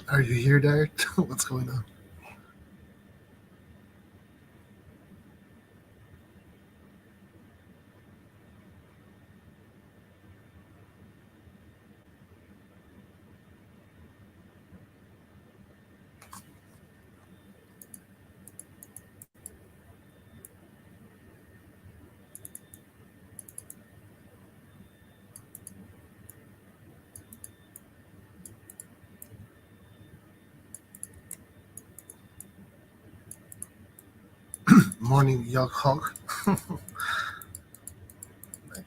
Are you here, Derek? What's going on? Morning, Young Hog.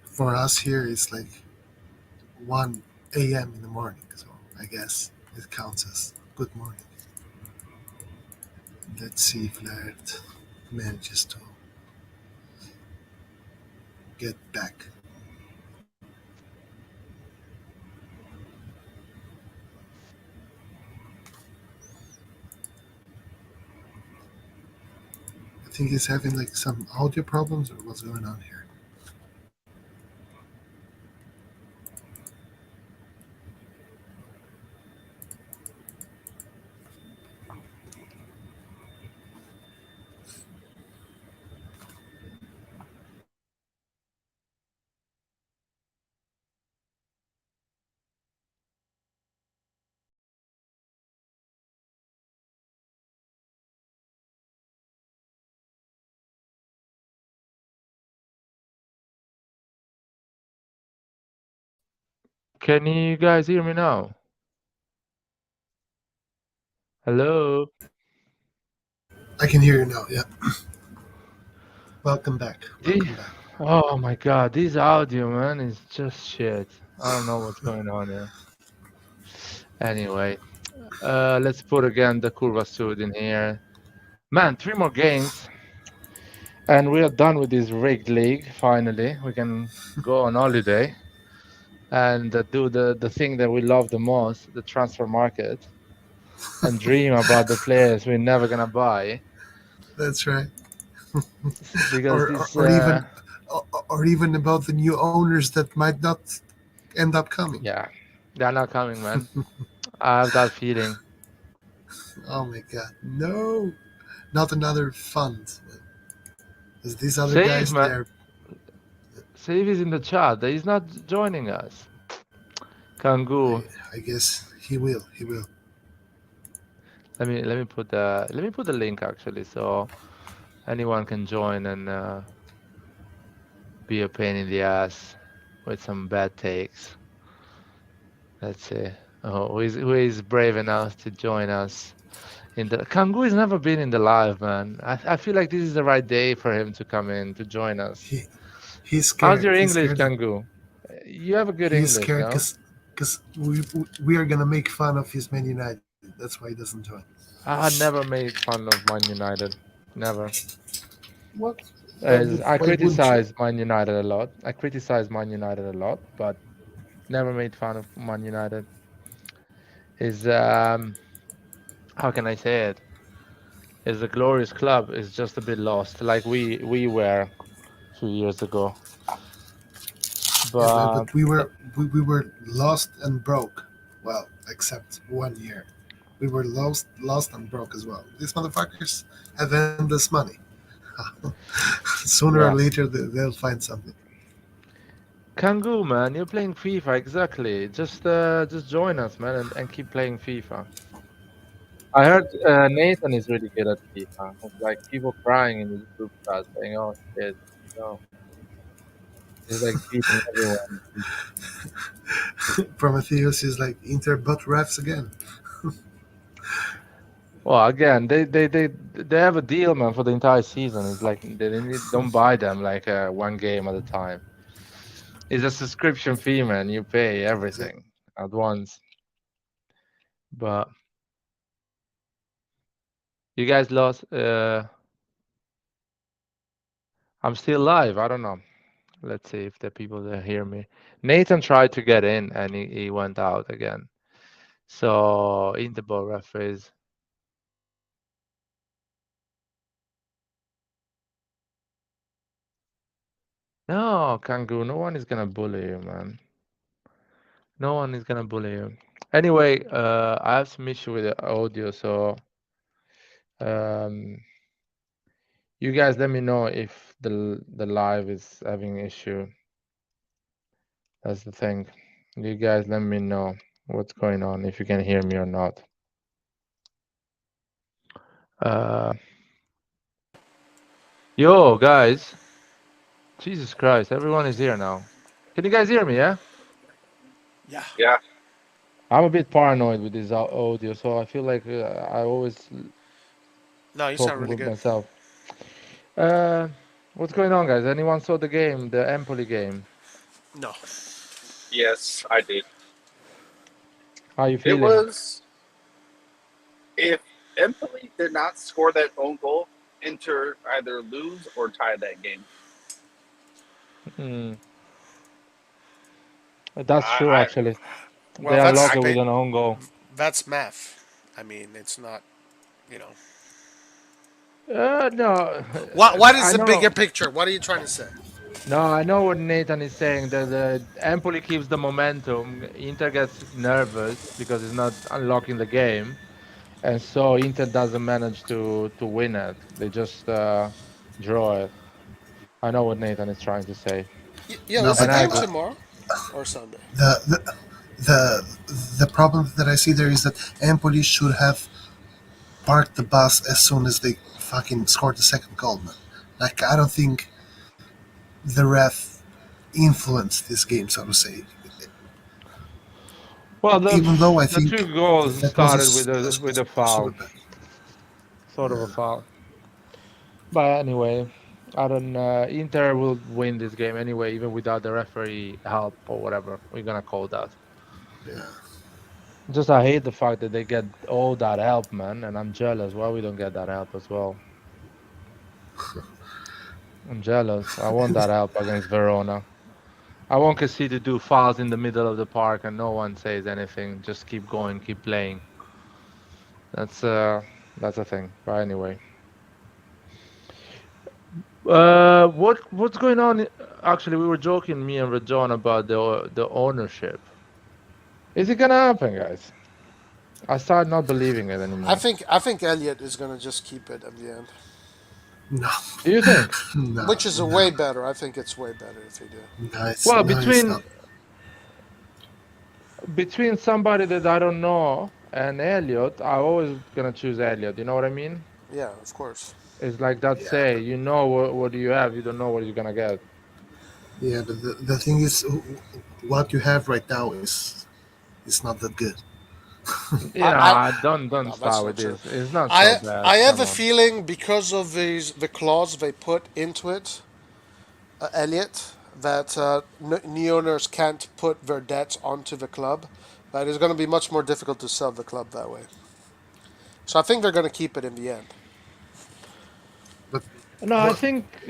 For us here, it's like 1 a.m. in the morning, so I guess it counts as good morning. Let's see if Laird manages to get back. I think he's having like some audio problems or what's going on here. Can you guys hear me now? Hello? I can hear you now. Yeah. Welcome back. The- Welcome back. Oh my god, this audio, man, is just shit. I don't know what's going on here. Anyway, let's put again the Curva Sud in here. Man, 3 more games, and we are done with this rigged league, finally. We can go on holiday and do the thing that we love the most, the transfer market, and dream about the players we're never gonna buy. That's right. Because Or, or, this, or even or even about the new owners that might not end up coming. yeah, they're not coming, man. I have that feeling. Oh my god. No. Not another fund. Because these other Save, guys, man. they're. Save is in the chat. He's not joining us. Kangu. I guess he will. He will. Let me put the link actually, so anyone can join and be a pain in the ass with some bad takes. Let's see. Oh, who is brave enough to join us in the Kangu has never been in the live, man. I feel like this is the right day for him to come in to join us. He he's How's scared. your He's English, scared that Kangu? You have a good he's English, scared no? because we are gonna make fun of his Man United. That's why he doesn't join. I never made fun of Man United. Never. What? As I Why wouldn't you? criticize Man United a lot. I criticize Man United a lot, but never made fun of Man United. Is how can I say it? Is a glorious club is just a bit lost, like we were a few years ago. Yeah, But but we were lost and broke. Well, except 1 year, we were lost and broke as well. These motherfuckers have endless money. Sooner or yeah, later, they'll find something. Kangoo, man, you're playing FIFA exactly. Just join us, man, and keep playing FIFA. I heard Nathan is really good at FIFA. It's like people crying in his group chat saying, "Oh shit, no, he's like beating everyone." Prometheus is like Inter butt refs again. Well, again, they have a deal, man, for the entire season. It's like don't buy them like one game at a time. It's a subscription fee, man. You pay Yeah. everything at once. But you guys lost. I'm still live. I don't know. Let's see if the people that hear me. Nathan tried to get in and he went out again. So in the ball referees. No, Kangu, no one is gonna bully you, man. No one is gonna bully you. Anyway, I have some issue with the audio, so um, you guys let me know if the live is having issue. That's the thing. You guys let me know what's going on, if you can hear me or not. Uh, yo, guys. Jesus Christ, everyone is here now. Can you guys hear me, yeah? Yeah. Yeah. I'm a bit paranoid with this audio, so I feel like I always No, you sound talking really with good. myself. Uh, what's going on, guys? Anyone saw the game, the Empoli game? No. Yes, I did. How you It feeling? was if Empoli did not score that own goal, Inter either lose or tie that game. Mm, that's true, I actually. They Well, unlock that's I it with ba- an own goal. that's math. I mean, it's not. You know. No, What is I the bigger know. picture? What are you trying to say? No, I know what Nathan is saying. That the Empoli keeps the momentum. Inter gets nervous because it's not unlocking the game, and so Inter doesn't manage to win it. They just draw it. I know what Nathan is trying to say, Yo, No, is the and but I game agree. tomorrow or Sunday? the the problem that I see there is that Empoli should have parked the bus as soon as they fucking scored the second goal, man. Like I don't think the ref influenced this game, so to say. Well, Even though I the think two goals that was started with a super foul, bad. sort of a foul. But anyway, I don't. Inter will win this game anyway, even without the referee help or whatever we're gonna call that. Yeah. Just I hate the fact that they get all that help, man, and I'm jealous. Why we don't get that help as well? I'm jealous. I want that help against Verona. I want Cassie to do fouls in the middle of the park and no one says anything. Just keep going, keep playing. That's uh that's a thing. But anyway. What's going on? Actually, we were joking, me and Rajon, about the ownership. Is it gonna happen, guys? I start not believing it anymore. I think Elliot is gonna just keep it at the end, No, Do you think? no, which is a no, way better. I think it's way better if he do. Well, no, it's between not. somebody that I don't know and Elliot, I always gonna choose Elliot. You know what I mean? Yeah, of course. It's like that Yeah, say, you know what you have, you don't know what you're gonna get. yeah, but the thing is, what you have right now is not that good. Yeah, don't No, that's start with not true. this. It's not so bad. I have Come a on. feeling because of the clause they put into it, Elliot, that new owners can't put their debts onto the club. That it's going to be much more difficult to sell the club that way. So I think they're going to keep it in the end. But No, I what? think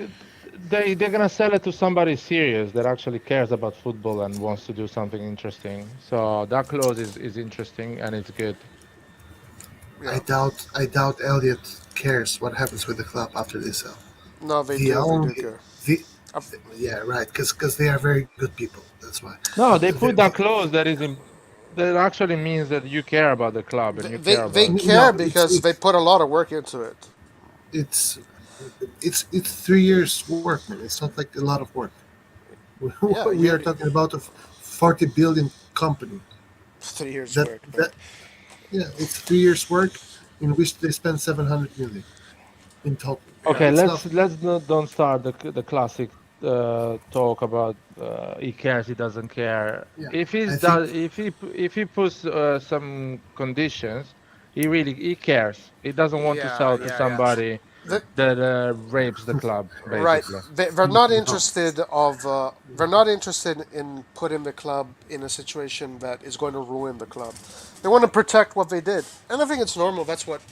they're gonna sell it to somebody serious that actually cares about football and wants to do something interesting. So that clause is interesting and it's good. Yeah. I doubt Elliot cares what happens with the club after they sell. No, they The do. They do only care. the, Uh, yeah, right, because they are very good people. That's why. No, they The, put that clause that that actually means that you care about the club and you care they about. care no, because they put a lot of work into it. it's it's 3 years work, man. It's not like a lot of work. Yeah, We are talking about a 40 billion company. 3 years That work, but that Yeah, it's 3 years work in which they spend 700 million in total. yeah. Okay, It's nothing. let's not don't start the classic talk about he cares, he doesn't care. Yeah, If I he's think does if he puts some conditions, he cares. He doesn't want to yeah, sell to yeah, yeah. somebody The, that rapes the club, right, basically. they're not no, interested of. They're not interested in putting the club in a situation that is going to ruin the club. They want to protect what they did, and I think it's normal. That's what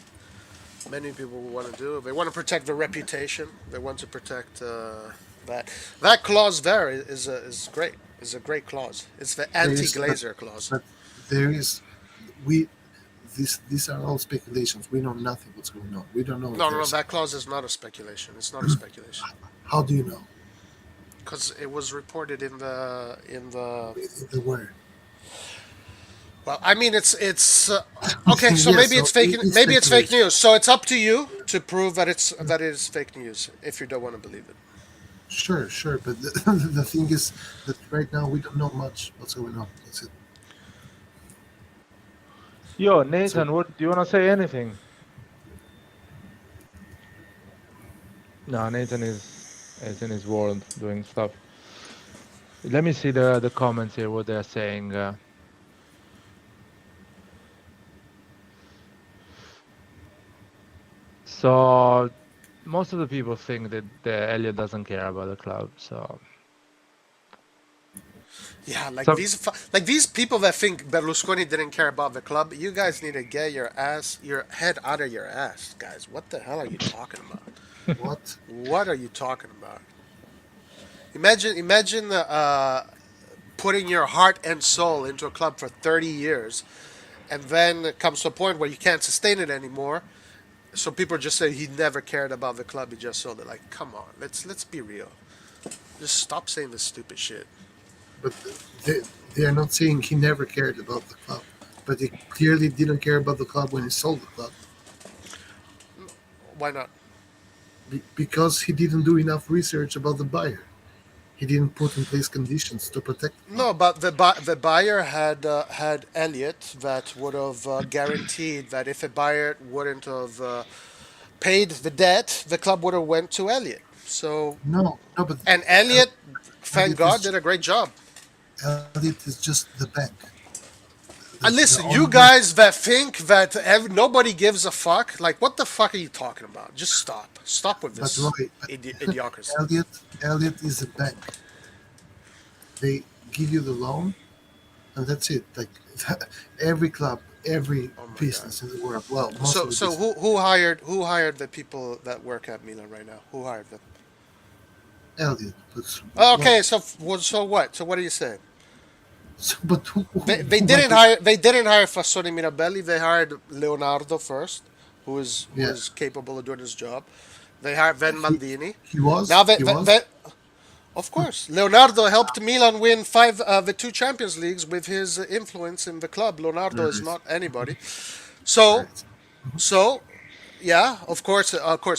many people want to do. They want to protect their reputation. They want to protect that. That clause there is great. Is a great clause. It's the there is, anti-Glazer clause. but there is we. These are all speculations. We know nothing what's going on. We don't know if No, no, no. there's. That clause is not a speculation. It's not a speculation How do you know because it was reported in the the word? Well, I mean, it's okay. So Yeah, so it's maybe it's fake speculation. news. So it's up to you to prove that it is fake news if you don't want to believe it. Sure, sure, but the thing is that right now we don't know much what's going on. That's it. Yo, So Nathan, what do you want to say anything? No, Nathan is in his world doing stuff. Let me see the comments here, what they're saying. So most of the people think that Elliot doesn't care about the club. So Yeah, some like these people that think Berlusconi didn't care about the club. You guys need to get your head out of your ass, guys. What the hell are you talking about? what? What are you talking about? Imagine putting your heart and soul into a club for 30 years, and then it comes to a point where you can't sustain it anymore. So people just say he never cared about the club. He just sold it. Like, come on, let's be real. Just stop saying this stupid shit. But they, they are not saying he never cared about the club, but he clearly didn't care about the club when he sold the club Why not? because he didn't do enough research about the buyer. He didn't put in place conditions to protect the club. No, but the buyer had Elliot that would have guaranteed that if a buyer wouldn't have paid the debt, the club would have went to Elliot. So No, no, but and El- Elliot, thank Elliot is God, did a great job. Elliot is just the bank. The Listen, only you guys that think that nobody gives a fuck, like what the fuck are you talking about? Just stop. Stop with but this Roy, idiocracy. Elliot is a bank. They give you the loan, and that's it. Like every club, every Oh my god. business in the world. Well, most So of the so business. who hired the people that work at Milan right now? Who hired them? Elliot, but well, Okay, so what? So what are you saying? but They who went with? didn't hire Fassoni Mirabelli. They hired Leonardo first, who Yeah, is capable of doing his job. They hired Van he Maldini. he was Now he was. of course, Leonardo helped Milan win the two Champions Leagues with his influence in the club. Leonardo is Right, not anybody. So right. so yeah, of course,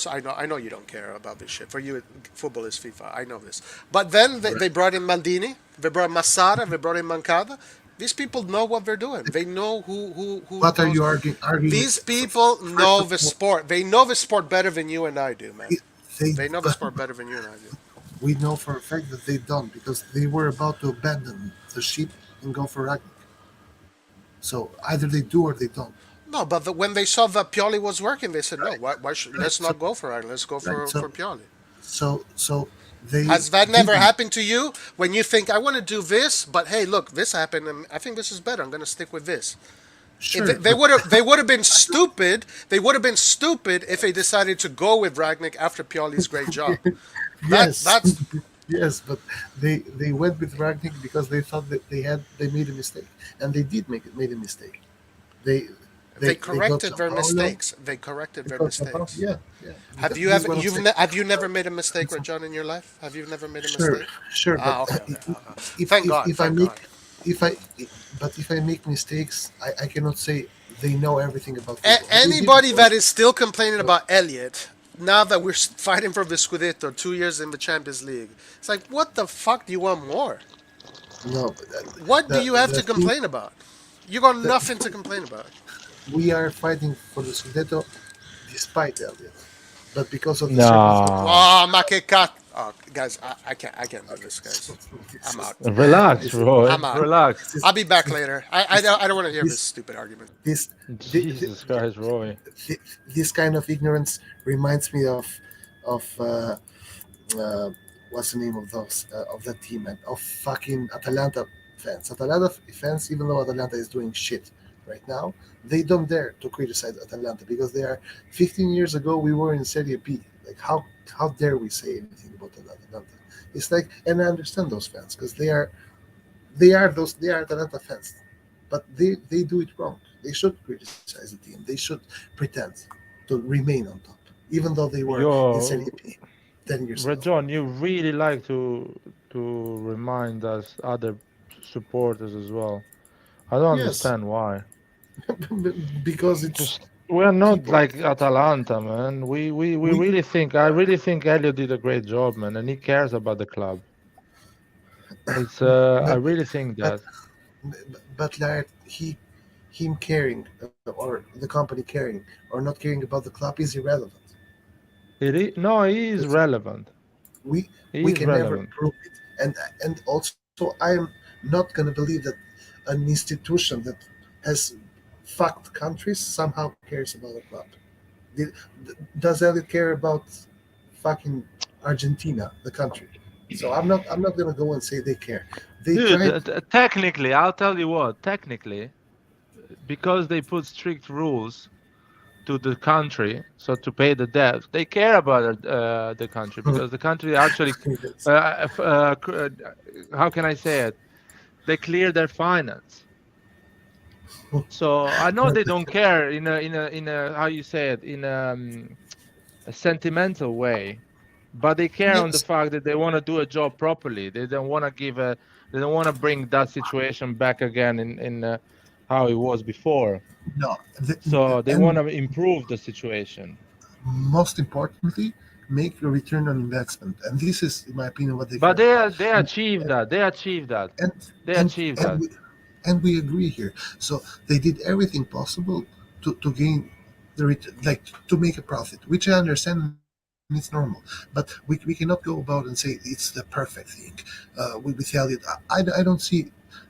I know you don't care about this shit. For you, football is FIFA. I know this. But then Right. they brought in Maldini, they brought Massara, they brought in Mancada. These people know what they're doing. They know who What are knows. you arguing? These people First know of the all, sport. They know the sport better than you and I do, man. it, they They know the but sport better than you and I do. we know for a fact that they don't because they were about to abandon the ship and go for Ragnick. So either they do or they don't. No, but when they saw that Pioli was working, they said, no, Right, why should, right. let's So not go for it. Let's go right. for Pioli. So they Has that never didn't. happened to you when you think I want to do this, but hey, look, this happened, and I think this is better. I'm going to stick with this. Sure, They but would have been stupid. They would have been stupid if they decided to go with Ragnick after Pioli's great job. yes, That's yes, but they went with Ragnick because they thought that they made a mistake, and they did made a mistake. They they they got corrected Sao their Paulo. mistakes. They corrected They their got Sao Paulo. mistakes. Yeah, yeah. This is what I'm saying. Have you never made a mistake, John, in your life? Have you never made a Sure, mistake? sure, but Ah, okay, okay. if Thank God, if I thank God. make if I but if I make mistakes, I cannot say they know everything about football. They didn't Anybody know. that is still complaining So, about Elliot now that we're fighting for the Scudetto, 2 years in the Champions League, it's like, what the fuck do you want more? no, but What do you have the to thing complain about? You got that nothing to complain about. we are fighting for the Scudetto despite Elliot, but because of the circumstances. no, Oh, ma che cat. Oh, guys, I can't do Okay, this, so guys. this I'm out. is relax, this Roy, I'm out. relax. this is I'll be back this later. this I don't want to hear this this stupid argument. this, Jesus Christ, Roy. this kind of ignorance reminds me of uh, what's the name of those of that team, man, of fucking Atalanta fans. Atalanta fans, even though Atalanta is doing shit right now, they don't dare to criticize Atalanta because they are 15 years ago we were in Serie B. Like how dare we say anything about Atalanta? It's like, and I understand those fans because they are Atalanta fans, but they do it wrong. They should criticize the team. They should pretend to remain on top, even though they were in Serie Yo, B 10 years ago. Rajon, you really like to remind us other supporters as well. I don't Yes, understand why. because it's Just we're not people. like Atalanta, man. We We really think I really think Elliot did a great job, man, and he cares about the club. It's I but really think but that. but Laird, him caring or the company caring or not caring about the club is irrelevant. No, he is That's, relevant. we He we is can never relevant. prove it, and also I'm not gonna believe that an institution that has fucked countries somehow cares about a club. Did, does Elliot care about fucking Argentina, the country? So I'm not gonna go and say they care. They Dude, tried. technically, I'll tell you what, technically, because they put strict rules to the country, so to pay the debt, they care about the country because the country actually, That's- how can I say it? They clear their finance. So I know they don't care in a how you say it in a sentimental way, but they care on the yes, fact that they want to do a job properly. They don't want to they don't want to bring that situation back again in how it was before. no, So they want and to improve the situation. most importantly, make a return on investment. And this is, in my opinion, what they But care about. they And achieved that. They achieved that. and They and achieved and that. we agree here. So they did everything possible to gain like to make a profit, which I understand and it's normal. But we cannot go about and say it's the perfect thing. With Elliot, I don't see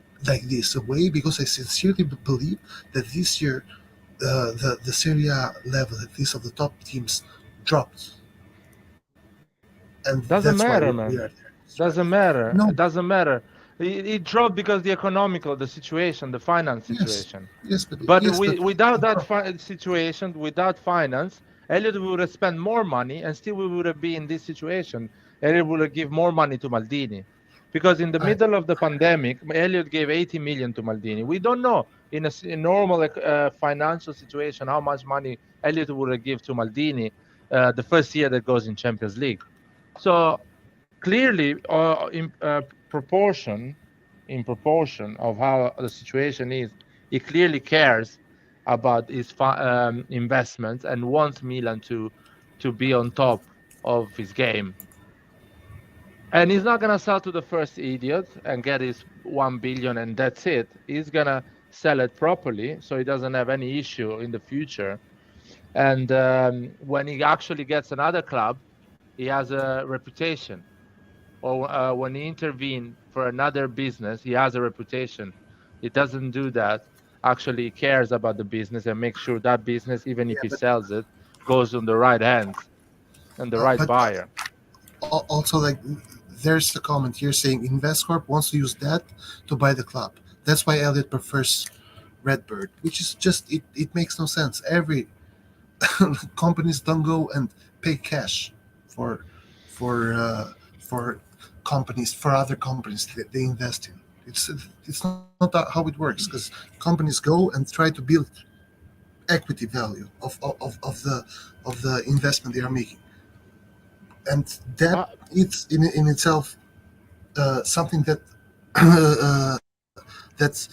like this a way because I sincerely believe that this year the Serie A level, at least of the top teams, dropped, and that's why Doesn't we matter, are there man. struggling. Doesn't No, matter. It doesn't matter. It dropped because the economical, the situation, the finance yes, situation. yes, but But yes, but without it that dropped. situation, without finance, Elliot would have spent more money, and still we would have been in this situation. Elliot would have give more money to Maldini, because in the I, middle of the pandemic, Elliot gave 80 million to Maldini. We don't know in in normal financial situation how much money Elliot would have give to Maldini the first year that goes in Champions League. So clearly, proportion in proportion of how the situation is, he clearly cares about his investments and wants Milan to be on top of his game. And he's not gonna sell to the first idiot and get his 1 billion and that's it. He's gonna sell it properly so he doesn't have any issue in the future. And when he actually gets another club, he has a reputation, or when he intervene for another business, he has a reputation. He doesn't do that. Actually, he cares about the business and makes sure that business, even if yeah, he sells it, goes on the right hands and the right but buyer. also like there's a comment here saying InvestCorp wants to use that to buy the club. That's why Elliot prefers Redbird, which is just it makes no sense. Every companies don't go and pay cash for for uh, for companies for other companies that they invest in. It's not how it works because companies go and try to build equity value of the investment they are making, and that Uh, it's in itself something that uh, that's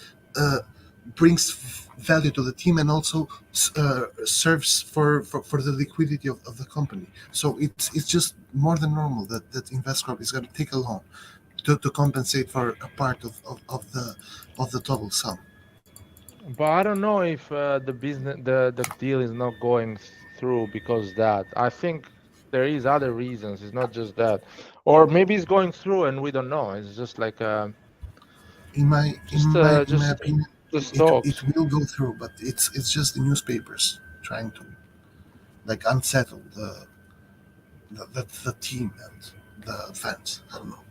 brings value to the team and also serves for the liquidity of the company. So it's just more than normal that InvestCorp is going to take a loan to compensate for a part of the total sum. but I don't know if the deal is not going through because that. I think there is other reasons. It's not just that, or maybe it's going through and we don't know. It's just like In my opinion, just it talks. will go through, but it's just the newspapers trying to like unsettle the team and the fans. I don't know.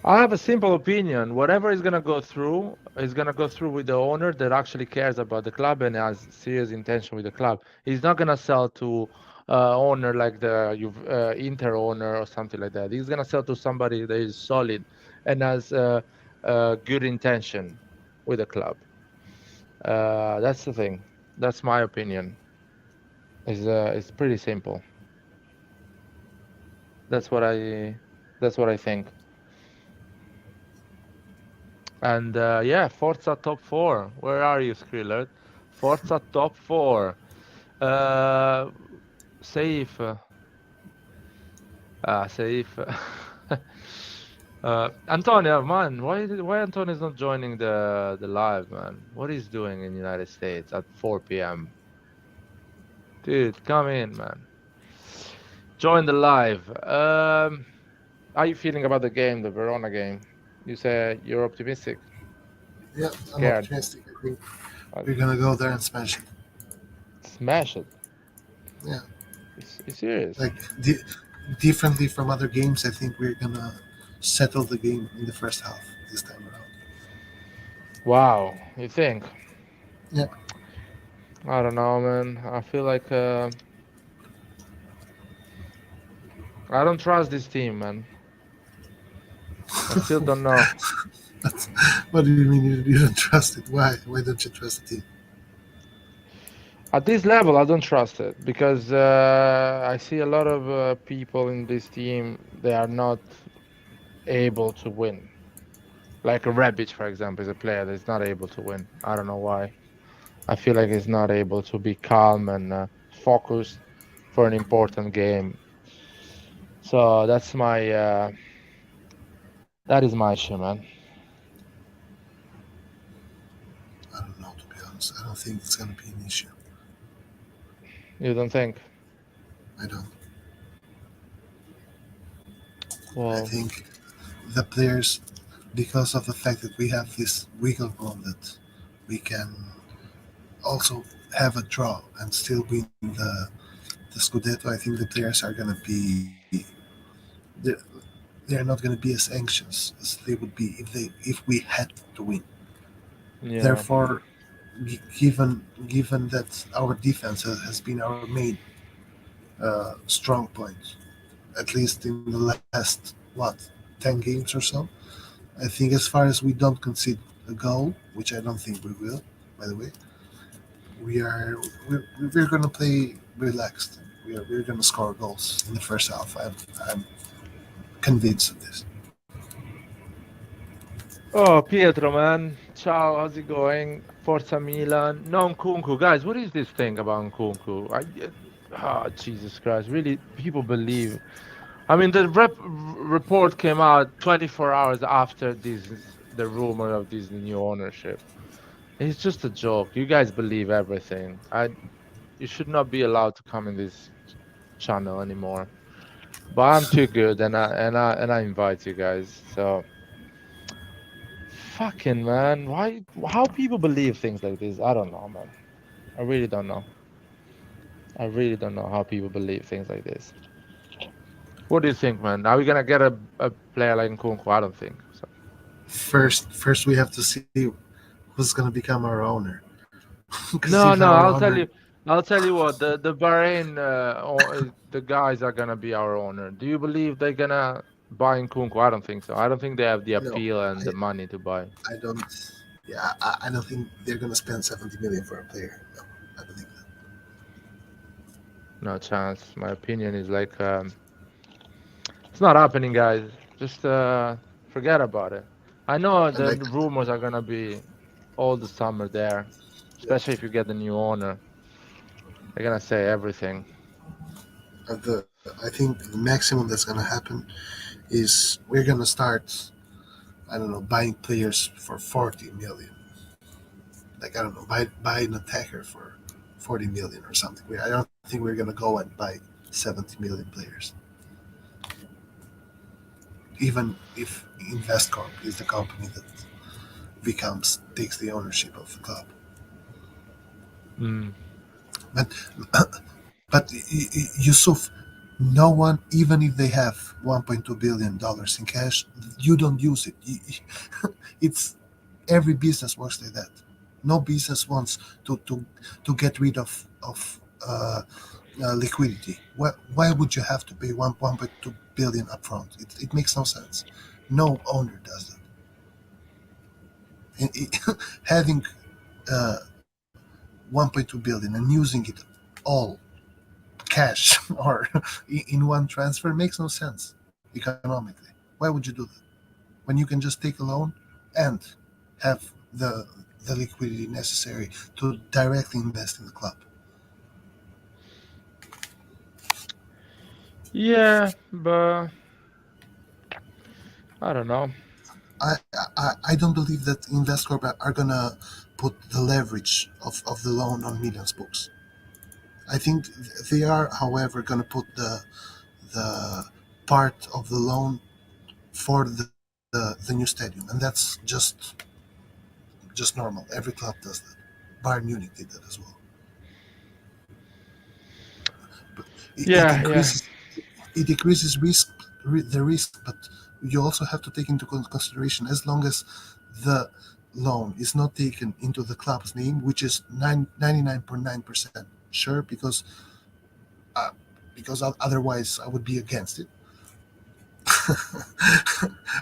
I have a simple opinion. Whatever is gonna go through with the owner that actually cares about the club and has serious intention with the club. He's not gonna sell to owner like the Inter owner or something like that. He's gonna sell to somebody that is solid and has good intention with the club. That's the thing. That's my opinion. It's pretty simple. That's what I that's what I think. And yeah, Forza top four. Where are you, Skrillert? Forza top four. Uh, safe. Safe. Antonio, man, why Antonio is not joining the live, man? What he's doing in the United States at 4 p.m. Dude, come in, man. Join the live. How are you feeling about the game, the Verona game? You say you're optimistic, Yeah, I'm scared. optimistic. I think Uh, we're gonna go there and smash it. Smash it. Yeah, You serious? like differently from other games, I think we're gonna settle the game in the first half this time around. Wow, you think? Yeah, I don't know, man. I feel like I don't trust this team, man. I still don't know. but what do you mean you don't trust it? Why? Why don't you trust the team? At this level, I don't trust it because I see a lot of people in this team. They are not able to win. Like Rebic, for example, is a player that's not able to win. I don't know why. I feel like he's not able to be calm and focused for an important game. So that is my issue, man. I don't know, to be honest. I don't think it's gonna be an issue. You don't think? I don't. I Well, think the players, because of the fact that we have this wiggle room that we can also have a draw and still win the Scudetto, I think the players are gonna be they're, they're not gonna be as anxious as they would be if we had to win. yeah, Therefore, given that our defense has been our main strong point, at least in the last what 10 games or so. I think as far as we don't concede a goal, which I don't think we will, by the way, we are we're going to play relaxed. We're going to score goals in the first half. I'm convinced of this. Oh, Pietro, man. Ciao, how's it going? Forza Milan. Non Kunku. Guys, what is this thing about Kunku? Jesus Christ. Really, people believe. I mean, the report came out 24 hours after the rumor of this new ownership. It's just a joke. You guys believe everything. You should not be allowed to come in this channel anymore. But I'm too good, and I invite you guys. So. Fucking man, how people believe things like this? I don't know, man. I really don't know. I really don't know how people believe things like this. What do you think, man? Are we gonna get a player like Nkunku? I don't think so. First we have to see who's going to become our owner. Because if No, no, our I'll owner, tell you. I'll tell you what. The Bahrain, the guys are gonna be our owner. Do you believe they're gonna buy Nkunku? I don't think so. I don't think they have the no, appeal and I the money to buy. I don't. Yeah, I don't think they're going to spend 70 million for a player. No, I believe that. No chance. My opinion is like it's not happening, guys. Just forget about it. I know And the like, rumors are gonna be all the summer there, yeah, especially if you get the new owner. They're gonna say everything. I think the maximum that's going to happen is we're going to start, I don't know, buying players for 40 million. Like, I don't know, buy an attacker for 40 million or something. I don't think we're going to go and buy 70 million players. Even if Investcorp is the company that takes the ownership of the club. Mm. But Yusuf, no one, even if they have $1.2 billion in cash, you don't use it. It's every business works like that. No business wants to get rid of liquidity. Why would you have to pay 1.2 billion upfront? It makes no sense. No owner does that. And having uh, 1.2 billion and using it all cash or in one transfer makes no sense economically. Why would you do that when you can just take a loan and have the liquidity necessary to directly invest in the club. Yeah, but I don't know. I don't believe that Investcorp are gonna put the leverage of the loan on Milan's books. I think they are, however, gonna put the part of the loan for the new stadium, and that's just normal. Every club does that. Bayern Munich did that as well. But it Yeah, yeah. increases it decreases the risk, but you also have to take into consideration as long as the loan is not taken into the club's name, which is 99.9% sure, uh, because otherwise I would be against it,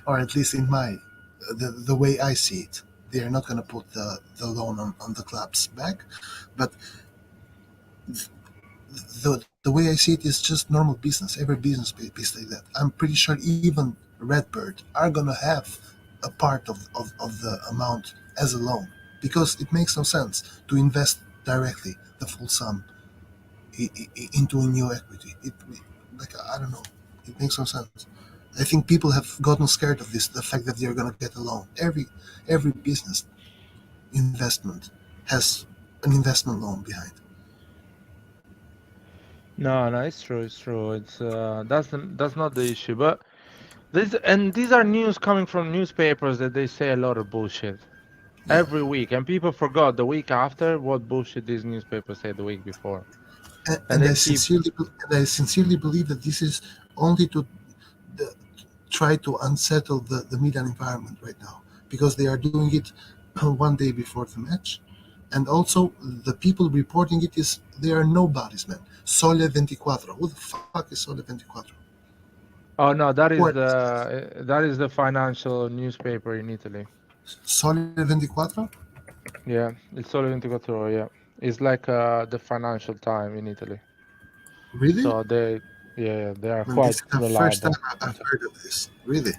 or at least in my the way I see it. They are not going to put the loan on the club's back, but the way I see it is just normal business. Every business is like that. I'm pretty sure even Redbird are gonna have a part of the amount as a loan because it makes no sense to invest directly the full sum into a new equity. It like I don't know. It makes no sense. I think people have gotten scared of this. The fact that they're gonna get a loan. Every business investment has an investment loan behind. No, no, it's true, it's true. That's not the issue. But these are news coming from newspapers that they say a lot of bullshit Yeah. every week, and people forgot the week after what bullshit these newspapers said the week before, and And they keep. I sincerely believe that this is only to the, try to unsettle the Milan environment right now because they are doing it one day before the match, and also the people reporting it is they are nobodies, man. Sole 24. Who the fuck is Sole 24? Oh no, Who are these guys? that is the financial newspaper in Italy. Sole 24? Yeah, it's Sole 24 Ore, yeah. It's like the Financial Time in Italy. Really? So yeah, they are Man, this quite is the first time reliable. I've heard of this. Really?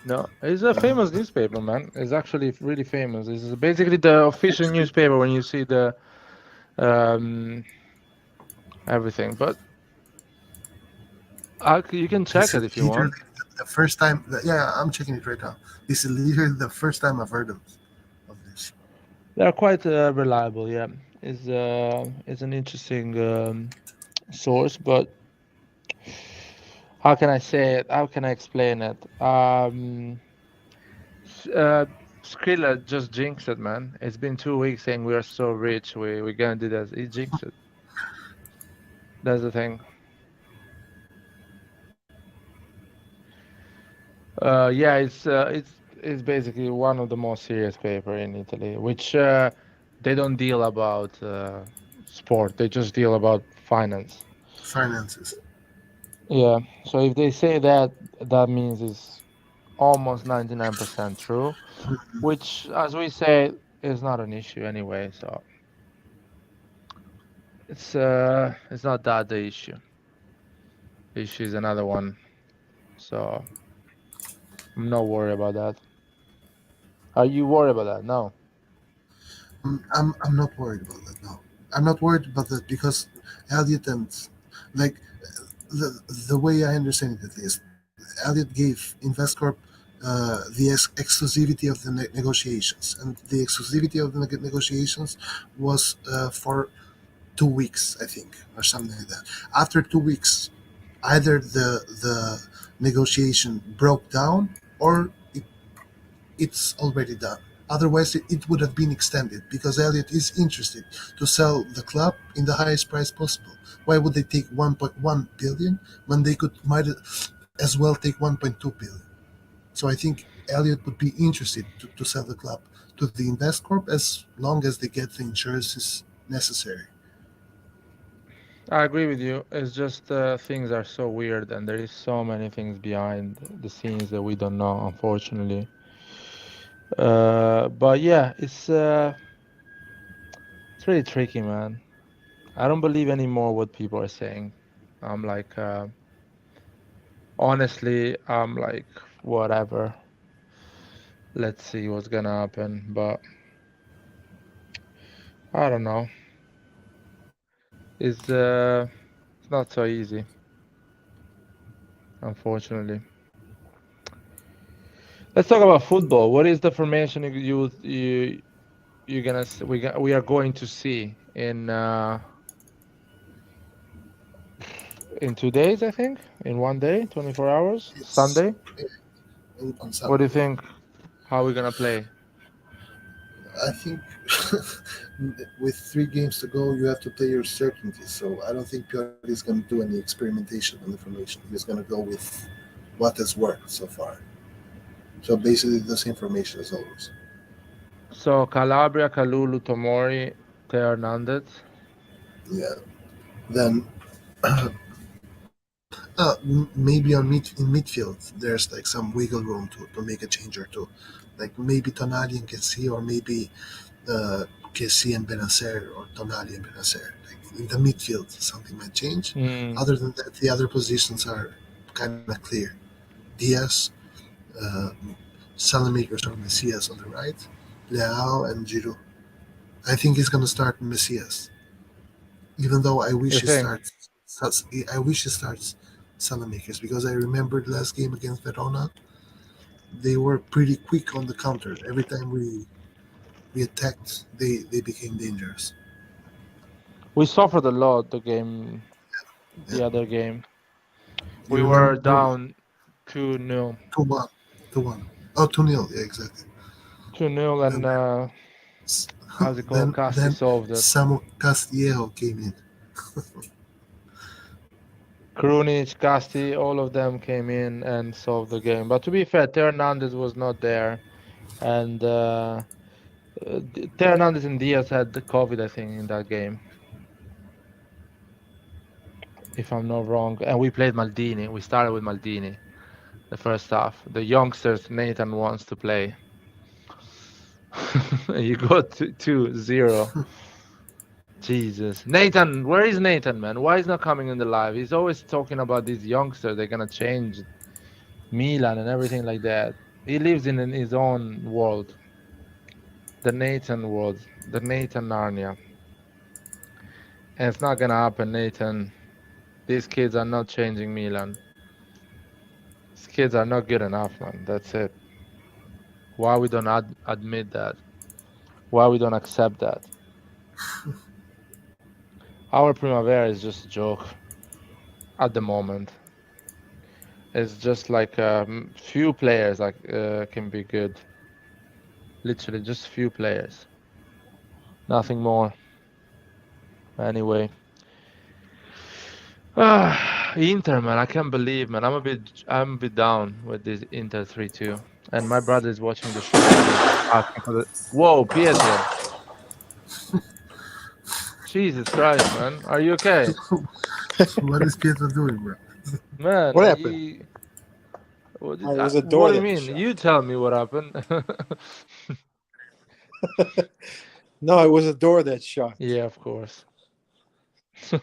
No, it's a famous newspaper, man. It's actually really famous. It's basically the official Actually, newspaper when you see the um everything. But you can this check is it if you literally want. the first time. Yeah, I'm checking it right now. This is literally the first time I've heard of this. They are quite reliable, yeah. It's an interesting source, but how can I say it? How can I explain it? Skrilla just jinxed it, man. It's been 2 weeks saying we are so rich, we're gonna do this. He jinxed it. That's the thing. Yeah, it's basically one of the most serious paper in Italy, which they don't deal about sport. They just deal about finance. Finances. Yeah. So if they say that, that means it's almost 99% true, which, as we say, is not an issue anyway. So it's not that the issue. The issue is another one. So I'm not worried about that. Are you worried about that? No. I'm not worried about that. No, I'm not worried about that because Elliot and like the way I understand it at least, Elliot gave Investcorp the exclusivity of the negotiations, and the exclusivity of the negotiations was for 2 weeks, I think, or something like that. After 2 weeks, either the negotiation broke down or it's already done. Otherwise, it would have been extended because Elliot is interested to sell the club in the highest price possible. Why would they take 1.1 billion when they could might as well take 1.2 billion? So I think Elliot would be interested to sell the club to the Investcorp as long as they get the insurances necessary. I agree with you. It's just things are so weird, and there is so many things behind the scenes that we don't know, unfortunately. But yeah, it's really tricky, man. I don't believe anymore what people are saying. I'm like, honestly, I'm like, whatever. Let's see what's gonna happen, but I don't know. It's not so easy, unfortunately. Let's talk about football. What is the formation you're gonna we are going to see in 2 days, I think, in one day, 24 hours, It's Sunday. on What do Sunday. you Yeah. think? How are we gonna play? I think with 3 games to go, you have to play your certainty. So I don't think Pioli is going to do any experimentation on the formation. He's going to go with what has worked so far. So basically, the same formation as always. So Calabria, Kalulu, Tomori, Teo Hernandez. Yeah. Then maybe in midfield, there's like some wiggle room to make a change or two. Like maybe Tonali and Kessie, or maybe Kessie and Benacer, or Tonali and Benacer. Like in the midfield, something might change. Mm, Other than that, the other positions are kind of clear. Diaz, uh, Salamakers or Messias on the right, Leao and Giroud. I think he's going to start Messias, even though you think? I wish he starts Salamakers, because I remembered last game against Verona, they were pretty quick on the counter. Every time we attacked, they became dangerous. We suffered a lot Yeah. the other game. You We were remember down 2-0. 2-1, 2-1. Oh, 2-0. Yeah, exactly. 2-0, and And s- how's it called? Casti then solved it. Samu Castillejo came in. Krunic, Casti, all of them came in and solved the game. But to be fair, Teo Hernandez was not there, and Teo Hernandez and Diaz had the COVID, I think, in that game, if I'm not wrong. And we played Maldini. We started with Maldini the first half. The youngsters Nathan wants to play. You got 2-0. Jesus. Nathan, where is Nathan, man? Why is not coming in the live? He's always talking about these youngsters. They're gonna change Milan and everything like that. He lives in his own world, the Nathan world, the Nathan Narnia. And it's not gonna happen, Nathan. These kids are not changing Milan. These kids are not good enough, man. That's it. Why we don't admit that? Why we don't accept that? Our Primavera is just a joke at the moment. It's just like few players like can be good. Literally, just few players. Nothing more. Anyway. Inter, man, I can't believe, man. I'm a bit down with this Inter 3-2. And my brother is watching the show and he's asking for the. Whoa, Pietro. Jesus Christ, man. Are you okay? What is Pietro doing, bro? Man, What happened? It was a what door do you that was mean? shut. You tell me what happened. No, it was a door that shut. Yeah, of course. I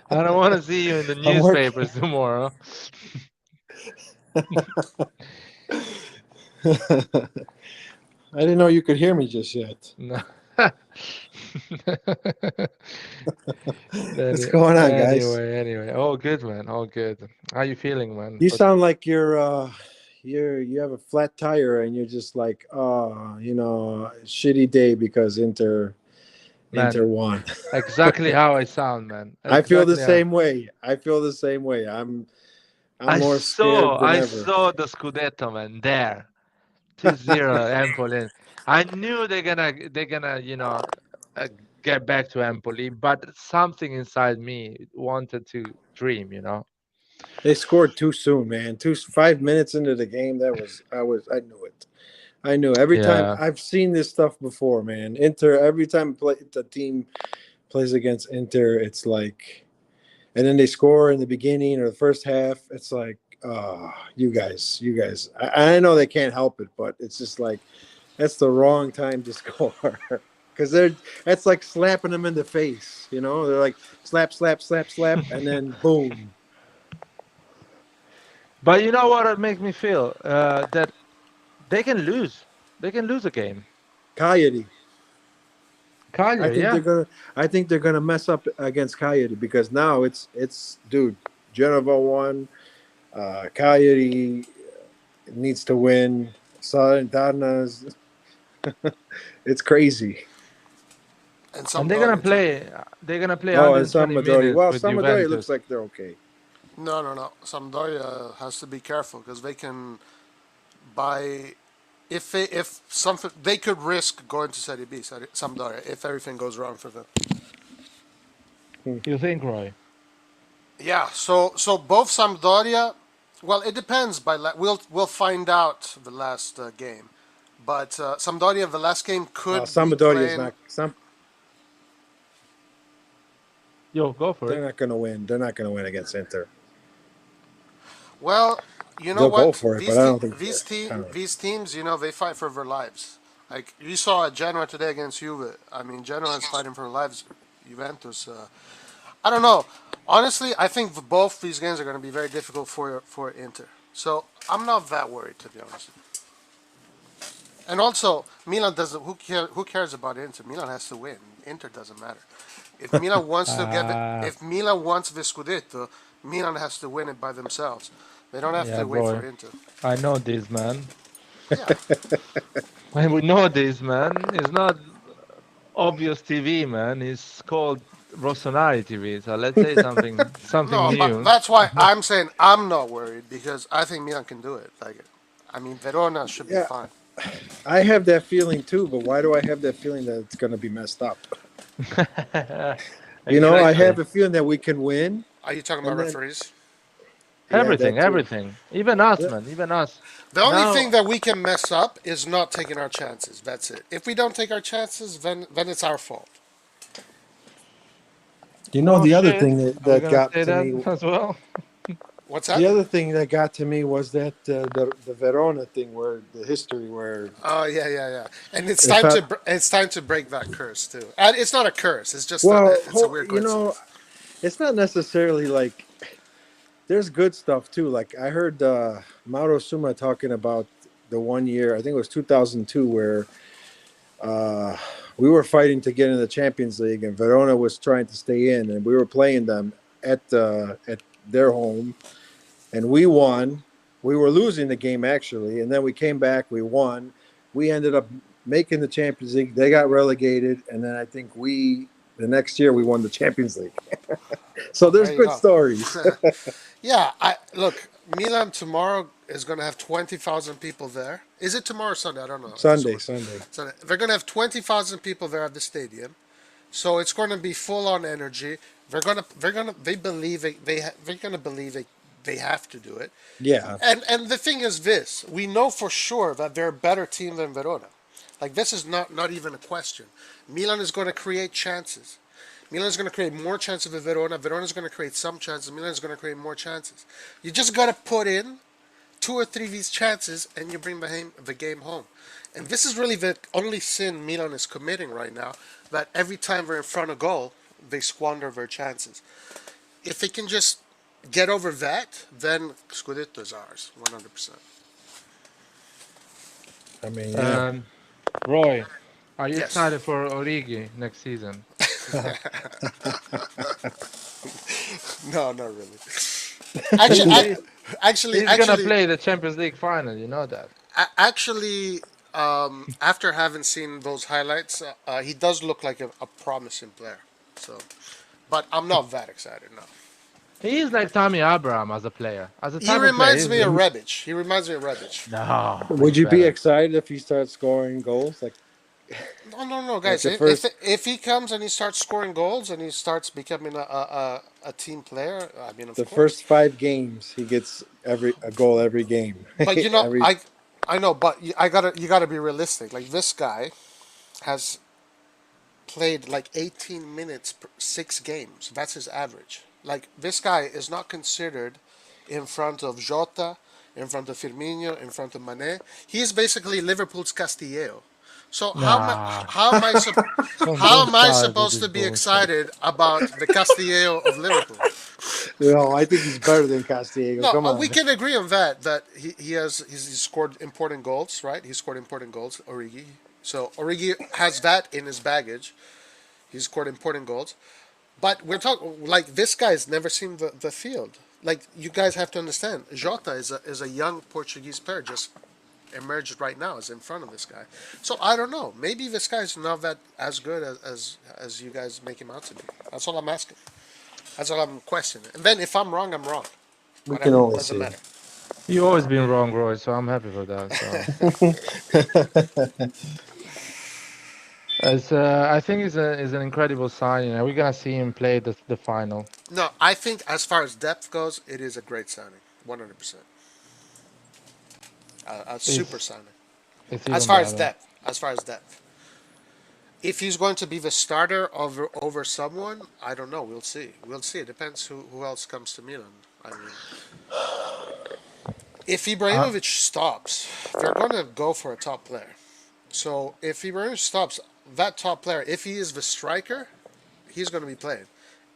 don't want to see you in the I'm working. newspapers tomorrow. I didn't know you could hear me just yet. No. What's going on, guys? Anyway, all good, man. All good. How you feeling, man? You But sound like you have a flat tire and you're just like, oh, shitty day because Inter man, won. exactly how I sound, man. I feel the Exactly how. same way. I'm more scared than I ever. saw the Scudetto, man. There, 2-0 Empoli. I knew they're gonna, uh, get back to Empoli, but something inside me wanted to dream. They scored too soon, man. 5 minutes into the game, I knew it. I knew every time. Yeah. I've seen this stuff before, man. Inter, every time the team plays against Inter, it's like, and then they score in the beginning or the first half. It's like, oh, you guys. I know they can't help it, but it's just like that's the wrong time to score because that's like slapping them in the face. They're like slap, slap, slap, slap, and then boom. But you know what it makes me feel? That They can lose. They can lose a game. Coyote. I Cagliari, think they're yeah. gonna. I think they're gonna mess up against Coyote because now it's dude. Genova won. Coyote needs to win. Salernitana's. It's crazy. And And they're gonna Sampdoria too. play. They're gonna play Oh, and 120 Sampdoria. minutes Well, with Sampdoria looks Juventus. like they're okay. No, no, no. Sampdoria has to be careful because they can buy if something they could risk going to Serie B, Sampdoria, if everything goes wrong for them. Hmm. You think, Roy? Yeah. So both Sampdoria. Well, it depends. We'll find out the last game, but Sampdoria the last game could be Sampdoria is playing. not. Some Yo, go for they're it. not gonna win. They're not gonna win against Inter. Well, you know They'll go what? for it, but I don't think. I don't know. These teams, they fight for their lives. Like you saw at Genoa today against Juve. I mean, Genoa is fighting for their lives. Juventus. I don't know. Honestly, I think both these games are going to be very difficult for Inter. So I'm not that worried, to be honest. And also, Milan doesn't. Who cares about Inter? Milan has to win. Inter doesn't matter. If Milan wants to get, Ah, if Milan wants the Scudetto, Milan has to win it by themselves. They don't have yeah, to wait for boy. Inter. I know this, man. Yeah. When we know this, man, it's not obvious TV, man. It's called Rossoneri TV. So let's say something No, but new. that's why I'm saying I'm not worried because I think Milan can do it. Like, I mean, Verona should be Yeah, fine. I have that feeling too. But why do I have that feeling that it's gonna be messed up? I Exactly. have a feeling that we can win, Are you talking about and then referees? yeah, Everything, that too. everything. Even us, Yeah. man. Even us. The only Now, thing that we can mess up is not taking our chances. That's it. If we don't take our chances, then it's our fault. oh The other shit. thing that, Are we that gonna got say to that me, as well? What's the that? other thing that got to me was that the Verona thing, where the history, where Oh yeah, yeah, yeah. And if I, it's time to break that curse too. And it's not a curse. It's just well, it's a weird coincidence. it's not necessarily like there's good stuff too. Like I heard Mauro Suma talking about the one year, I think it was 2002, where uh, we were fighting to get in the Champions League, and Verona was trying to stay in, and we were playing them at their home, and we won. We were losing the game actually, and then we came back. We won. We ended up making the Champions League. They got relegated, and then I think the next year we won the Champions League. So there's There you good go. stories. Yeah, I look. Milan tomorrow is going to have 20,000 people there. Is it tomorrow or Sunday? I don't know. Sunday, Sunday. Sunday. They're going to have 20,000 people there at the stadium. So it's going to be full on energy. They believe they're going to believe they have to do it. Yeah, And the thing is this, we know for sure that they're a better team than Verona. Like this is not even a question. Milan is going to create chances. Milan is going to create more chances than Verona. Verona is going to create some chances. Milan is going to create more chances. You just got to put in two or three of these chances and you bring the game home. And this is really the only sin Milan is committing right now, that every time they're in front of goal, they squander their chances. If they can just get over that, then Scudetto is ours, 100%. I mean, yeah. Um, Roy, are you Yes. excited for Origi next season? No, not really. Actually, He, actually, he's gonna actually, play the Champions League final. You know that. actually, after having seen those highlights, he does look like a promising player. So, but I'm not that excited now. He is like Tommy Abraham as a player, as a He type of player. reminds me He's, of Rebic. He reminds me of Rebic. no, Would he's you be better. excited if he starts scoring goals No, no, no, like guys. the If first if he comes and he starts scoring goals and he starts becoming a team player, I mean, of the course. first 5 games he gets every a goal every game? But Every I know, but you gotta be realistic. Like this guy has played like 18 minutes per 6 games. That's his average. Like this guy is not considered in front of Jota, in front of Firmino, in front of Mane. He's basically Liverpool's Castillo. So Nah, don't how don't am I start with supposed this to be bullshit. excited about the Castillejo of Liverpool? No, I think he's better than Castiego. No, Come we on. can agree on that. That he's scored important goals, right? He scored important goals, Origi. So Origi has that in his baggage. He's scored important goals. But we're talking like this guy's never seen the field. Like you guys have to understand, Jota is a young Portuguese player just emerged right now, is in front of this guy. So I don't know. Maybe this guy's not that as good as you guys make him out to be. That's all I'm asking. That's all I'm questioning. And then if I'm wrong, I'm wrong. We can Whatever. only Doesn't see. matter. You always been wrong, Roy. So I'm happy for that. So I think it's an incredible signing, and we're gonna see him play the final. No, I think as far as depth goes, it is a great signing. 100%. A super It's signing. it's As even far as better. depth. As far as depth. If he's going to be the starter over someone, I don't know. We'll see. We'll see. It depends who else comes to Milan. I mean, if Uh, Ibrahimovic stops, they're going to go for a top player. So if Ibrahimovic stops, that top player, if he is the striker, he's going to be playing.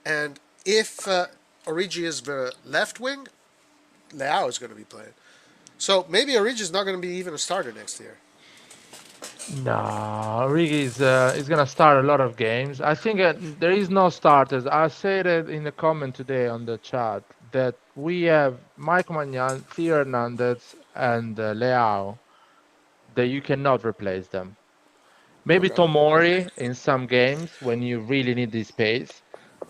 And if Origi is the left wing, Leao is going to be playing. So maybe Origi is not going to be even a starter next year. No, Origi is gonna start a lot of games. I think there is no starters. I said it in the comment today on the chat that we have Mike Magnan, Theo Hernandez, and Leao that you cannot replace them. Maybe Okay. Tomori in some games when you really need the space,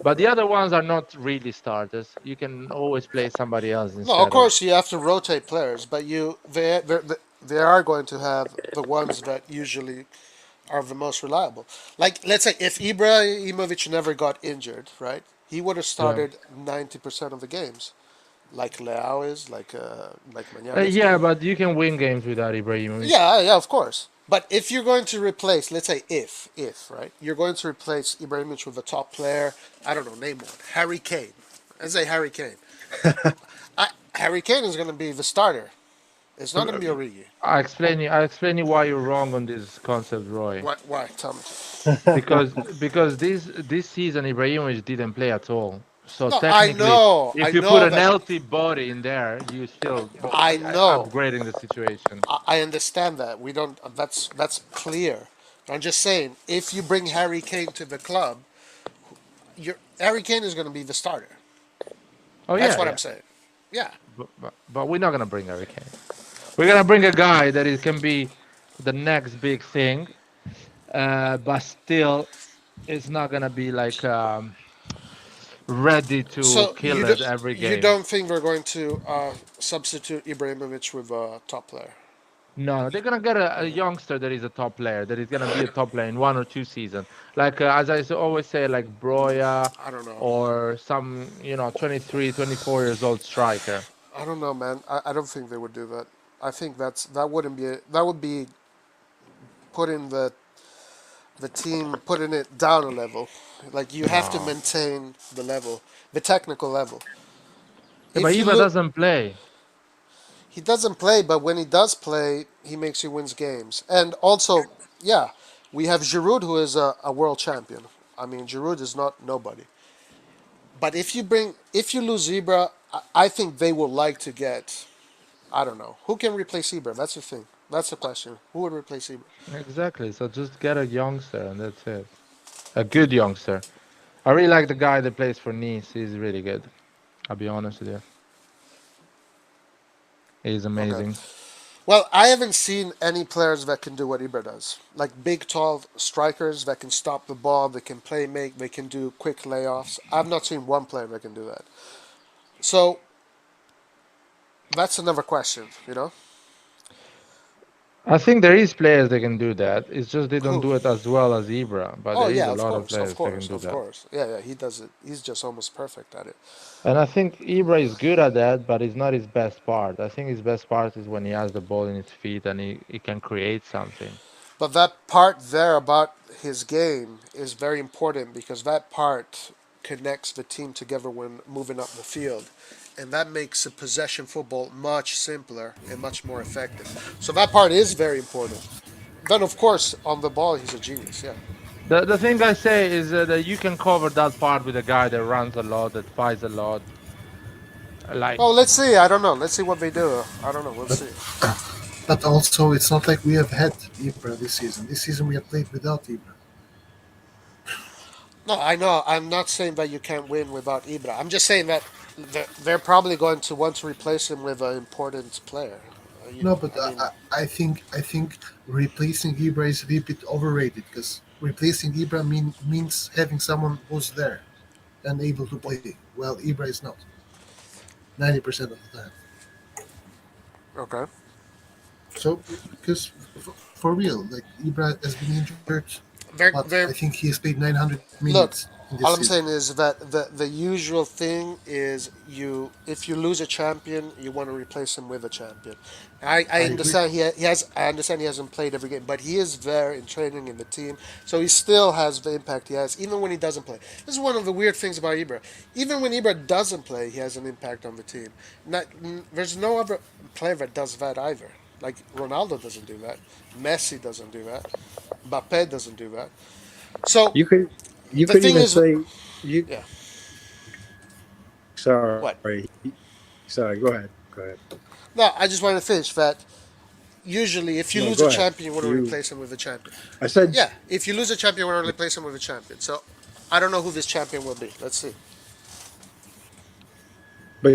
but the other ones are not really starters. You can always play somebody else No, of instead of. course you have to rotate players, but they are going to have the ones that usually are the most reliable. Like let's say if Ibrahimovic never got injured, right? He would have Yeah. started 90% of the games, like Leao is, like Manyan is. Yeah, but you can win games without Ibrahimovic. Yeah, yeah, of course. But if you're going to replace, let's say if right, you're going to replace Ibrahimovic with a top player. I don't know, name one. Harry Kane. Let's say Harry Kane. Harry Kane is going to be the starter. It's not going to be Origi. I explain you why you're wrong on this concept, Roy. Why? Why? Tell me. Because this season Ibrahimovic didn't play at all. So No, technically, I if you put know an that. healthy body in there, you still I know. upgrading the situation. I understand that. We don't. That's clear. I'm just saying, if you bring Harry Kane to the club, Harry Kane is going to be the starter. Oh That's yeah, what I'm yeah. saying. Yeah. But we're not gonna bring Harry Kane. We're gonna bring a guy that is can be the next big thing, but still, it's not gonna be like ready to So kill it every you game. don't think we're going to substitute Ibrahimovic with a top player? No, they're gonna get a youngster that is a top player, that is gonna be a top player in 1 or 2 seasons. Like as I always say, like Broya I don't know. or some 23, 24 years old striker. I don't know, man. I don't think they would do that. I think that wouldn't be that would be putting the team putting it down a level. Like you have to No, maintain the level, the technical level. yeah, but If you Iba look, doesn't play. he doesn't play, but when he does play, he makes you wins games. And also, yeah, we have Giroud who is a world champion. I mean, Giroud is not nobody. But if you lose Zebra, I think they will like to get. I don't know who can replace Zebra. That's the thing. That's the question. Who would replace Zebra? Exactly. So just get a youngster and that's it. A good youngster. I really like the guy that plays for Nice. He's really good. I'll be honest with you. He's Okay. amazing. Well, I haven't seen any players that can do what Ibra does. Like big, tall strikers that can stop the ball, they can play make, they can do quick layoffs. I've not seen one player that can do that. So that's another question, you know? I think there is players that can do that. It's just they don't Who? do it as well as Ibra, but Oh there is yeah, a of lot of course, of players that can course, do of that. course. Yeah, yeah, he does it. He's just almost perfect at it. And I think Ibra is good at that, but it's not his best part. I think his best part is when he has the ball in his feet and he can create something. But that part there about his game is very important because that part connects the team together when moving up the field. And that makes a possession football much simpler and much more effective. So that part is very important. Then of course on the ball he's a genius. Yeah. The thing I say is that you can cover that part with a guy that runs a lot, that fights a lot. Like, Well, let's see. I don't know. Let's see what they do. I don't know. We'll But see. but also, it's not like we have had Ibra this season. This season we have played without Ibra. No, I know. I'm not saying that you can't win without Ibra. I'm just saying that they're probably going to want to replace him with an important player. No, but I mean, I think replacing Ibra is a little bit overrated because replacing Ibra means having someone who's there and able to play. Well, Ibra is not 90% of the time. okay. So because for real, like Ibra has been injured, but I They're think he has played 900 minutes look. in this All I'm season. saying is that the usual thing is you if you lose a champion, you want to replace him with a champion. I I agree. understand he has I understand he hasn't played every game, but he is there in training in the team, so he still has the impact he has even when he doesn't play. This is one of the weird things about Ibra. Even when Ibra doesn't play, he has an impact on the team. There's no other player that does that either. Like Ronaldo doesn't do that. Messi doesn't do that. Mbappe doesn't do that. So You could you the could thing even is, say you. yeah. Sorry, What? sorry. Go ahead. Go ahead. No, I just wanted to finish that. Usually, if you No, lose go a ahead. champion, you want to You. replace him with a champion. I said, Yeah, if you lose a champion, you want to replace him with a champion. So I don't know who this champion will be. Let's see. but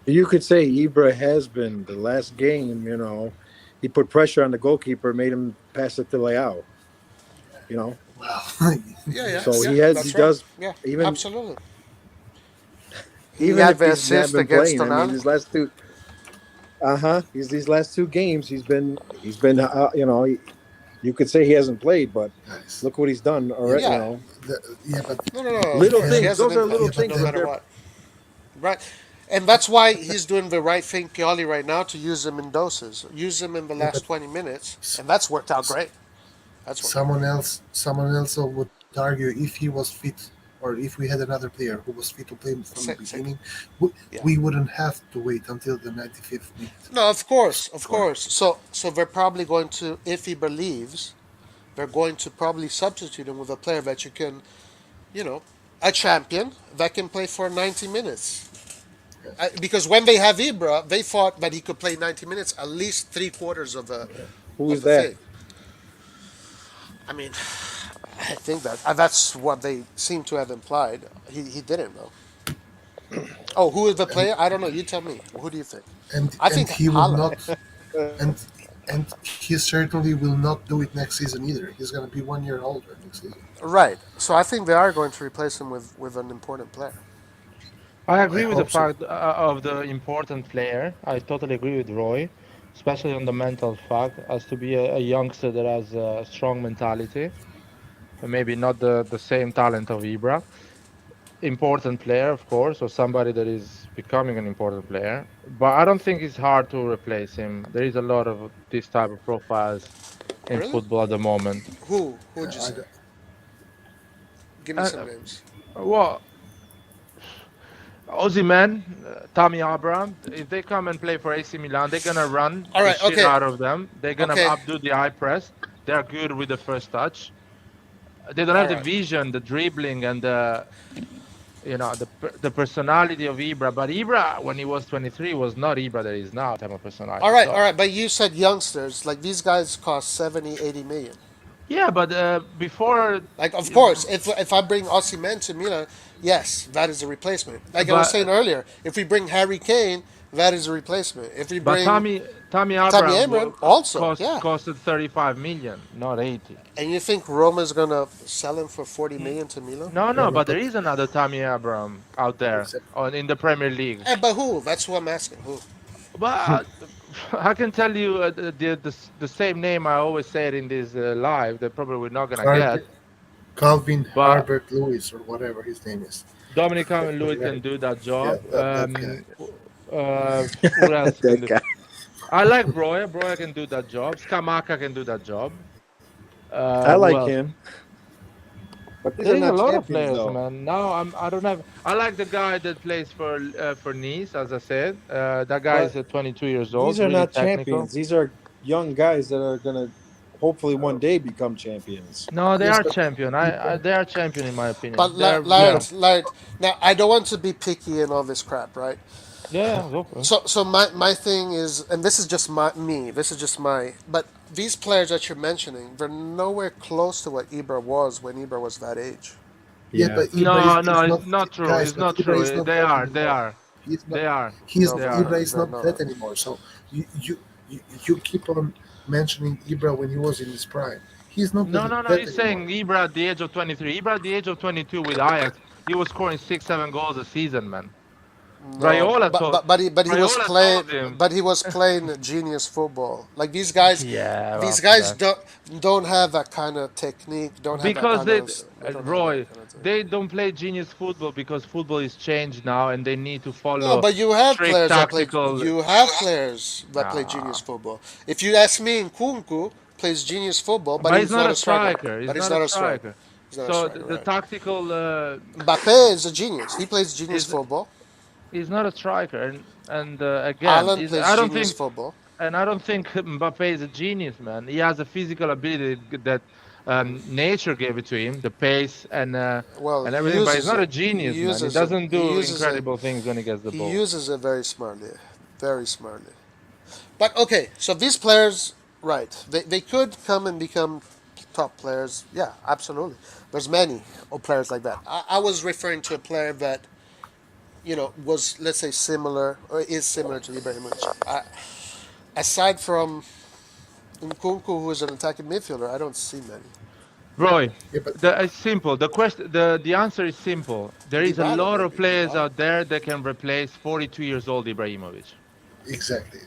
you could say Ibra has been the last game. He put pressure on the goalkeeper, made him pass it to Leao. You know, Wow. Yeah, yeah, so yeah. Yes. he That's right. does Yeah, even absolutely. He even had if the he's not assist been against playing. I mean, Tonali. these last two, he's these last two games, he's been you could say he hasn't played, but Nice. look what he's done. All Yeah, right, but Yeah. yeah, but No, no, no. Of little course, he things. has an Those are impact, little yeah, but things, no but then matter they're what. Right. And that's why he's doing the right thing, Pioli, right now to use him in doses. Use him in the yeah, last but 20 minutes, s- and that's worked out s- great. That's worked out someone great. else, someone else would argue if he was fit, or if we had another player who was fit to play from the Say, beginning, we, yeah. we wouldn't have to wait until the 95th minute No, to of score. course. So they're probably going to, if he believes, they're going to probably substitute him with a player that you can, you know, a champion that can play for 90 minutes. Yes. Because when they have Ibra, they thought that he could play 90 minutes, at least three quarters Yeah. of who's the that? thing. I mean, I think that's what they seem to have implied. He didn't though. Oh, who is the and player? I don't know. You tell me. Who do you think? and I and think he will Haaland. not, and and he certainly will not do it next season either. He's gonna be 1 year older next season. Right. So I think they are going to replace him with an important player. I I agree with the hope so. fact of the important player. I totally agree with Roy, especially on the mental fact, as to be a youngster that has a strong mentality, and maybe not the same talent of Ibra. Important player, of course, or somebody that is becoming an important player. But I don't think it's hard to replace him. There is a lot of this type of profiles in Really? football at the moment. Who? Who'd you I, say? Give me Uh, some names. well, Ozyman, Tammy Abraham, if they come and play for AC Milan, they're gonna run All the right. shit Okay. out of them. They're gonna Okay. updo the high press. They're good with the first touch. They don't All have the right. vision, the dribbling, and the personality of Ibra. But Ibra, when he was 23, was not Ibra that is now. Type of All personality. right. All So right. But you said youngsters. Like these guys cost 70, 80 million. yeah, but before, Like, of course, if I bring Osimhen to Milan, yes, that is a replacement. Like I was saying but earlier, if we bring Harry Kane, that is a replacement. If we but bring Tammy Tammy Abraham Abraham, also, yeah. costed 35 million, not 80. And you think Roma's gonna sell him for 40 million to Milan? No, no, no, no, but there but is another Tammy Abraham out there exactly. in the Premier League. But who? That's who I'm asking. Who? But I can tell you the same name I always said in this live. That probably we're not gonna get. Harvey, Calvin But Harbert Lewis or whatever his name is. Dominic The Calvert-Lewin guy. can do that Yeah, job. that guy. Who else can That do? guy. I like Broya. Broya can do that job. Skamaka can do that job. I Who like else? him, but these There are is a not lot of champions, players, though. man. Now I don't have. I like the guy that plays for Nice, as I said. That guy is But 22 years these old, are really not technical. champions. These are young guys that are gonna hopefully one day become champions. No, they Yes, are but champion. They are champion in my But opinion. They're yeah, Laird, now I don't want to be picky and all this crap, right? yeah, go for it. So my thing is, and this is just this is just my, but these players that you're mentioning, they're nowhere close to what Ibra was when Ibra was that age. yeah, Yeah. but Ibra No, no, is it's not, not true. guys. It's But not Ibra is true. not They that are. They anymore. are. He's not. They are. He's No, They are. Ibra is they're not that not. anymore. So you you you keep on mentioning Ibra when he was in his prime. He's not No, that, no, no. that He's anymore. saying Ibra at the age of 23. Ibra at the age of 22 with Ajax, he was scoring 6, 7 goals a season, man. No, Raiola told. Raiola told him. but he was playing genius football. Like Yeah, these after guys that. don't have that kind of technique. Don't have that Because kind they, of. They don't have that Roy, kind of thing. they don't play genius football because football is changed now and they need to No, follow but strict tactical. you have players that play genius Nah. football. If you ask me, Nkunku plays genius football, but But he's he's not not a a striker. striker. He's But he's not a not a striker. striker. He's not a So striker, the right? tactical Mbappe is a genius. He plays genius is football. he's not a striker. And again, Alan plays I don't genius think football. Mbappe is a genius, man. He has a physical ability that nature gave it to him, the pace Well, and he everything. But he's uses not it. a genius, man. He Uses it. doesn't He do uses it. incredible things when he gets the He ball. uses it very smartly, very smartly. But okay, so these players, right? They could come and become top players. Yeah, absolutely. There's many of players like that. I was referring to a player that was, let's say, similar or is similar to Ibrahimovic. Aside from Nkunku, who is an attacking midfielder, I don't see many. Roy, Yeah, but it's simple. The answer is simple. There is a Dybala, lot of maybe players Dybala. out there that can replace 42 years old Ibrahimovic. exactly,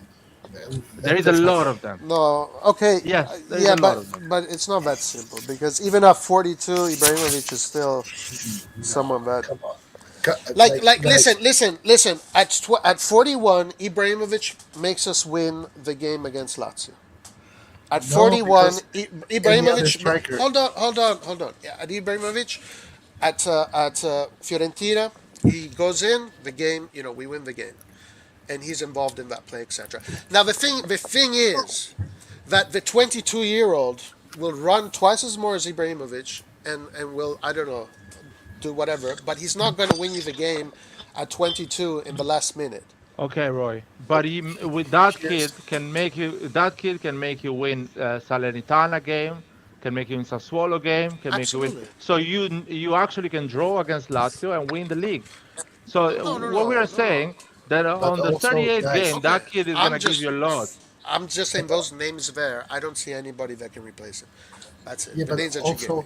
and There is a that's my lot point. of them. No, okay, Yes, there is yeah, a lot of them. but it's not that simple because even at 42, Ibrahimovic is still No, someone that come on, like guys. listen. At 41, Ibrahimovic makes us win the game against Lazio. At No, 41, because any other Ibrahimovic. striker. Hold on. Yeah, at Ibrahimovic, at Fiorentina, he goes in the game. We win the game, and he's involved in that play, etc. Now the thing is that the 22-year-old will run twice as more as Ibrahimovic, and will, I don't know, do whatever, but he's not going to win you the game at 22 in the last minute. Okay, Roy. But But with here's that kid can make you win Salernitana game, can make you win Sassuolo game, can make you win. Absolutely. So you actually can draw against Lazio and win the league. So No, no, what we are no, no. saying that but on the also, 38th guys. game, Okay, that kid is I'm gonna give just you a lot. I'm just saying But those names there. I don't see anybody that can replace him. That's yeah, it. The but names that you gave me.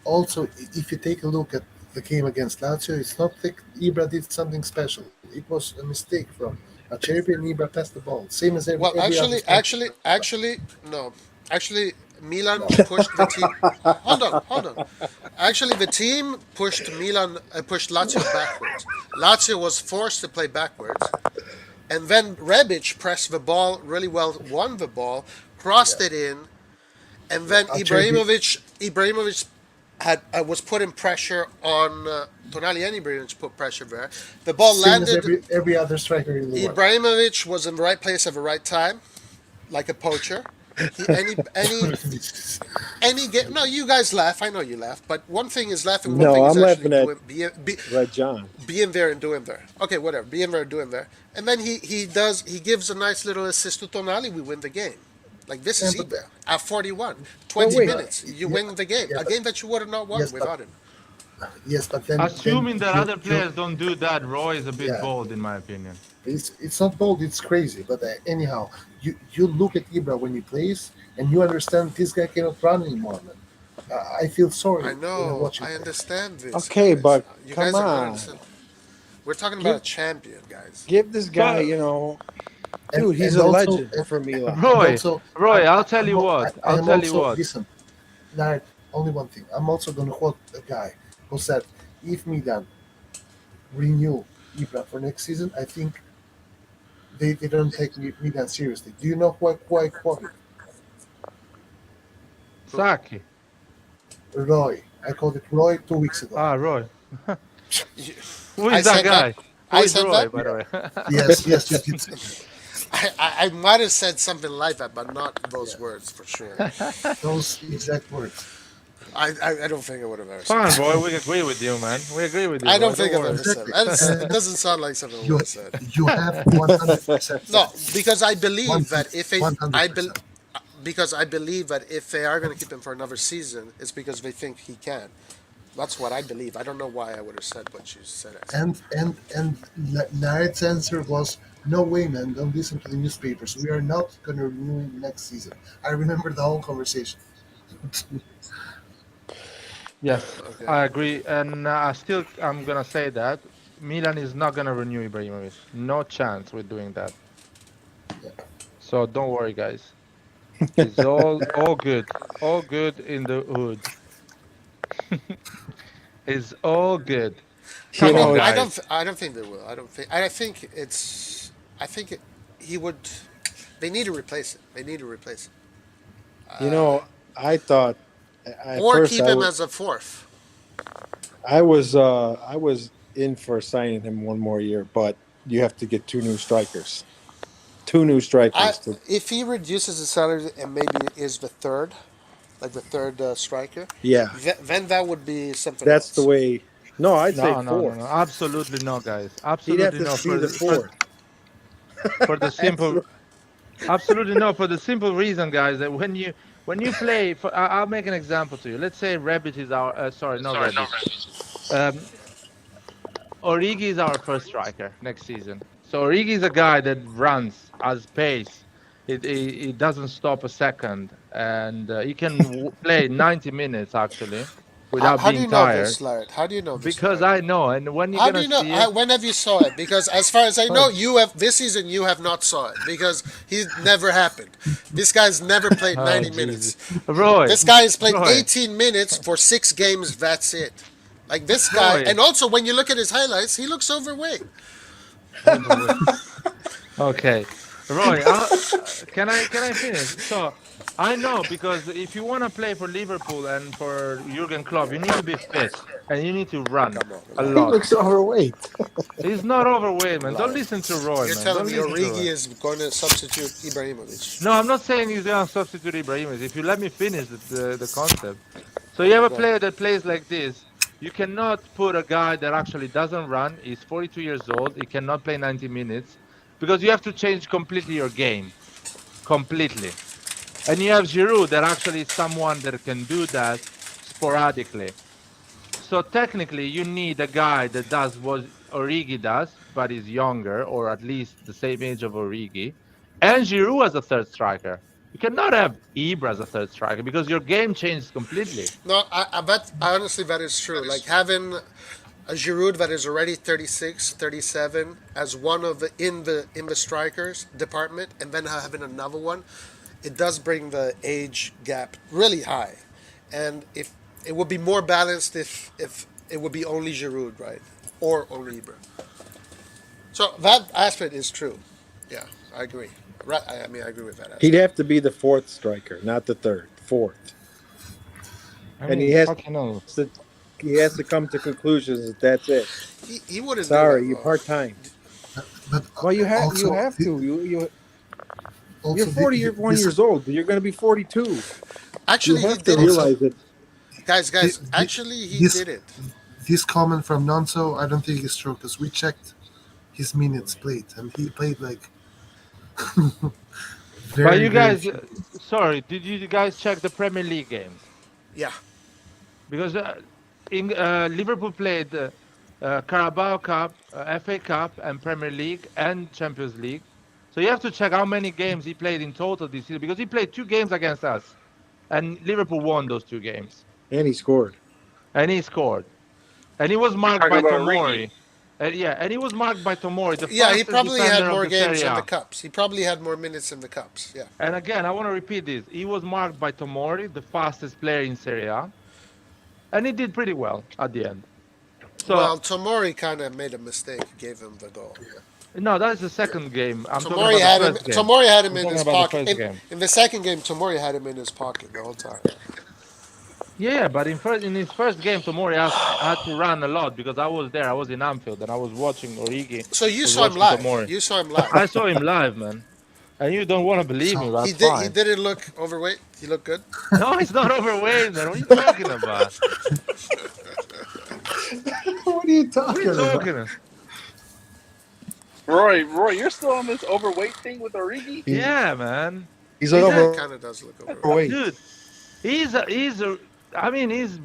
also, if you take a look at the game against Lazio, it's not like Ibra did something special. It was a mistake from Acerbi, and Ibra passed the ball, same as Well, every other striker. no. Actually, Milan No, pushed the team. Hold on. Actually, the team pushed pushed Lazio backwards. Lazio was forced to play backwards, and then Rebic pressed the ball really well, won the ball, yeah, crossed it in, and then Acerbi, Ibrahimovic had was putting pressure on Tonali, and Ibrahimovic put pressure there. The ball same as landed. every other striker in the world. Ibrahimovic was in the right place at the right time, like a poacher. He any game. No, you guys laugh. I know you laugh. But one thing is laughing. One No, thing is I'm actually laughing at Red John. being there and doing there. Okay, whatever. Being there and doing there. And then he gives a nice little assist to Tonali. We win the game. Like this Yeah, is but Ibra at 41, But 20 wait, minutes. You yeah, win the game. yeah, A game that you would have not won yes, but without him. yes, but then Assuming that other you players don't do that, Roy is a bit yeah, bold in my opinion. it's not bold, it's crazy. But anyhow, you look at Ibra when he plays, and you understand this guy cannot run anymore, man. I feel sorry I when I'm know. watching I him. understand this, Okay, guys. but You come guys are not on, understand. We're talking about a give champion, guys. give this guy, So dude, he's And a also legend for Milan. and Roy, also Roy, I'll tell you I, what. I I'll am tell you also what. listen, Nard, only one thing. I'm also going to quote a guy who said, if Milan renew Ibra for next season, I think they don't take Milan seriously. Do you know who I quoted? Saki. Roy. I called it Roy 2 weeks ago. Ah, Roy. You- Who I is that said that. guy? Who I is said Roy, that. by the Yeah. way? Yes, yes, you did. I I might have said something like that, but not those Yeah, words for sure. those exact words. I don't think I would have ever said Fine, boy. that. We agree with you, man. We agree with you, I don't boy. Don't think I've worry. ever said Exactly. that. It doesn't sound like something I would You have said. you have 100% No, right. because I believe that if they, 100%. because I believe that if they are going to keep him for another season, it's because they think he can. That's what I believe. I don't know why I would have said what you said. And Larry's answer was, "No way, man! Don't listen to the newspapers. We are not going to renew him next season." I remember the whole conversation. Yes, Okay. I agree, and I'm gonna say that Milan is not gonna renew Ibrahimovic. No chance we're doing that. So don't worry, guys. It's all good in the hood. It's all good. You Come on, know, guys. I don't think they will. I don't think. I think it's. I think he would. They need to replace it. They need to replace it, you know, I thought at or first keep him as a fourth. I was in for signing him one more year, but you have to get two new strikers. Two new I strikers to if he reduces his salary and maybe is the third, like the third striker, yeah, then that would be something that's the else. way. No, I'd say No, no, no, no. fourth. Absolutely no, guys. He'd have Absolutely to no. be the fourth. For the simple Absolutely. absolutely no. For the simple reason, guys, that when you play, I'll make an example to you. Let's say Rabbit is our sorry, not Rabbit. Um, Origi is our first striker next season. So Origi is a guy that runs as pace. It doesn't stop a second, and he can play 90 minutes actually without How do being you know tired. this, Laird? How do you know this, Because Laird? I know, and when you're How do gonna you know? see it, When have you saw it? Because as far as I oh, know, you have this season. You have not saw it because he never happened. This guy's never played oh 90 minutes. Jesus, Roy, This guy has played Roy, 18 minutes for 6 games. That's it. Like this guy, Roy, and also when you look at his highlights, he looks overweight. overweight. Okay, Roy, can I finish? So I know because if you want to play for Liverpool and for Jurgen Klopp, you need to be fit and you need to run Come on, a He Laird. lot. looks overweight. He's not overweight, man. Don't Laird. listen to Roy, You're man. telling Don't me listen to Origi Roy. is going to substitute Ibrahimovic? No, I'm not saying he's gonna substitute Ibrahimovic. If you let me finish the concept. So you have a Go. player that plays like this. You cannot put a guy that actually doesn't run. He's 42 years old. He cannot play 90 minutes because you have to change completely your game, completely. And you have Giroud that actually is someone that can do that sporadically. So technically, you need a guy that does what Origi does, but is younger or at least the same age of Origi, and Giroud as a third striker. You cannot have Ibra as a third striker because your game changes completely. No, I bet honestly that is true. Like having a Giroud that is already 36, 37 as one of the strikers department, and then having another one, it does bring the age gap really high, and if it would be more balanced if it would be only Giroud, right, or only Ibra. So that aspect is true. Yeah, I agree. Right, I mean I agree with that He'd aspect. have to be the fourth striker, not the third. Fourth, I and mean, fucking hell. he has to come to conclusions that that's it. He wouldn't do that Sorry, you're though. part time. But Well, you also, have to. You're also 41 this years old. You're going to be 42. You Actually, he have to did it also though. realize that. Guys. thi- Actually, he this did it. this comment from Nonso, I don't think is true because we checked his minutes played and he played like But very you very guys, few. sorry, did you guys check the Premier League games? Yeah. Because in Liverpool played Carabao Cup, FA Cup, and Premier League and Champions League. So you have to check how many games he played in total this season because he played 2 games against us, and Liverpool won those 2 games, And he scored. and he scored, and he was You're marked talking by about Origi. Tomori. Yeah, and he was marked by Tomori, the Yeah, he fastest probably had defender of more the games Serie in the A. cups. He probably had more minutes in the cups. Yeah. And again, I want to repeat this: he was marked by Tomori, the fastest player in Serie A, and he did pretty well at the end. So Well, Tomori kind of made a mistake, gave him the goal. no, that is the second game. I'm talking Tomori about the had him. first game. Tomori had him I'm in talking his about the pocket. first game. In the second game, Tomori had him in his pocket the whole time. Yeah, but in his first game, Tomori had to run a lot because I was there. I was in Anfield and I was watching Origi. So you Was saw him watching live. Tomori. You saw him I live. saw him live, man. And you don't want to believe me, So He that's did. He fine. didn't look overweight. He looked good. No, he's not overweight, man. What are you talking about? What are you What are you talking about? talking about? Roy, you're still on this overweight thing with Origi? He's Yeah, man. he's He's Yeah, a he overweight. kind of does look overweight. dude. He's a. I mean, he's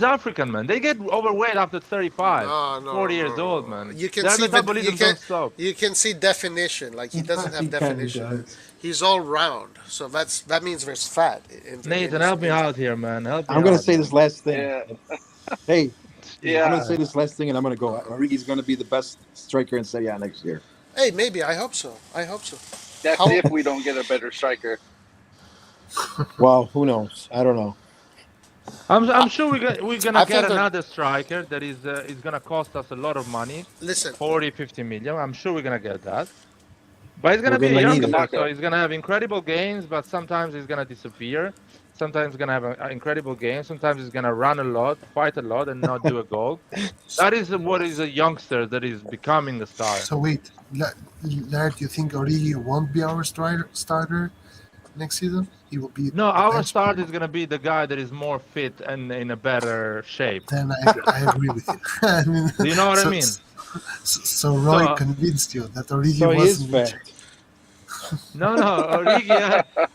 African, man. They get overweight after 35, No, no, 40 no, years old, no. man. You can Their see the metabolism don't stop. you can see definition. Like he doesn't have He kind of definition. does. He's all round. So that means there's fat in Nathan, his help me out here, man. Help me I'm gonna out, say this man. last thing. Yeah, Hey, I'm gonna yeah. say Jesus. this last thing, and I'm gonna go. Origi's gonna be the best striker in Serie A next year. Hey, maybe I hope so. I hope so. That's How if we don't get a better striker. Well, who knows? I don't know. I'm sure we're gonna I get think that another striker that is gonna cost us a lot of money, listen. 40, 50 million. I'm sure we're gonna get that. But he's We're gonna be a gonna need it. youngster, so Tanaka. he's gonna have incredible games, but sometimes he's gonna disappear. Sometimes he's gonna have an incredible game. Sometimes he's gonna run a lot, fight a lot, and not do a goal. That is what is a youngster that is becoming a star. so wait, Laird, you think Origi won't be our starter next season? He will be No, a our bench start player. is gonna be the guy that is more fit and in a better shape. Then I agree with you. I mean, Do you know what I so, mean? so Roy So convinced you that Origi So he is wasn't fat. injured. no,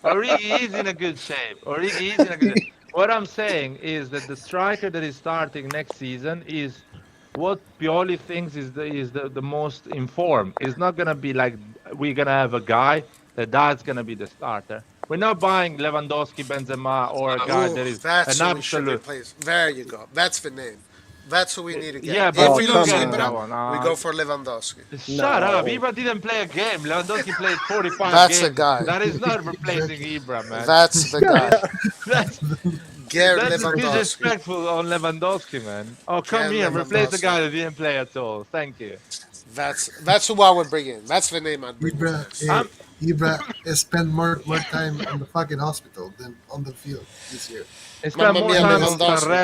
Origi is in a good shape. Origi is in a good shape. What I'm saying is that the striker that is starting next season is what Pioli thinks is the most informed. It's not gonna be like we're gonna have a guy that's gonna be the starter. We're not buying Lewandowski, Benzema, or a guy Ooh, that is that's an who we should absolute. replace. There you go. That's the name. That's who we need to get. Yeah, If but Oh, we we don't lose come get that Ibra, on. one. we go for Lewandowski. Shut up. No. Ibra didn't play a game. Lewandowski played 45 That's the games. guy. That is not replacing Exactly. Ibra, man. That's the guy. That's Get that's Lewandowski. disrespectful on Lewandowski, man. Oh, come Get here, replace the guy Lewandowski. that didn't play at all. Thank you. That's who I would bring in. That's the name I'd bring in Ibra, next. I'm Ibra has spent more time in the fucking hospital than on the field this year. I spent Mamma more mia, time on Lewandowski.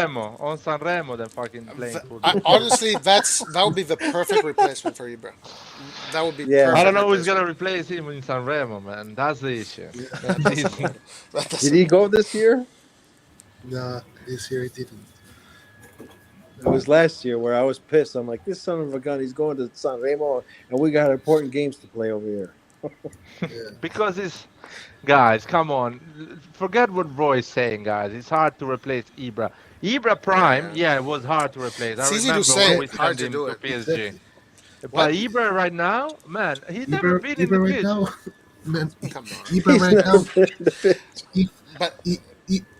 Sanremo than fucking playing football. Honestly, that would be the perfect replacement for Ibra. That would be Yeah. I perfect don't know who's replacement. gonna replace him in Sanremo, man. That's the issue. That's easy. That Did doesn't- he go this year? Nah, this year he didn't. It was last year where I was pissed. I'm like, this son of a gun, he's going to San Remo, and we got important games to play over here. Yeah. Because it's guys, come on. Forget what Roy is saying, guys. It's hard to replace Ibra. Ibra Prime, yeah, it was hard to replace. I It's easy to remember say when it, we hard sent to him do to it. PSG. Exactly. What? But Ibra right now, man, he's never Ibra, been in the Ibra right pitch. now, man, Come on. Ibra He's right never now, been in the pitch. if, But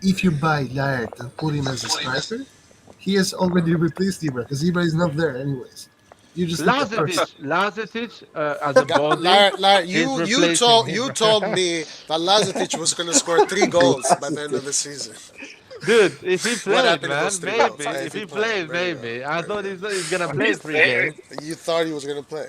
if you buy Laird and put him as a striker, he has already replaced Ibra because Ibra is not there anyways. You just need a person. Lazetic, as a body, Lara, is you replacing told Ibra. me that Lazetic was going to score 3 goals by the end of the season. Dude, if he What played, happened to man, those 3 goals? maybe. If he played, maybe. I thought he's gonna play He's 3 games. You thought he was going to play.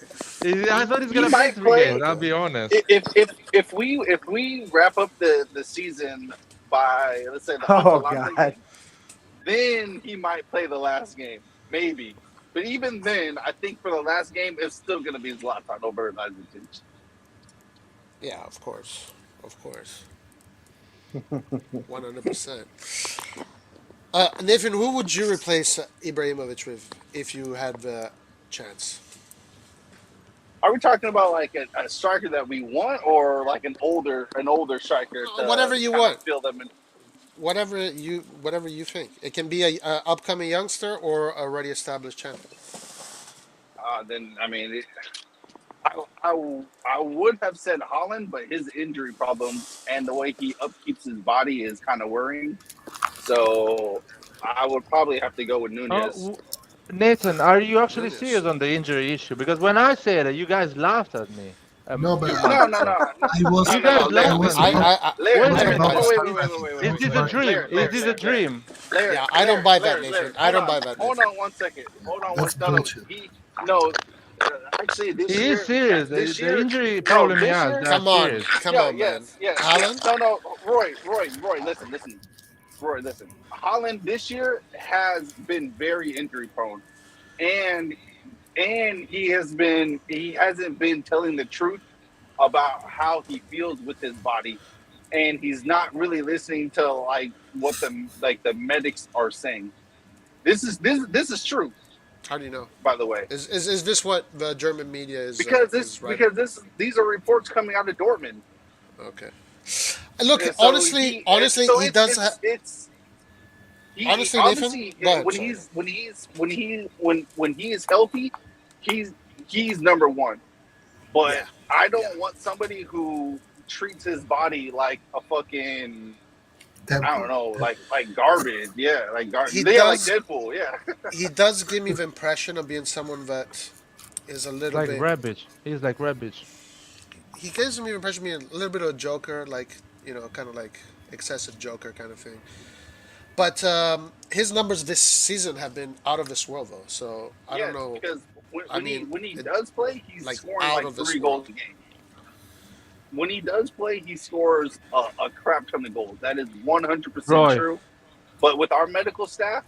I thought he's He gonna play might 3 games. play. I'll be honest. If we wrap up the season by, let's say, the Oh, Atalanta God. game, then he might play the last game, maybe. But even then, I think for the last game, it's still going to be Zlatan over Lazetic. Yeah, of course. Of course. 100%. Nathan, who would you replace Ibrahimovic with if you had the chance? Are we talking about like a striker that we want, or like an older striker to Whatever you kind of want. fill them in? Whatever you think. It can be a upcoming youngster or already established champion. Then I mean, I would have said Holland, but his injury problems and the way he upkeeps his body is kind of worrying. So I would probably have to go with Oh, Nunez. Nathan, are you actually Nunez. serious on the injury issue? Because when I said it, you guys laughed at me. No, but few No, months no, ago. no. I was, You guys I laughed was at me. about, Larry, Wait a was minute. about to wait, start wait, laughing. wait, wait, Is wait, this wait, a wait. dream? Is this a dream? Larry, Yeah, I don't buy that, Larry, Nathan. I don't buy that, Hold Nathan. on one second. Hold on one That's second. bullshit. No, actually, this He year. is serious. This The year. injury No, problem he this has, year. they're Come on, serious. come Yeah, on, man. yes. Haaland? No, Roy, listen. Roy, listen. Holland this year has been very injury prone, and he hasn't been telling the truth about how he feels with his body, and he's not really listening to like what the medics are saying. This is true, How do you know? by the way, Is this what the German media because is writing? these are reports coming out of Dortmund. Okay. Look, And so honestly, he honestly, so he does. it's he Honestly, Nathan, obviously go ahead. when Sorry. he is healthy, he's he's number one. But Yeah, I yeah. don't want somebody who treats his body like a fucking, I don't Temple. know, like garbage. Yeah, He yeah, like does. Deadpool. Yeah. He does give me the impression of being someone that is a little Like bit. Rebic. He's like Rebic. He gives me the impression of being a little bit of a joker, like kind of like excessive joker kind of thing. But his numbers this season have been out of this world, though. So I don't Yes, know. because I mean, when he it, does play, he's like scoring out like of this 3 goals world. a game. When he does play, he scores a crap ton of goals. That is 100% Roy. true. But with our medical staff,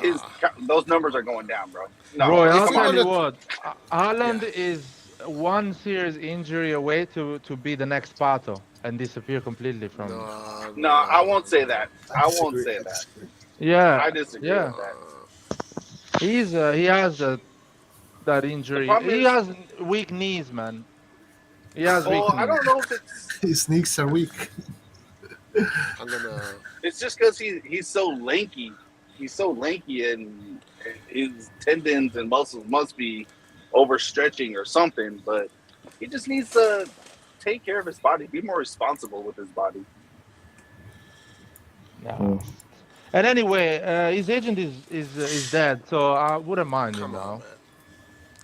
his Nah. those numbers are going down, bro. No, Roy, I'll If come you tell on. want you to, what. yeah. Haaland is one serious injury away to be the next Pato and disappear completely from. No, No, no, I won't say no. that. I I won't disagree. say I that. disagree. I Yeah, disagree yeah. with that. He has that The injury. problem He is, has weak knees, man. He has weak well, I knees. don't know if it's His sneaks are weak. I'm gonna. it's just because he's so lanky. He's so lanky, and his tendons and muscles must be overstretching or something. But he just needs to take care of his body, be more responsible with his body. Yeah. And anyway, his agent is dead, so I wouldn't mind him Come on, now. man.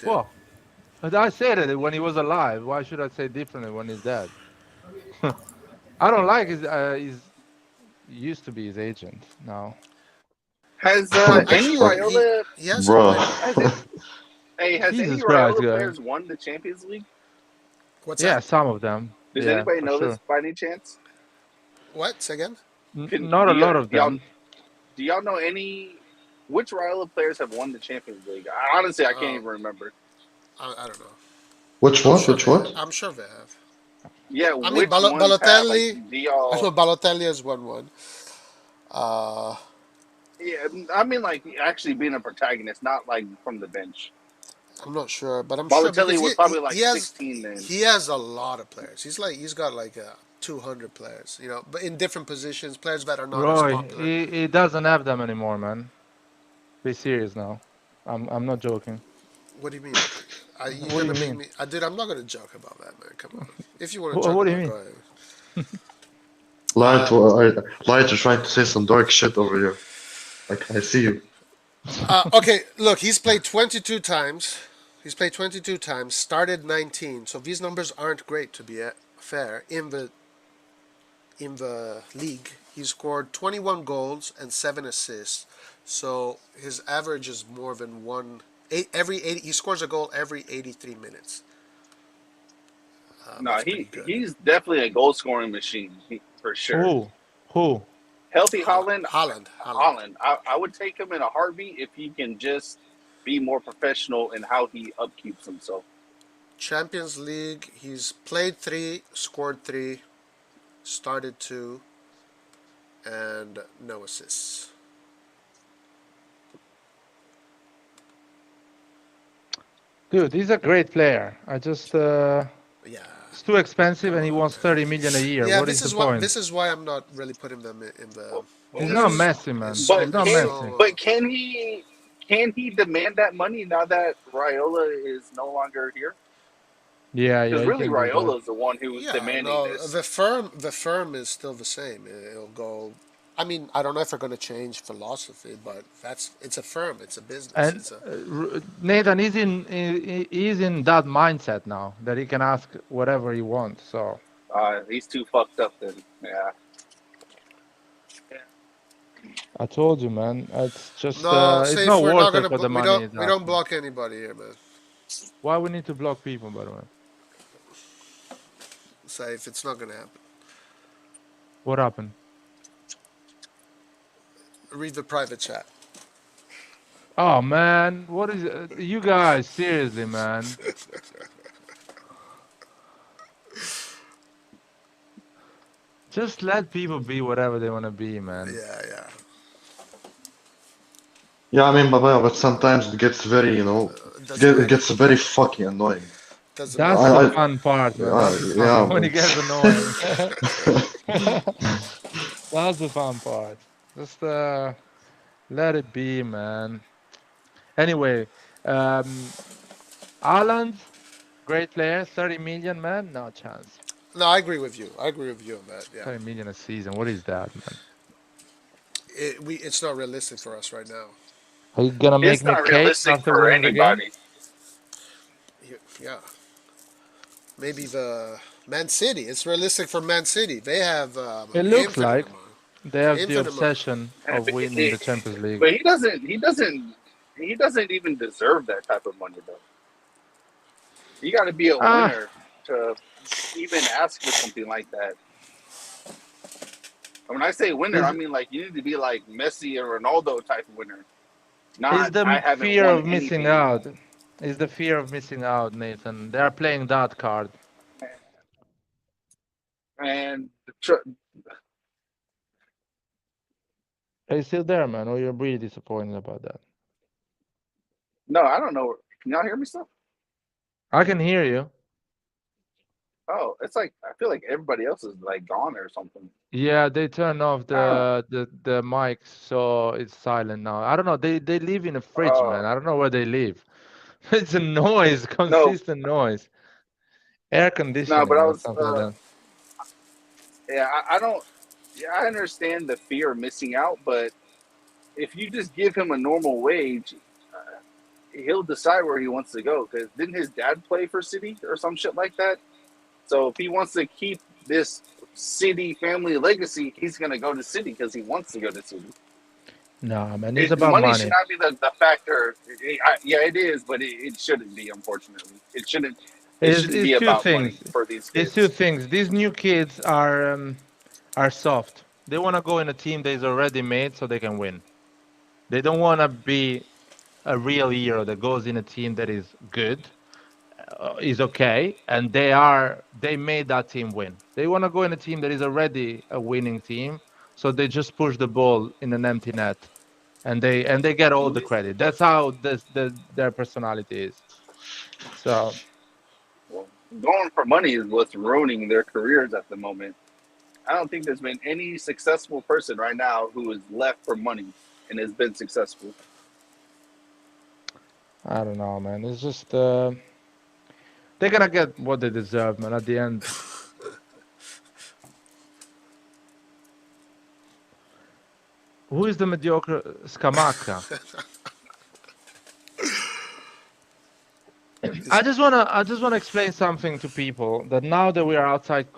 Dude. Well, but I said it when he was alive. Why should I say differently when he's dead? I don't like his used to be his agent now. Has any Actually, Raiola he hasn't Bro. played bad. has it? Hey, has any Jesus Christ, Raiola guys. players won the Champions League? What's Yeah, that? some of them. Does Yeah, anybody for know this sure. by any chance? What? Say again? Can Not a lot of do y'all them. do y'all know any which Raiola players have won the Champions League? Honestly, I can't Oh, even remember. I don't know. Which I'm what? sure Which they. what? I'm sure they have. Yeah, I mean, which ones have like Balotelli. do I know y'all? Balotelli has won one. Uh, Yeah, I mean like actually being a protagonist, not like from the bench. I'm not sure, but I'm sure Balotelli because was he probably like he has 16 then. he has a lot of players. He's got like 200 players, but in different positions, players that are not as Roy, popular. he doesn't have them anymore, man. Be serious now. I'm not joking. What do you mean? You're What do gonna you make mean? me? Dude, I'm not gonna joke about that, man. Come on. If you want to joke What do you about it, go mean? ahead. Light, Uh, Light, you're trying to say some dark shit over here. Like, I see you. okay, look, he's played 22 times. He's played 22 times. Started 19. So these numbers aren't great, to be fair. In the league, he scored 21 goals and 7 assists. So his average is more than one. Every 80, he scores a goal every 83 minutes. No, That's pretty good. he's definitely a goal scoring machine for sure. Who? Who? Healthy Holland, Holland. I would take him in a heartbeat if he can just be more professional in how he upkeeps himself. Champions League, he's played 3, scored 3, started 2, and no assists. Dude, he's a great player. I just Yeah. it's too expensive Come and he on, wants man. 30 million a year. Yeah, What this is the is what point? this is why I'm not really putting them in the. He's Because not Mm, Messi, man. He's But not it's Messi. so. can he demand that money now that Raiola is no longer here? Yeah, yeah, Because he really, can do that. Raiola is the one who was Yeah, demanding no, this. the firm is still the same. It'll go. I mean, I don't know if they're going to change philosophy, but it's a firm. It's a business. And It's a. Nathan he's in that mindset now that he can ask whatever he wants. So He's too fucked up. Then, yeah. I told you, man. It's just No, it's safe. not We're not worth it gonna. for the We money don't. he's We don't asking. block anybody here, man. Why we need to block people, by the way? Safe. It's not gonna happen. What happened? Read the private chat. Oh man, what is you guys? Seriously, man. Just let people be whatever they want to be, man. Yeah, yeah. Yeah, I mean, but sometimes it gets very, It doesn't it matter. gets very fucking annoying. Doesn't That's matter. the I, fun part, man. That's the fun yeah, when it gets annoying. man. That's the fun part. Just let it be, man. Anyway, um, Haaland, great player, 30 million, man. No chance. No, I agree with you. I agree with you on that. Yeah, 30 million a season. What is that, man? it's not realistic for us right now. Are you gonna make It's me not cakes realistic after for winning the game? anybody. Yeah, maybe the Man City. It's realistic for Man City. They have It looks infinite like amount, they have the infinite amount. obsession And of winning the Champions League. but he doesn't even deserve that type of money though. You got to be a Ah, winner to even ask for something like that. And when I say winner, I is mean like you need to be like Messi or Ronaldo type of winner. is Not the I haven't fear won of missing anything. out? Is the fear of missing out, Nathan? They are playing that card. And Are you still there, man? Or you're really disappointed about that? no, I don't know. Can y'all hear me still? I can hear you. Oh, it's like I feel like everybody else is like gone or something. Yeah, they turn off I don't know. the mic, so it's silent now. I don't know. They live in a fridge, man. Oh I don't know where they live. It's a noise, no, consistent noise. Air no, but conditioning I or was something like that. yeah, I don't yeah, I understand the fear of missing out, but if you just give him a normal wage, he'll decide where he wants to go. Because didn't his dad play for City or some shit like that? So if he wants to keep this City family legacy, he's gonna go to City because he wants to go to City. No, man, it's about Money should money. not be the factor. Yeah, it is, but it shouldn't be. Unfortunately, it shouldn't. It shouldn't It's be two about money things. for these It's two kids. things. These new kids are soft. They want to go in a team that is already made so they can win. They don't want to be a real hero that goes in a team that is good, is okay, and they made that team win. They want to go in a team that is already a winning team, so they just push the ball in an empty net, and they get all the credit. That's how their personality is. So Well, going for money is what's ruining their careers at the moment. I don't think there's been any successful person right now who is left for money and has been successful. I don't know, man. It's just they're gonna get what they deserve, man. At the end, who is the mediocre Scamacca? Is I just wanna explain something to people that now that we are outside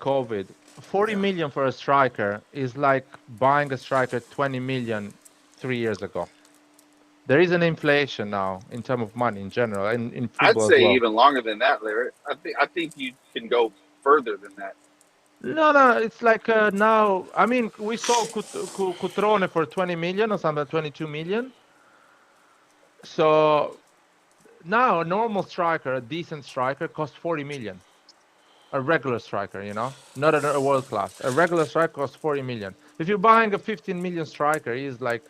COVID, 40 yeah. million for a striker is like buying a striker 20 million 3 years ago. There is an inflation now in terms of money in general, and in I'd football as say well. even longer than that, Larry. I think you can go further than that. No, no, it's like now. I mean, we saw Cutrone for 20 million or something, 22 million. So now a normal striker, a decent striker, costs 40 million. A regular striker, not a world class. A regular striker costs 40 million. If you're buying a 15 million striker, he's like,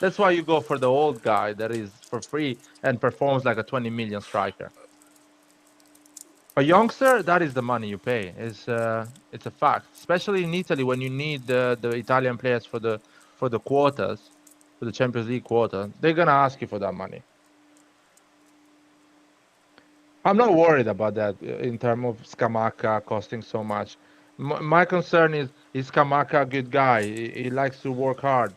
that's why you go for the old guy that is for free and performs like a 20 million striker. A youngster, that is the money you pay. It's a fact, especially in Italy when you need the Italian players for the quotas, for the Champions League quota. They're gonna ask you for that money. I'm not worried about that in terms of Scamacca costing so much. My concern is Scamacca a good guy? He likes to work hard,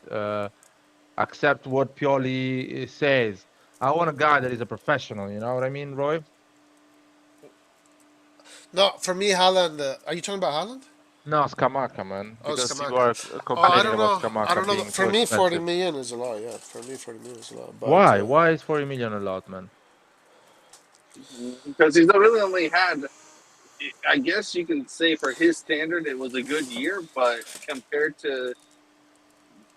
accept what Pioli says. I want a guy that is a professional. You know what I mean, Roy? No, for me, Haaland. Are you talking about Haaland? No, Scamacca, man, Oh, because you Scamacca. are Oh, I complaining don't about know. I Scamacca don't know. being For too me, 40 expensive. million is a lot. Yeah, for me, 40 million is a lot. But Why? Why is 40 million a lot, man? Because he's really only had, I guess you can say for his standard, it was a good year, but compared to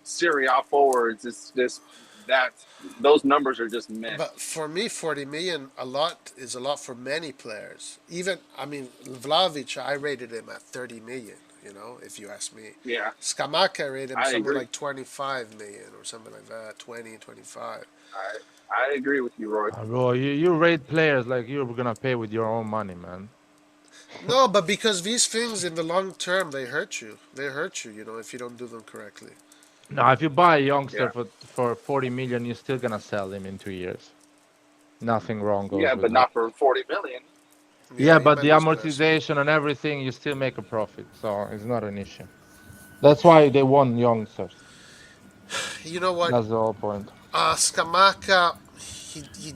Serie A forwards, it's just that's those numbers are just meh. But for me, 40 million, a lot is a lot for many players. Even, I mean, Vlahovic, I rated him at 30 million, if you ask me. Yeah, Skamaka, I rated him I somewhere agree. like 25 million or something like that, 20, 25. I agree with you, Roy. Bro, you rate players like you're gonna pay with your own money, man. No, but because these things in the long term, they hurt you. They hurt you, if you don't do them correctly. Now, if you buy a youngster Yeah, for 40 million, you're still gonna sell him in 2 years. Nothing wrong goes yeah, with but that. not for 40 million. Yeah, Yeah, he but might the lose players. amortization and everything, you still make a profit, so it's not an issue. That's why they want youngsters. You know what? That's the whole point. Skamaka, he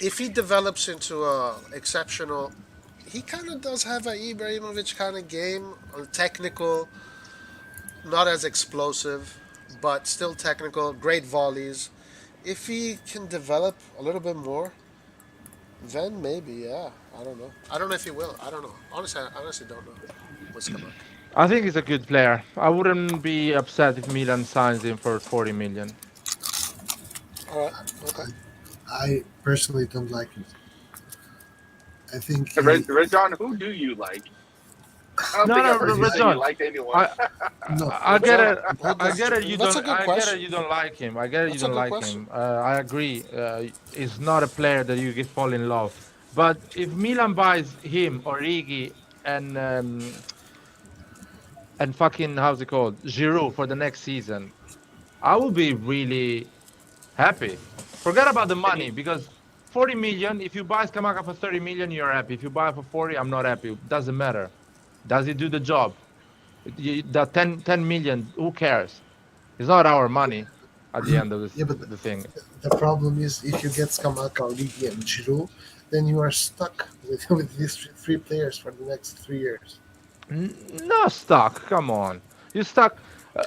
if he develops into a exceptional, he kind of does have a Ibrahimovic kind of game, technical, not as explosive, but still technical, great volleys. If he can develop a little bit more, then maybe, yeah. I don't know. I don't know if he will. I don't know. Honestly, I honestly don't know with Skamaka. I think he's a good player. I wouldn't be upset if Milan signs him for 40 million. All right. Okay. I personally don't like him. I think Red, he Red John, who do you like? I don't No, think no, I've heard you say you Rajon. liked anyone. I no. I What's get up? it. I get it. You That's a don't. good I get it. question. You don't like him. I get it. You That's a don't good like question. him. I agree. He's not a player that you get fall in love. But if Milan buys him, Origi, and fucking how's it called, Giroud for the next season, I will be really happy. Forget about the And money he, because 40 million. If you buy Skamaka for 30 million, you're happy. If you buy for 40, I'm not happy. Doesn't matter. Does he do the job? The 10 million, who cares? It's not our money at the end of Yeah, but the thing. the problem is if you get Skamaka, Origi, and Giroud, then you are stuck with these three players for the next 3 years. No stuck. Come on, you stuck.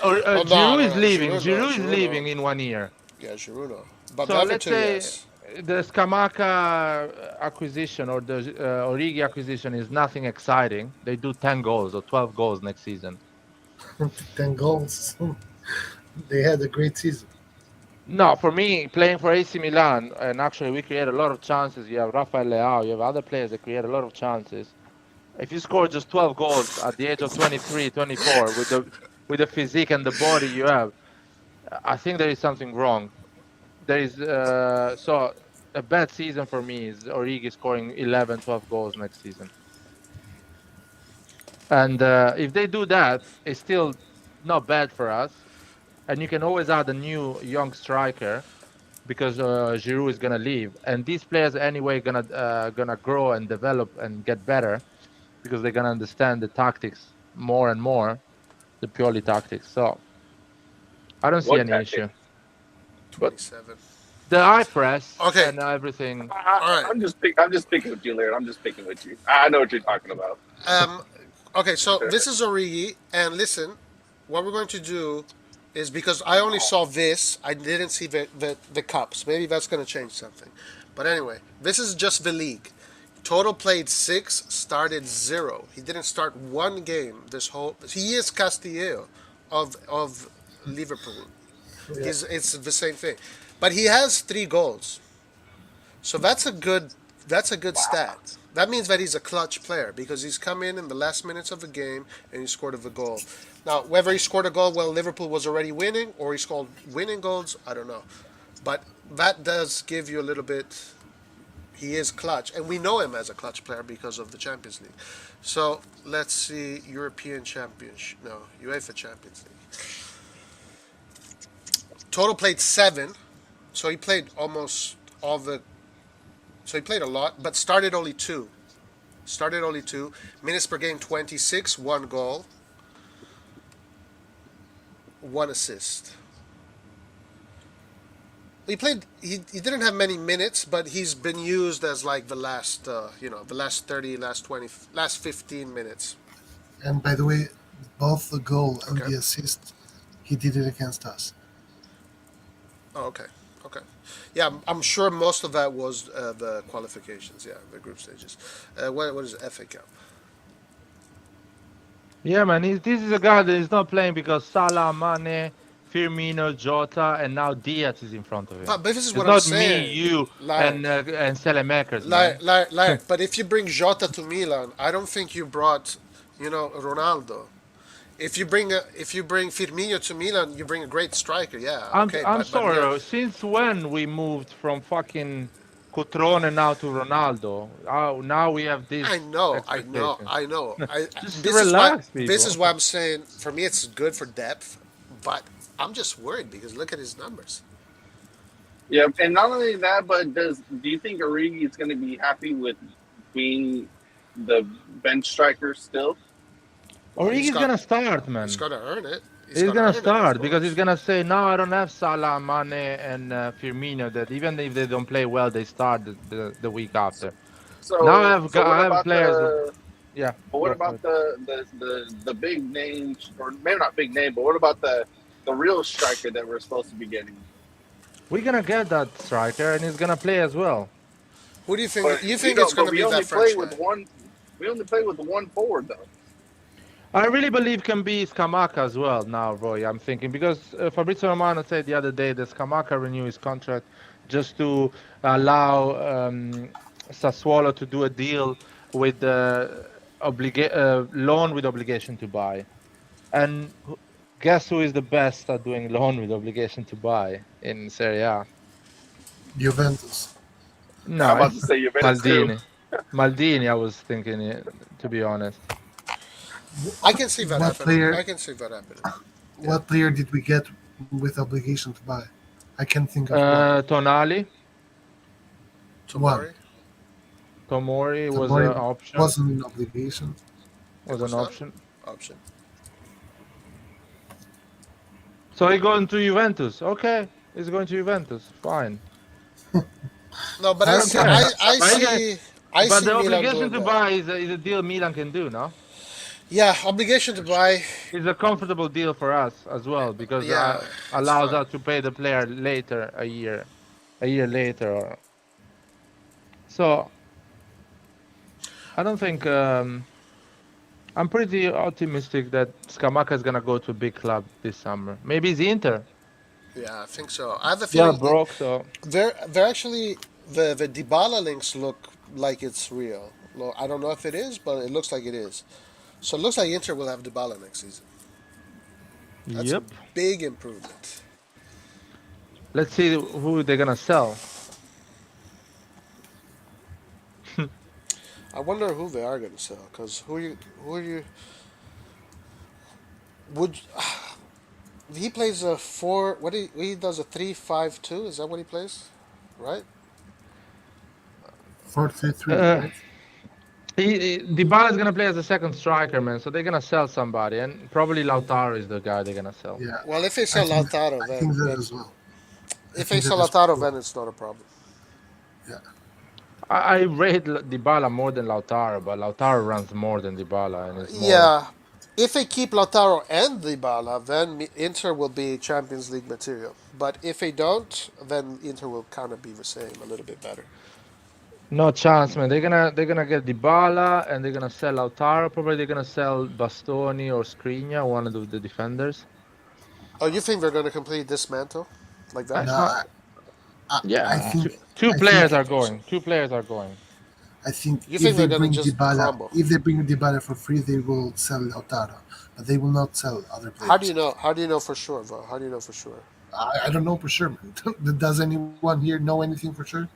Oh no, Giroud no, is no, leaving. Giroud no, Giroud is Giroud no. leaving in 1 year. Yeah, Giroud no. But So let's Beverton, say yes. the Skamaka acquisition or the Origi acquisition is nothing exciting. They do 10 goals or 12 goals next season. 10 goals. They had a great season. No, for me, playing for AC Milan, and actually we create a lot of chances. You have Rafael Leao, you have other players that create a lot of chances. If you score just 12 goals at the age of 23, 24, with the physique and the body you have, I think there is something wrong. There is so a bad season for me is Origi scoring 11, 12 goals next season. And if they do that, it's still not bad for us. And you can always add a new young striker because Giroud is gonna leave, and these players anyway gonna grow and develop and get better because they're gonna understand the tactics more and more, the purely tactics. So I don't see what any tactic? issue. But 27. the eye press Okay. and everything. All right. I'm just picking with you, Laird. I'm just picking with you. I know what you're talking about. Um. Okay. So this is Origi, and listen, what we're going to do is because I only saw this, I didn't see the cups. Maybe that's going to change something. But anyway, this is just the league. Total played six, started zero. He didn't start one game this whole. He is Castillo of Liverpool. Yeah. It's the same thing, but he has 3 goals. So that's a good stat. That means that he's a clutch player because he's come in the last minutes of the game and he scored a goal. Now, whether he scored a goal while Liverpool was already winning or he scored winning goals, I don't know. But that does give you a little bit. He is clutch, and we know him as a clutch player because of the Champions League. So let's see European Championship. No, UEFA Champions League. Total played 7, so he played almost all the. So he played a lot, but started only 2. Started only 2 minutes per game. 26, 1 goal, 1 assist. He played. He didn't have many minutes, but he's been used as like the last, the last 30, last 20, last 15 minutes. And by the way, both the goal and Okay. the assist, he did it against us. Oh, okay. Okay. Yeah, I'm sure most of that was the qualifications. Yeah, the group stages. What is it? FA Cup? Yeah, man, this is a guy that is not playing because Salah, Mane, Firmino, Jota, and now Diaz is in front of him. But this is It's what I'm not me, saying. you, Like, and Selemakers, man. But if you bring Jota to Milan, I don't think you brought, Ronaldo. If you bring Firmino to Milan, you bring a great striker. Yeah, okay, I'm but sorry, yeah, since when we moved from fucking Cotrone now to Ronaldo? Now we have I this know, I know, expectation. I know. Just This is why relax, this people. is why I'm saying for me it's good for depth, but I'm just worried because look at his numbers. Yeah, and not only that, but do you think Origi is going to be happy with being the bench striker still? Well, Origi's gonna start, man. got to earn it. He's He's got to gonna earn it, of start because he's course. gonna say, "No, I don't have Salah, Mane, and Firmino. That even if they don't play well, they start the week So, after." Now so, so what I have about players. Yeah, but what go about ahead. the big names, or maybe not big name, but what about the real striker that we're supposed to be getting? We're gonna get that striker, and he's gonna play as well. Who do you think? But You we think it's don't. going But to we be only that play French with guy? one. We only play with one forward though. I really believe can be Scamacca as well now, Roy. I'm thinking because Fabrizio Romano said the other day that Scamacca renew his contract just to allow Sassuolo to do a deal with the loan with obligation to buy. And guess who is the best at doing loan with obligation to buy in Serie A? Juventus. I'm No, about to it's say Juventus too. Maldini. Maldini, I was thinking, to be honest. I can see that What happening. player? I can see that happening. Yeah. What player did we get with obligation to buy? I can think of one. Tonali, One. Tomori. Tomori was an Tamori option. wasn't an obligation. It Was was an not option. option. So he going to Juventus. Okay, he's going to Juventus. Fine. No, but I I don't see. care. But, I but see the Milan obligation doing to that. buy is a deal Milan can do, no? Yeah, obligation to buy. It's a comfortable deal for us as well because Yeah, it's allows fine. us to pay the player later, a year later. So I don't think I'm pretty optimistic that Scamacca is gonna go to a big club this summer. Maybe it's Inter. Yeah, I think so. I have a They are feeling broke, so they're actually the Dybala links look like it's real. No, I don't know if it is, but it looks like it is. So it looks like Inter will have Dybala next season. That's a yep. big improvement. Let's see who they're gonna sell. I wonder who they are going to sell. Because who are you? Would he plays a four? What he does a 3-5-2? Is that what he plays? Right? 4-3-3, Uh, right? Dybala is gonna play as a second striker, man. So they're gonna sell somebody, and probably Lautaro is the guy they're gonna sell. Yeah, Well, if they sell Lautaro, I think that then as well. I if they think that sell is Lautaro, true. then it's not a problem. Yeah, I rate Dybala more than Lautaro, but Lautaro runs more than Dybala, and is more. Yeah, if they keep Lautaro and Dybala, then Inter will be Champions League material. But if they don't, then Inter will kind of be the same, a little bit better. No chance, man. They're gonna get Dybala and they're gonna sell Lautaro. Probably they're gonna sell Bastoni or Skriniar, one of the defenders. Oh, you think they're going to complete dismantle like that? no, It's not. I Yeah, think two I players think are going. Two players are going. I think You if think they they're going to bring just Dybala, crumble? if they bring Dybala for free, they will sell Lautaro, but they will not sell other How do you players. know? How do you know for sure, Vo? How do you know for sure? I don't know for sure. Man. Does anyone here know anything for sure?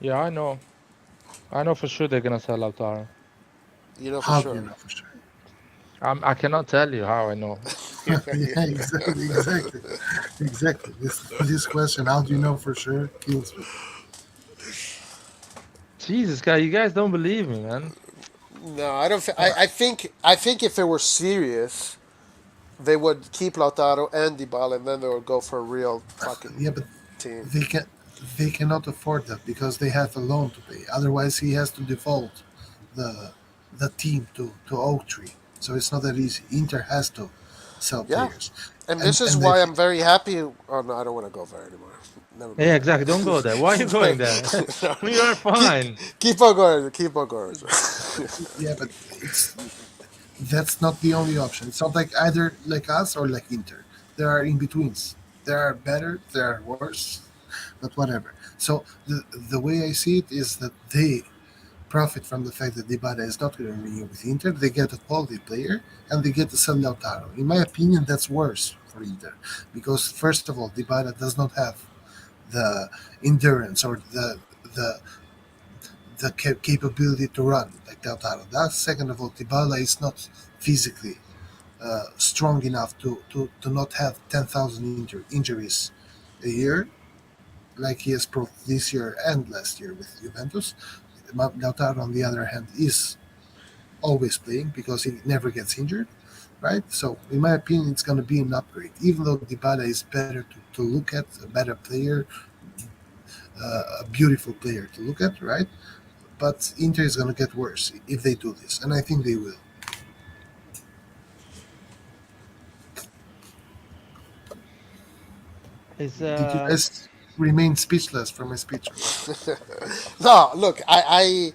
Yeah, I know. I know for sure they're gonna sell Lautaro. You know for How do you sure. know for sure? I cannot tell you how I know. Yeah, exactly. This question, how do you know for sure, kills me. Jesus, guy, you guys don't believe me, man. No, I don't. Uh, I think if they were serious, they would keep Lautaro and Dybala, and then they would go for a real fucking yeah, but team. they can they cannot afford that because they have a loan to pay. Otherwise, he has to default the the team to Oak Tree. So it's not that easy. Inter has to sell Yeah, players, and this is and they why I'm very happy. Oh no, I don't want to go there anymore. Never Yeah, mind. exactly. Don't go there. Why are you going there? We are keep fine. keep on going. Keep on going. yeah, but it's that's not the only option. It's not like either like us or like Inter. There are in betweens. There are better. There are worse. But whatever. So the way I see it is that they profit from the fact that Dybala is not going to renew with Inter. They get a quality player and they get to sell Lautaro. In my opinion, that's worse for Inter because first of all, Dybala does not have the endurance or the capability to run like Lautaro does. Second of all, Dybala is not physically strong enough to not have 10,000 injuries a year like he has proved this year and last year with Juventus. Lautaro, on the other hand, is always playing because he never gets injured, right? So, in my opinion, it's going to be an upgrade. Even though Dybala is better to look at, a better player, a beautiful player to look at, right? But Inter is going to get worse if they do this, and I think they will. Is Did you guys remain speechless for my speech or what? No, look, I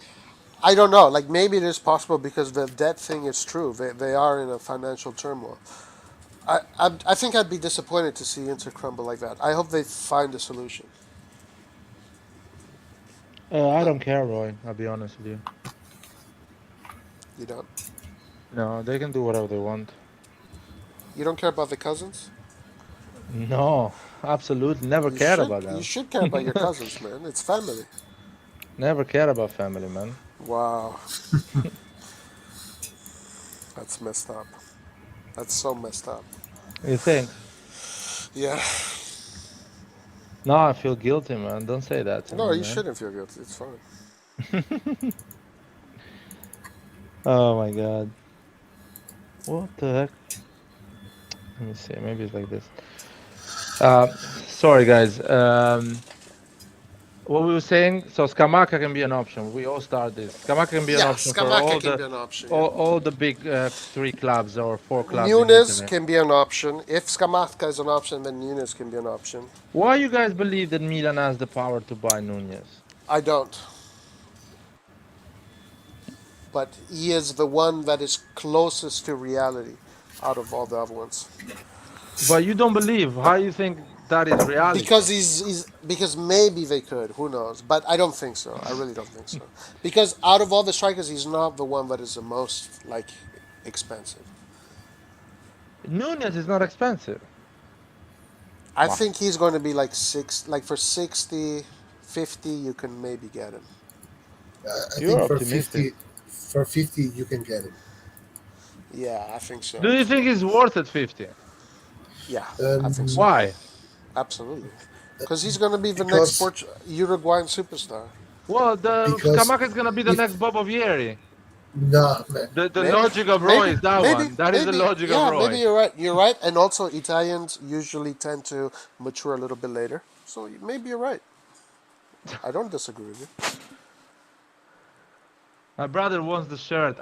don't know. Like maybe it is possible because the debt thing is true. They are in a financial turmoil. I think I'd be disappointed to see Inter crumble like that. I hope they find a solution. I But don't care, Roy. I'll be honest with you. you don't. No, they can do whatever they want. You don't care about the cousins. No, absolutely never You cared should. about You them. should care about your cousins, man. It's family. Never cared about family, man. Wow, that's messed up. That's so messed up. You think? Yeah. No, I feel guilty, man. Don't say that to No, me, you man. shouldn't feel guilty. It's fine. Oh my God. What the heck? Let me see. Maybe it's like this. Sorry, guys. What we were saying, so Scamacca can be an option. We all start this. Scamacca can be an Yeah, option for Scamacca can be an option. Yeah. all the big three clubs or four clubs in Nunes Italy. can be an option. If Scamacca is an option, then Nunes can be an option. Why you guys believe that Milan has the power to buy Nunez? I don't. But he is the one that is closest to reality out of all the other ones. But you don't believe. How you think that is reality? Because he's because maybe they could, who knows? But I don't think so. I really don't think so. Because out of all the strikers, he's not the one that is the most like expensive. Nunez is not expensive. I Wow. think he's going to be like like for 60, 50, you can maybe get him. I You're think optimistic. for 50 you can get him. Yeah, I think so. Do you think it's worth it 50? Yeah, I think Um, so. Why? Absolutely. Because he's going to be the next because Uruguayan superstar. Well, the because Scamacca is gonna be the next if Bob of Vieri. no man, The Maybe, logic of Roy maybe, is that maybe, one. That is the maybe. logic of Yeah, maybe Roy. you're right. You're right. And also, Italians usually tend to mature a little bit later. So maybe you're right. I don't disagree with you. My brother wants the shirt.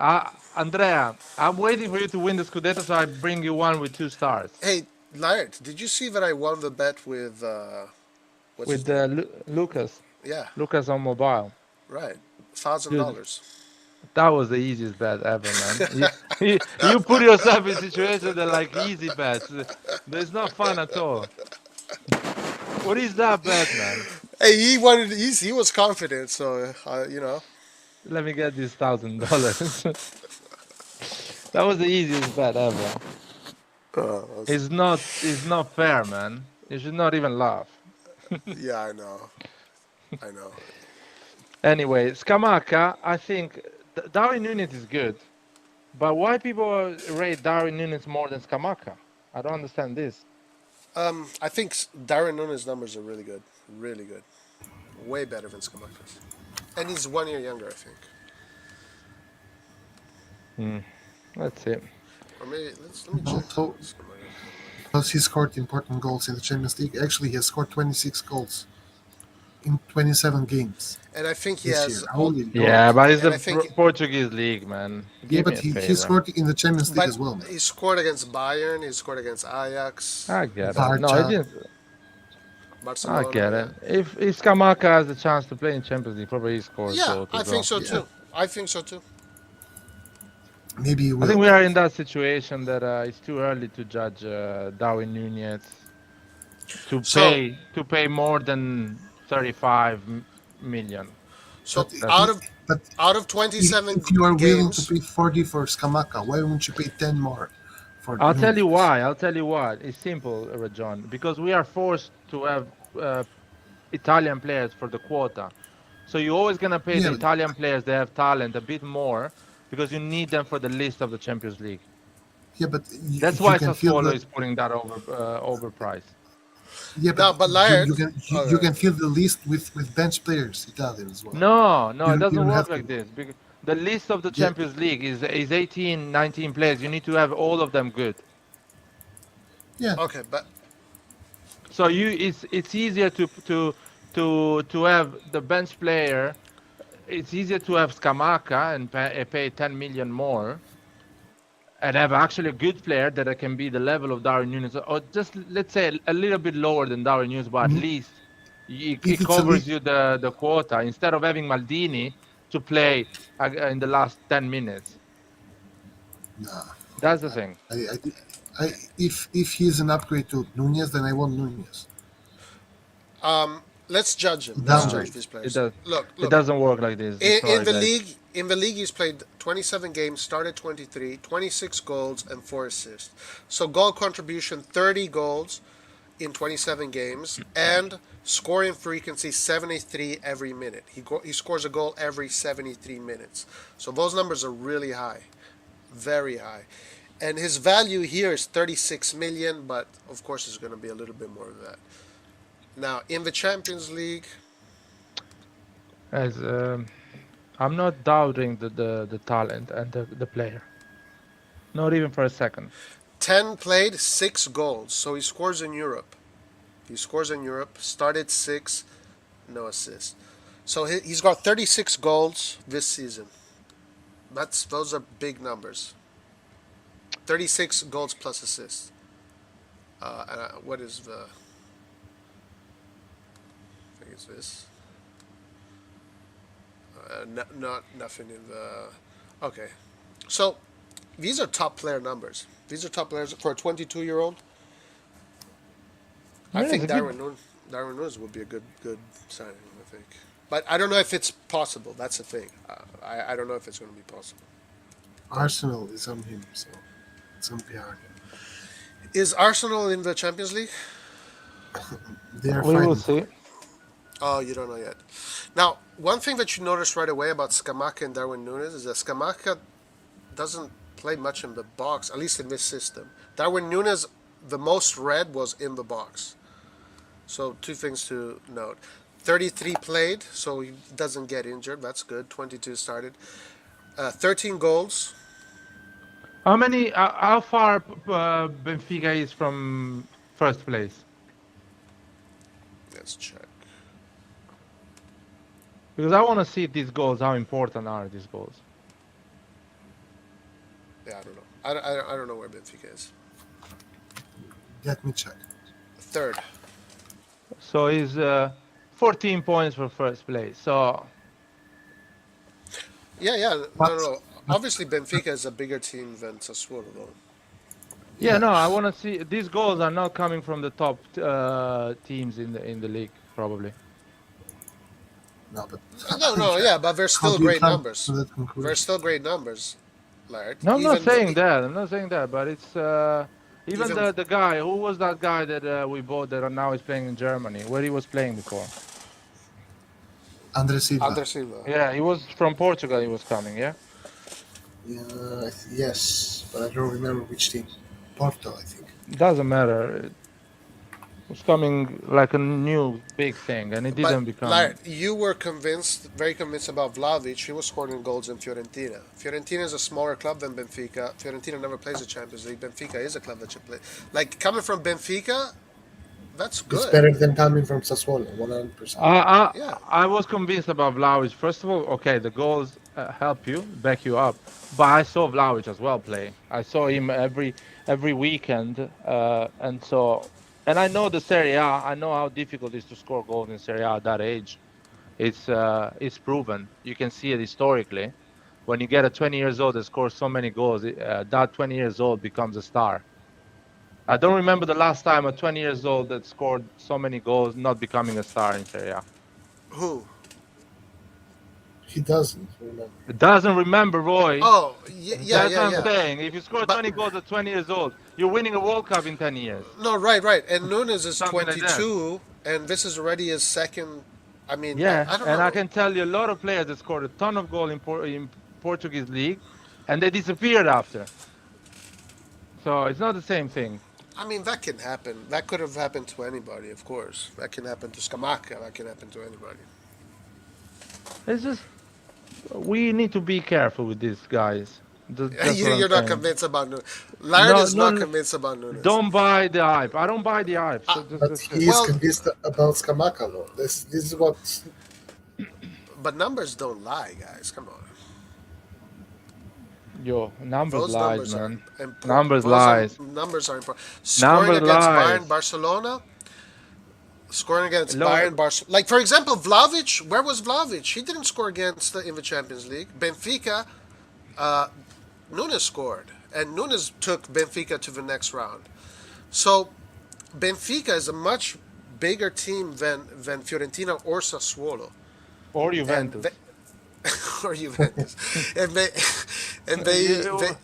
Andrea, I'm waiting for you to win the Scudetto, so I bring you one with 2 stars. Hey, Laird, did you see that I won the bet with what's his With name? Lucas. Yeah, Lucas on mobile. right. thousand Dude, dollars. that was the easiest bet ever, man. You put yourself in situations that like easy bets. There's not fun at all. What is that bet, man? Hey, he wanted. He was confident, so Let me get this $1,000. That was the easiest bet ever. It's not fair, man. You should not even laugh. Yeah, I know. I know. Anyway, Scamacca, I think Darwin Núñez is good, but why people rate Darwin Núñez more than Scamacca? I don't understand this. I think Darren Nunes' numbers are really good. Really good. Way better than Skamaka's. And he's 1 year younger, I think. Let's see. Or maybe let me check. also because he scored important goals in the Champions League. Actually, he has scored 26 goals in 27 games And I think he this year. has all. Holy Lord! Yeah, but it's And the I think, Portuguese league, man. Yeah, Give me but a he favor. scored in the Champions League but as well, man. he scored against Bayern. He scored against Ajax, I get it. No, I Barca. didn't. I Barcelona. get it. If Scamacca has the chance to play in Champions League, probably he scores Yeah, both I as think well. so Yeah. too. I think so too. Maybe he I think will, we are but in that situation that it's too early to judge Darwin Nunez So to pay more than 35 million. so but That's but out of if 27 you are willing to games, pay 40 for Skamaka, why won't you pay 10 more for I'll tell you Nunez? why. I'll tell you why. It's simple, Rajon. Because we are forced to have Italian players for the quota. So you're always gonna pay Yeah, the but, Italian players that have talent a bit more because you need them for the list of the Champions League. yeah, but That's you why can feel Sassuolo the is putting that overpriced. yeah, but no, but Laird. you Okay. can fill the list with bench players, Italian as well. No, no, it You doesn't don't work have like to. this. Because the list of the Yeah, Champions League is 18, 19 players. You need to have all of them good. yeah. Okay, but So it's easier to have the bench player. It's easier to have Scamacca and pay 10 million more and have actually a good player that can be the level of Darwin Nunes, or just let's say a little bit lower than Darwin Nunes, but at Mhm. least If it it's a league, covers you the quota instead of having Maldini to play in the last 10 minutes. nah. That's the thing. If he's an upgrade to Nunez, then I want Nunez. let's judge him. Let's No, judge Downgrade. these it players. does. Look, It look. doesn't work like this. In, It's not in like the that. league, in the league, he's played 27 games, started 23, 26 goals and 4 assists. So goal contribution 30 goals in 27 games and scoring frequency 73 every minute. He scores a goal every 73 minutes. So those numbers are really high, very high. And his value here is 36 million, but of course it's going to be a little bit more of that. Now, in the Champions League, As I'm not doubting the talent and the player, not even for a second. 10 played, 6 goals. So he scores in Europe. He scores in Europe, started 6, no assists. So he's got 36 goals this season. Those are big numbers. 36 goals plus assists. What is the? I think it's this. Not nothing in the. Okay, so these are top player numbers. These are top players for a 22-year-old. I Yeah, it's think a good. Darwin Nunes would be a good signing. I think, but I don't know if it's possible. That's the thing. I don't know if it's going to be possible. Arsenal is on him, so it's gonna be hard. Is Arsenal in the Champions League? They are We will fighting for see. it. Oh, you don't know yet. Now, one thing that you notice right away about Scamacca and Darwin Nunes is that Scamacca doesn't play much in the box, at least in this system. Darwin Nunes, the most red was in the box. So, two things to note. 33 played, so he doesn't get injured. That's good. 22 started. 13 goals. How many? How far Benfica is from first place? Let's check. Because I want to see these goals. How important are these goals? Yeah, I don't know. I don't know where Benfica is. Let me check. Third. So he's 14 points for first place. So Yeah, yeah. No, no, But no. but Obviously, Benfica is a bigger team than Sassuolo, though. yeah, yeah, no, I want to see these goals are not coming from the top teams in the league, probably. no, but No, no, yeah, but they're how still do you great come to numbers. that They're conclusion? still great numbers, Laird. No, I'm not saying that. I'm not saying that, but it's even Even the guy. Who was that guy that we bought that now is playing in Germany, where he was playing before? Andre Silva. Andre Silva. Yeah, he was from Portugal. He was coming. Yeah, Yeah, yes, but I don't remember which team. Porto, I think. doesn't matter. It was coming like a new big thing, and it But didn't Laird, become. you were very convinced about Vlahovic. He was scoring goals in Fiorentina. Fiorentina is a smaller club than Benfica. Fiorentina never plays the Champions League. Benfica is a club that should play. Like coming from Benfica, that's It's good. better than coming from Sassuolo, 100%. Yeah. I was convinced about Vlahovic. First of all, okay, the goals help you, back you up. But I saw Vlahovic as well play. I saw him every weekend, and I know the Serie A. I know how difficult it is to score goals in Serie A at that age. It's proven. You can see it historically. When you get a 20 years old that scores so many goals, that 20 years old becomes a star. I don't remember the last time a 20 years old that scored so many goals not becoming a star in Serie A. Who? He doesn't remember. It doesn't remember, Roy. Oh, yeah, That's yeah, what I'm yeah. saying. If you score But 20 goals at 20 years old, you're winning a World Cup in 10 years. no, right, right. And Nunes is Something like that. 22, and this is already his second. I mean, Yeah, I don't and I know. can tell you a lot of players that scored a ton of goals in Portuguese league, and they disappeared after. So it's not the same thing. I mean, that can happen. That could have happened to anybody, of course. That can happen to Scamacca. That can happen to anybody. It's just we need to be careful with these guys. That's what I'm You're not saying. convinced about Nunes. Laird No, is not no, convinced about Nunes. don't buy the hype. I don't buy the hype. So just But that's it. he is Well, convinced about Skamaka, though. This is what. but numbers don't lie, guys. Come on. Yo, numbers Those lies, numbers are man. important. Numbers lies. Numbers are important. Scoring Numbers against Bayern, lies. Barcelona, scoring against Lo- Bayern, Barcelona. Like for example, Vlahovic. Where was Vlahovic? He didn't score against in the Champions League. Benfica. Nunes scored, and Nunes took Benfica to the next round. So Benfica is a much bigger team than Fiorentina or Sassuolo, or and Juventus. they, or Juventus, and they You-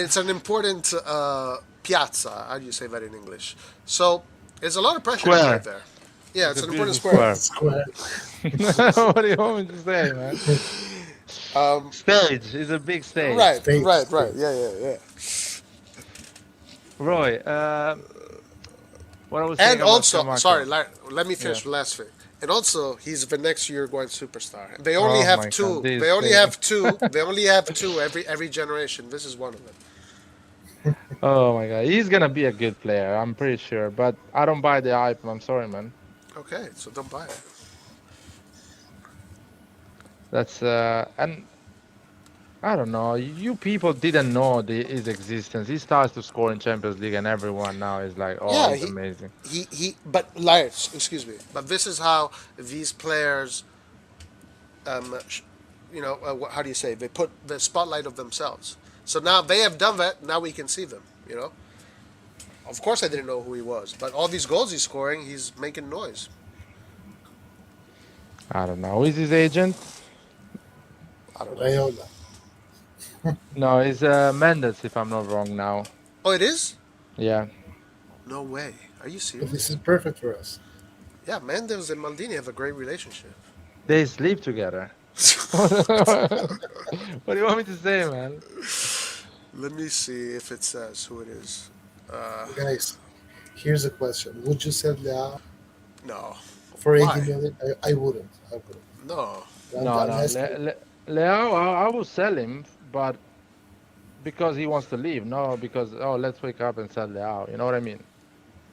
it's an important piazza. How do you say that in English? So there's a lot of pressure to play Square. there. Yeah, It's it's a an important beautiful square. square. Square. What do you want me to say, man? Stage is a big stage. Right, State, right, right. state. Yeah, yeah, yeah. Roy, what I was saying And about also, sorry, Scamacca. let me Yeah. finish the last thing. And also, he's the next Uruguayan superstar. They only Oh have my God, two. this They only thing. have two. They only have two every generation. This is one of them. Oh my God, he's gonna be a good player. I'm pretty sure, but I don't buy the hype. I'm sorry, man. Okay, so don't buy it. That's and I don't know. You people didn't know his existence. He starts to score in Champions League, and everyone now is like, "Oh, Yeah, he's amazing." but liars, excuse me. But this is how these players, sh- how do you say? They put the spotlight of themselves. So now they have done that. Now we can see them. Of course, I didn't know who he was, but all these goals he's scoring, he's making noise. I don't know. Who is his agent? I don't know. Rayola. No, it's Mendes, if I'm not wrong now. Oh, it is? Yeah. No way. Are you But this serious? is perfect for us. Yeah, Mendes and Maldini have a great relationship. They sleep together. What do you want me to say, man? Let me see if it says who it is. Guys, here's a question. Would you sell Leao No. for 80 Why? million? I wouldn't. I wouldn't. No. No, I'm no. asking. Leo, I will sell him, but because he wants to leave. No, because, oh, let's wake up and sell Leo. You know what I mean?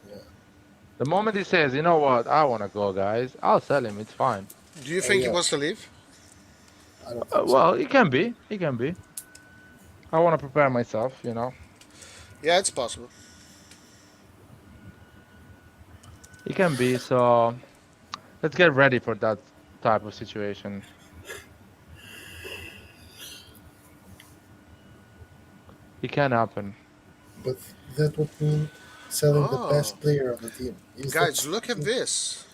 Yeah. The moment he says, you know what, I want to go, guys, I'll sell him. It's fine. Do you think he Yeah, wants to leave? I don't think so. Well, it can be. It can be. I want to prepare myself, you know. Yeah, it's possible. It can be. So let's get ready for that type of situation. It can happen. But that would mean selling the Oh. best player on the team. Is Guys, that look at this.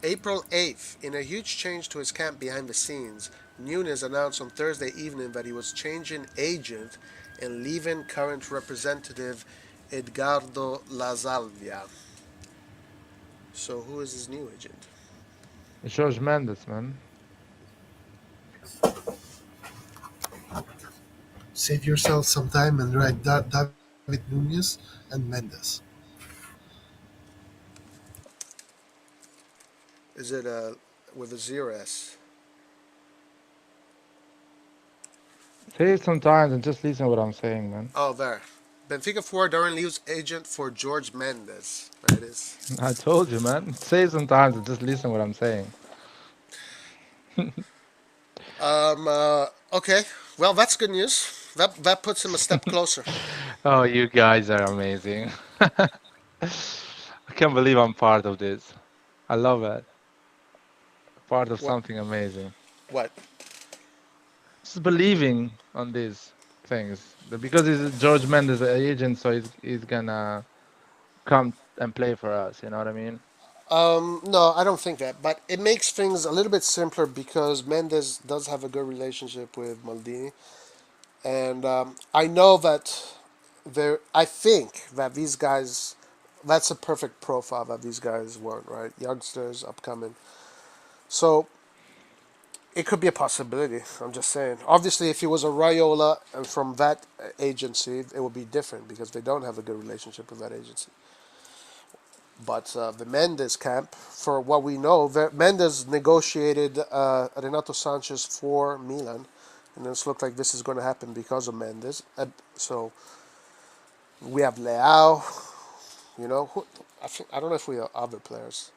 April 8th, in a huge change to his camp behind the scenes, Nunes announced on Thursday evening that he was changing agent and leaving current representative Edgardo Lasalvia. So, who is his new agent? George Mendes, man. save yourself some time and write David Nunez and Mendes? Is it with a zero S? Say it sometimes and just listen what I'm saying, man. Oh, there. Benfica forward Darren Leaves agent for George Mendes. There it is. I told you, man. Say it sometimes and just listen what I'm saying. Okay. Well, that's good news. That puts him a step closer. Oh, you guys are amazing. I can't believe I'm part of this. I love it. Part of What? something amazing. What? just believing on these things. Because he's George Mendes' agent, so he's gonna come and play for us. You know what I mean? No, I don't think that, but it makes things a little bit simpler because Mendes does have a good relationship with Maldini, and I know that there. I think that these guys, that's a perfect profile that these guys want, right? Youngsters, upcoming. So it could be a possibility. I'm just saying. Obviously, if he was a Raiola and from that agency, it would be different because they don't have a good relationship with that agency. But the Mendes camp, for what we know, Mendes negotiated Renato Sanchez for Milan, and it's looked like this is going to happen because of Mendes. So we have Leao. You know, I don't know if we have other players.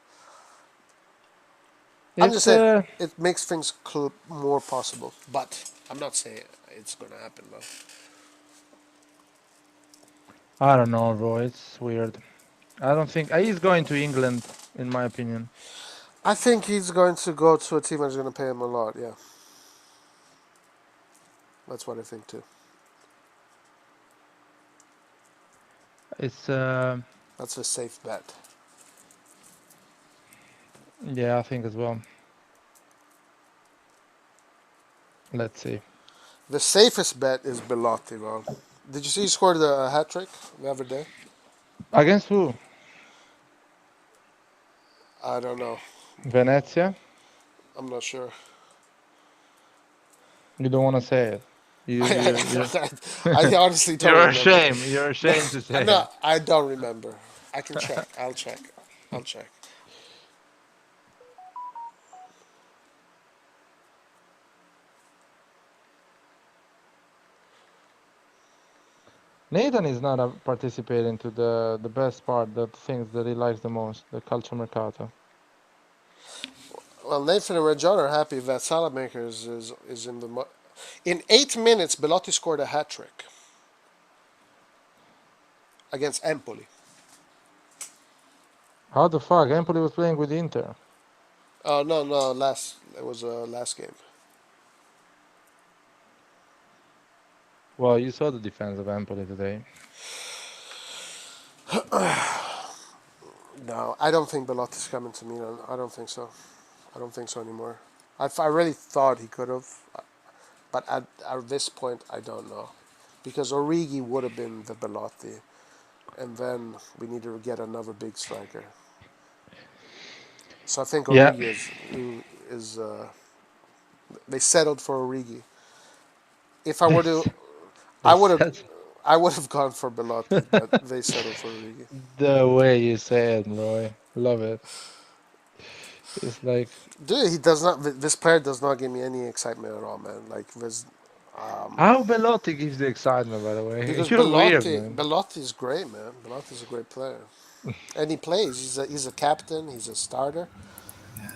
I'm just It's saying it makes things more possible, but I'm not saying it's going to happen though. I don't know, bro. It's weird. I don't think he's going to England, in my opinion. I think he's going to go to a team that's going to pay him a lot. Yeah, that's what I think too. It's That's a safe bet. yeah, I think as well. Let's see. The safest bet is Belotti, bro. Did you see he scored a hat trick the other day? Against who? I don't know. Venezia? I'm not sure. You don't want to say it. You you I honestly don't you're remember. ashamed. You're ashamed to say No, it. I don't remember. I can check. I'll check. I'll check. Nathan is not participating to the best part, the things that he likes the most, the culture mercato. Well, Nathan and Red John are happy that Salamakers is in the. In 8 minutes, Belotti scored a hat trick against Empoli. How the fuck? Empoli was playing with Inter. Oh no, no, last it was last game. Well, you saw the defense of Empoli today. No, I don't think Belotti's coming to Milan. I don't think so. I don't think so anymore. I really thought he could have, but at this point, I don't know. Because Origi would have been the Belotti, and then we need to get another big striker. So I think Yeah, Origi is they settled for Origi. If I were to, they I would have said I would have gone for Belotti, but they settled for Origi. the way you say it, Roy. Love it. It's like Dude, he does not. This player does not give me any excitement at all, man. Like this, how Belotti gives the excitement, by the way. because You're weird, Belotti man. Belotti is great, man. Belotti is a great player, and he plays. He's a captain. He's a starter, Yeah,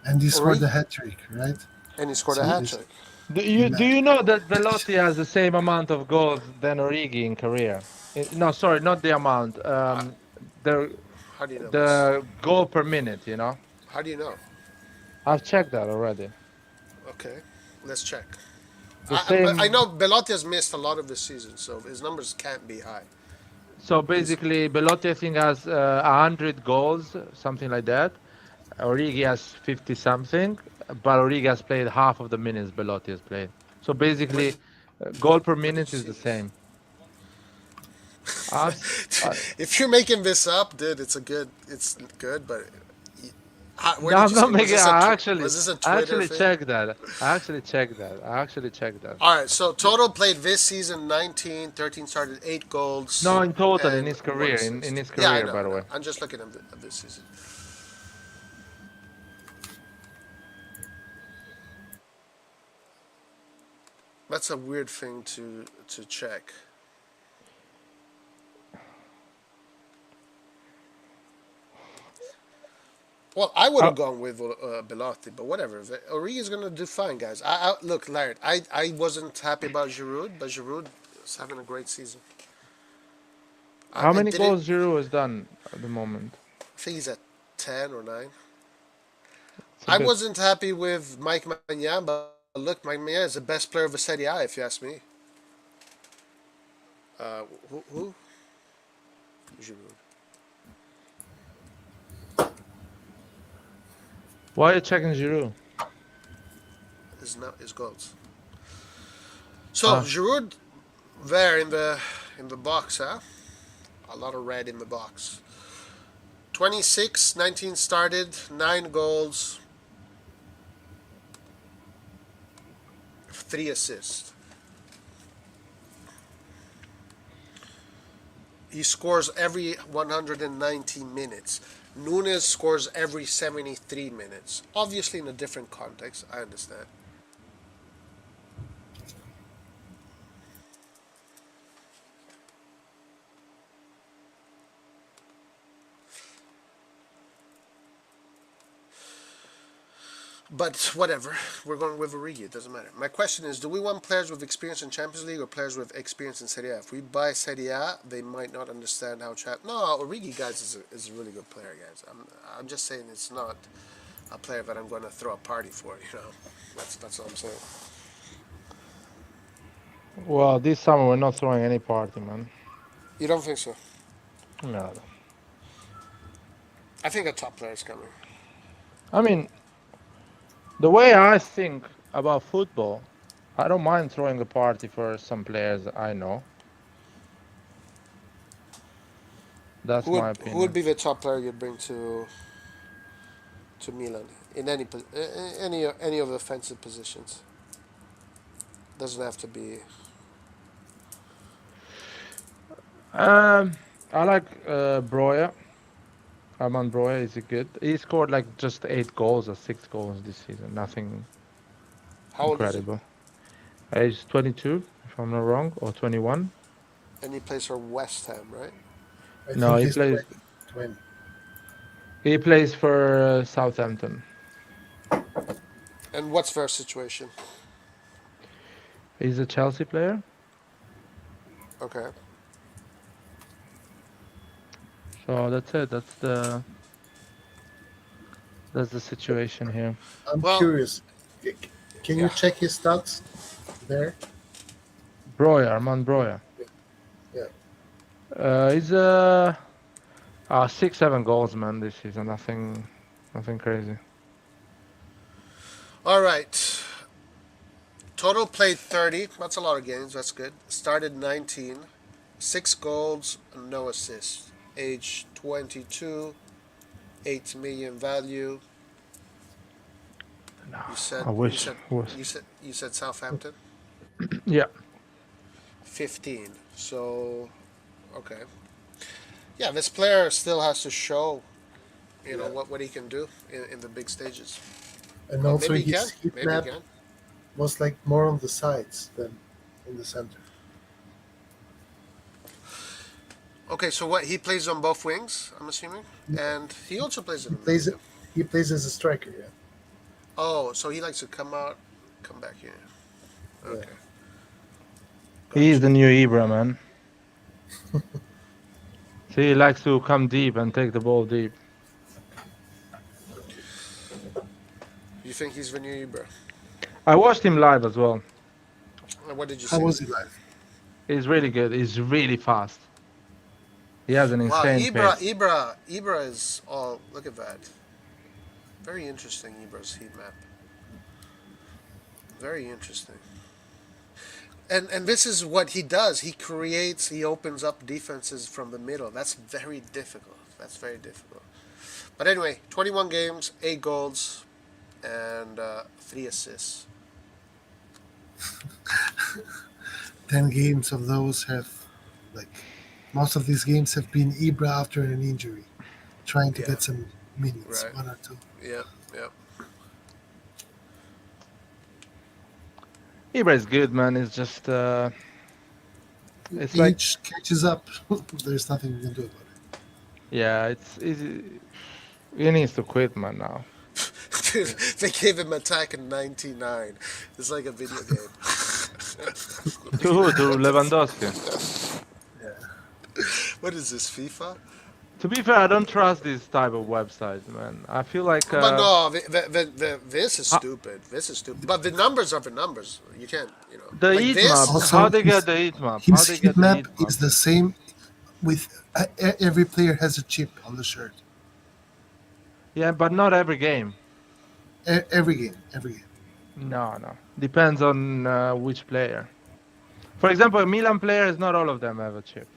and he scored Origi, the hat trick, right? and he scored a So hat it's trick. Do you know that Belotti has the same amount of goals than Origi in career? No, sorry, not the amount. The How do you know this? the goal per minute, you know? How do you know? I've checked that already. Okay, let's check. The I same. know Belotti has missed a lot of the season, so his numbers can't be high. So He's basically, Belotti I think has 100 goals, something like that. Origi has 50 something, but Origi has played half of the minutes Belotti has played. So where basically, goal per where did minute you is see the this? same. I've, s- I, If you're making this up, dude, it's good, but where no, did I'm you not see? making. Was this a I Twitter actually thing? checked that. I actually checked that. I actually checked that. All right, so total played this season 19, 13 started, 8 goals, No, in total in and his 1 career, in assist. his Yeah, I career, know, by I the know. way. I'm just looking at this season. That's a weird thing to check. Well, I would Uh, have gone with Belotti, but whatever. Origi is going to do fine, guys. Look, Laird, I wasn't happy about Giroud, but Giroud is having a great season. how I many didn't. goals Giroud has done at the moment? I think he's at 10 or 9. It's a I bit. wasn't happy with Mike Maignan, but look, Mike Mia is the best player of the Serie A, if you ask me. Who? Giroud. Why are you checking Giroud? Is not his goals. So Ah, Giroud there in the box, huh? A lot of red in the box. 26, 19 started, 9 goals, 3 assists. He scores every 190 minutes. Nunes scores every 73 minutes. Obviously, in a different context, I understand. But whatever, we're going with Origi. It doesn't matter. My question is: do we want players with experience in Champions League or players with experience in Serie A? If we buy Serie A, they might not understand how No, Origi, guys, is a really good player, guys. I'm just saying it's not a player that I'm going to throw a party for. That's all I'm saying. well, this summer we're not throwing any party, man. You don't think so? No. I think a top player is coming. I mean, the way I think about football, I don't mind throwing a party for some players I know. That's my Who would opinion. be the top player you'd bring to Milan in any of the offensive positions? Doesn't have to be. I like Broya. Armand Broya is good. He scored like just 8 goals or 6 goals this season. Nothing How old is he? incredible. He's 22, if I'm not wrong, or 21. And he plays for West Ham, right? I No, think he he's plays. 20. 20. He plays for Southampton. And what's their situation? He's a Chelsea player. Okay. So that's it. That's the situation here. I'm Well, curious. Can you yeah. check his stats there? Broya, Armand Broya. Yeah. He's 6, 7 goals, man, this season. Nothing crazy. All right. Total played 30. That's a lot of games. That's good. Started 19. 6 goals, no assists. Age 22. 8 million value. No, You said I you wish said it was. you said Southampton. Yeah. 15. So okay. Yeah, this player still has to show Yeah. what he can do in the big stages. And Well, also maybe he his can. heat Maybe he map can. was like more on the sides than in the center. Okay, so what he plays on both wings, I'm assuming, and he also plays in He the middle. plays Yeah. it. He plays as a striker. Yeah. Oh, so he likes to come out, come back here. Yeah. Okay, He is gotcha. the new Ibra, man. See, he likes to come deep and take the ball deep. You think he's the new Ibra? I watched him live as well. What did you How see? was he live? He's really good. He's really fast. He has an Wow, insane pace. Ibra is all. Look at that. Very interesting, Ibra's heat map. Very interesting. And this is what he does. He creates. He opens up defenses from the middle. That's very difficult. That's very difficult. But anyway, 21 games, 8 goals, and 3 assists. 10 games of those have, like, most of these games have been Ibra after an injury, trying to Yeah. get some minutes, Right. one or two. Yep. Yep. Ibra is good, man. It's just it's like Age catches up. There's nothing you can do about it. yeah, it's easy. He needs to quit, man. Now. Dude, Yeah. they gave him Attack in '99. It's like a video game. To who? To Lewandowski. Yeah. What is this, FIFA? To be fair, I don't trust these type of websites, man. I feel like But no, this is ho- stupid. This is stupid. But the numbers are the numbers. You can't, the like heat this. map. How Also, they get the heat map? How his they heat get the map heat map? is the same with every player has a chip on the shirt. Yeah, but not every game. Every game, every game. No, no. Depends on which player. For example, a Milan players, not all of them have a chip.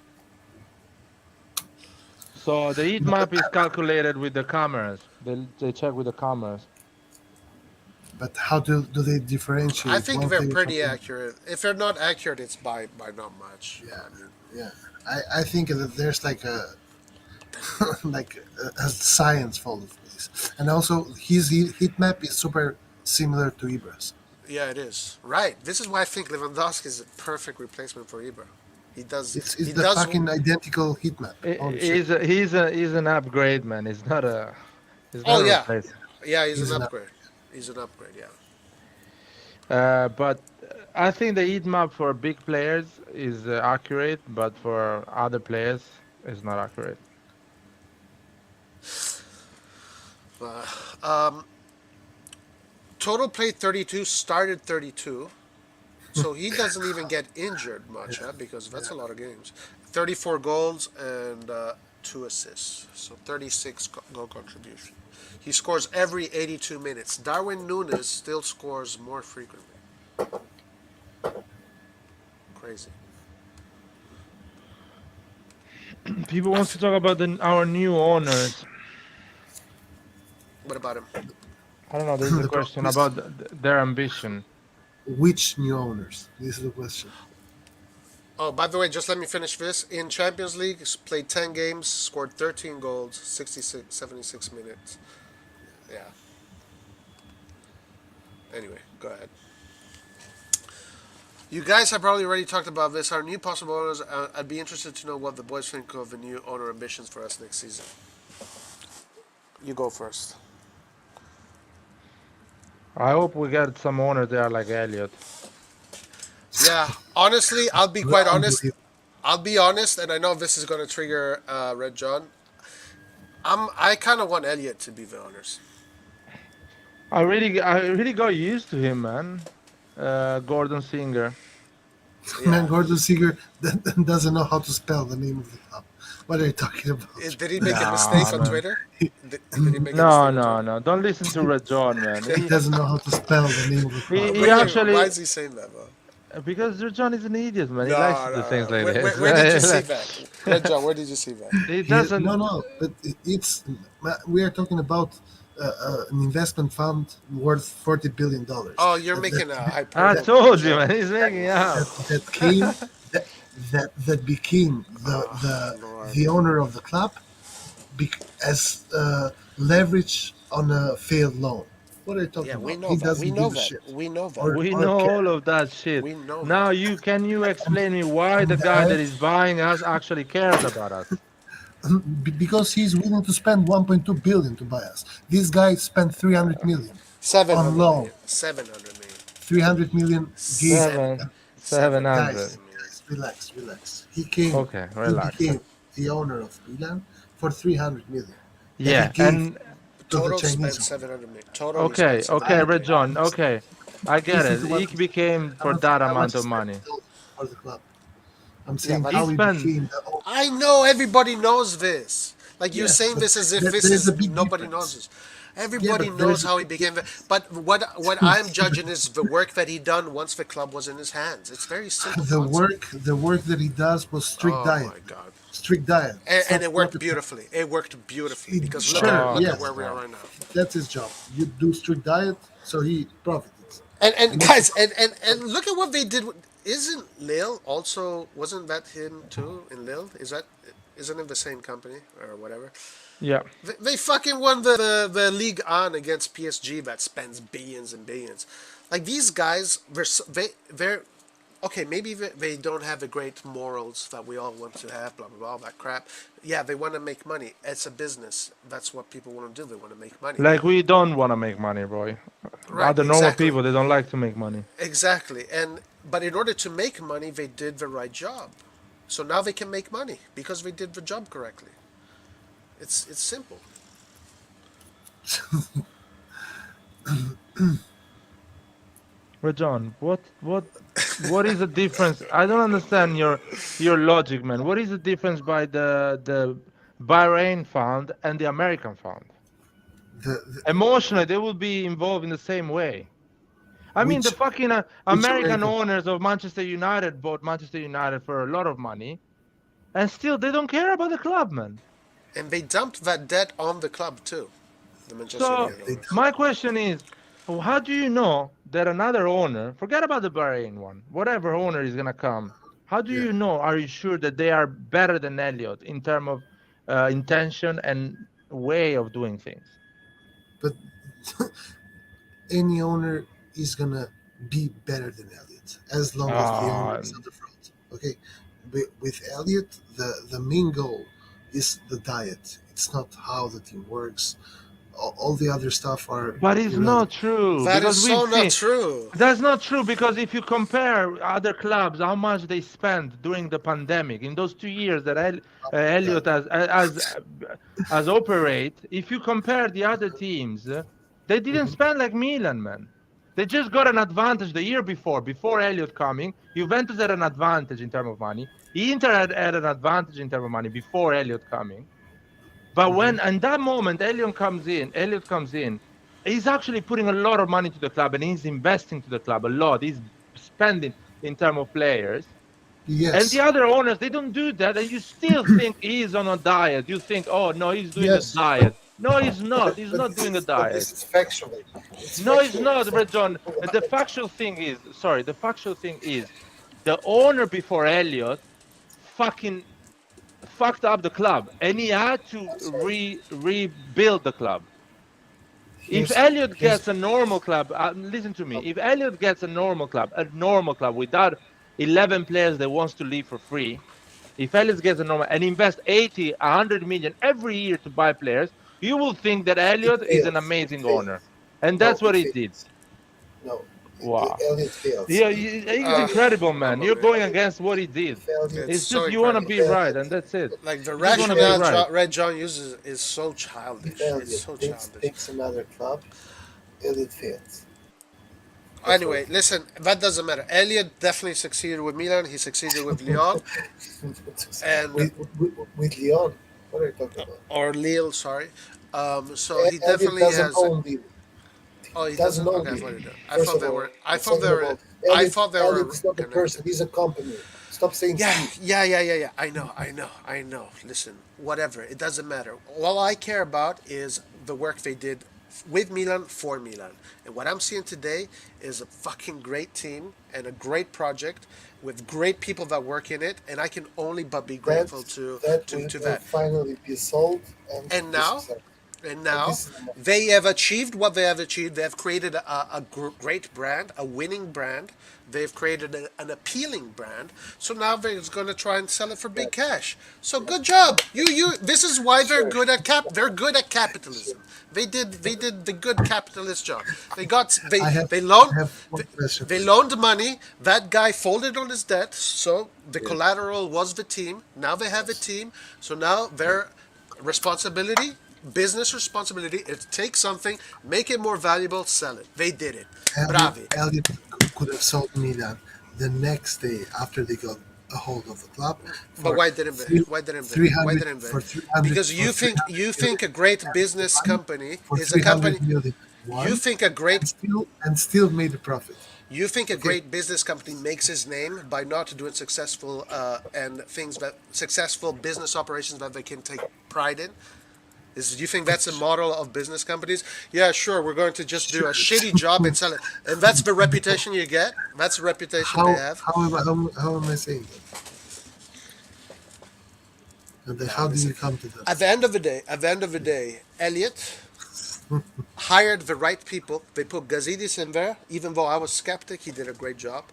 So the heat But map is calculated with the cameras. They check with the cameras. how do they I differentiate think one they're player from pretty the other? accurate. If they're not accurate, it's by not much. Yeah, I mean, yeah. I think that there's like a like a science fall of this, and also his heat map is super similar to Ibra's. yeah, it is. Right. This is why I think Lewandowski is a perfect replacement for Ibra. He does. It's He the does. fucking identical heat map. Holy shit! He's an upgrade, man. He's Oh not a yeah, replacement. yeah. He's He's an an upgrade. He's an upgrade. Yeah. But I think the heat map for big players is accurate, but for other players, it's not accurate. Total played 32. Started 32. So he doesn't even get injured much, huh? Because that's a lot of games. 34 goals and 2 assists. So 36 goal contribution. He scores every 82 minutes. Darwin Nunes still scores more frequently. Crazy. People wants to talk about our new owners. What about him? I don't know. There's a The question problem is about their ambition. which new owners? This is the question. Oh, by the way, just let me finish this. In Champions League, played 10 games, scored 13 goals, 66, 76 minutes. Yeah. Anyway, go ahead. You guys have probably already talked about this. Our new possible owners, I'd be interested to know what the boys think of the new owner ambitions for us next season. You go first. I hope we get some owner there like Elliot. Yeah, honestly, I'll be quite honest. Unbelievable. I'll be honest, and I know this is going to trigger Red John. I kind of want Elliot to be the owners. I really got used to him, man. Gordon Singer. Man, Yeah. Gordon Seeger doesn't know how to spell the name of the club. What are you talking about? Did he make a Nah, mistake on man. Twitter? Did he make a No, mistake on no, Twitter? no. Don't listen to Red John, man. He doesn't know how to spell the name of the He, club. he Why actually is he saying that, bro? because Red John is an idiot, man. He likes No, to do things no, no. like Where did you see this. that? Red John, where did you see that? He No, doesn't. no, but it's we are talking about an investment fund worth $40 billion Oh, you're that, making a I hyperbole told you, man. joke. He's making up. that came that, that became Lord. the owner of the club as leverage on a failed loan. What are you talking Yeah, we about? know He that. We doesn't know give a that. shit We know that. or We or know care. all of that shit. We know Now that. can you explain me why the And guy that is buying us actually cares about us? because he's willing to spend 1.2 billion to buy us. This guy spent 300 million on 700 loan. million. 700 million. 300 million gave Seven. Seven, $700 700. guys. Relax. He came. Okay, He relax. became the owner of Milan for 300 million that he Yeah, gave and to the Total spent Chinese owner. 700 million. Total he spent okay, okay, 700 Red million. John. Okay, I get This is it. what He became I'm for not that saying how much amount he of spent money. for the club. I'm Yeah, saying but He how he spent. became the owner. I know everybody knows this. Like you're Yes, saying but this as if this there's is a big nobody knows difference. this. Yeah, Everybody but there knows is a how he big became. difference. But what I'm judging is the work that he done once the club was in his hands. It's very simple concept. The work that he does was strict Oh diet. my god. Strict diet. It's And not it worked rocket science. beautifully. It worked beautifully because Sure, Oh look at yes, where we are no. right now. that's his job. You do strict diet, so he profited. And And that's guys, and look at what they did. Isn't Lille also wasn't that him too in Lille? Isn't it the same company or whatever? Yeah. They fucking won the league on against PSG that spends billions and billions. Like these guys, they're okay. Maybe they don't have the great morals that we all want to have. Blah blah blah. All that crap. Yeah, they want to make money. It's a business. That's what people want to do. They want to make money. Like we don't want to make money, boy. Right. Other normal Exactly. people, they don't like to make money. Exactly. And but in order to make money, they did the right job. So now they can make money because they did the job correctly. It's simple. But John, what is the difference? I don't understand your logic, man. What is the difference by the Bahrain fund and the American fund? the Emotionally, they will be involved in the same way. I mean, the which fucking which American American? owners of Manchester United bought Manchester United for a lot of money, and still they don't care about the club, man. And they dumped that debt on the club too. The Manchester Yeah, So United they owners. don't. my question is, how do you know that another owner, forget about the Bahrain one, whatever owner is gonna come, how do Yeah, you know? Are you sure that they are better than Elliot in terms of intention and way of doing things? but any owner is gonna be better than Elliot as long as the owner Ah, is at the front. Okay, with Elliot, the main goal is the diet. It's not how the team works. All the other stuff are but it's not irrelevant. true That is because we've so not seen true. that's not true because if you compare other clubs, how much they spent during the pandemic in those 2 years that God, Elliot has operate, if you compare the other teams, they didn't hmm spend like Milan, man. They just got an advantage the year before Elliot coming. Juventus had an advantage in terms of money. Inter had an advantage in terms of money before Elliot coming. But hmm when in that moment Elliot comes in, he's actually putting a lot of money to the club and he's investing to the club a lot. He's spending in terms of players. And the yes, other owners, they don't do that. And you still think he's on a diet. You think, oh no, he's doing a yes, diet. No, he's not. He's but not doing a this diet. is factually. It's No, he's factually not, Red John. what The happened. factual thing is, sorry, the factual thing is the owner before Elliot fucking fucked up the club and he had to So rebuild the club. If here's Elliot here's gets a normal club, listen to me. If Elliot gets a normal club without 11 players that wants to leave for free, if Elliot gets a normal and invest 80, 100 million every year to buy players, you will think that it Elliot is an fails. It amazing fails. owner. And No, that's what it he did. fails. No, Wow. Elliot fails. Yeah, he's Uh, incredible, man. Mamma You're mia. going against what he did. If Elliot, It's It's so just you want to if incredible. be right, Elliot, and that's it. Like the You just want to be rationale right. Red John uses is so if childish. It's Elliot so takes childish. takes another club, Elliot fails. That's what Anyway, listen, that doesn't matter. Elliot definitely succeeded with Milan. He succeeded with Lyon and with Leon. What are you talking about? or Lille, sorry. So he Elliot definitely doesn't has. own Lille. Oh, He he doesn't doesn't. own Okay, I thought Lille. he did. I First thought of they all, were. I and thought they second of were. all, I Elliot thought they Elliot were is not a person. connected. He's a company. Stop saying Yeah, Steve. yeah. I know. Listen, whatever. It doesn't matter. All I care about is the work they did with Milan for Milan. And what I'm seeing today is a fucking great team and a great project with great people that work in it. And I can only but be That grateful to that to, to will that. finally be sold and And be now, successful. and And now this is the most they have achieved what they have achieved. They have created a great brand, a winning brand. They've created an appealing brand. So now they're going to try and sell it for big yes. cash. So Yes. good job. You. This is why they're Sure. good at They're good at Sure. capitalism. They did the good capitalist job. They got I have they loaned I have they, one question they for you. loaned money. That guy folded on his debt. So the Yes. collateral was the team. Now they have a Yes. team. So now their responsibility, business responsibility, is take something, make it more valuable, sell it. They did it. Bravi. Elliot could have sold Milan the next day after they got a hold of the club But for why didn't they? three, Why didn't they? three Why hundred didn't they? for 300 Because for you three think hundred you million think a great business one company for is a 300 company. million You one think a great and still made a profit. you think a Okay, great business company makes his name by not doing successful and things that successful business operations that they can take pride in. Is you think that's a it's model of business companies? Yeah, sure. We're going to just do a sure. shitty job and sell it, and that's the reputation you get. That's the reputation they have. How am I saying that? And then Now how do you listen. come to that? At the end of the day, Elliot hired the right people. They put Gazidis in there, even though I was skeptic. He did a great job.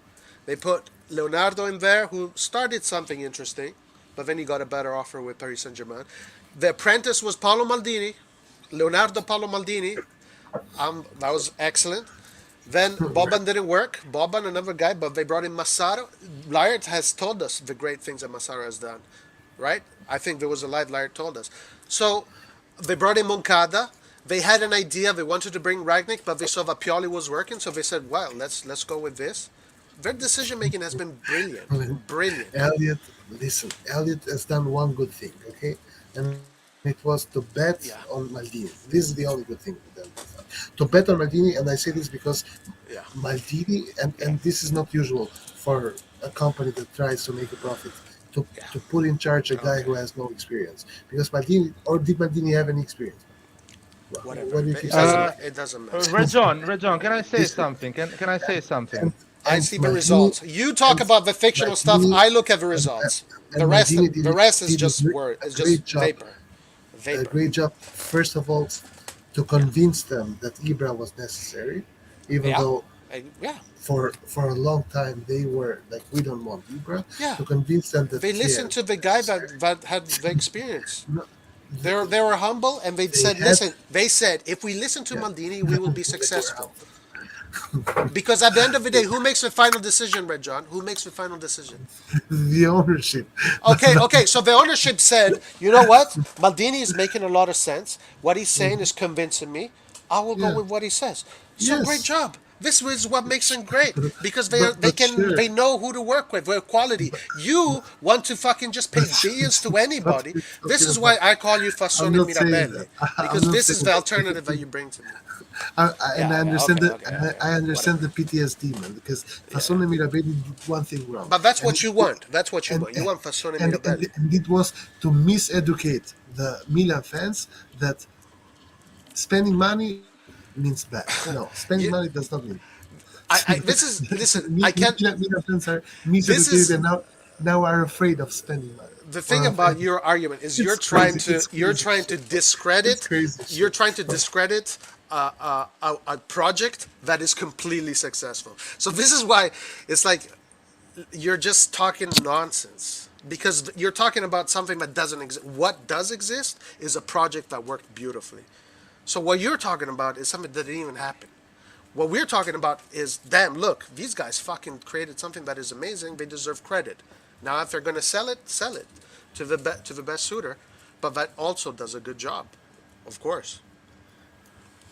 They put Leonardo in there, who started something interesting, but then he got a better offer with Paris Saint Germain. The apprentice was Paolo Maldini, Leonardo Paolo Maldini. That was excellent. Then Right. Boban didn't work. Boban, another guy, but they brought in Massaro. Laird has told us the great things that Massaro has done, right? I think there was a live Laird told us. So they brought in Moncada. They had an idea. They wanted to bring Ragnick, but they saw that Pioli was working, so they said, "Well, let's go with this." Their decision making has been I brilliant, mean, brilliant. Elliot, listen, Elliot has done one good thing, okay? And it was to bet on Yeah, Maldini. This is the only good thing that Elliot has done. To bet on Maldini, and I say this because yeah, Maldini, and yeah, this is not usual for a company that tries to make a profit, yeah. to put in charge a guy Okay, who has no experience. Because Maldini, or did Maldini have any experience? whatever. What do you think It about doesn't. Uh, ma- It doesn't matter. Rejon, can I say this? something? Can I say something? And I and see the Maldini results. You talk and about the fictional stuff. Maldini I look at the and, results. The and rest, Maldini the rest is did just word. a It's just great job, vapor, vapor. First of all, to convince them that Ibra was necessary, even Yeah, though yeah, for a long time they were like, we don't want Ibra, yeah. to convince them that They yeah, listened to the guy that had the experience. no, They were humble and they they said, had "Listen." They said, "If we listen to yeah, Maldini, we will be they were successful." humble. Because at the end of the day, who makes the final decision, Red John? Who makes the final decision? The ownership does Okay, not. okay. So the ownership said, "You know what? Maldini is making a lot of sense. What he's saying is convincing me. I will go Yeah, with what he says." So great yes, job. This is what makes them great because but sure, they know who to work with. Their quality. but, You want to fucking just pay billions to what are anybody. you This talking is why about? I call you I'm Fassone not saying that. Mirabelli I'm because not this is saying the that. alternative that you bring to me. And Yeah, yeah. Okay, okay, okay. I understand Whatever. the PTSD, man, because Yeah. Fasone Mirabelli did one thing wrong, But that's and what you want. That's what you and want. You want Fassone and Mirabelli. it was to miseducate the Milan fans that spending money means bad. No, spending money You, does not mean. this is listen. I can't. Milan fans are This miseducated is and now are afraid of spending money the thing or of about anything. your argument is It's crazy. It's you're crazy trying to shit. It's discredit crazy you're shit. trying to discredit a project that is completely successful. So this is why it's like you're just talking nonsense because you're talking about something that doesn't exist. What does exist is a project that worked beautifully. So what you're talking about is something that didn't even happen. What we're talking about is, damn, look, these guys fucking created something that is amazing. They deserve credit. Now, if they're going to sell it to to the best suitor. But that also does a good job, of course.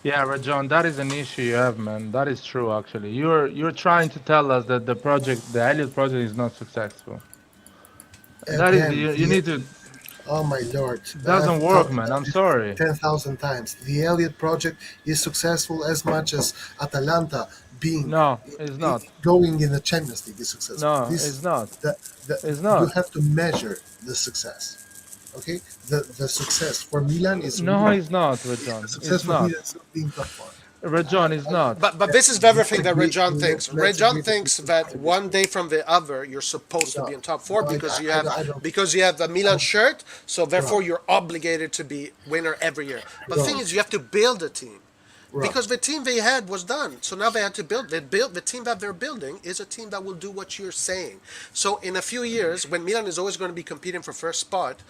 Yeah, Rajon, that is an issue you have, man. That is true, actually. You're trying to tell us that the Elliot project, is not successful. That is, Again, you need to. oh my lord, It I've doesn't work, talked man. about I'm this sorry. 10,000 times. The Elliott project is successful as much as Atalanta being No, it's not. going in the Champions League is successful. No, This it's not. the, the It's you not. have to measure the success. Okay, the success for Milan is No, winning. it's not, The Rajon. success It's for not. Milan is being top four. Rajon is not. But this is Let's everything that agree. Rejan thinks. Let's agree Rejan that thinks that we one disagree. day from the other you're supposed to be No, in top four no, because you have the I Milan shirt, so therefore Rob, you're obligated to be winner every year. But the thing Rob, is, you have to build a team Rob. because the team they had was done. So now they had to build. They built the team that they're building is a team that will do what you're saying. So in a few years, when Milan is always going to be competing for first spot,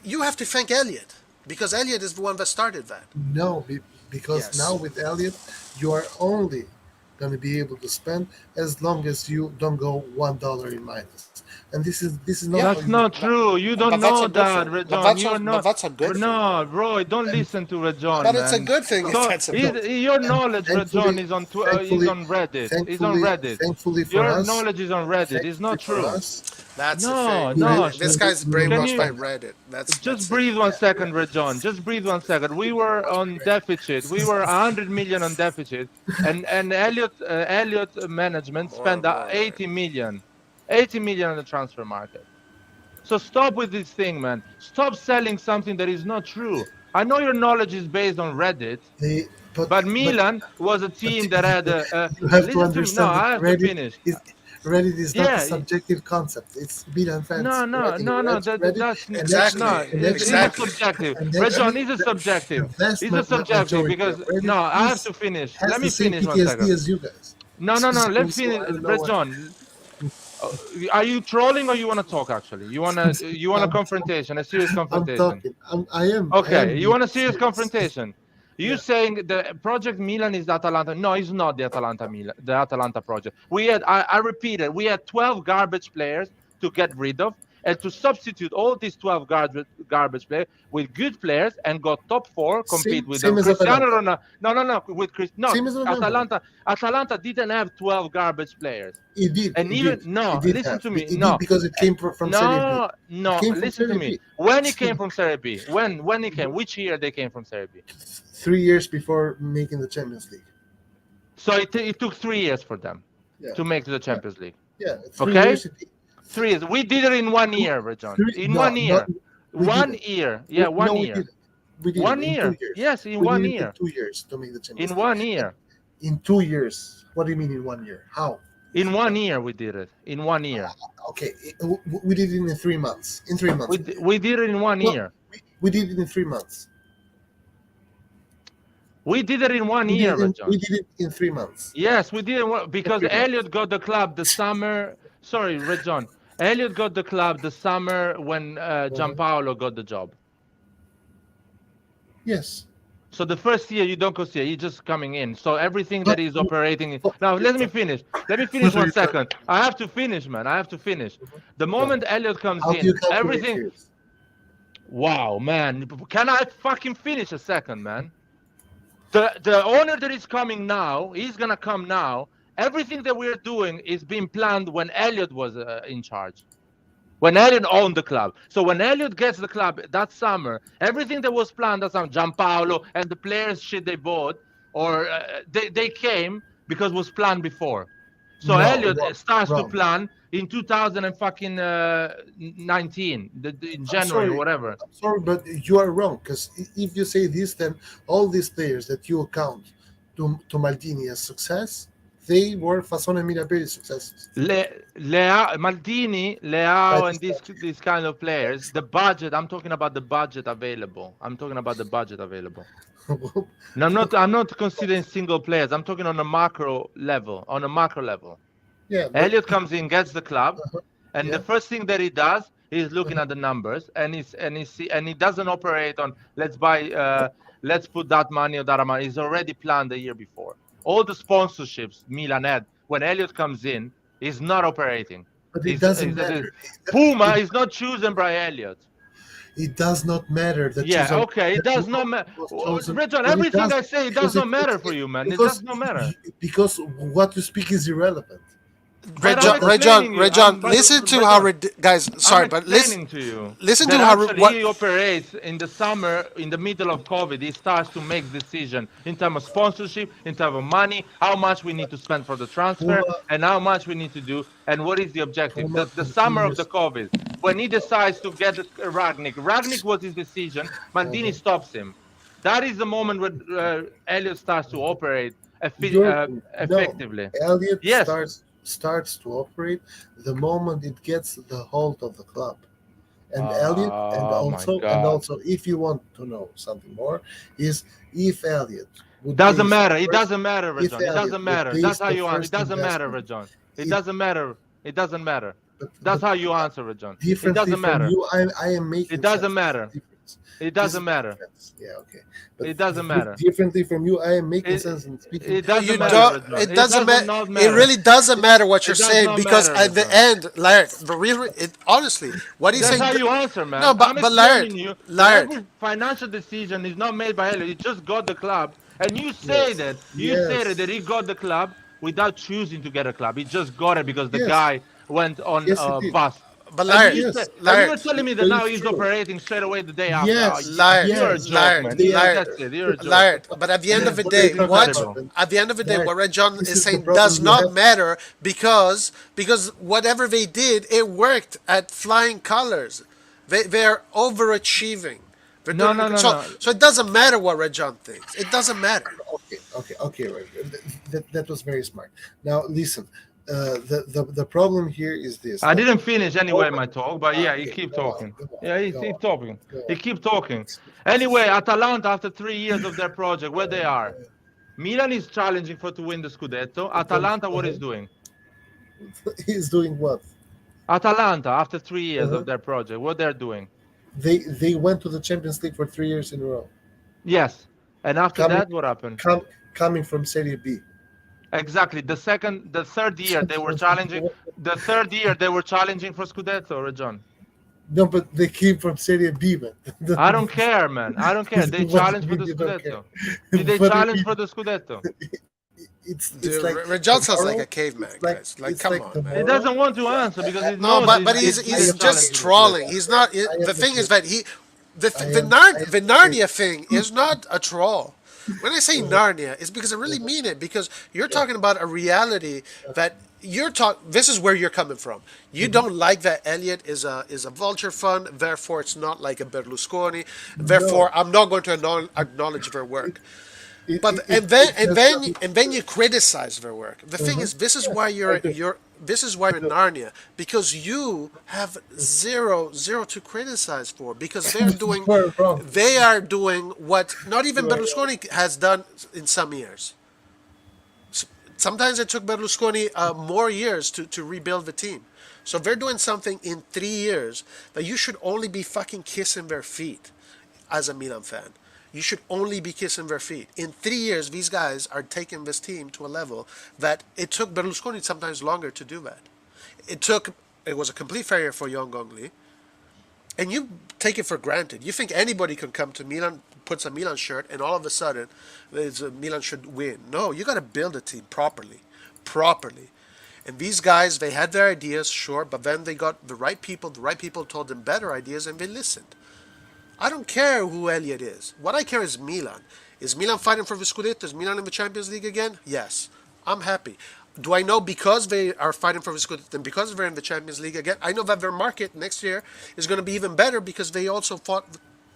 you have to thank Elliot because Elliot is the one that started that. No, because now Yes. with Elliot, you are only going to be able to spend as long as you don't go $1 in minus. And this is not Yeah, how That's you. not true. You don't but that's know a good that, thing. Rajon. You're But not. that's a good thing, though. No, Roy, don't And listen to Rajon, But it's a man. good thing if So that's a no, good thing. your and knowledge, thankfully, Rajon, is thankfully, on Reddit. Is on thankfully, Reddit. thankfully for Your us, knowledge is on Reddit. It's thankfully not for true. us, That's the No, thing. we will, no. This guy's we will Can not brainwashed by you spend that. Reddit. just That's it. breathe 1 second, Rajon? Just breathe 1 second. We were on deficit. We were 100 million on deficit, and Elliot management spent More, right? 80 million, 80 million on the transfer market. So stop with this thing, man. Stop selling something that is not true. I know your knowledge is based on Reddit, They, but but Milan was a but team that had you have to listen to me. No, understand that I have to finish. Reddit is not a Yeah, subjective concept. It's Milan no, fans no, writing no, no. Reddit, and Exactly. No. It's a Exactly. subjective. Rajon actually is a the subjective. vast It's a subjective majority of because Reddit no. I have is to finish. has Let the me same finish one PTSD second. as you guys. No, no, no. Let's So finish. I don't know what. Rajon, are you trolling or you want to talk? Actually, you want a I'm, confrontation, a serious I'm confrontation. talking. I Okay, am you being want a serious serious. confrontation. You Yeah. saying the project Milan is the Atalanta? No, it's not the Atalanta Milan, the Atalanta project. We had, I repeated, we had 12 garbage players to get rid of. and to substitute all these 12 garbage players with good players and got top four, compete with Same them. as Cristiano Atalanta. Ronaldo. No. With Chris. No, Same as Atalanta. Atalanta didn't have 12 garbage players. It did. And It even did. no, It did listen have. to me. It did because it came from Serie B. It No. came from Listen to Serie me. B. When it came from Serie B, when it came, which year they came from Serie B? 3 years before making the Champions League. So it took 3 years for them Yeah. to make to the Champions League. Yeah. 3 Okay? years. 3 years. We did it in 1 year, Rajon. In No, 1 year. we 1 didn't. year. Yeah, 1 No, we year. didn't. We did 1 it in year. 2 years. Yes, in We 1 did it year. in 2 years to make the Champions In League. 1 year. In 2 years. What do you mean in 1 year? How? In 1 year we did it. In 1 year. Okay, we did it in 3 months. In 3 months. We did it in 1 No, year. we did it in 3 months. We did it in 1 We year, did, it, Rajon. we did it in 3 months. Yes, we did it because Every month. Elliot got the club the summer. Sorry, Rajon. Elliot got the club the summer when Gianpaolo got the job. Yes. So the first year you don't consider, he's just coming in. So everything that is operating. Now let me finish. Let me finish 1 second. I have to finish, man. I have to finish. The moment Elliot comes How do in, you calculate everything. years? Wow, man. Can I fucking finish a second, man? The owner that is coming now, he's gonna come now. Everything that we're doing is being planned when Elliot was in charge. When Elliot owned the club. So when Elliot gets the club that summer, everything that was planned that summer, Gianpaolo and the players shit they bought, or they came because it was planned before. So No, Elliot starts to wrong. plan in 2019, in January sorry. or whatever. I'm sorry, but you are wrong. Because if you say this, then all these players that you account to Maldini as success, they were Fasone and Mirabelli successes. Maldini, Leao, and these kind of players, the budget. I'm talking about the budget available. And I'm not considering single players. I'm talking on a macro level. Yeah. Elliot comes in, gets the club, and Yeah. the first thing that he does is looking at the numbers, and he doesn't operate on let's put that money or that amount. He's already planned the year before. All the sponsorships Milan had when Elliot comes in, he's not operating. But it doesn't matter. Puma is not chosen by Elliot. It does not matter that. Okay, it does not matter. Rajon, everything I say, it does not matter for you, man. It does not matter. Because what you speak is irrelevant. Rejon, listen to how guys. Sorry, but listen to you. Listen to how he operates in the summer, in the middle of COVID. He starts to make decisions in terms of sponsorship, in terms of money, how much we need to spend for the transfer, and how much we need to do, and what is the objective. The summer of the COVID, when he decides to get Ragnick was his decision. Maldini stops him. That is the moment when Elliot starts to operate effectively. No, Elliot starts to operate the moment it gets the hold of the club. And Elliot, and also, if you want to know something more, is if Elliot doesn't matter. It doesn't matter, Rajon. It doesn't matter. That's how you answer. It doesn't matter, Rajon. It doesn't matter. It doesn't matter. That's how you answer, Rajon. It doesn't matter. I am making. It doesn't matter. It doesn't matter. Yeah, okay. But it doesn't matter. Differently from you, I am making sense and speaking. It doesn't matter. It doesn't matter. It really doesn't matter what you're saying because at the end, Laird, honestly, what he's saying. That's how you answer, man. No, but Laird, every financial decision is not made by Elliot. He just got the club, and you say that he got the club without choosing to get a club. He just got it because the guy went on bust. But Laird, you were telling me that now he's operating straight away the day after. Yes, Laird, you're a joke, man. You're a joke. Laird. But at the end of the day, what Rajon is saying does not matter because whatever they did, it worked at flying colors. They're overachieving. No. So it doesn't matter what Rajon thinks. It doesn't matter. Okay. Right. That was very smart. Now listen. The problem here is this. I didn't finish anyway my talk, but he keep talking. He keep talking. He keep talking. Anyway, Atalanta, after 3 years of their project, where they are? Milan is challenging to win the Scudetto. Atalanta, what is doing? He's doing what? Atalanta, after 3 years of their project, what they're doing? They went to the Champions League for 3 years in a row. Yes, and after that, what happened? Coming from Serie B. Exactly. The third year they were challenging. The third year they were challenging for Scudetto, Rajon. No, but they came from Serie B, man. I don't care, man. I don't care. They What do challenged you for mean the you don't care? Scudetto. Did they What do you challenge for mean? the Scudetto? It's Dude, like Rajal sounds like tomorrow. a caveman, It's like guys. Like, it's come like on, man. He tomorrow. doesn't want to answer because he No, knows but he he's I didn't he's am the just challenge caveman, for the trolling. Rajal. He's not. I The am the thing is caveman. that I am I am the the Narnia caveman. thing is not a troll. When I say Narnia, it's because I really mean it. Because you're talking about a reality that you're talk. This is where you're coming from. You Mhm. don't like that Elliot is a vulture fund. Therefore, it's not like a Berlusconi. No, Therefore, I'm not going to acknowledge their it work. it But it, it, it has nothing. and then you criticize their work. The thing Mhm. is, this is Yes, why I do. you're I in do. Narnia, because you have zero to criticize for, because You are wrong. they are doing what not even You are wrong. Berlusconi has done in some years. Sometimes it took Berlusconi more years to rebuild the team. So they're doing something in 3 years that you should only be fucking kissing their feet as a Milan fan. You should only be kissing their feet. In 3 years, these guys are taking this team to a level that it took Berlusconi sometimes longer to do that. It took. It was a complete failure for Young Gongli, and you take it for granted. You think anybody can come to Milan, puts a Milan shirt, and all of a sudden, Milan should win. No, you got to build a team properly. And these guys, they had their ideas, sure, but then they got the right people. The right people told them better ideas, and they listened. I don't care who Elliot is. What I care is Milan. Is Milan fighting for the Scudetto? Is Milan in the Champions League again? Yes. I'm happy. Do I know because they are fighting for the Scudetto and because they're in the Champions League again? I know that their market next year is going to be even better because they also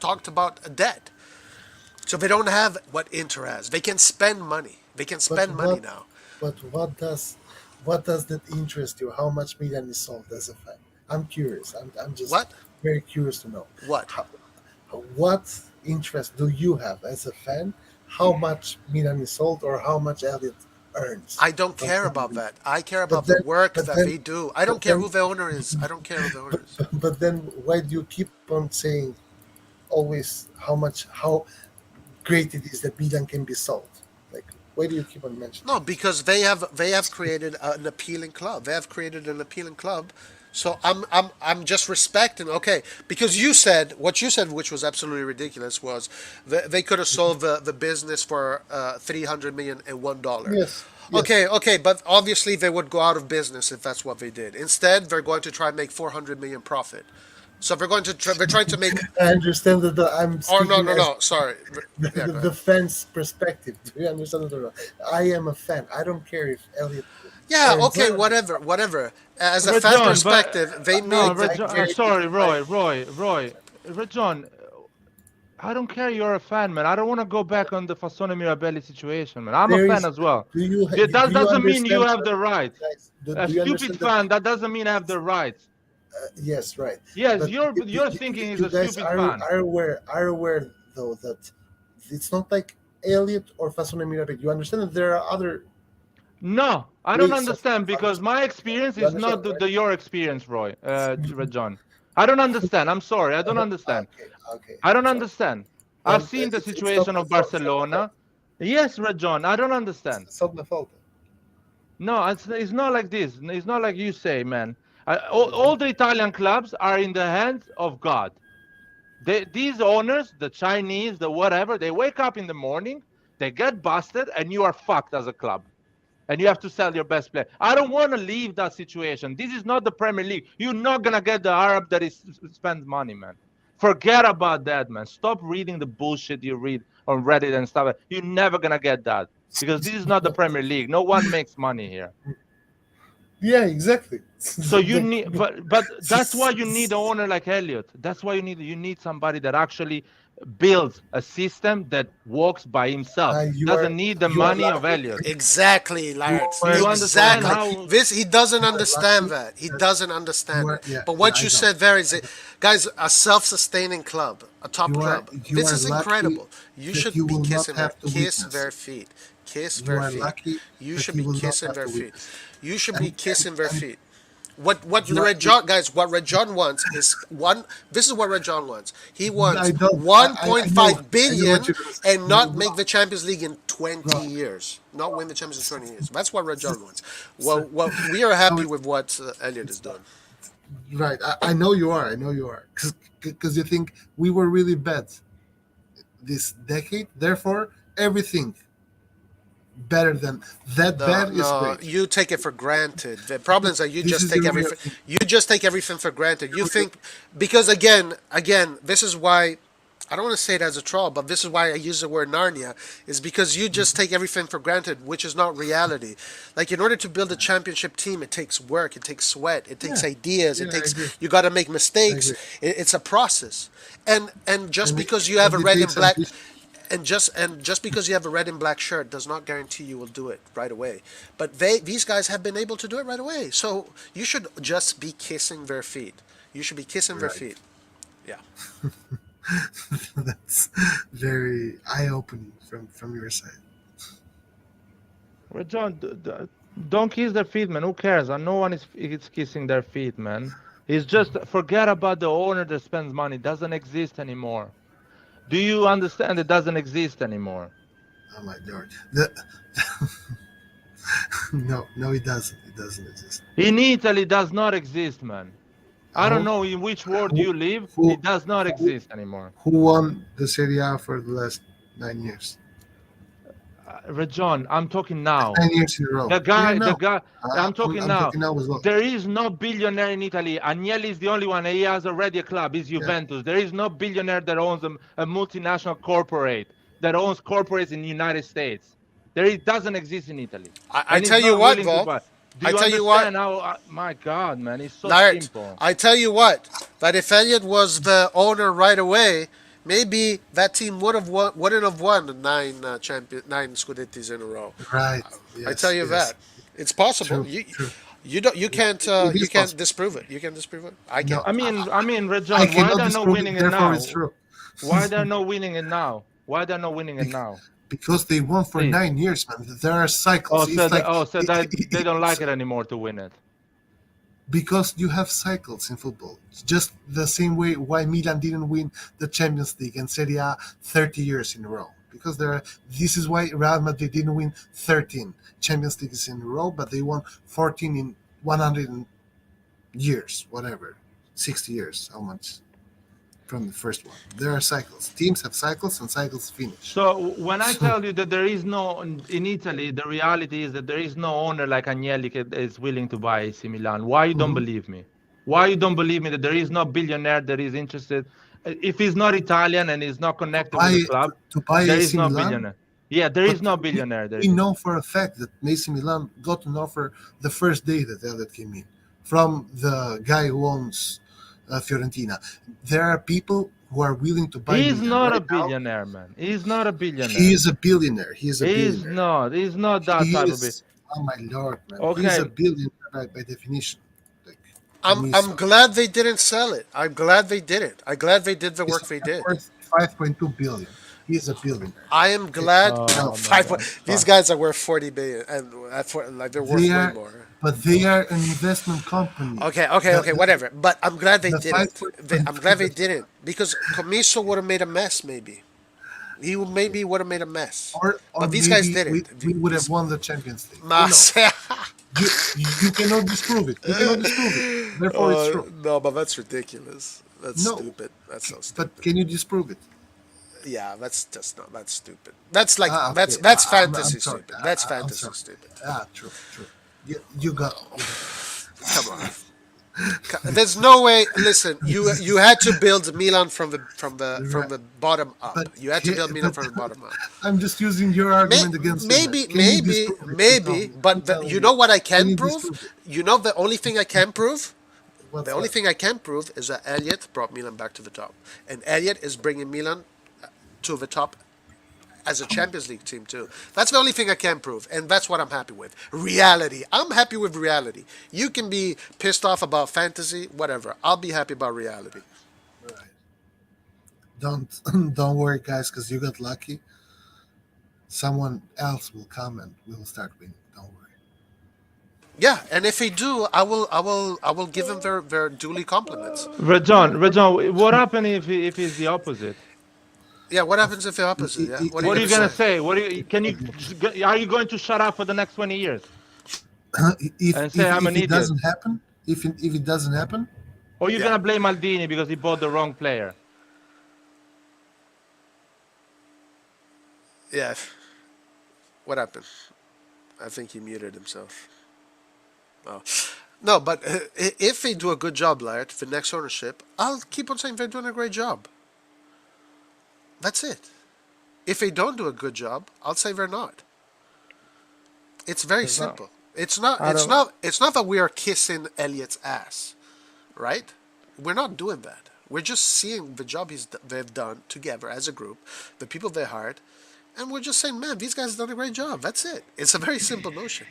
talked about a debt. So they don't have what Inter has. They can spend money. They can But spend money what now. but what does that interest you? How much Milan is sold as a fan? I'm curious. I'm just What? very curious to know. What? How, what interest do you have as a fan? How much Milan is sold or how much Elliot earns I don't from care about something? that. I care But about the then work but that then they do. I don't but care then who the owner is. I don't care who the owner is. but then why do you keep on saying always how great it is that Milan can be sold? Like why do you keep on mentioning No, this? because they have created an appealing club. They have created an appealing club. So I'm just respecting. Okay, because you said what you said, which was absolutely ridiculous, was they could have sold the business for 300 million and $1. Yes, yes. Okay, but obviously they would go out of business if that's what they did. Instead, they're going to try and make 400 million profit. So they're trying to make. I understand that I'm Or no, speaking no, as no. Sorry. Yeah, go the ahead. fan's perspective. Do you understand that or not? I am a fan. I don't care if Elliot Yeah, earns okay, money. whatever. As a fan Rajon, but perspective, they no, made I, the. I Rajon. care if Sorry, I Roy. Rajon, I don't care. You're a fan, man. I don't want to go back on the Fasone Mirabelli situation, man. I'm a there fan is. as well. Do That you doesn't mean you understand, have the right. guys? A Do you stupid understand that? fan, that doesn't mean I have the right. Yes, right. Yes, But your thinking is you a guys stupid fan. are aware though that it's not like Elliot or Fasone Mirabel. You understand that there are other No, I don't ways of understand because my understanding. experience You is understand, not right? your experience, Roy, Rajon. I don't understand. I'm sorry. I don't understand. Okay, okay. I don't So understand. I've then seen the it's not situation my of fault. It's not my fault. Barcelona. Yes, Rajon, I don't understand. It's not my fault. No, it's not like this. It's not like you say, man. All the Italian clubs are in the hands of God. These owners, the Chinese, the whatever, they wake up in the morning, they get busted, and you are fucked as a club. And you have to sell your best player. I don't want to leave that situation. This is not the Premier League. You're not gonna get the Arab that spends money, man. Forget about that, man. Stop reading the bullshit you read on Reddit and stuff. You're never gonna get that because this is not the Premier League. No one makes money here. Yeah, exactly. So you need, but that's why you need an owner like Elliot. That's why you need somebody that actually builds a system that works by himself. Doesn't need the you are money of lucky. Elliot. Exactly, You Lars. Do are you understand Exactly. how? This he doesn't you are understand lucky that. He that doesn't you understand are. it. Yeah, But yeah. what I you know. said there is, guys, a self-sustaining club, a top club. You This are is lucky incredible. You that should you be will not kissing their have to kiss witness their it. feet. Kiss You their are feet. lucky You that should you be will not kissing have their to feet. witness it. You should be kissing their And feet. What you the are. Red John guys? What Red John wants is one. This is what Red John wants. He I wants don't. one I point know. five I know what billion you're gonna say. and not You make the Champions League in 20 wrong. years. Not win the Champions League in 20 years. That's what Red So, John wants. Well, we are so happy with what Elliot is doing. Right. I know you are. I know you are. Because you think we were really bad this decade. Therefore, everything better than that No, bad is no, great. you take it for granted. The problem is that This is your way of thinking. you just take everything for granted. You think because again, this is why I don't want to say it as a troll, but this is why I use the word Narnia is because you just take everything for granted, which is not reality. Like in order to build a championship team, it takes work, it takes sweat, it takes Yeah. ideas, it Yeah, I takes agree. you got to make I mistakes. agree. It's a process, and just And it, because you have a and it red and takes black ambition. and just because you have a red and black shirt does not guarantee you will do it right away. But these guys have been able to do it right away. So you should just be kissing their feet. You should be kissing their Right. feet. Yeah. That's very eye-opening from your side. Well, John, don't kiss their feet, man. Who cares? And no one is kissing their feet, man. It's just forget about the owner that spends money. It doesn't exist anymore. Do you understand? It doesn't exist anymore. Oh my lord. The, no, no, it doesn't. It doesn't exist. In Italy, it does not exist, man. I don't Who know in which world who you live. who It does not who, exist anymore. who won the Serie A for the last 9 years? John, I'm talking now. 9 years in a row. The Yeah, guy, the no. guy, I'm talking I'm now. talking now as well. There is no billionaire in Italy. Agnelli is the only one. He has already a club. It's Yeah. Juventus. There is no billionaire that owns a multinational corporate that owns corporates in the United States. It doesn't exist in Italy, I and he's tell you not what, willing to though. buy. Do I you tell you what, understand how? My God, man, it's so Lart. simple. I tell you what. That if Elliott was the owner right away, maybe that team wouldn't have won the nine Scudettis in a row. Right. I tell Yes. you Yes. that it's possible. True. True. You don't It you is can't possible. disprove it. You can disprove it. I can. No, I Rejon, why cannot they're not disprove it. winning it Therefore, it's now? true. Why they're not winning it now? Why they're not winning it Bec- now? because they won for Please. 9 years, man. There are cycles. It's like So that they don't like it anymore to win it. because you have cycles in football. It's just the same way why Milan didn't win the Champions League and Serie A 30 years in a row. Because this is why Real Madrid didn't win 13 Champions Leagues in a row, but they won 14 in 100 years, whatever, 60 years, how much from the first one. There are cycles. Teams have cycles, and cycles finish. So when I tell you that there is no in Italy, the reality is that there is no owner like Agnelli that is willing to buy AC Milan. Why you don't believe me? Why you don't believe me that there is no billionaire that is interested? If he's not Italian and is not connected with the club, To buy there is AC no Milan, billionaire. Yeah, there is but no billionaire there. we know for a fact that AC Milan got an offer the first day that Elliot came in from the guy who owns Fiorentina. There are people who are willing to buy He's Milan not a right now. billionaire, man. He's not a billionaire. He is a billionaire. He is a He's billionaire. not. He's not that He type of is. Oh my lord, man! Okay. He's a billionaire by definition. Like, I'm glad they didn't sell it. I'm glad they did it. I'm glad they did the work they did. Worth 5.2 billion. He's a billionaire. I am glad. Oh, Five. man, These fuck. guys are worth 40 billion, and like they're worth They way are, more. but they are an investment company. Okay, whatever. But I'm glad they the didn't. 5. I'm glad they didn't because Comiso would have made a mess. Maybe maybe would have made a mess. Or But these guys maybe didn't. we would have won the Champions League. Who Mas- knows? You cannot disprove it. You cannot disprove it. Therefore, it's true. no, but that's ridiculous. That's No. stupid. That's so stupid. But can you disprove it? Yeah, that's just not. That's stupid. That's like Okay. that's I'm fantasy sorry. stupid. That's I'm fantasy sorry. stupid. True. You got. Come on. There's no way. Listen, you had to build Milan from the bottom up. But You had to build Milan but- from the bottom up. I'm just using your argument against him, man. Can you disprove it? Maybe. Tell But me. Tell you me. know what I Can can you prove? disprove it? You know the only thing I can prove. What's The only that? thing I can prove is that Elliot brought Milan back to the top, and Elliot is bringing Milan to the top as a Champions League team too. That's the only thing I can prove, and that's what I'm happy with. Reality. I'm happy with reality. You can be pissed off about fantasy, whatever. I'll be happy about reality. Right. Don't don't worry, guys, because you got lucky. Someone else will come and we'll start winning. Don't worry. Yeah, and if they do, I will give them their duly compliments. Rejon, what happened if it's the opposite? Yeah, what happens if the opposite? Yeah, what What are you gonna say? say? Are you going to shut up for the next 20 years if and say I'm if an it idiot? doesn't happen, if it doesn't happen, Or you're Yeah. gonna blame Maldini because he bought the wrong player? Yeah. What happened? I think he muted himself. Oh. No, but if they do a good job, Laird, for next ownership, I'll keep on saying they're doing a great job. That's it. If they don't do a good job, I'll say they're not. It's very It's not. simple. It's not. I It's don't. not. It's not that we are kissing Elliot's ass, right? We're not doing that. We're just seeing the job they've done together as a group, the people they hired, and we're just saying, man, these guys have done a great job. That's it. It's a very simple notion.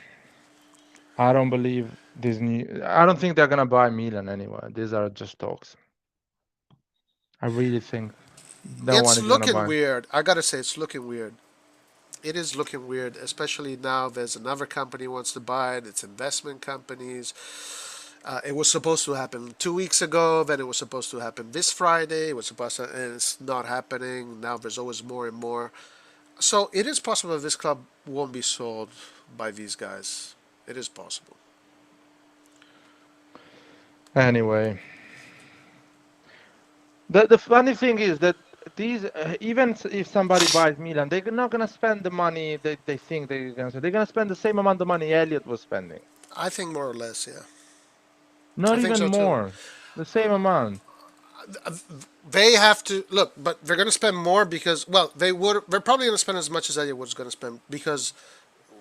I don't believe Disney. I don't think they're gonna buy Milan anyway. These are just talks. I really think no one It's is gonna looking buy. weird. I gotta say, it's looking weird. It is looking weird, especially now. There's another company wants to buy it. It's investment companies. It was supposed to happen 2 weeks ago. Then it was supposed to happen this Friday. It was supposed to, and it's not happening. Now there's always more and more. So it is possible that this club won't be sold by these guys. It is possible. Anyway, the funny thing is that these even if somebody buys Milan, they're not gonna spend the money they think they're gonna spend. They're gonna spend the same amount of money Elliot was spending. I think more or less, yeah. I Not think even so too. more. The same amount. They have to look, but they're going to spend more because, well, they're probably going to spend as much as Elliot was going to spend because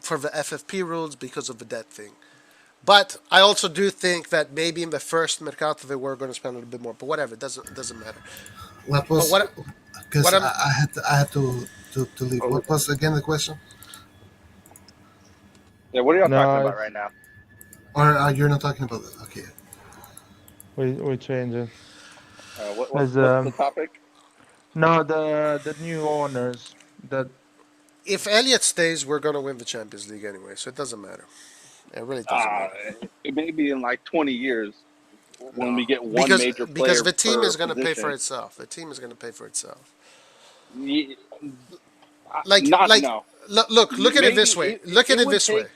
for the FFP rules, because of the debt thing. But I also do think that maybe in the first mercato they were going to spend a little bit more. But whatever, it doesn't matter. What But was, what because I'm I had to leave. Oh, What was again the question? yeah, what are y'all talking No, about right now? Or you're not talking about it? Okay. we change it. What's There's what's the topic? no the new owners that if Elliot stays, we're going to win the Champions League anyway, so it doesn't matter. It really doesn't Uh, matter it may be in like 20 years when no we get one because major because player the team per is going to pay for position. itself. The team is going to pay for itself. Ye- Like Not like no. look at it Maybe this way. Look at it it would this way. take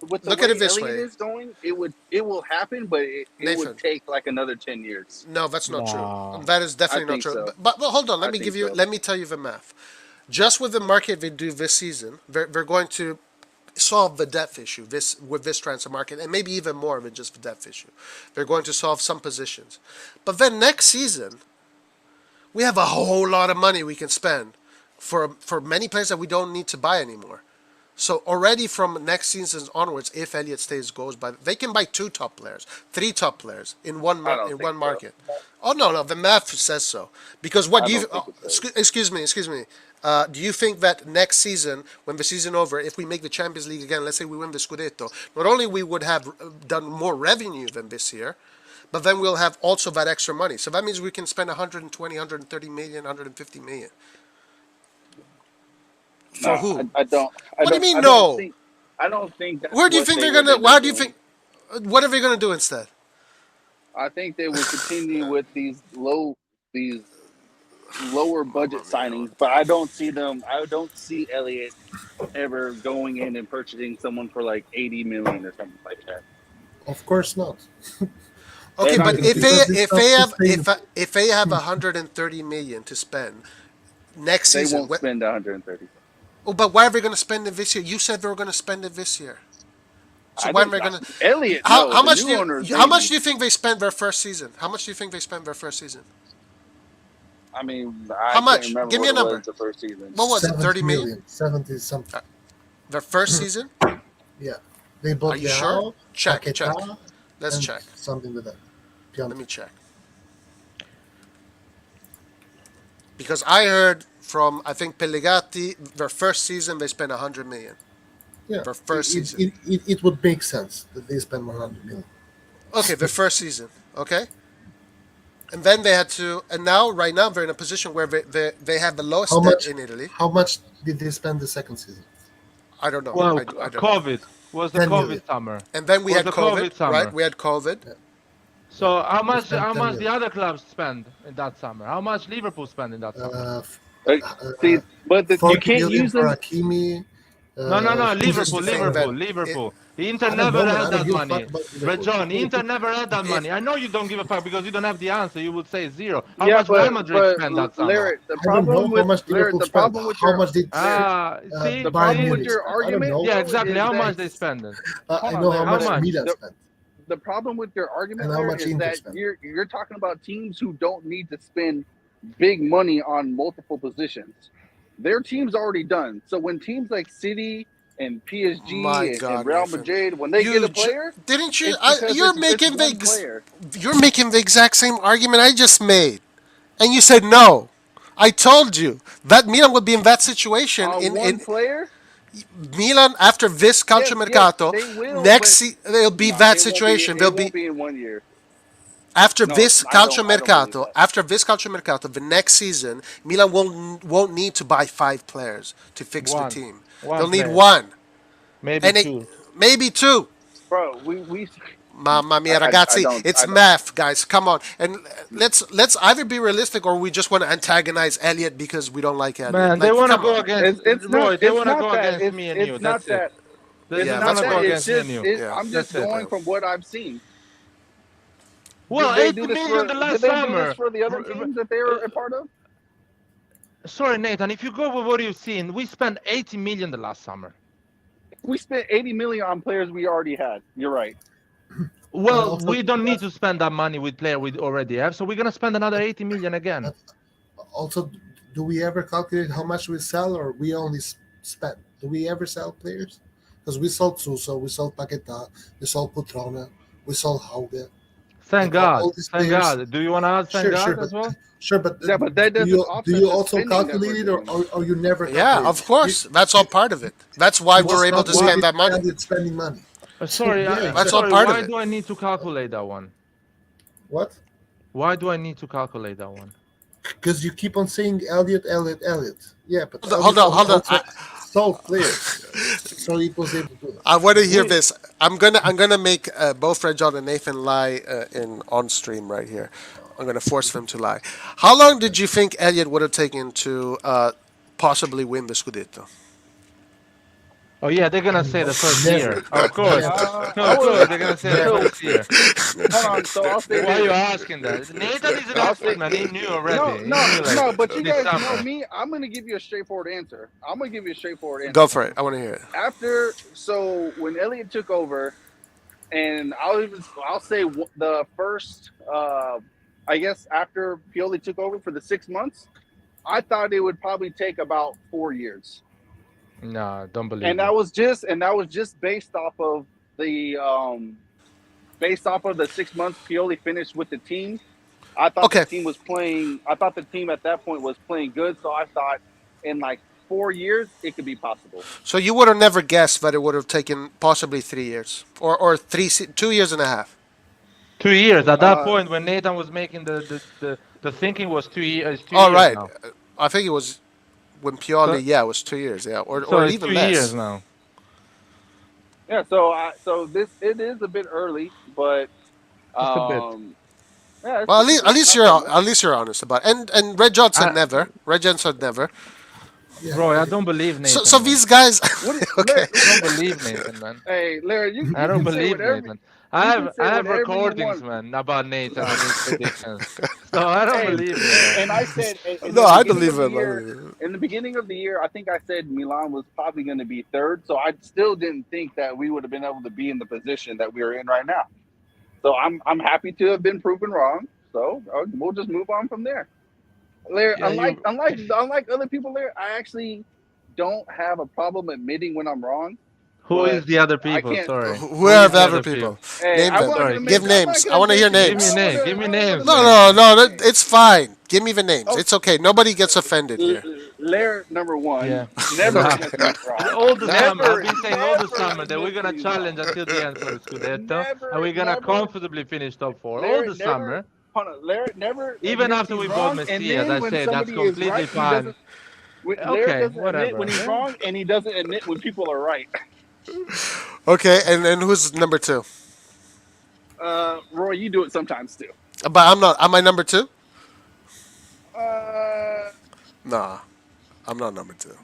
with the Look at it way this Elliott way, is going. It will happen, but it would Nathan. take like another 10 years. No, that's not true. no. That is I definitely not think true. so. But hold on. I think so. Let me tell you the math. Just with the market they do this season, they're going to solve the depth issue this with this transfer market, and maybe even more than just the depth issue. They're going to solve some positions, but then next season we have a whole lot of money we can spend for many players that we don't need to buy anymore. So already from next season onwards, if Elliott stays, goes by, they can buy two top players, three top players in I don't in think one so. market. Oh no, the math says so. Because what I you don't think it does. excuse me. Do you think that next season, when the season over, if we make the Champions League again, let's say we win the Scudetto, not only we would have done more revenue than this year, but then we'll have also that extra money. So that means we can spend 120, 130 million, 150 million. No, For who? I don't. I What do you don't. mean I don't no? think. I don't think that's Where do you what think they they're would gonna? end How up do you doing. think? What are they gonna do instead? I think they would continue with these lower budget signings, but I don't see them. I don't see Elliott ever going in and purchasing someone for like 80 million or something like that. Of course not. Okay, They're not but going to Because do that. it's if not they have sustainable. if they have 130 million to spend next They season, won't spend 130. oh, but why are they going to spend it this year? You said they were going to spend it this year. So I why are didn't. they going to? Elliott, no. How The much new do owners, how much maybe. do you think they spent their first season? How much do you think they spent their first season? I mean, How I can't much? remember Give me what a it was number. the first season. What was it? 30 70 million? million, 70 something. Their first season? Yeah. They Are bought you sure? Leao, Check. Paqueta, Let's and check. something with that. Let me Piontek. check. Because I heard from I think Pellegatti their first season they spent 100 million. Yeah. Their first It, season. it, it, it would make sense that they spend 100 million. Okay, the first season. Okay. And then they had to, and now, right now, they're in a position where they have the How lowest debt much? in Italy. How much did they spend the second season? I don't know. Well, I don't know. COVID was the 10 million. COVID summer. And then we Was had the COVID, COVID right? summer. We had COVID. Yeah. So how They much? spent How 10 much the million. other clubs spend in that summer? How much Liverpool spend in that summer? Uh, f- Uh, uh, See, but you 40 can't million use for them. Hakimi, No, no, no. Who's Liverpool, to think that? Liverpool, It, Liverpool. Inter I don't never know, man. had I don't that give a fuck money. about But Liverpool. John, Inter never had that It, money. I know you don't give a fuck because you don't have the answer. You would say zero. How Yeah, much Real Madrid but spent that summer? Larry, I don't know how much Liverpool The spent. problem with How your much did Larry, See, the Bayern problem see. with Munich your spend? I don't argument know. Yeah, though exactly. is How that much they spending? hold I on, know how Larry, How much Larry. much? Milan The spent the problem with your and argument, how Larry, much is Inter that spent. you're talking about teams who don't need to spend big money on multiple positions. Their team's already done. So when teams like City and My PSG and God, Real Nathan, Madrid, when they get a player, didn't you? it's because it's one player. You're making the exact same argument I just made, and you said no. I told you that Milan would be in that situation On one in player, Milan after this yes, calciomercato. they will, but They'll be no, that situation. They'll it won't be be in 1 year. after No, this I don't believe calciomercato. that. After this calciomercato, the next season, Milan won't need to buy 5 players to fix the One. team. They'll One need player. one, Maybe and it, two. maybe two. Bro, we Mamma mia, I ragazzi! don't It's math, guys. Come on, and let's either be realistic or we just want to antagonize Elliot because we don't like Elliot. Man, they Like, want to come go on. against Roy. They it's want to not go that against me and you. it's That's not it. that They it's Yeah, just want not that's to what go that it it's against me is. and just you. Yeah. I'm That's just it. going from what I've seen. Well, Did 80 they do this million the for last did they do this summer. for the other R- r- teams that they were a part of? Sorry, Nathan. If you go with what you've seen, we spent 80 million the last summer. We spent 80 million on players we already had. You're right. Well, Also, we don't need to spend that money with player we already have, so we're gonna spend another 80 million again. but also, do we ever calculate how much we sell, or we only spend? Do we ever sell players? Because we sold Suso, we sold Paqueta, we sold Putrona, we sold Hauge. Thank Like God. all these Thank players. God. Do you want to add thank Sure, God as well? Yeah, but that do doesn't you offset the also spending that we're calculate it, or, doing. or you never Yeah, calculate of it? course. That's all part of it. That's why You we're just able to calculate Why? spend it that by money. spending money. So Sorry, yeah, That's all sorry. exactly. part of Why it. do I need to calculate that one? What? Why do I need to calculate that one? Because you keep on saying Elliot, Elliot, Elliot. Yeah, but Hold Elliot on, hold on. also sold players, so it was able to do it. I want to hear We this. I'm gonna make both Red John and Nathan lie in on stream right here. I'm gonna force them to lie. How long did you think Elliot would have taken to possibly win the Scudetto? Oh yeah, they're gonna say the first year. Never, Of course. never, No, I of would course they're gonna say the never. so first year. hold on. So I'll say Why are you this. asking that? Nathan is an I'll expert, say man. He knew no, already. He no, knew like no. But you this guys know summer. me. I'm gonna give you a straightforward answer. I'm gonna give you a straightforward Go answer. for it. I want to hear it. So when Elliott took over, and I'll say the first, I guess after Pioli took over for the 6 months, I thought it would probably take about 4 years, No, don't and believe it. that was just the based off of the 6 months Pioli finished with the team. I thought the Okay. team was playing. I thought the team at that point was playing good, so I thought in like 4 years it could be possible. So you would have never guessed that it would have taken possibly 3 years or 2 years and a half. 2 years. At that Uh, point when Nathan was making the thinking was 2 years. Two All years right. now. I think it was when So Pioli. Yeah, it was 2 years. Yeah, so or it's even 2 years less. now. yeah, so this it is a bit early, but Just a bit. um, yeah, it's Well, just a bit, not that much. at least you're honest about it. And Red John said I, never. Red John said never. Yeah, Roy, I don't believe So Nathan, man. these guguys. What, Okay. Larry, I don't believe Nathan, man. hey, Larry, I you don't can say believe whatever Nathan. you can I say have whatever you recordings, want. man, about Nathan and his predictions. So I don't Hey, believe you, man. and I said in No, the I beginning believe of the him. I year, believe him. in the beginning of the year, I think I said Milan was probably going to be third. So I still didn't think that we would have been able to be in the position that we are in right now. So I'm happy to have been proven wrong. So we'll just move on from there. Larry, Yeah, you. unlike other people, Larry, I actually don't have a problem admitting when I'm wrong. Who But is the other I people? can't. Sorry. Who Who are is the the other other people? people? Hey, Name I'm them. not Sorry. gonna Give mention. I'm not names. I gonna want to hear mention. Give me names. name. Give me I don't want names, to No, man. mention no, any no. names. It's fine. Give me the names. Oh, It's okay. Nobody gets offended here. Lair number one, Yeah. never gets Exactly. me wrong. All the summer, I've Never, been saying all the never summer that we're admits gonna me wrong. challenge until the end for the Scudetto, and Never, we're gonna never. comfortably finish top four. All Larry the never. summer, Hold on, Larry never even admits after he's we bought wrong, and Messias, then I when say that's somebody is completely right, he fine. doesn't. Larry Okay, doesn't admit when whatever. he's Yeah. wrong, and he doesn't admit when people are right. Okay, and who's number two? Roy, you do it sometimes too. But I'm not. Am I number two? Uh, Nah, I'm not number two.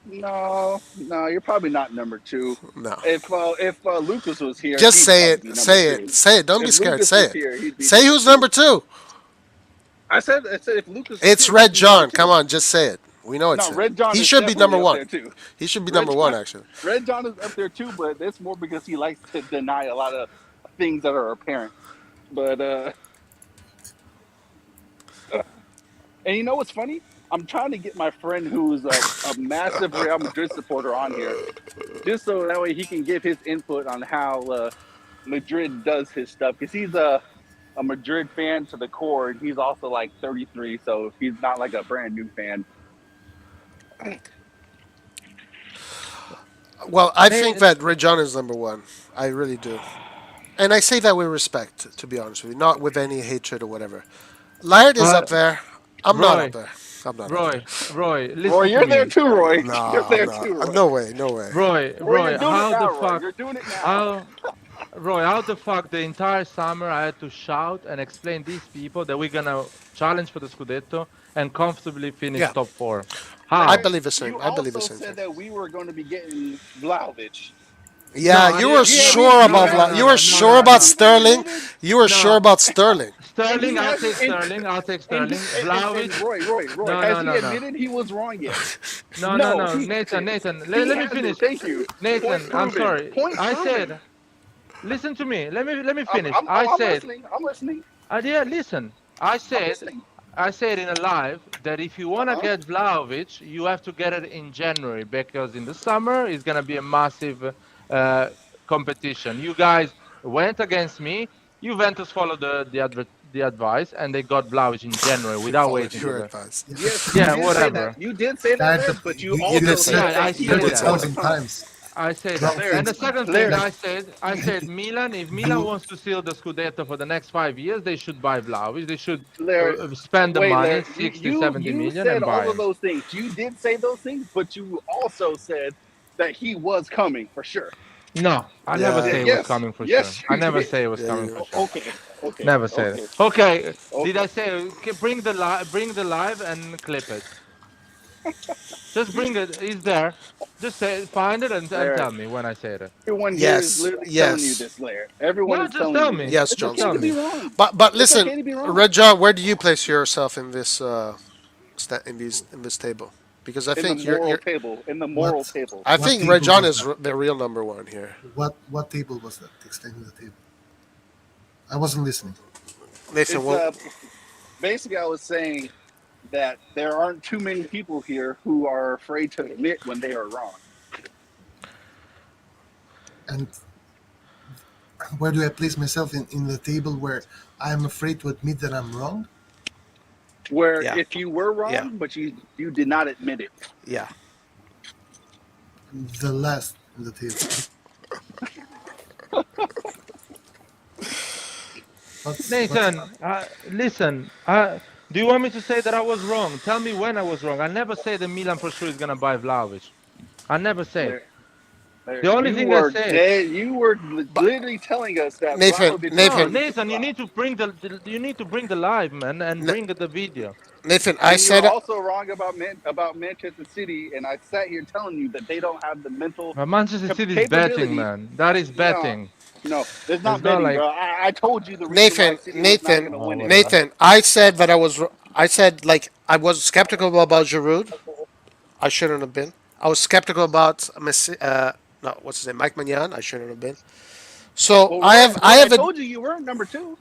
No, you're probably not number two. No. If Lucas was here, Just he'd say probably it. be number Say it. two. Say it. Don't be If scared. Lucas Say was it. here, he'd be Say number who's two. number two. I said if Lucas was It's here, he'd Red be number John. Come two. on, just say it. We know it's No, him. Red John He is should be number definitely up one. there too. He should be Red number one, John, actually. Red John is up there too, but it's more because he likes to deny a lot of things that are apparent. But and you know what's funny? I'm trying to get my friend who's a massive Real Madrid supporter on here, just so that way he can give his input on how Madrid does his stuff. Because he's a Madrid fan to the core, and he's also like 33, so he's not like a brand new fan. Well, I think Hey, that Red John is number one. I really do. And I say that with respect, to be honest with you, not with any hatred or whatever. Laird is up but there. I'm not up Roy, there. I'm not up there. Roy, Roy, listen to you're there me. too, Roy. No, You're I'm there not. too, Roy. No way. No way. Roy, you're Roy, doing it how the now, Roy. fuck, You're doing it now. how, Roy, how the fuck the entire summer I had to shout and explain these people that we're gonna challenge for the Scudetto and comfortably finish Yeah, top four? I How? Laird, believe the same. you I believe the also same thing. said that we were going to be getting Vlahovic. No, Yeah, I you were didn't. You No, haven't, sure you about no, Vla- no, haven't, You no, were no, sure no, about no, you haven't Sterling. admitted, You were sure no. about Sterling. and Sterling, he I'll has, take Sterling. I'll take Sterling. and Vlahovic, Roy, no, has no, he no, no, admitted he was wrong yet? no, no, No, no. he Nathan, hasn't. Nathan, He let me hasn't. finish. Thank you. Point Nathan, I'm proven. sorry. Point I proven. said, listen to me. Let me I'm, finish. I'm, I I'm, I'm said, listening. I'm listening. yeah, listen. I I'm said, listening. I said in a live that if you Uh want to huh. get Vlahovic, you have to get it in January because in the summer it's gonna be a massive uh, competition. You guys went against me. Juventus followed the advice and they got Vlahovic in January He without followed waiting for your the. advice. Yeah, Yes, you Yeah, did say that. whatever. You did say that, Laird, Laird, but you You you did did also say said Yeah, said that. I that you he You said said did a was that. say going to that. thousand come. times. I said But that. And Laird, the things second thing Laird, like I said, I you, said Milan. If Milan you wants to seal the Scudetto for the next 5 years, they should buy Vlahovic. They should Laird, spend the wait, money, Laird, you, 60, you, 70 you million, said and buy all of him. those things. You did say those things, but you also said that he was coming for sure. No, I never Yeah, say it was Yes, coming for sure. yes, I you never did. say it was yeah, coming you. for sure. Okay, okay, Never say that. okay, Okay, did okay. I say bring the live and clip it? Just bring it. It's there. Just say find it and Laird, tell me when I say it. everyone here is Yes, literally telling you yes, this, Laird. Everyone No, is just telling tell you this. me. yes, It's Just okay tell to be Johnson. me. wrong. But It's listen, okay to be wrong. Red John, where do you place yourself in this in this table? Because I In the think moral you're. table, in the moral what table. I what think Red table John was is that? the real number one here. What table was that? Explain me the table. I wasn't listening. Nathan, It's well, basically I was saying that there aren't too many people here who are afraid to admit when they are wrong. And where do I place myself in the table where I'm afraid to admit that I'm wrong? Where yeah, if you were yeah, wrong, but you did not admit it. yeah. The last in the table. What's Nathan, listen. Do you want me to say that I was wrong? Tell me when I was wrong. I never say that Milan for sure is gonna buy Vlahovic. I never say it. There, there. The only You thing I were said. dead. You were But literally telling us that Nathan, Vlahovic was No, Nathan, going to Nathan, you buy. need to bring you need to bring the live man and N- bring the video. Nathan, I And you're said also wrong about Manchester City. And I sat here telling you that they don't have the mental But Manchester City is betting, capability. man. That is No, betting. no, it's It's not not betting, like bro. I told you the reason why Nathan, City was not going Nathan, to oh win it. whatever. Nathan. I said that I was. I said like I was skeptical about Giroud. I shouldn't have been. I was skeptical about Messi. No, what's his name? Mike Magnan. I shouldn't have been. So Well, I Roy, have. I Roy, I have a. told you you weren't number two.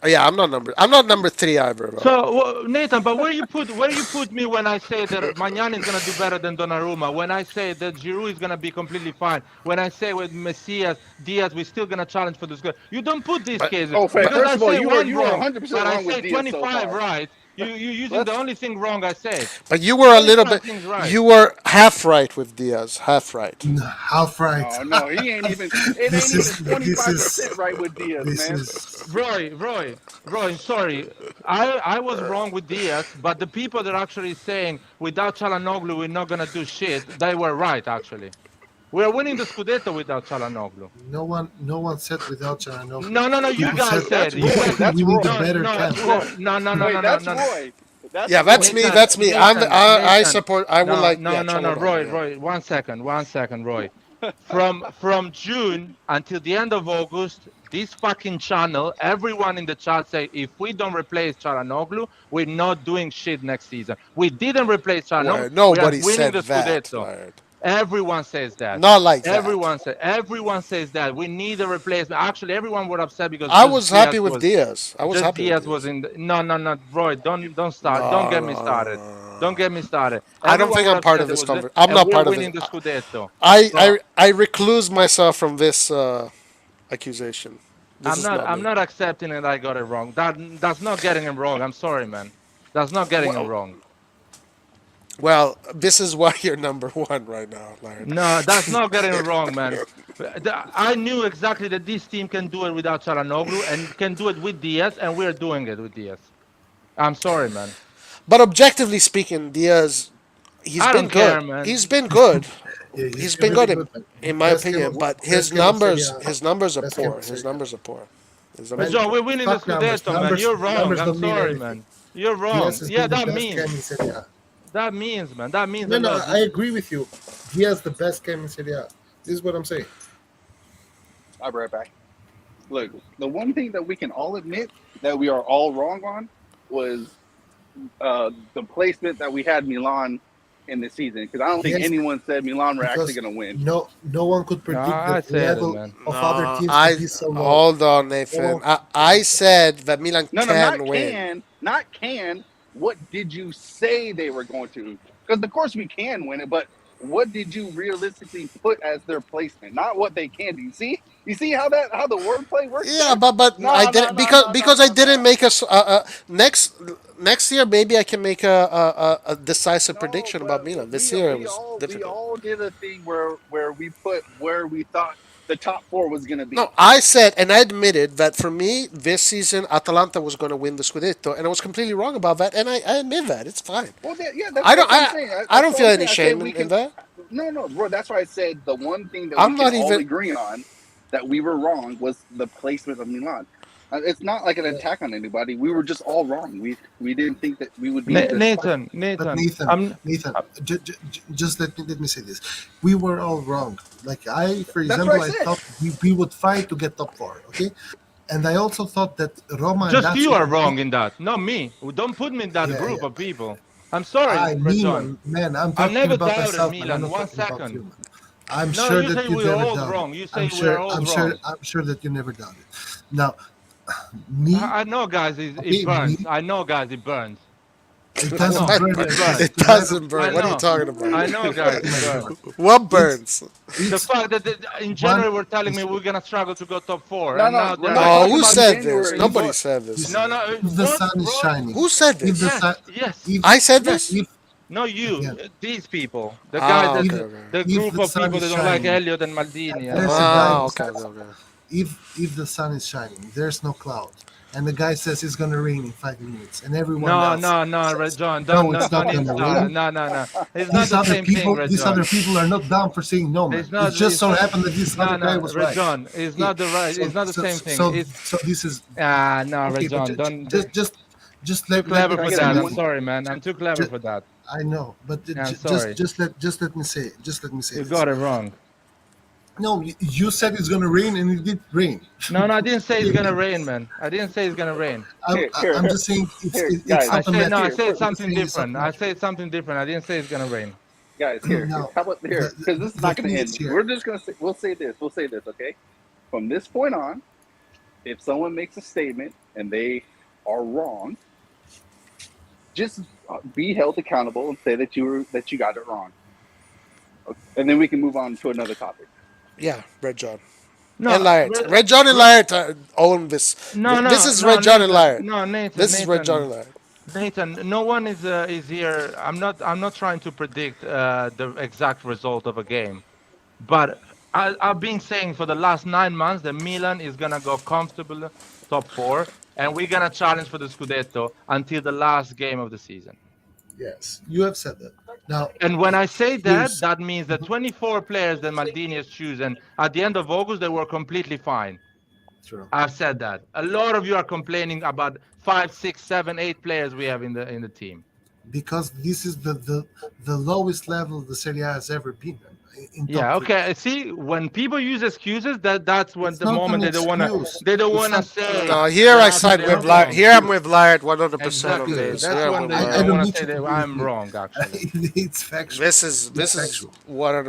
Yeah, I'm not number. I'm not number three either, bro. So Nathan, but where you put me when I say that Magnan is gonna do better than Donnarumma? When I say that Giroud is gonna be completely fine? When I say with Messias, Diaz, we're still gonna challenge for this good. You don't put these But cases Oh, because but I first of all, say you were one you were wrong, 100% but I wrong with say Diaz so 25 far. right. You using the Let's only thing wrong I said. but you were a little 25 bit. things right. You were half right with Diaz. Half right. half right? no, no, he ain't even. It ain't this even is this 25% is right with Diaz, this man. is Roy, sorry. I was wrong with Diaz, but the people that are actually saying without Chalanoglu we're not gonna do shit, they were right actually. We're winning the Scudetto without Chalanoglu. no one said without Charanoglu. No, you People guys said said. That's You Roy. guys we That's need a Roy. no, better no, That's camp. no, Roy. no, no, no, Wait, no, no, that's no. Roy. That's Yeah, the that's point. me. Nathan, That's me. I Nathan. support. I would No, like. no, Yeah, no, no, Roy, Chalanoglu. Yeah. Roy. 1 second, Roy. From June until the end of August, this fucking channel, everyone in the chat say if we don't replace Charanoglu, we're not doing shit next season. We didn't replace Charanoglu. Well, We are nobody winning said the that, Scudetto. Laird. Everyone says that. Not like that. Everyone says that we need a replacement. Actually, everyone was upset because I was happy with Was Diaz. I was just happy with Diaz was Diaz. in the, no, no, no, Roy, don't start. Don't No, get me no, no, started. no, Don't no. get me started. I don't Everyone think was I'm part upset of there this was this, conversation. I'm and not we're part of it. winning the Scudetto. I So I recluse myself from this accusation. This is not I'm me. not accepting that I got it wrong. That's not getting it wrong. I'm sorry, man. That's not getting it Well, wrong. well, this is why you're number one right now, Laird. No, that's not getting it wrong, man. I knew exactly that this team can do it without Charanoglu and can do it with Diaz, and we're doing it with Diaz. I'm sorry, man. But objectively speaking, Diaz, he's I been don't care, good. man. He's been good. Yeah, He's he's been been really good good, man. in my opinion. But Best game of Serie A. his numbers are Best game poor. of His Serie A. numbers are poor. His But numbers are Man, John, poor. we're winning the fuck numbers. Scudetto, man. You're wrong. Numbers I'm don't mean sorry, anything. man. You're Diaz wrong. has Yeah, been the that best game means in Serie A. that means a No, no, lot. I agree with you. Diaz the best game in Serie A. This is what I'm saying. I'll be right back. Look, the one thing that we can all admit that we are all wrong on was the placement that we had Milan in this season. Because I don't think Yes, anyone said Milan were actually because going to win. no one could No, predict I that the said it, level man. of other No, teams I could be so low. hold on, No Nathan. one could I predict that. said that Milan No, no, can win. not can. What did you say they were going to? Because of course we can win it, but what did you realistically put as their placement? Not what they can do. You see how the wordplay works Yeah, there? but I No, no, didn't no, no, no, because I no, didn't no. make next year. Maybe I can make a decisive No, prediction about but Milan. This year it was we difficult. all did a thing where we put where we thought the top four was gonna No, be. I said and I admitted that for me this season Atalanta was going to win the Scudetto, and I was completely wrong about that, and I admit that it's fine. Well, yeah, I don't that's what I'm saying. I That's don't what feel I'm any saying. I said shame we in can. that. No, no, bro. That's why I said the one thing that we I'm can not all even. agree on that we were wrong was the placement of Milan. It's not like an attack on anybody. We were just all wrong. We didn't think that we would be this far. Nathan, But Nathan, Nathan, Nathan, just let me say this: we were all wrong. Like for That's what I example, I said. thought we would fight to get top four. Okay, and I also thought that Roma and just you Lazio are would be. wrong in that, not me. Don't put me in that Yeah, group yeah. of people. I'm sorry, I mean, John. man, I'm I talking never about doubted myself, man. I'm Milan. not One talking about you, second. man. I'm No, sure you that say you we are never all doubted. wrong. You say we are all I'm wrong. sure. I'm sure that you never doubted. Now, me, I know, guys. It okay, me, burns. I know, guys. It burns. it I doesn't know. What burn It burn? burns. to It the level doesn't I burn. What are you know. talking about? I know, guys. oh It my burns. god, What it's burns? The it's fact that in one. January we're telling me It's, we're gonna struggle to go top four, No, and no, now we're they're not like, No, talking who about said this? January. Nobody what? said this. No, no. if the What, sun is Roy? shining, Who said if the this? sun, Yes, yes, if I said yes. this. if No, you, again, these people, the guys Ah, that if okay, okay. the if group the of sun people is that don't like shining, Elliot and Maldini and listen, all. Ah, guys, okay, okay, okay. if the sun is shining, there's no cloud, and the guy says it's gonna rain in 5 minutes, and everyone No, else no, no, Red says John, no, it's don't not even gonna start it. rain. No, no, no. It's not the same thing, Red These other John. people are not down for saying no, man. It's It not. just It's so not. happened that this No, other guy no, was Red right. John. It's Okay, not the right. It's not the same thing. It's so this is no, Red okay, but John. Don't. just Too let clever me Can I for get a say that. new I'm this. one? sorry, man. I'm too clever Just, for that. I know, but Yeah, I'm sorry. just let me say You this. got it wrong. No, you said it's gonna rain, and it did rain. No, no, I didn't say it's Okay, gonna rain, man. I didn't say it's gonna rain. I'm just saying it's Guys, I not a said no. matter. I here, said I'm just something saying it's not different. a I matter. said something different. I didn't say it's gonna rain. guys, here. Now, How about here? Because this is the not going thing to is end. here. We're just going to say, we'll say this. We'll say this, okay? From this point on, if someone makes a statement and they are wrong, just be held accountable and say that you got it wrong, and then we can move on to another topic. Yeah, Red John and No, Laird. Red John and Laird own this. no, This no, is no, Red John and Nathan. Laird. No, Nathan, This is Red John and Nathan, Laird. Nathan. No one is here. I'm not trying to predict the exact result of a game, but I've been saying for the last 9 months that Milan is gonna go comfortable top four, and we're gonna challenge for the Scudetto until the last game of the season. Yes, you have said that. Now, And when I say that, here's that means that 24 players that Maldini has chosen at the end of August, they were completely fine. True. I've said that. A lot of you are complaining about five, six, seven, eight players we have in the team. Because this is the lowest level the Serie A has ever been in top Yeah, three. okay. See, when people use excuses, that's when It's the not an moment excuse. they don't It's wanna something say No, here that I it's side actually with I'm not an Liard. wrong. Here I'm excuse. with Liard 100% on Exactly. this. That's Here I'm when with they I don't Liard. don't want need to say you to that agree with I'm me. wrong. Actually, It's factual. This It's is factual.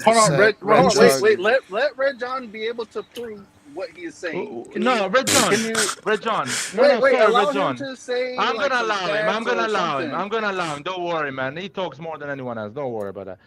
Hold on, 100% Red. Red Hold on, wait, Because John. wait. Let Red John be able to prove what he is saying. Can No, you? Red Can John, you? Red John. No, Wait, no, wait. sorry, Red Allow him John. to say I'm like gonna some allow him. I'm stats gonna or allow him. something. I'm gonna allow him. Don't worry, man. He talks more than anyone else. Don't worry about that.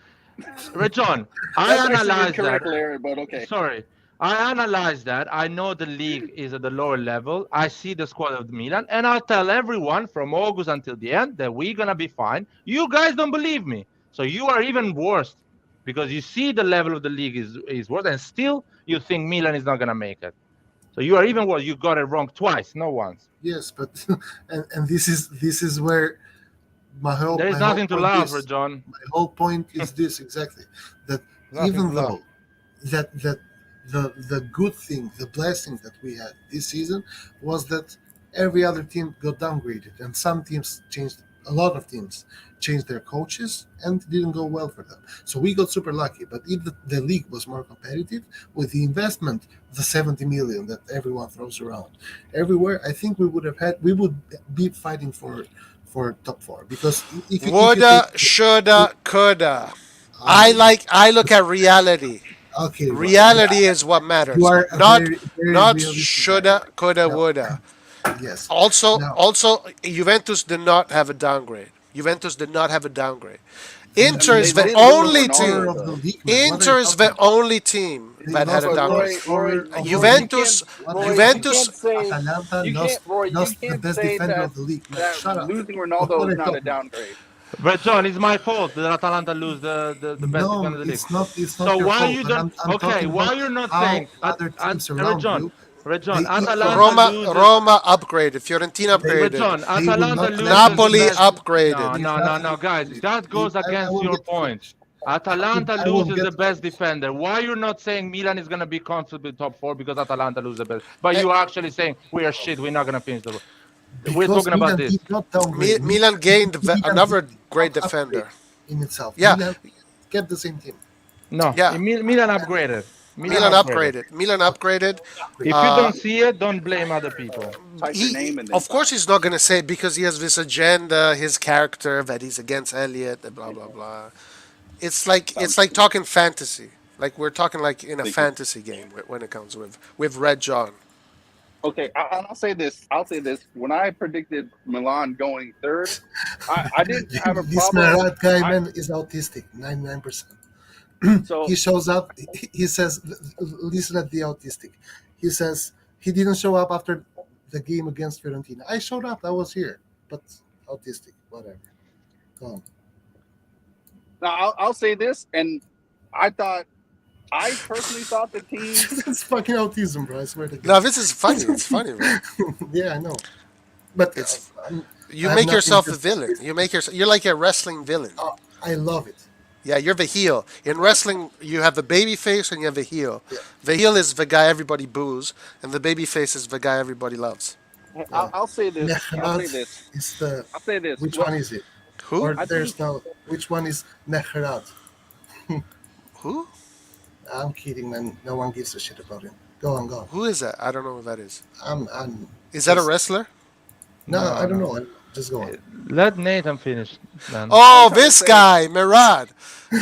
Red John, I That's actually analyzed that. incorrect, Larry. But okay. Sorry. I analyze that. I know the league is at the lower level. I see the squad of Milan, and I'll tell everyone from August until the end that we're gonna be fine. You guys don't believe me, so you are even worse because you see the level of the league is worse, and still you think Milan is not gonna make it. So you are even worse. You got it wrong twice, not once. yes, but and this is where There is my whole nothing to point laugh for, is John. my whole point is this exactly, that Nothing to even laugh. though that the good thing, the blessing that we had this season was that every other team got downgraded, and some teams changed. A lot of teams changed their coaches, and it didn't go well for them. So we got super lucky. But if the league was more competitive with the investment, the 70 million that everyone throws around everywhere, I think we would be fighting for top four. Because if you take Woulda, shoulda, coulda. okay, I look at reality. okay, well, Reality is what you matters. are a Not very not realistic guy. shoulda, coulda, Now, woulda. yes. Now, Also, Juventus did not have a downgrade. Juventus did not have a downgrade. I Inter mean, is they the lost did lose only owner team. Ronaldo of the though. league, man. What are you Inter is talking the about? only team They that had lost a But the downgrade. Roy, worst Roy, owner of the Roy, you league. can't, Juventus, What are you Roy, you talking Juventus. can't about? say, Atalanta you can't, lost Roy, you lost the can't best say defender that of the league, man. that Shut up. losing What Ronaldo are is you not a talking about? downgrade. But John, it's my fault that Atalanta lose the best defender No, of the league. it's not So your why fault. you But don't? I'm Okay, talking why about you're not saying how other teams Red around John, you Red John, they Atalanta infiltrated. loses. Roma upgraded. Fiorentina Red upgraded. John, They will Atalanta not let loses you the Napoli best. finish. upgraded. No, Please no, let no, me no, guys, finish. that goes I against won't your get to point. finish. Atalanta I won't loses get the to best finish. defender. Why you're not saying Milan is gonna be comfortable top four because Atalanta lose the best? But Eh, you are actually saying we are shit. We're not gonna finish the. We're Because talking about Milan this. did not downgrade. Milan gained Milan did another great not upgrade defender. in itself. Yeah, Milan kept the same team. No, yeah. Milan upgraded. Milan Milan upgraded. upgraded. Milan Okay, upgraded. upgrade. If you Uh, don't see it, don't blame other people. Type your he, name and then of course, talk. he's not gonna say it because he has this agenda, his character that he's against Elliot, and blah blah blah. It's Sounds like talking fantasy. Like we're talking like in a thank you. fantasy game when it comes with Red John. Okay, I'll say this. I'll say this. When I predicted Milan going third, I didn't have a This problem. Marat guy, I man, is autistic. 99%. so He shows up. He says, "Listen at the autistic." He says he didn't show up after the game against Fiorentina. I showed up. I was here, but autistic. Whatever. Go on. now I'll say this, and I thought I personally thought the team. It's fucking autism, bro. I swear to No, God. this is funny. It's funny, man. Yeah, I know. But It's I you have make nothing yourself to. a villain. You're like a wrestling villain. I love it. Yeah, you're the heel. In wrestling, you have the baby face and you have the heel. Yeah, The heel is the guy everybody boos, and the baby face is the guy everybody loves. yeah. I'll say this. I'll say Mehrat this. is the. I'll say this. Which Well, one is it? Who? Or I think there's no. Which one is Mehrat? Who? I'm kidding, man. No one gives a shit about him. Go on, go on. Who is that? I don't know who that is. I'm Is that a just. wrestler? No, I No, don't no. know. Just go on. Let Nathan finish, man. I was Oh, trying to this say. guy, Murad.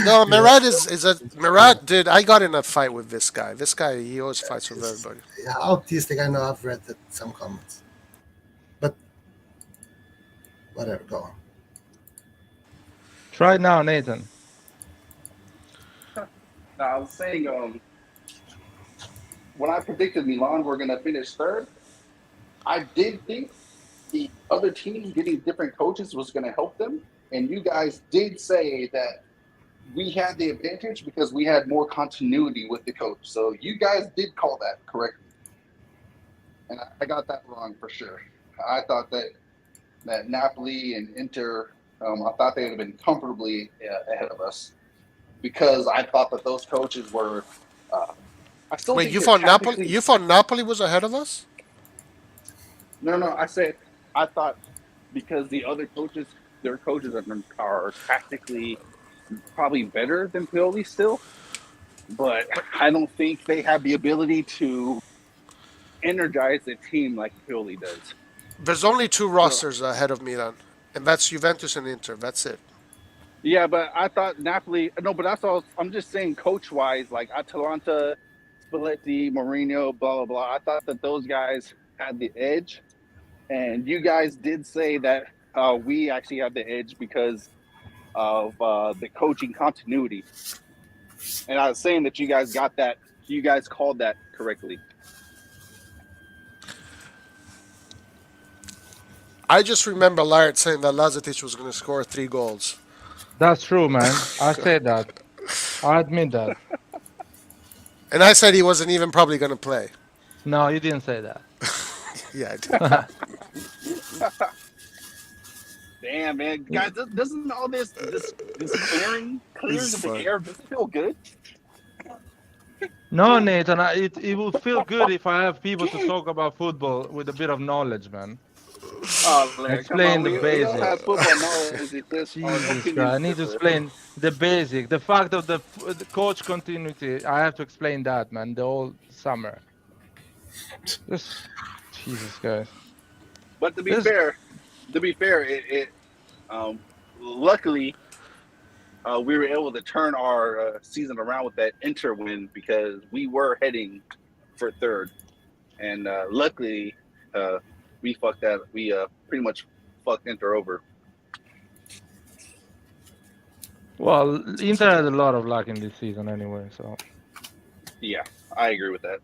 No, Yeah, Murad is a yeah. Murad, dude. I got in a fight with this guy. This guy, he always fights with It's everybody. yeah, autistic. I know. I've read some comments, but whatever. Go on. Try it now, Nathan. No, I was saying. When I predicted Milan were going to finish third, I did think the other teams getting different coaches was going to help them. And you guys did say that we had the advantage because we had more continuity with the coach. So you guys did call that correctly. And I got that wrong for sure. I thought that Napoli and Inter, I thought they would have been comfortably ahead of us because I thought that those coaches were. Uh, I still Wait, think they're tactically. You thought Napoli was ahead of us? No, no, I said I thought because the other coaches, their coaches are tactically probably better than Pioli still, but I don't think they have the ability to energize a team like Pioli does. There's only two So rosters ahead of Milan, and that's Juventus and Inter. That's it. yeah, but I thought Napoli. No, but that's all. I'm just saying, coach wise, like Atalanta, Spalletti, Mourinho, blah blah blah. I thought that those guys had the edge, and you guys did say that we actually have the edge because of the coaching continuity. And I was saying that you guys got that. You guys called that correctly. I just remember Laird saying that Lazetic was going to score 3 goals. That's true, man. I said that. I admit that. And I said he wasn't even probably going to play. No, you didn't say that. Yeah, I did. Damn, man, guys, doesn't all this clearing He's of the fun. air, does it feel good? No, Nathan, it would feel good if I have people to talk about football with a bit of knowledge, man. Oh, Larry, come on, Explain the we don't basic. have football knowledge. It's just our Jesus Christ, opinions I need to differ. explain the basic. The fact of the coach continuity, I have to explain that, man, the whole summer. Just, Jesus Christ. But This, to be fair, luckily we were able to turn our season around with that Inter win because we were heading for third, and luckily uh, we fucked that. We pretty much fucked Inter over. well, Inter had a lot of luck in this season anyway, so. Yeah, I agree with that.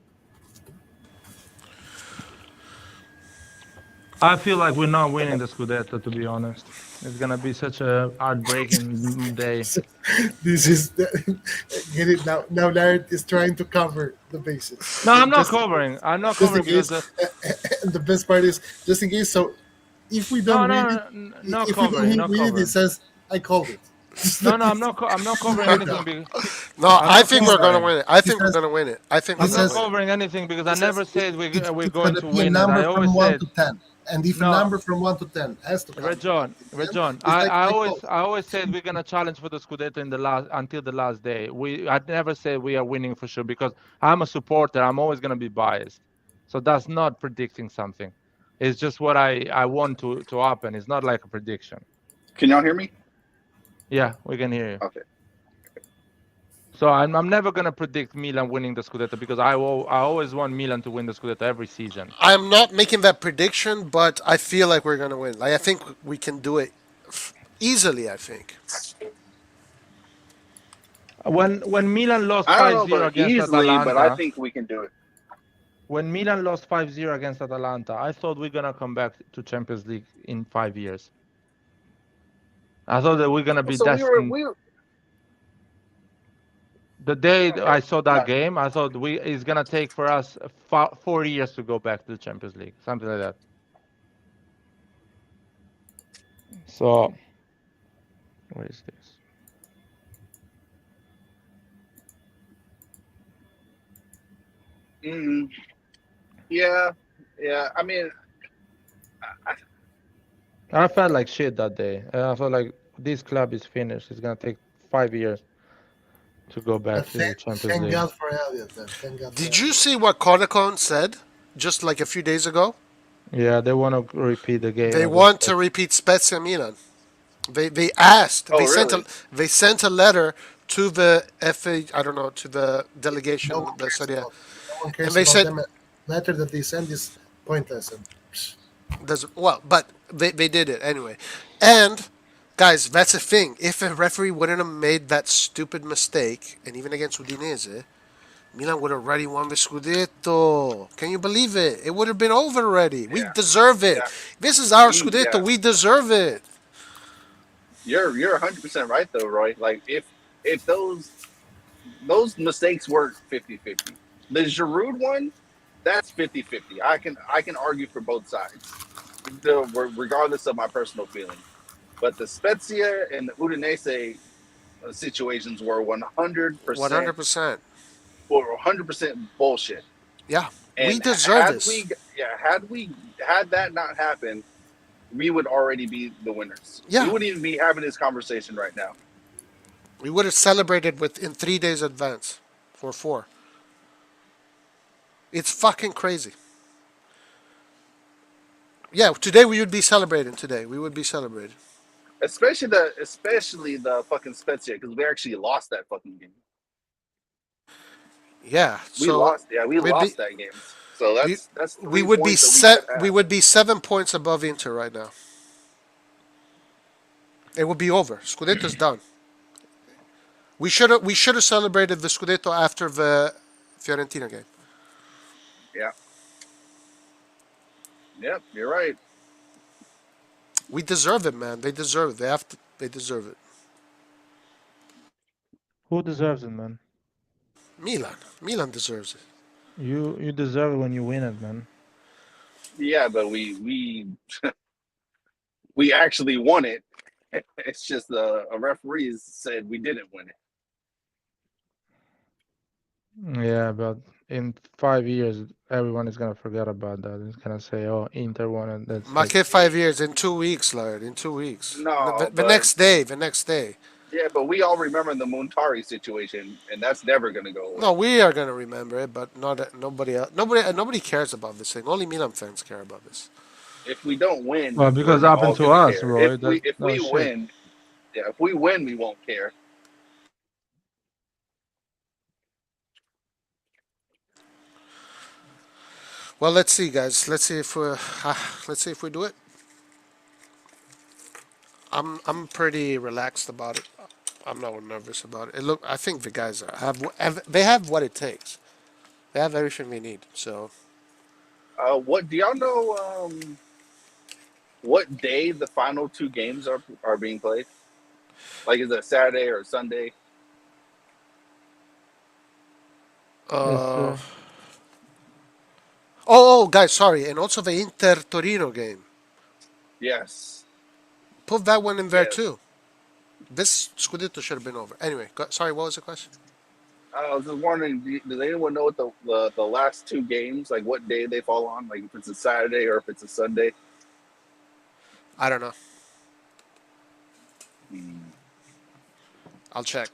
I feel like we're not winning the Scudetto, to be honest. It's gonna be such a heartbreaking day. This is get it now. Now Laird is trying to cover the bases. No, I'm not Just covering. I'm not just in covering because case. the And the best part is just in case. So if we no, don't no, win it, not if we covering, don't not win it, it covering. says I called it. No, no, I'm not covering Like anything that. because No, I'm I not think we're going to covering. win it. I He think we're says going to win it. I think he we're I'm going not to says win it. covering anything because he I says never said we're it's going gonna to be a win it. I number from always one said to ten, and if a no. number from 1 to 10 has to come Rejon, in the end, Rejon. it's like I called. I always said we're gonna challenge for the Scudetto in the last until the last day. I never said we are winning for sure because I'm a supporter. I'm always gonna be biased. So that's not predicting something. It's just what I want to happen. It's not like a prediction. Can y'all hear me? Yeah, we can hear you. Okay. So I'm never gonna predict Milan winning the Scudetto because I always want Milan to win the Scudetto every season. I'm not making that prediction, but I feel like we're going to win. Like I think we can do it easily, I think. When Milan lost I don't five know zero about against easily, but I Atalanta, think we can do it. when Milan lost 5-0 against Atalanta, I thought we're gonna come back to Champions League in 5 years. I thought that we're gonna be So destined. we were The day okay. I saw that Not game, I thought it's gonna take for us 4 years to go back to the Champions League, something like that. So where is this? mm, yeah, yeah. I mean, I, I felt like shit that day. I felt like this club is finished. It's gonna take 5 years to go back to Champions Thank League. God for Elliot. Then thank God for Did you Elliot. see what Cornicone said just like a few days ago? Yeah, they want to repeat the game They against want to us. repeat Spezia Milan. They asked. oh really? They sent a letter to the FA. I don't know, to the No delegation. one The cares Serie A. about them. No one And cares they about said them. Matter that they send is pointless. And there's well, but they did it anyway. And guys, that's a thing. If a referee wouldn't have made that stupid mistake, and even against Udinese, Milan would have already won the Scudetto. Can you believe it? It would have been over already. We Yeah, deserve it. yeah, This is our yeah. Scudetto. We deserve it. You're 100% right though, Roy. Like if those mistakes were 50-50. The Giroud one, that's 50-50. I can argue for both sides, regardless of my personal feeling. But the Spezia and the Udinese situations were 100% 100%. or 100% bullshit. Yeah. We And deserve had this. we, yeah, had that not happened, we would already be the winners. We Yeah, wouldn't even be having this conversation right now. we would have celebrated within 3 days advance, or four. It's fucking crazy. Yeah, today we would be celebrating. Today we would be celebrating. Especially the fucking Spezia, because we actually lost that fucking game. Yeah, We so lost. Yeah, we we'd be lost that game. So we that's we three would be points that we could set. have We had. would be 7 points above Inter right now. It would be over. Scudetto's done. We should have celebrated the Scudetto after the Fiorentina game. Yeah. Yep. You're right. We deserve it, man. They deserve it. They have to. They deserve it. Who deserves it, man? Milan. Milan deserves it. You deserve it when you win it, man. Yeah, but we actually won it. It's just a referee said we didn't win it. Yeah, but in 5 years, everyone is gonna forget about that. It's gonna say, "Oh, Inter won it." That's Ma like, che 5 years in 2 weeks, Lord. In 2 weeks. No, The but next day. The next day. yeah, but we all remember the Montari situation, and that's never gonna go away. No, we are gonna remember it, but not nobody else. Nobody cares about this thing. Only Milan fans care about this. If we don't win, well, we're because not happened all to gonna us, care. Roy. That If no we shit. win, yeah, if we win, we won't care. Well, let's see, guys. Let's see if we do it. I'm pretty relaxed about it. I'm not nervous about it. Look, I think the guys they have what it takes. They have everything they need. So What do y'all know? What day the final two games are being played? Like, is it Saturday or Sunday? It's uh oh, guys, sorry, and also the Inter Torino game. Yes, Put that one in there yes. too. This Scudetto should have been over. Anyway, sorry, what was the question? I was just wondering, does anyone know what the last two games, like what day they fall on? Like if it's a Saturday or if it's a Sunday? I don't know. Hmm. I'll check.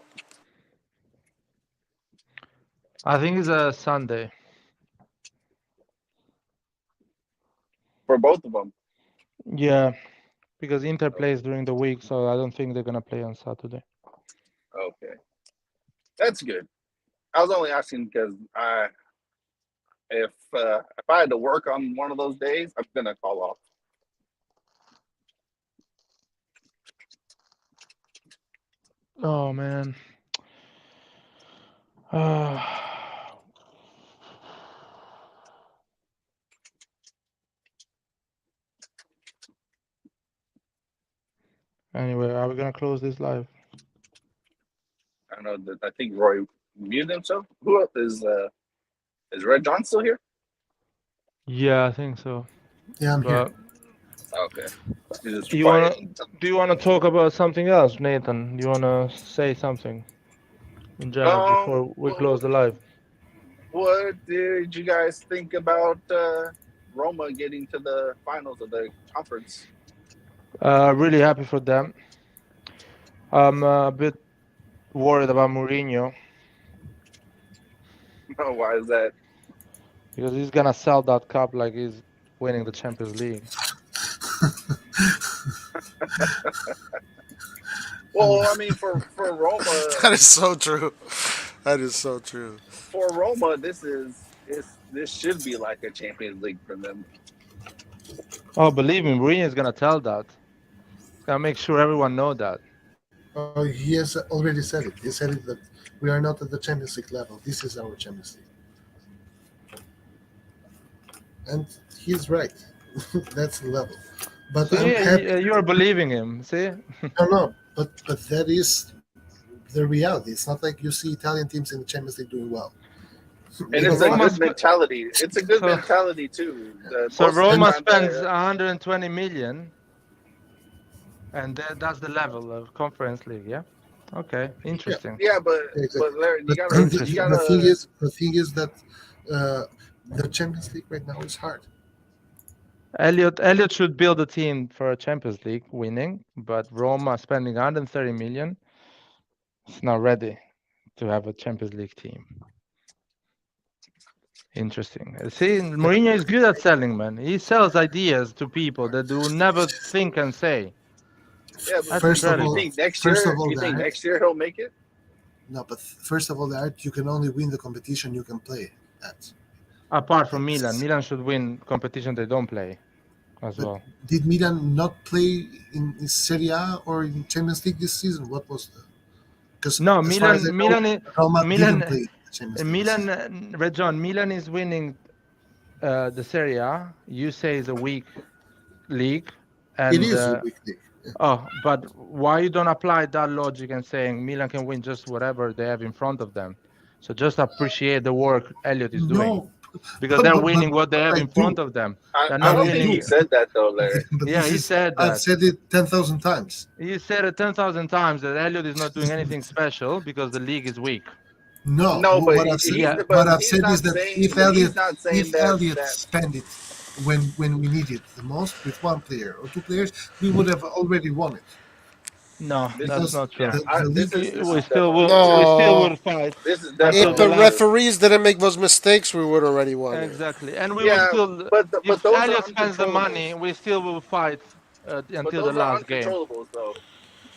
I think it's a Sunday. For both of them. Yeah, because Inter Oh, plays during the week, so I don't think they're gonna play on Saturday. okay, that's good. I was only asking because if I had to work on one of those days, I'm gonna call off. Oh man. Anyway, are we gonna close this live? I know that I think Roy muted himself. Who else is Red John still here? Yeah, I think so. Yeah, I'm here. But Okay, he's just you quiet. wanna do you wanna talk about something else, Nathan? You wanna say something in general before we close the live? What did you guys think about Roma getting to the finals of the conference? Really happy for them. I'm a bit worried about Mourinho Why is that? because he's gonna sell that cup like he's winning the Champions League. Well, I mean, for Roma, That is so true. That is so true. this should be like a Champions League for them. Oh, believe me, Mourinho is gonna tell that. He's gonna make sure everyone know that. He has already said it. He said it that we are not at the Champions League level. This is our Champions League, and he's right. That's the level. But I'm happy. See, you're believing him. See? No, no, but that is the reality. It's not like you see Italian teams in the Champions League doing well. And So it's a Roma, good mentality. It's a good so mentality too. so Most of the Roma time, spends 120 million, and that's the level of Conference League. Yeah. Okay. Yeah, Interesting. yeah, exactly. but Larry, But you the gotta Interesting. thing is that uh, The Champions League right now is hard. Elliot should build a team for a Champions League winning, but Roma spending 130 million is not ready to have a Champions League team. Interesting. See, Mourinho is good at selling, man. He sells ideas to people that do never think and say. Yeah, That's First of you all, incredible. think next first of year? all, You think that next year he'll make it? no, but first of all, that you can only win the competition you can play at. Apart from Milan, It's, Milan should win competition they don't play as but well. did Milan not play in Serie A or in Champions League this season? What was the? Because No, as far as I know, Roma didn't Milan, play the Champions League this season. Red John, Milan is winning the Serie A. You say is a weak league, It and is a weak league. but why you don't apply that logic and saying Milan can win just whatever they have in front of them? So just appreciate the work Elliot is doing No, because they're winning what they but have I in do. front of them. They're I But not I don't think winning. he do. said that though, Larry. But Yeah, this he is said I've that. said it 10,000 times. He said it 10,000 times that Elliot is not doing anything special because the league is weak. No, No, but what I've said, Yeah, what I've said is that he's not saying if that Elliot that. spent it when we need it the most with one player or two players, we would have already won it no, This that's is because not yeah. true. the league. This We is still definitely will. not We true. still No. will fight This is until If the the definitely not last. true. referees didn't make those mistakes, we would already won it. Exactly, and we will Yeah, still. but If those are Elliot spends the uncontrollables. money, we still will fight But until the those are last game. uncontrollables though.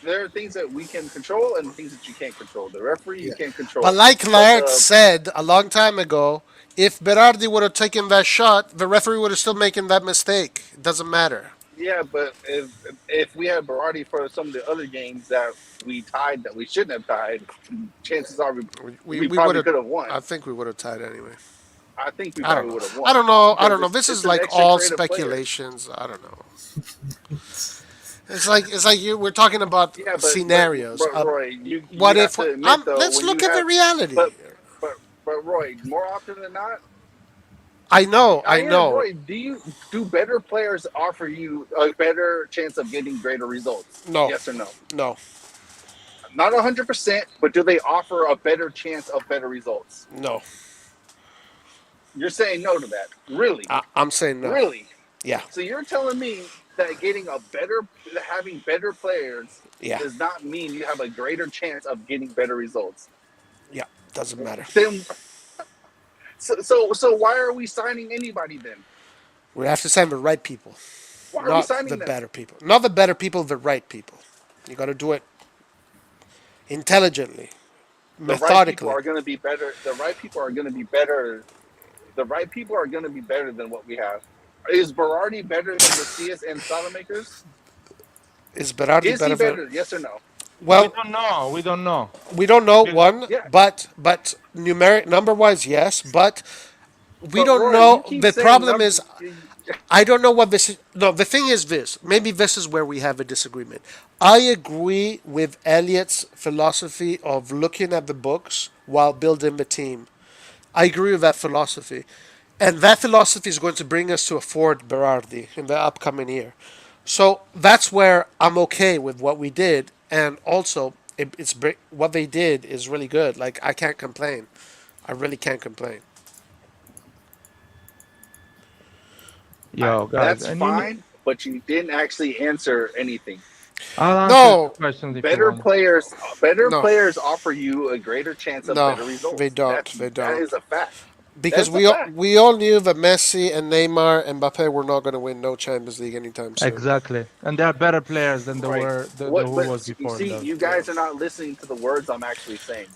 There are things that we can control and things that you can't control. The referee you Yeah, can't But control. like But Laird said a long time ago, if Berardi would have taken that shot, the referee would have still making that mistake. It doesn't matter. yeah, but if we had Berardi for some of the other games that we tied that we shouldn't have tied, chances are we We would probably have. could have won. I think we would have tied anyway. I think we I don't probably know. would have I won don't know. I because don't know. This is it's an like extra all creative player. speculations. I don't know. It's like we're talking about Yeah, scenarios. but Roy, you What have if? to admit though Let's when you look at the have reality. but but but Roy, more often than not, I know. I I am know. Roy. Do better players offer you a better chance of getting greater results? No. Yes or no? No. Not 100%, but do they offer a better chance of better results? No. You're saying no to that. Really? I'm saying no. Really? Yeah. So you're telling me that having better players Yeah. does not mean you have a greater chance of getting better results? Yeah. Doesn't matter. Then, so why are we signing anybody then? We have to sign the right people, Why are we not signing the them? better people. Not the better people, the right people. You got to do it intelligently, The right people methodically. are going to be better. The right people are going to be better. The right people are going to be better than what we have. Is Berardi better than Macias and Salamakers? Is Berardi Is he better than? better? Yes or no? We Well, don't know. We don't know. we don't know Because- one, Yeah. but numeric number wise, yes, but we But don't Roy, know. you keep The saying problem is, you- I don't know what this is. No, the thing is this. Maybe this is where we have a disagreement. I agree with Elliot's philosophy of looking at the books while building the team. I agree with that philosophy. And that philosophy is going to bring us to afford Berardi in the upcoming year. So that's where I'm okay with what we did. And also, what they did is really good. Like, I can't complain. I really can't complain. Yo, guys, that's and fine, but you didn't actually answer anything. I'll answer No. the questions if you Better want. better No. players offer you a greater chance of No, better results. they don't. They That don't. is a fact. Because That's a fact. we all knew that Messi and Neymar and Mbappe were not going to win no Champions League anytime soon. Exactly, and they are better players than they Right. were the What? who But was you before see, them. you guys are not listening to the words I'm actually saying.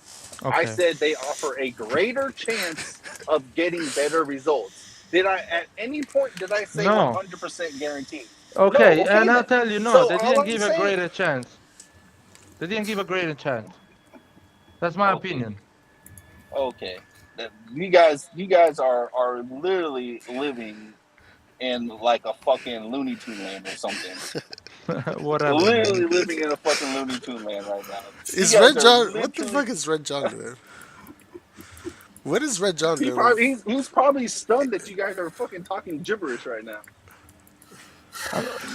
I Okay. said they offer a greater chance of getting better results. Did I at any point did I say No. 100% guaranteed? Okay, No, okay and I'll then. tell you, no, So they all didn't I'm give a saying, greater chance. They didn't give a greater chance. That's my Okay. opinion. okay, you guys are literally living in like a fucking Looney Tune land or something. Whatever. Literally Man. living in a fucking Looney Tune land right now. Is You guys Red are John? What the literally- fuck is Red John doing? What is Red John He doing? probably, he's probably stunned that you guys are fucking talking gibberish right now.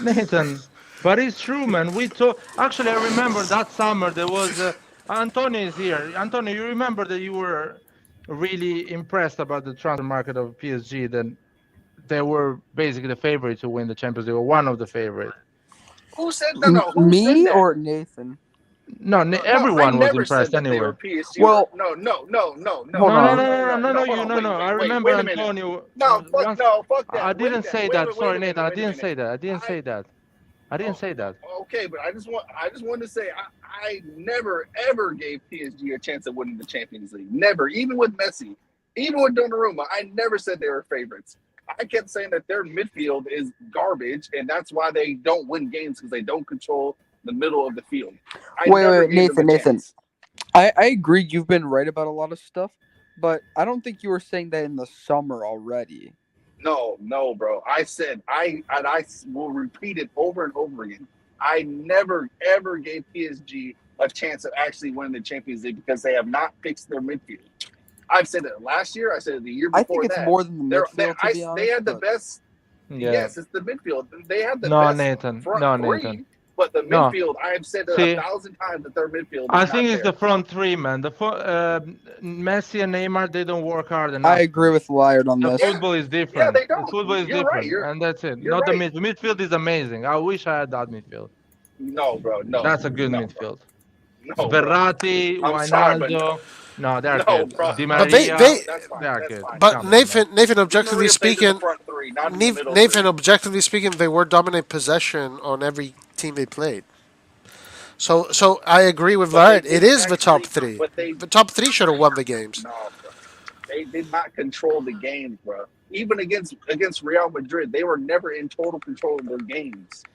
Nathan, but it's true, man. We talk. Actually, I remember that summer there was. Antonio is here. Antonio, you remember that you were really impressed about the transfer market of PSG, then they were basically the favorite to win the Champions League, or one of the favorites. Who said no? No, who said Me that? or Nathan? No, No, I everyone was never said impressed that they were anyway. PSG or Well, No, hold no, no, on. no, no, no, no, Hold you, on, no, wait, no. no, I wait, remember wait a minute. Antonio. No, fuck Once no, fuck I that. Wait didn't that. say that. Wait Sorry, a minute. Nathan. I Wait a didn't minute. say that. I didn't I say that. I didn't oh, say that. okay, but I just wanted to say I never ever gave PSG a chance of winning the Champions League. Never, even with Messi, even with Donnarumma, I never said they were favorites. I kept saying that their midfield is garbage, and that's why they don't win games because they don't control the middle of the field. I never Wait, gave them a Nathan. chance. I agree. You've been right about a lot of stuff, but I don't think you were saying that in the summer already. No, no, bro. I said I will repeat it over and over again. I never ever gave PSG a chance of actually winning the Champions League because they have not fixed their midfield. I've said it last year. I said it the year I think before it's that. more than the midfield, to be They honest. had the But best. Yeah. Yes, it's the midfield. They have the No, best Nathan. front No, Nathan. three, but the No. midfield. I have said it a See, thousand times that their midfield I is think not it's the there. front three, man. Messi and Neymar, they don't work hard I enough, agree man. with Liard on The this. Yeah, football is yeah, different. they The don't. football is You're right. different, and that's it. You're Not the right. midfield is amazing. I wish I had that midfield. No, bro. No, That's a good no, bro. midfield. No, bro. Verratti, I'm sorry, but Wijnaldum. No, they're no, good. bro. Di But Okay, Maria, they no, that's fine. they are That's good. fine. but Come on, man. Nathan, Di objectively Maria plays in the speaking, front three, not in the middle Nathan, three. objectively speaking, they were dominant possession on every team they played. So I agree with But they Laird. It didn't is the top actually. three. But they The top three should have won the games. no, bro. They did not control the games, bro. Even against Real Madrid, they were never in total control of their games.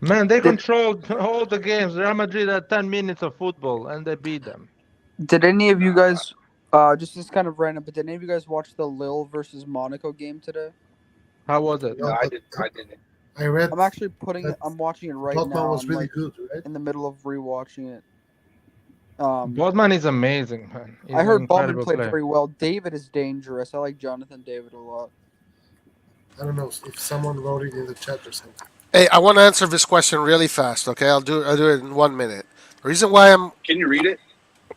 Man, they Did controlled all the games. Real Madrid had 10 minutes of football, and they beat them. did any of you Nah, guys just this kind of random? But did any of you guys watch the Lille versus Monaco game today? How was it? no, No, but I didn't. I read I'm actually putting that it. I'm watching it right Botman now. was I'm really like good, right? in the middle of rewatching it. Botman is amazing, man. He's I an heard Bowman incredible played player. very well. David is dangerous. I like Jonathan David a lot. I don't know if someone wrote it in the chat or something. Hey, I want to answer this question really fast. Okay, I'll do it in 1 minute. The reason why I'm Can you read it?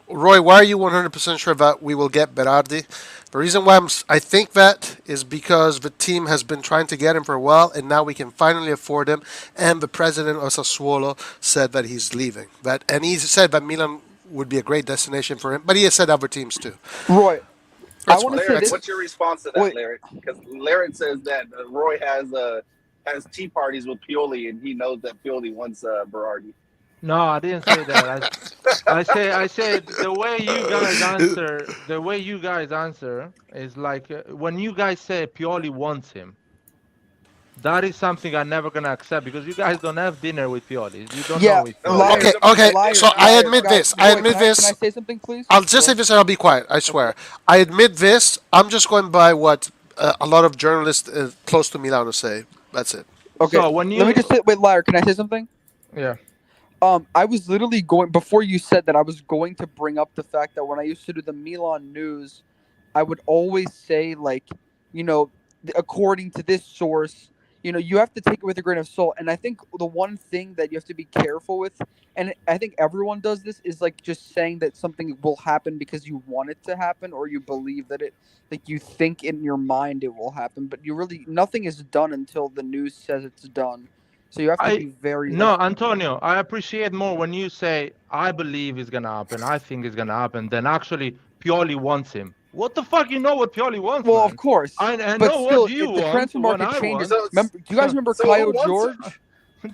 Roy, why are you 100% sure that we will get Berardi? The reason why I think that is because the team has been trying to get him for a while, and now we can finally afford him. And the president of Sassuolo said that he's leaving. And he said that Milan would be a great destination for him, but he has said other teams too. Roy, I That's want why. to say Larry, this. what's your response to that, Wait, Larry? Because Larry says that Roy has tea parties with Pioli, and he knows that Pioli wants Berardi. No, I didn't say that. I said the way you guys answer, is like when you guys say Pioli wants him. That is something I'm never gonna accept because you guys don't have dinner with Pioli. You don't know yeah, with No, Pioli. they, Okay, liar, no, okay. So liar, I liar, admit guys. this. I Roy, admit can I this. say something, please? I'll just say Roy, this and I'll be quiet. I okay, swear. I admit this. I'm just going by what a lot of journalists close to Milano say. That's it. okay. So when Let me just you, say, wait, liar. Can I say something? yeah, I was literally going before you said that. I was going to bring up the fact that when I used to do the Milan news, I would always say like, you know, according to this source, you have to take it with a grain of salt. And I think the one thing that you have to be careful with, and I think everyone does this, is like just saying that something will happen because you want it to happen or you believe that like you think in your mind it will happen, but you really nothing is done until the news says it's done. So you have to I be very like. no, Antonio, I appreciate more when you say I believe it's gonna happen, I think it's gonna happen, than actually Pioli wants him. What the fuck? You know what Pioli wants, Well, of man. course, I but know what still, you the want, transfer what market I changes. want. so Remember, do you guys remember so who Caio wants George?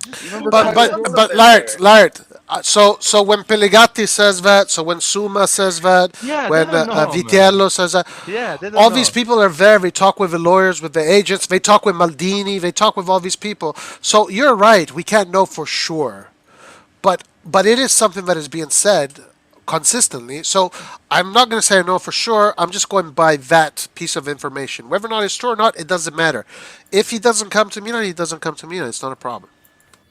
Just You who remember But Caio who but George? wants but him in Lart, there? Lart. So when Pellegatti says that, so when Suma says that, yeah, they when don't know, man. Vitiello says that, Yeah, they don't all these know. people are there. They talk with the lawyers, with the agents. They talk with Maldini. They talk with all these people. So you're right. We can't know for sure, but it is something that is being said consistently. So I'm not going to say I know for sure. I'm just going by that piece of information. Whether or not it's true or not, it doesn't matter. If he doesn't come to Milan, he doesn't come to Milan. It's not a problem.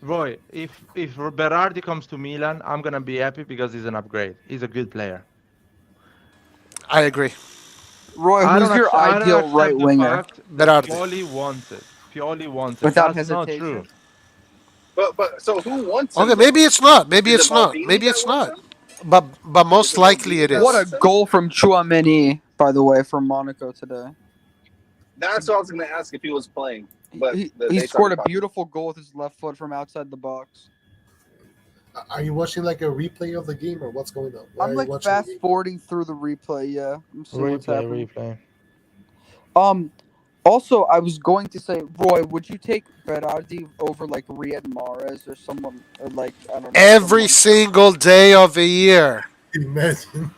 Roy, if Berardi comes to Milan, I'm gonna be happy because he's an upgrade. He's a good player. I agree. Roy, who's your I don't ideal right accept the winger fact that Berardi. Pioli wants it. Pioli wants it. without That's not true. hesitation? But so who wants Okay, him maybe though? it's not. Maybe Is it it's not. Maldini Maybe that it's wants not. him? But Is most it likely Maldini it that What a is. wants him? goal from Chouameni, by the way, for Monaco today. That's what I was going to ask if he was playing, but He they scored started a talking. beautiful goal with his left foot from outside the box. Are you watching like a replay of the game or what's going on? Why I'm are you like watching the fast game? forwarding through the replay. Yeah, I'm seeing what's happening. Replay. Um. Also, I was going to say, Roy, would you take Berardi over like Riyad Mahrez or someone, or like I don't know, Every someone? single day of the year. Imagine,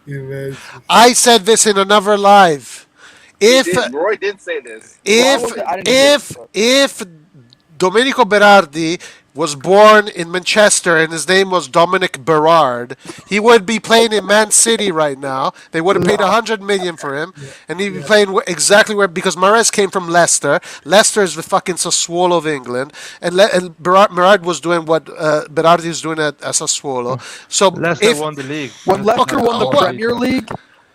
imagine. I said this in another live. He If did. Roy did say this. Well, I if wasn't. I didn't hear it. if But if Domenico Berardi was born in Manchester and his name was Dominic Berard, he would be playing in Man City right now. They would have paid No, 100 million for him, yeah, and he'd be yeah. playing exactly where, because Mahrez came from Leicester. Leicester is the fucking Sassuolo of England, and Berard was doing what Berardi is doing at Sassuolo. So Leicester if won the league. when Leicester won the what Premier League,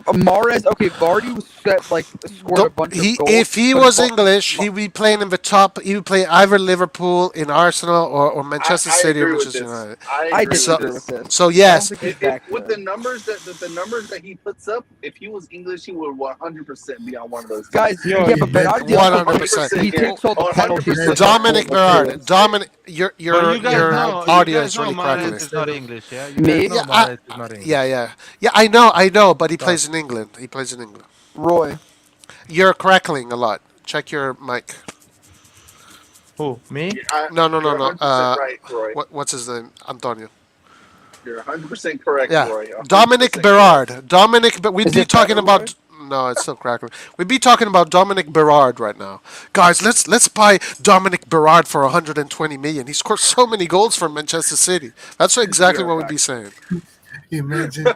Mahrez. Okay, Vardy was set like scored a bunch of goals. if he but was English, he would be playing in the top. He would play either Liverpool, in Arsenal, or Manchester I City or agree with Manchester this. United. I I agree with disagree with this. this. So I don't yes, think he's If, that with good. the numbers that he puts up, if he was English, he would 100% be on one of those teams. Guys, Yo, yeah, but Berardi also 100%. he takes all the penalties. 100%. for Dominic Liverpool, too. Berard, Dominic, your But your you guys your know, audio is really Mahrez crackling. is not English, yeah. You Me? guys know Yeah, Mahrez is not English. yeah. I know, but he plays in England. He plays in England. Roy. You're crackling a lot. Check your mic. Who? Me? No. You're 100% right, Roy. What's his name? Antonio. You're 100% correct, Yeah, Roy. 100% Dominic correct. Berard. Dominic, but we'd Is be it talking better, about. No, it's still crackling. We'd be talking about Dominic Berard right now, guys. Let's buy Dominic Berard for 120 million. He scored so many goals for Manchester City. That's exactly You're what we'd right. be saying. Imagine.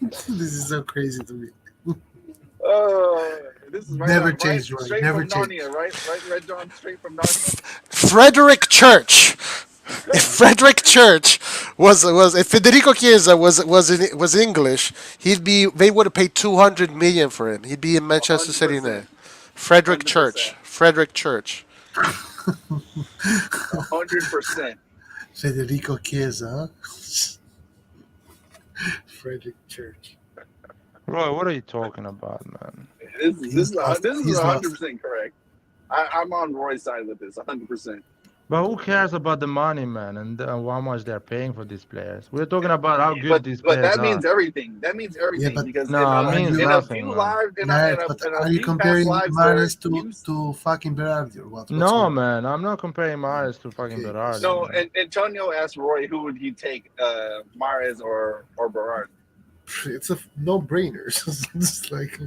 This is so crazy to me. This is right Never on, changed, right? Roy. Straight Never from changed. Narnia, right, Red John? Straight from Narnia. Frederick Church. If Frederick Church was if Federico Chiesa was English, he'd be. They would have paid 200 million for him. He'd be in Manchester City now. 100%. Frederick 100%. Church. Frederick Church. 100%. Federico Chiesa, huh? Frederick Church. Roy, what are you talking about, man? This He's is lost. this is He's lost. 100% correct. I'm on Roy's side with this 100%. But who cares about the money, man, and how much they're paying for these players? We're talking about how good these But players that means are. everything. That means everything but- because No, it means in a nothing, few man. live in Right, a, but in a are you few comparing past lives Mahrez there, to fucking Berardi or what? What's No, going on? man, I'm not comparing Mahrez to fucking Okay. Berardi. So, man. and Antonio asked Roy who would he take, Mahrez or Berard? It's a no-brainer. It's like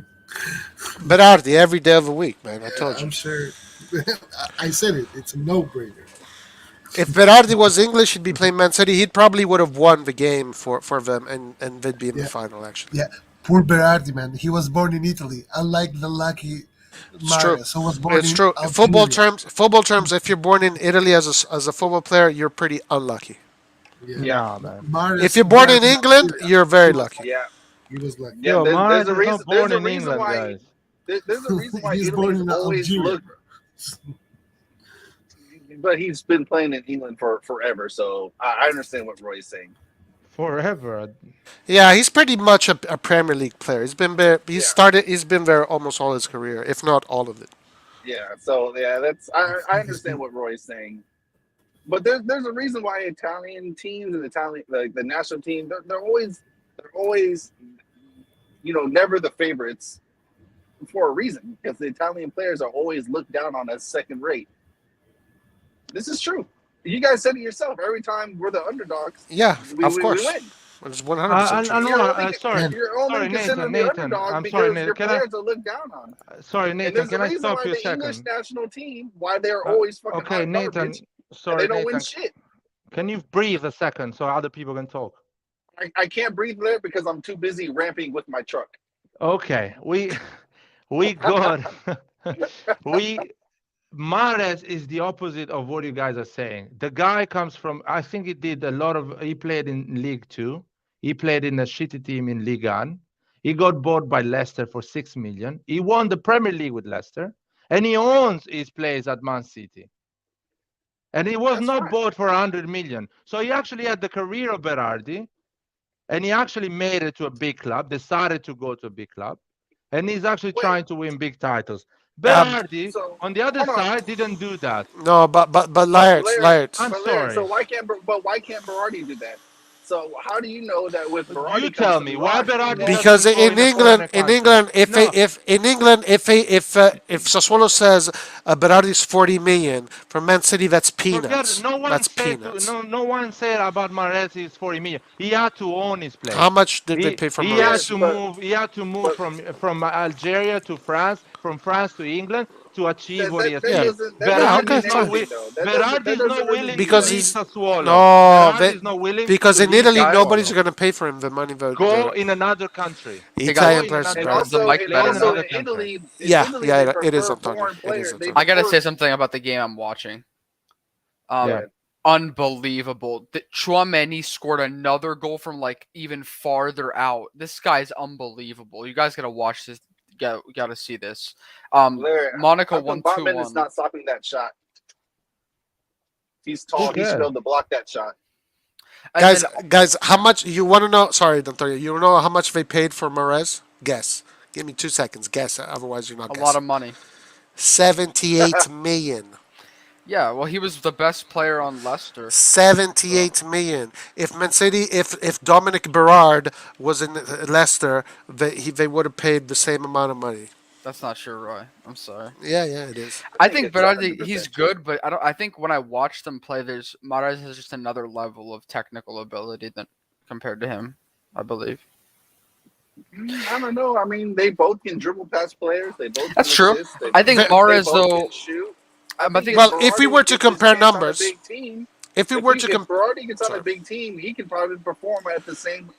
Berardi every day of the week, man. I told you. I'm sure. I said it. It's a no-brainer. If Berardi was English, he'd be playing Man City. He probably would have won the game for them, and they'd be in the Yeah. final. Actually, Yeah, poor Berardi, man. He was born in Italy, unlike the lucky it's true. Mahrez, who was born It's in true. Algeria. Football terms. If you're born in Italy as a football player, you're pretty unlucky. Yeah, man. Mahrez If you're born in Berardi, England, Algeria. you're very He was- lucky. Yeah, He was lucky. yeah. Yo, There's Mahrez a is reason. not born There's a in reason England, why. guys. There's a reason why He's born Italy's in always Algeria. looked. But he's been playing in England for forever, so I understand what Roy's saying. Forever. Yeah, he's pretty much a Premier League player. He's been there. Yeah. He's been there almost all his career, if not all of it. Yeah, so yeah, that's I understand what Roy's saying, but there's a reason why Italian teams and Italian like the national team they're always never the favorites for a reason because the Italian players are always looked down on as second rate. This is true. You guys said it yourself. Every time we're the underdogs, Yeah, of we course. win. It's 100% true. And sorry, You're only sorry, considered Nathan, the underdog I'm because sorry, Nathan. your Can I, players are looked down on. sorry, And Nathan, there's can a I reason stop why you a the English second? national team, why they're always fucking Okay, hot Nathan, garbage, and sorry, they don't Nathan, win shit. can you breathe a second so other people can talk? I can't breathe there because I'm too busy ramping with my truck. Okay, we got Mahrez is the opposite of what you guys are saying. The guy comes from, I think he played in League Two. He played in a shitty team in Ligue 1. He got bought by Leicester for 6 million. He won the Premier League with Leicester, and he owns his place at Man City. And he was That's not fine. bought for 100 million. So he actually had the career of Berardi, and he actually made it to a big club, decided to go to a big club, and he's actually Wait, trying to win big titles. Um, Berardi, so on the other hold on. side, didn't do that. no, but But Laird, Laird, I'm so sorry. why can't Berardi do that? So how do you know that with You Berardi comes tell some me why luck Berardi involved? because doesn't go in in a foreign England, country. No, if Sassuolo says Berardi's 40 million for Man City, that's forget. peanuts. No one That's said to, peanuts. no. No one said about Mahrez is 40 million. He had to own his How place. much did they He pay for he had Mahrez? to move. He had to move But from Algeria to France, from France to England to achieve what he that Yeah, achieved. doesn't yeah, Berardi okay, mean is not fine. wi- anything though. Berardi That is not doesn't really willing mean to Because leave anything. he's Sassuolo. no, Berardi is not willing because to in leave Italy Guys, nobody's Sassuolo. gonna pay for him the money Go in another country. hey Go Italian guys, in players is another better. is the country. mic And Play better in also now? another country. In Yeah, Italy yeah, they it is prefer Antonio. foreign It is players. They I Antonio. gotta prefer say something about the game I'm watching. Yeah. Um, unbelievable. Chouameni scored another goal from like even farther out. This guy's unbelievable. You guys gotta watch this. Gotta see this. Larry. Monaco How come won two Botman is one. not stopping that shot? He's Who tall. He should be cares? able to block that shot. And Guys, then how much you want to know? Sorry, Antonio. You know how much they paid for Mahrez? Guess. Give me 2 seconds. Guess. Otherwise, you're not a lot guessing. of money. 78 million. Yeah, well, he was the best player on Leicester. So 78 million. If Man City, if Dominic Berard was in Leicester, they would have paid the same amount of money. that's not sure, Roy. I'm sorry. Yeah, yeah, it is. I I think think it's Berardi, he's 100% true. good, but I don't. I think when I watch them play, there's Mahrez has just another level of technical ability than compared to him. I believe I don't know. I mean, they both can dribble past players. They both that's can true. assist. I think They Mahrez both though. can shoot. I I think think if Well, if we were Berardi to gets his compare chance on a numbers, big team, if we were to if Berardi gets on a sorry, big team, he can probably perform at the same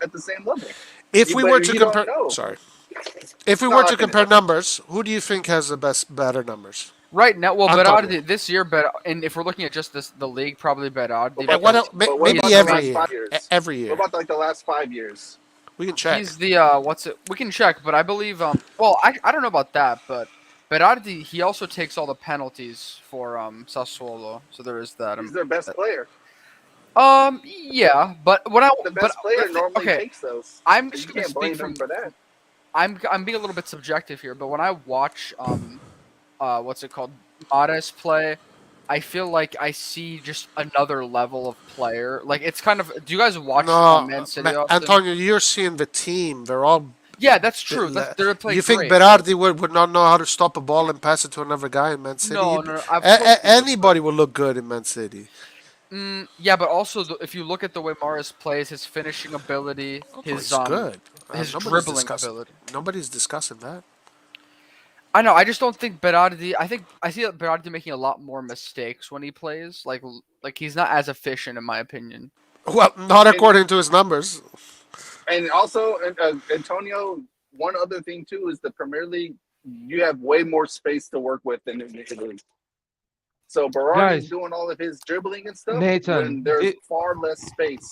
level. if we But were to you don't compare, know. sorry, if we It's were not to happening. compare numbers, who do you think has the better numbers? right now, well, Antonio. Berardi this year, but and if we're looking at just the league, probably What Berardi about What because else? the, but what he's Maybe about the the every last year. 5 years? Every What year. about like the last 5 years? We can check. he's the what's it? We can check, but I believe well, I don't know about that, but Berardi he also takes all the penalties for Sassuolo, so there is that. He's their best player. Yeah, but what I The but best player normally okay, takes those. I'm You just gonna can't speak blame him from for that. I'm being a little bit subjective here, but when I watch what's it called Mares play, I feel like I see just another level of player. Like it's kind of. Do you guys watch No, Man City often? Antonio, you're seeing the team. They're all. Yeah, that's true. They're You playing think great. But Berardi would not know how to stop a ball and pass it to another guy in Man City? no, no, no. Of course he would. Anybody would look good in Man City. Yeah, but also if you look at the way Mares plays, his finishing ability, Oh, his it's good. his Nobody's dribbling discussing. ability. Nobody's discussing that. I know. I just don't think Berardi. I think I see Berardi making a lot more mistakes when he plays. Like he's not as efficient in my opinion. Well, not And according to his numbers. also Antonio. One other thing too is the Premier League. You have way more space to work with than in Italy. So Berardi's Guys, doing all of his dribbling and stuff when Nathan, there's far less space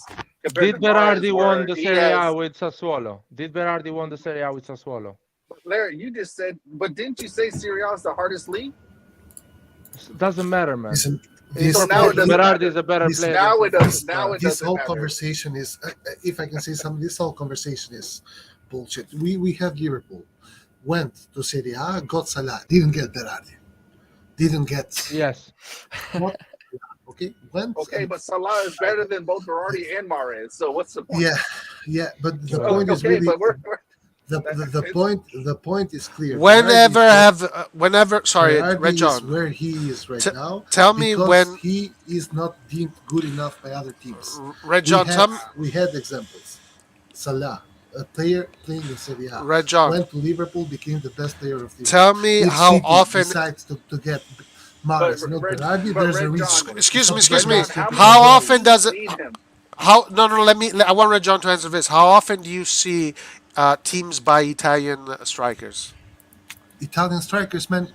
compared did to Mahrez, Berardi won where the he Serie A has. with Sassuolo? Did Berardi won the Serie A with Sassuolo? Larry, you just said, but didn't you say Serie A is the hardest league? Doesn't matter, man. Listen, So this, now it doesn't Berardi matter. is a better This- player. Now it than does. Now it this doesn't whole matter. conversation is, if I can say something, this whole conversation is bullshit. We have Liverpool, went to Serie A, got Salah, didn't get Berardi, didn't get Yes. what, okay, went. Okay, and- but Salah is better than both Berardi and Mahrez. So what's the point? yeah, but the Well, point is Okay, really but the point is clear. Whenever, sorry, Berardi Red is John, where he is right T- now. tell me because when- he is not deemed good enough by other teams. Red John, We had examples. Salah, a player playing in Serie A, Red John, went to Liverpool, became the best player of the year. tell me If how City often. decides to get Mahrez, not Berardi, but there's a Red reason. John- Excuse me, It's excuse not me. because How they How don't often want does it? need him? How no no? I want Red John to answer this. How often do you see teams buy Italian strikers Italian strikers, man.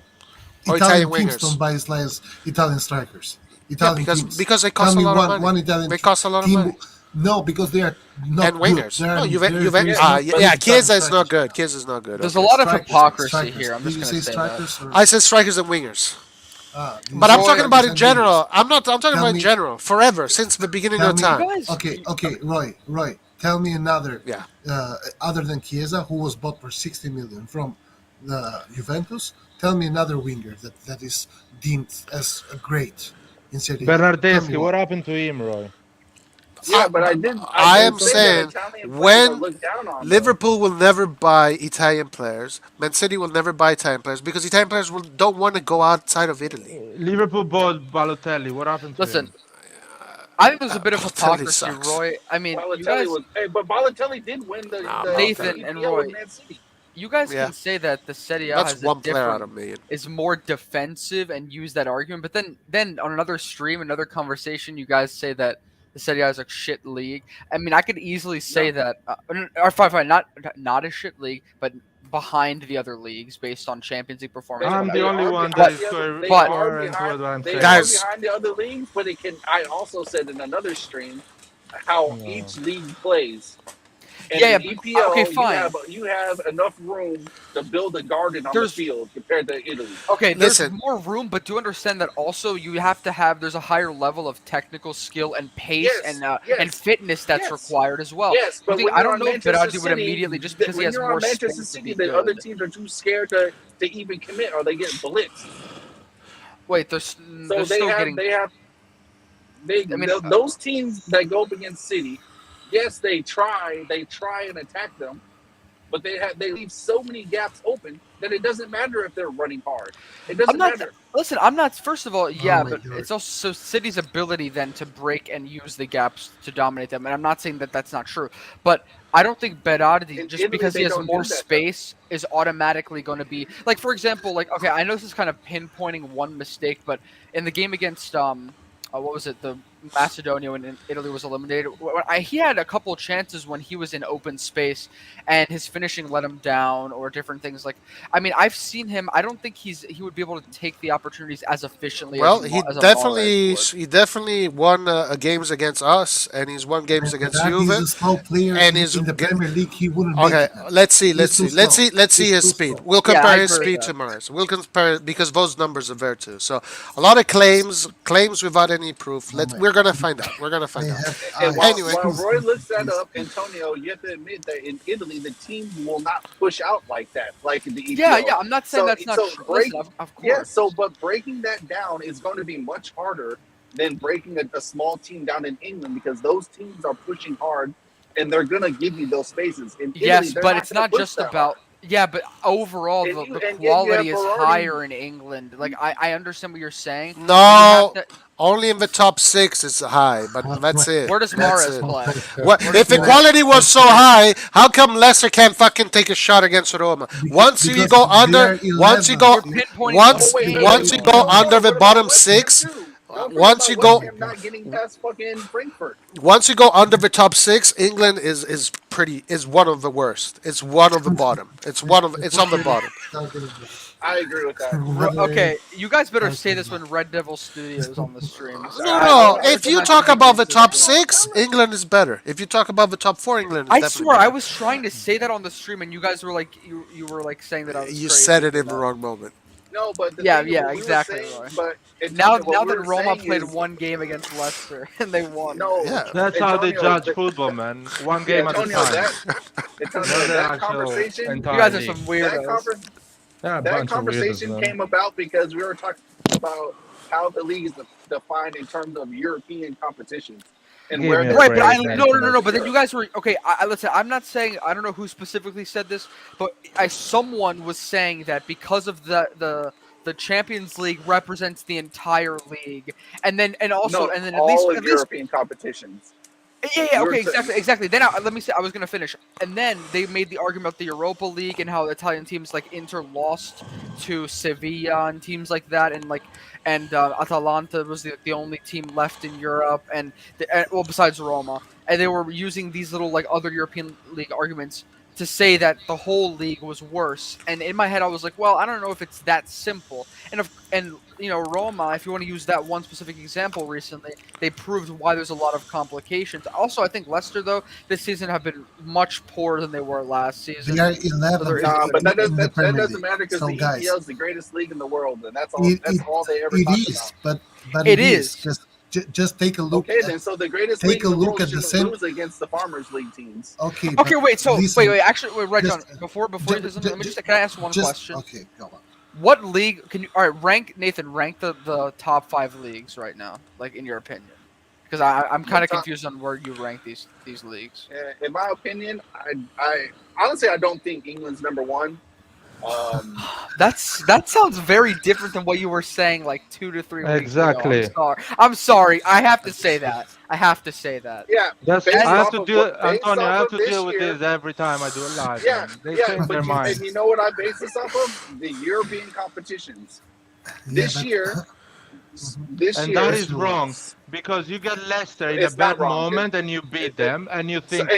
or Italian Italian teams wingers? don't buy Italian strikers. Yeah, Italian teams. because they Tell cost a me lot of money. one Italian They cost a lot of team. money. No, because they are not And wingers. good. No, There is yeah, no yeah. Italian Chiesa is not strikers. good. Chiesa is not good. There's Okay. a lot of Strikers, hypocrisy strikers. here. I'm Did just you gonna say say that. strikers or? I said strikers and wingers. But I'm Roy, talking about in strikers and general. wingers. I'm talking Tell about in me- general. Forever, since the beginning Tell of me- time. Guys, Okay, Roy. Tell me another, Yeah. other than Chiesa, who was bought for 60 million from the Juventus. Tell me another winger that is deemed as a great in Serie A. Tell me Bernardeschi, what one. happened to him, Roy? Yeah, but I I did am say that saying Italian players are when looked down on though. Liverpool will never buy Italian players, Man City will never buy Italian players because Italian players don't want to go outside of Italy. Liverpool bought Balotelli. What happened to Listen, him? I think there's a bit of Balotelli hypocrisy, sucks. Roy. I mean, you Balotelli guys, was, hey, but Balotelli did win Nah, the Balotelli. Nathan and EPL with Roy, Man City. you guys Yeah, can say that the Serie A that's has a one player out different of a million. is more defensive and use that argument. But then on another stream, another conversation, you guys say that the Serie A is a shit league. I mean, I could easily say No, that, or fine, not a shit league, but behind the other leagues based on Champions League performances. I'm the they only are one that But behind is the other. They but are coherent behind. with what I'm They are saying. Guys, behind the other leagues, but it can. I also said in another stream how No. each league plays. And yeah, in but, okay, EPL, fine. you have enough room to build a garden on the There's field compared to Italy. Okay, there's listen, more room, but do understand that also you have to have there's a higher level of technical skill and pace Yes, and yes, fitness that's yes, required as well. yes. But when I you're don't on know if Manchester Berardi would City, immediately just because he when has you're more on Manchester space to City, be the other good. teams are too scared to even commit, or they get blitzed. Wait, So they're still getting. I mean, those teams that go up against City, yes, they try and attack them, but they leave so many gaps open that it doesn't matter if they're running hard. It I'm doesn't not. matter. Listen, I'm not. First of all, Oh yeah, my but god. it's also City's ability then to break and use the gaps to dominate them. And I'm not saying that that's not true, but I don't think Berardi In just Italy, because he they has don't more do that though. space is automatically going to be like, for example, like okay, I know this is kind of pinpointing one mistake, but in the game against what was it, the Macedonia when Italy was eliminated, he had a couple chances when he was in open space and his finishing let him down or different things like. I mean, I've seen him. I don't think he would be able to take the opportunities as efficiently well, as a Mahrez would. he definitely won games against us, and he's won games And against Berardi is Juve, a slow player and he's in the Premier League. He wouldn't make okay. it, man. Let's He's too see, slow. let's see He's his too speed. slow. We'll Yeah, I compare his agree with speed that. to Mars. We'll compare because those numbers are there too. So a lot of claims without any proof. Oh my We're gonna god. find out. We're gonna I find out. have And eyes Anyway, while to Roy see looks that his up, speed. Antonio, you have to admit that in Italy the team will not push out like that, like in the Yeah, EPL. yeah. I'm not saying So that's not so true. break Listen, of yeah. course. So but breaking that down is going to be much harder than breaking a small team down in England because those teams are pushing hard and they're going to give you those spaces. In Italy, Yes, they're but not it's going to not push just that hard. about. Yeah, but overall, the And yet you have quality is Berardi. higher in England. Like I understand what you're saying, but you have no, to. only in the top six is high, but What, that's what, it. Where does That's Mahrez it. what, play? what, What Where does if what, Mahrez? equality was so high? How come Leicester can't fucking take a shot against Roma? Once you because go they under, are 11th. You're pinpointing one Oh wait, They wait, are wait. once you Well, go 11th. hold under on. the What about bottom West Ham six, too? Don't forget once you about Oh West my go Ham god. not getting past fucking Frankfurt. once you go under the top six, England is one of the worst. It's one of the bottom. It's on the What are bottom. you talking about? I agree with that. What are you Okay, you guys better say talking this about? when Red Devil Studios on the stream. So No, I no. want If everything you I can talk be about the top consistent. six, England is better. If you talk about the top four, England is I definitely swear I better. was trying to say that on the stream, and you guys were like, you were like saying that I was You crazy said it for in the that. wrong moment. No, but the Yeah, thing, yeah, what we were exactly, saying, Roy. but Now, Antonio, what now we that were Roma saying played is one game against Leicester and they won. no, Yeah. That's how they Antonio, judge football, man. One yeah, game at a Antonio, time, Antonio, not the that actual conversation, You entire guys are some league. that weirdos. conver- They're a that bunch of weirdos, conversation man. came about because we were talking about how the league is defined in terms of European competitions and Give where me a they're Right, but break, I placed man. no no no in no. But then you Europe. guys were okay. Listen, I'm not saying I don't know who specifically said this, but someone was saying that because of the Champions League represents the entire league, and then and also No, and then all of at least European competitions. yeah, We were okay, t- exactly. Then let me say I was gonna finish, and then they made the argument about the Europa League and how Italian teams like Inter lost to Sevilla and teams like that, and Atalanta was the only team left in Europe, well besides Roma, and they were using these little like other European League arguments to say that the whole league was worse. And in my head, I was like, well, I don't know if it's that simple. And Roma, if you want to use that one specific example recently, they proved why there's a lot of complications. Also, I think Leicester, though, this season have been much poorer than they were last They season. are So there 11th is a nah, bit but of that, a does, in the that Premier doesn't League. matter because So the guys, EPL is the greatest league in the world, and that's all. it That's all they ever it talk is, about. but It it is is. just just take a look Okay, at then so the greatest league take a in the look world at the shouldn't same. lose against the Farmers League teams. Okay, Okay, but wait. So listen, wait. Actually, wait, Red just John. Before you just, say something, let me just can I ask one question? okay, go on. What league can you? All right, rank Nathan. Rank the top 5 leagues right now, like in your opinion, because I'm The kind of top, confused on where you rank these leagues. in my opinion, I honestly I don't think England's number one. Um, That sounds very different than what you were saying like 2 to 3 weeks ago. I'm Exactly. sorry. I'm sorry. I have to say that. I have to say that. yeah, That's That I based have off to of what, deal, based Antonio. I off have of to this deal with year. this every time I do a live, Yeah, man. They yeah, change their but mind, and you know what I base this off of? The European competitions. Yeah, This but year, mhm, this and that year, let's is do it. wrong because you get Leicester in a it's not bad wrong because moment and you beat them, and you so, think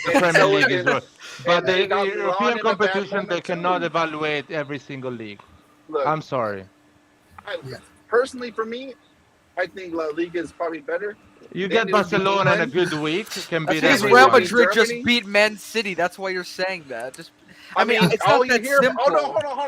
the and Premier so League is wrong. But and the they got Milan European in a bad competition, they moment cannot too. evaluate every single league. Look, I'm sorry. I, Yeah, personally for me, I think La Liga is probably better. You Then get it would be Barcelona in a England. good week, can That's beat because Then it Real would be everyone. Madrid just Germany. beat Man City. That's why you're saying that. Just, I I mean, mean, it's not all you that hear. Oh no, simple. hold on.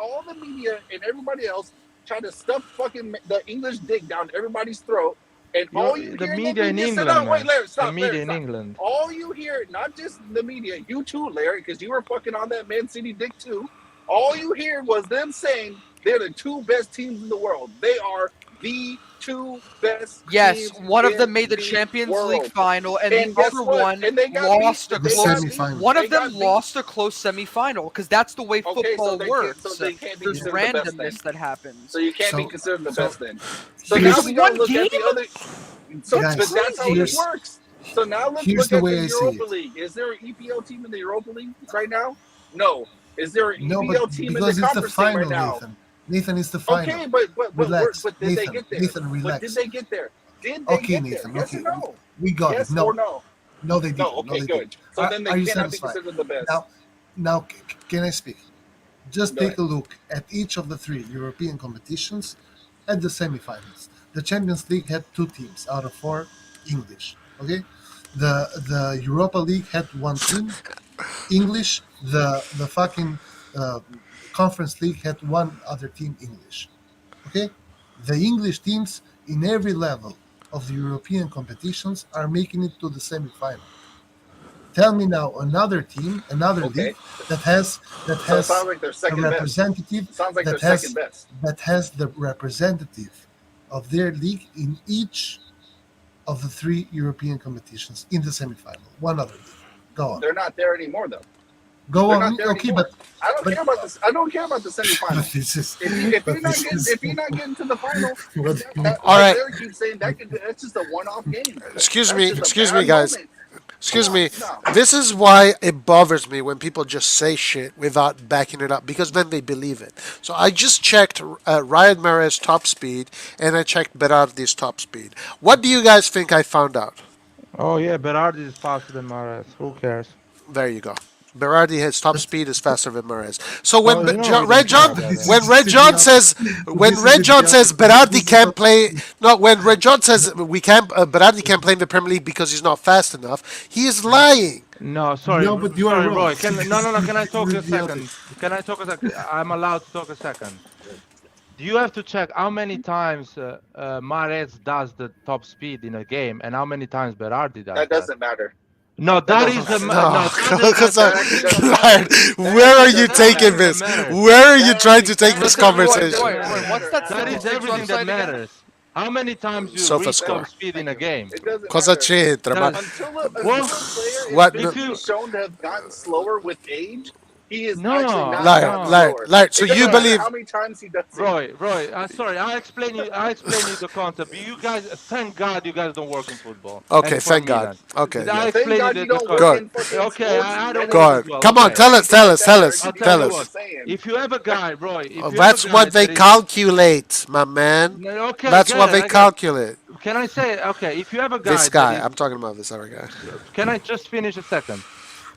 All the media and everybody else try to stuff fucking the English dick down everybody's throat, and all you The hear. And then media you in just said, England, "No, wait, man. Larry, The stop, media Larry, in stop." England. All you hear, not just the media, you too, Larry, because you were fucking on that Man City dick too. All you hear was them saying they're the two best teams in the world. They are the two best Yes, teams one of in them made the the Champions League world. final, and the And guess other what? one And they got beat. lost a the They close. got beat. semifinal. One of They them got beat. lost a close semifinal because that's the way Okay, so football so works. they can't be There's Yeah. considered the best then. randomness that happens. So you can't be So considered the so best then. So now Because here's of we got to one look game? at the other. So, guys. but that's how it Here's works. So now let's here's look the at the way I see Europa it. League. Is there an EPL team in the Europa League right now? No. Is there an No, but EPL team in the because it's the conference thing right final, now? Nathan. Nathan, it's the Okay, final. but Relax, did they get there? Nathan, But did relax. they get there? Did they Okay, get there? Nathan. Yes or Okay, no? we got it. Yes or No, no? no, they No. didn't. No, Okay, they didn't. good. So then they Are you cannot be satisfied? considered the best. Now, now, can I speak? Just Go take ahead. a look at each of the three European competitions at the semifinals. The Champions League had two teams out of four English. Okay, the Europa League had one team English. The fucking uh, Conference League had one other team English. Okay, the English teams in every level of the European competitions are making it to the semifinal. Tell me now another team, another league Okay. that has that So it sounds has like they're a second best. representative It sounds like they're that second has best. that has the representative of their league in each of the three European competitions in the semifinal. One other league. Go on. They're not there anymore, though. Go They're not on. there Okay, anymore. I don't but care about this. I don't care about the but semifinal. this is If but you're not this getting is to the final, what that All like right. Larry keeps saying, that's just a one-off game. That's just a Excuse me, bad guys. moment. Excuse me. No. This is why it bothers me when people just say shit without backing it up because then they believe it. So I just checked Ryan Mahrez's top speed and I checked Berardi's top speed. What do you guys think I found out? Oh yeah, Berardi is faster than Mahrez. Who cares? There you go. Berardi, his top but, speed is faster than Mahrez. So Oh, when you know we Red don't care John, about that. when Red John says, when this is Red John idiotic. says Berardi This is can't not. play, no, when Red John says we can't, Berardi can't play in the Premier League because he's not fast enough, he is lying. No, sorry, No, but you are sorry, wrong. Roy. No. Can I This talk is a idiotic. second? Can I talk a second? I'm allowed to talk a second. You have to check how many times Mahrez does the top speed in a game, and how many times Berardi does That that. doesn't matter. No, That that doesn't is matter. No, no. because That actually doesn't Lard, matter. That where are actually you doesn't That taking is matter. that this? matters. Where are you That trying to actually take that this That, actually that, Roy, conversation? Roy, doesn't Roy, what's matter. that that is statistics everything that website again? matters. How many times you reach top SofaScore. speed in Thank a you. game? It doesn't Cosa matter. c'entra? Ma That, well, Until a player is what? No, if physically you shown to have gotten slower with age, he is actually no, not Lard, gotten no. Lard, slower. Lard. So It you doesn't Roy, matter how believe? many times he does it. Roy. Sorry. I explain you the concept. You guys, thank God, you guys don't work in football and Okay, for thank God. Milan. Okay, I yeah. Thank explain you God the, you the don't work concept. Good. in fucking Okay, sports I don't work Good. as well. Come on, medicine Okay, or tell us, anything tell like us, that, tell Larry. us, I'll You know tell tell you what what. I'm us. saying. If you have a guy, Roy, if you have a That's guy what they that is calculate, my man. no, okay, I That's get what it. they I get. calculate. Can I say okay? If you have a This guy that guy, is, I'm talking about this other guy. can I just finish a second?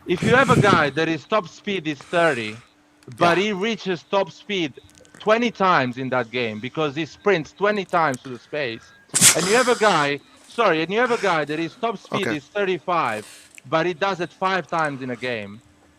If you have a guy that his top speed is 30, but Yeah. he reaches top speed 20 times in that game because he sprints 20 times to the space, and you have a guy, sorry, and you have a guy that his top speed Okay. is 35, but he does it 5 times in a game,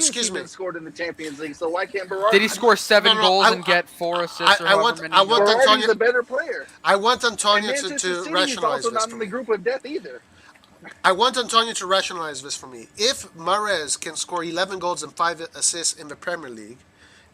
assists excuse me. even scored in the Champions League. So why can't Did he Berardi? score 7 No, no, goals and get 4 assists or I however want many? I want goals? Antonio Berardi's a better player. I want And Antonio Manchester to City is rationalize also this not for in the me. group of death either. I want Antonio to rationalize this for me. If Mahrez can score 11 goals and 5 assists in the Premier League,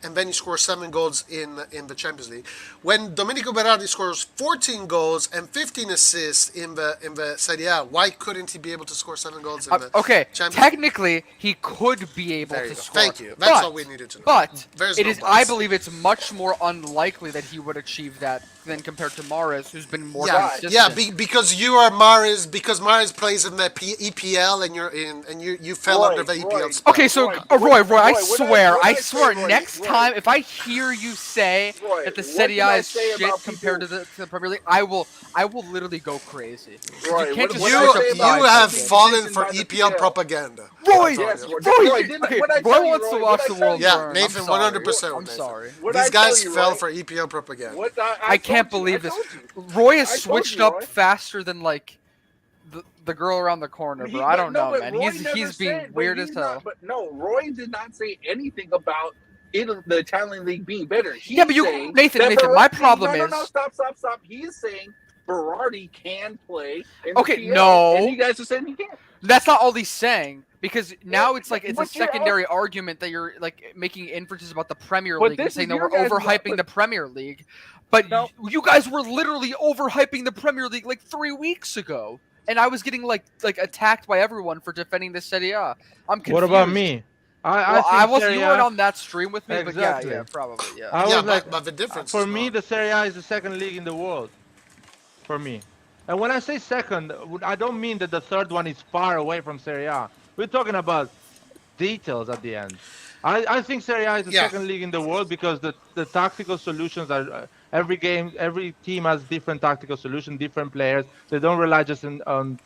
and then he scores 7 goals in the Champions League. When Domenico Berardi scores 14 goals and 15 assists in the Serie A, why couldn't he be able to score 7 goals in the Okay, Champions League? technically he could be able There to you go. score. Thank you. That's all we needed to know. But There's it no is. I buts. believe it's much more unlikely that he would achieve that than compared to Mahrez, who's been more Yeah, consistent. yeah, because you are Maris, because Maris plays in the EPL, and you fell under the EPL spell. Okay, so Roy, I swear, next time if I hear you say that the Serie A is shit compared to the Premier League, I will literally go crazy. Roy, You can't what- just what You I straight say up about you lie it, have like this. fallen for by the EPL PL. propaganda. Roy, That's all. What'd I Roy tell you, wants to Roy? watch What'd the I tell world you? Yeah, burn. Nathan, I'm sorry. 100%. I'm Nathan. sorry. What'd I These tell guys you, fell Roy? for EPL propaganda. What I can't told you, believe I this. told you. Roy has I told switched you, up Roy. faster than like the girl around the corner, bro. I don't know, man. Roy He's never being said, weird but as he's hell. not. But no, Roy did not say anything about the Italian league being better. He's Yeah, but you, saying Nathan, that Nathan. My Berardi- problem no, is. stop. He's saying Berardi can play in Okay, the PL, no. and you guys are saying he can't. That's not all he's saying, because now it's like it's a but you're secondary argument that you're like making inferences about the Premier But League and this saying is that your we're guys' overhyping but- the Premier League. But No. you guys were literally overhyping the Premier League like 3 weeks ago, and I was getting like attacked by everyone for defending the Serie A. I'm confused. What about me? Well, I think wasn't. Serie You weren't A- on that stream with me, Exactly. but yeah, probably, yeah. I Yeah, was like, but the difference for is me, what? the Serie A is the second league in the world. For me, and when I say second, I don't mean that the third one is far away from Serie A. We're talking about details at the end. I think Serie A is the Yeah. second league in the world because the tactical solutions are every game, every team has different tactical solutions, different players. They don't rely just on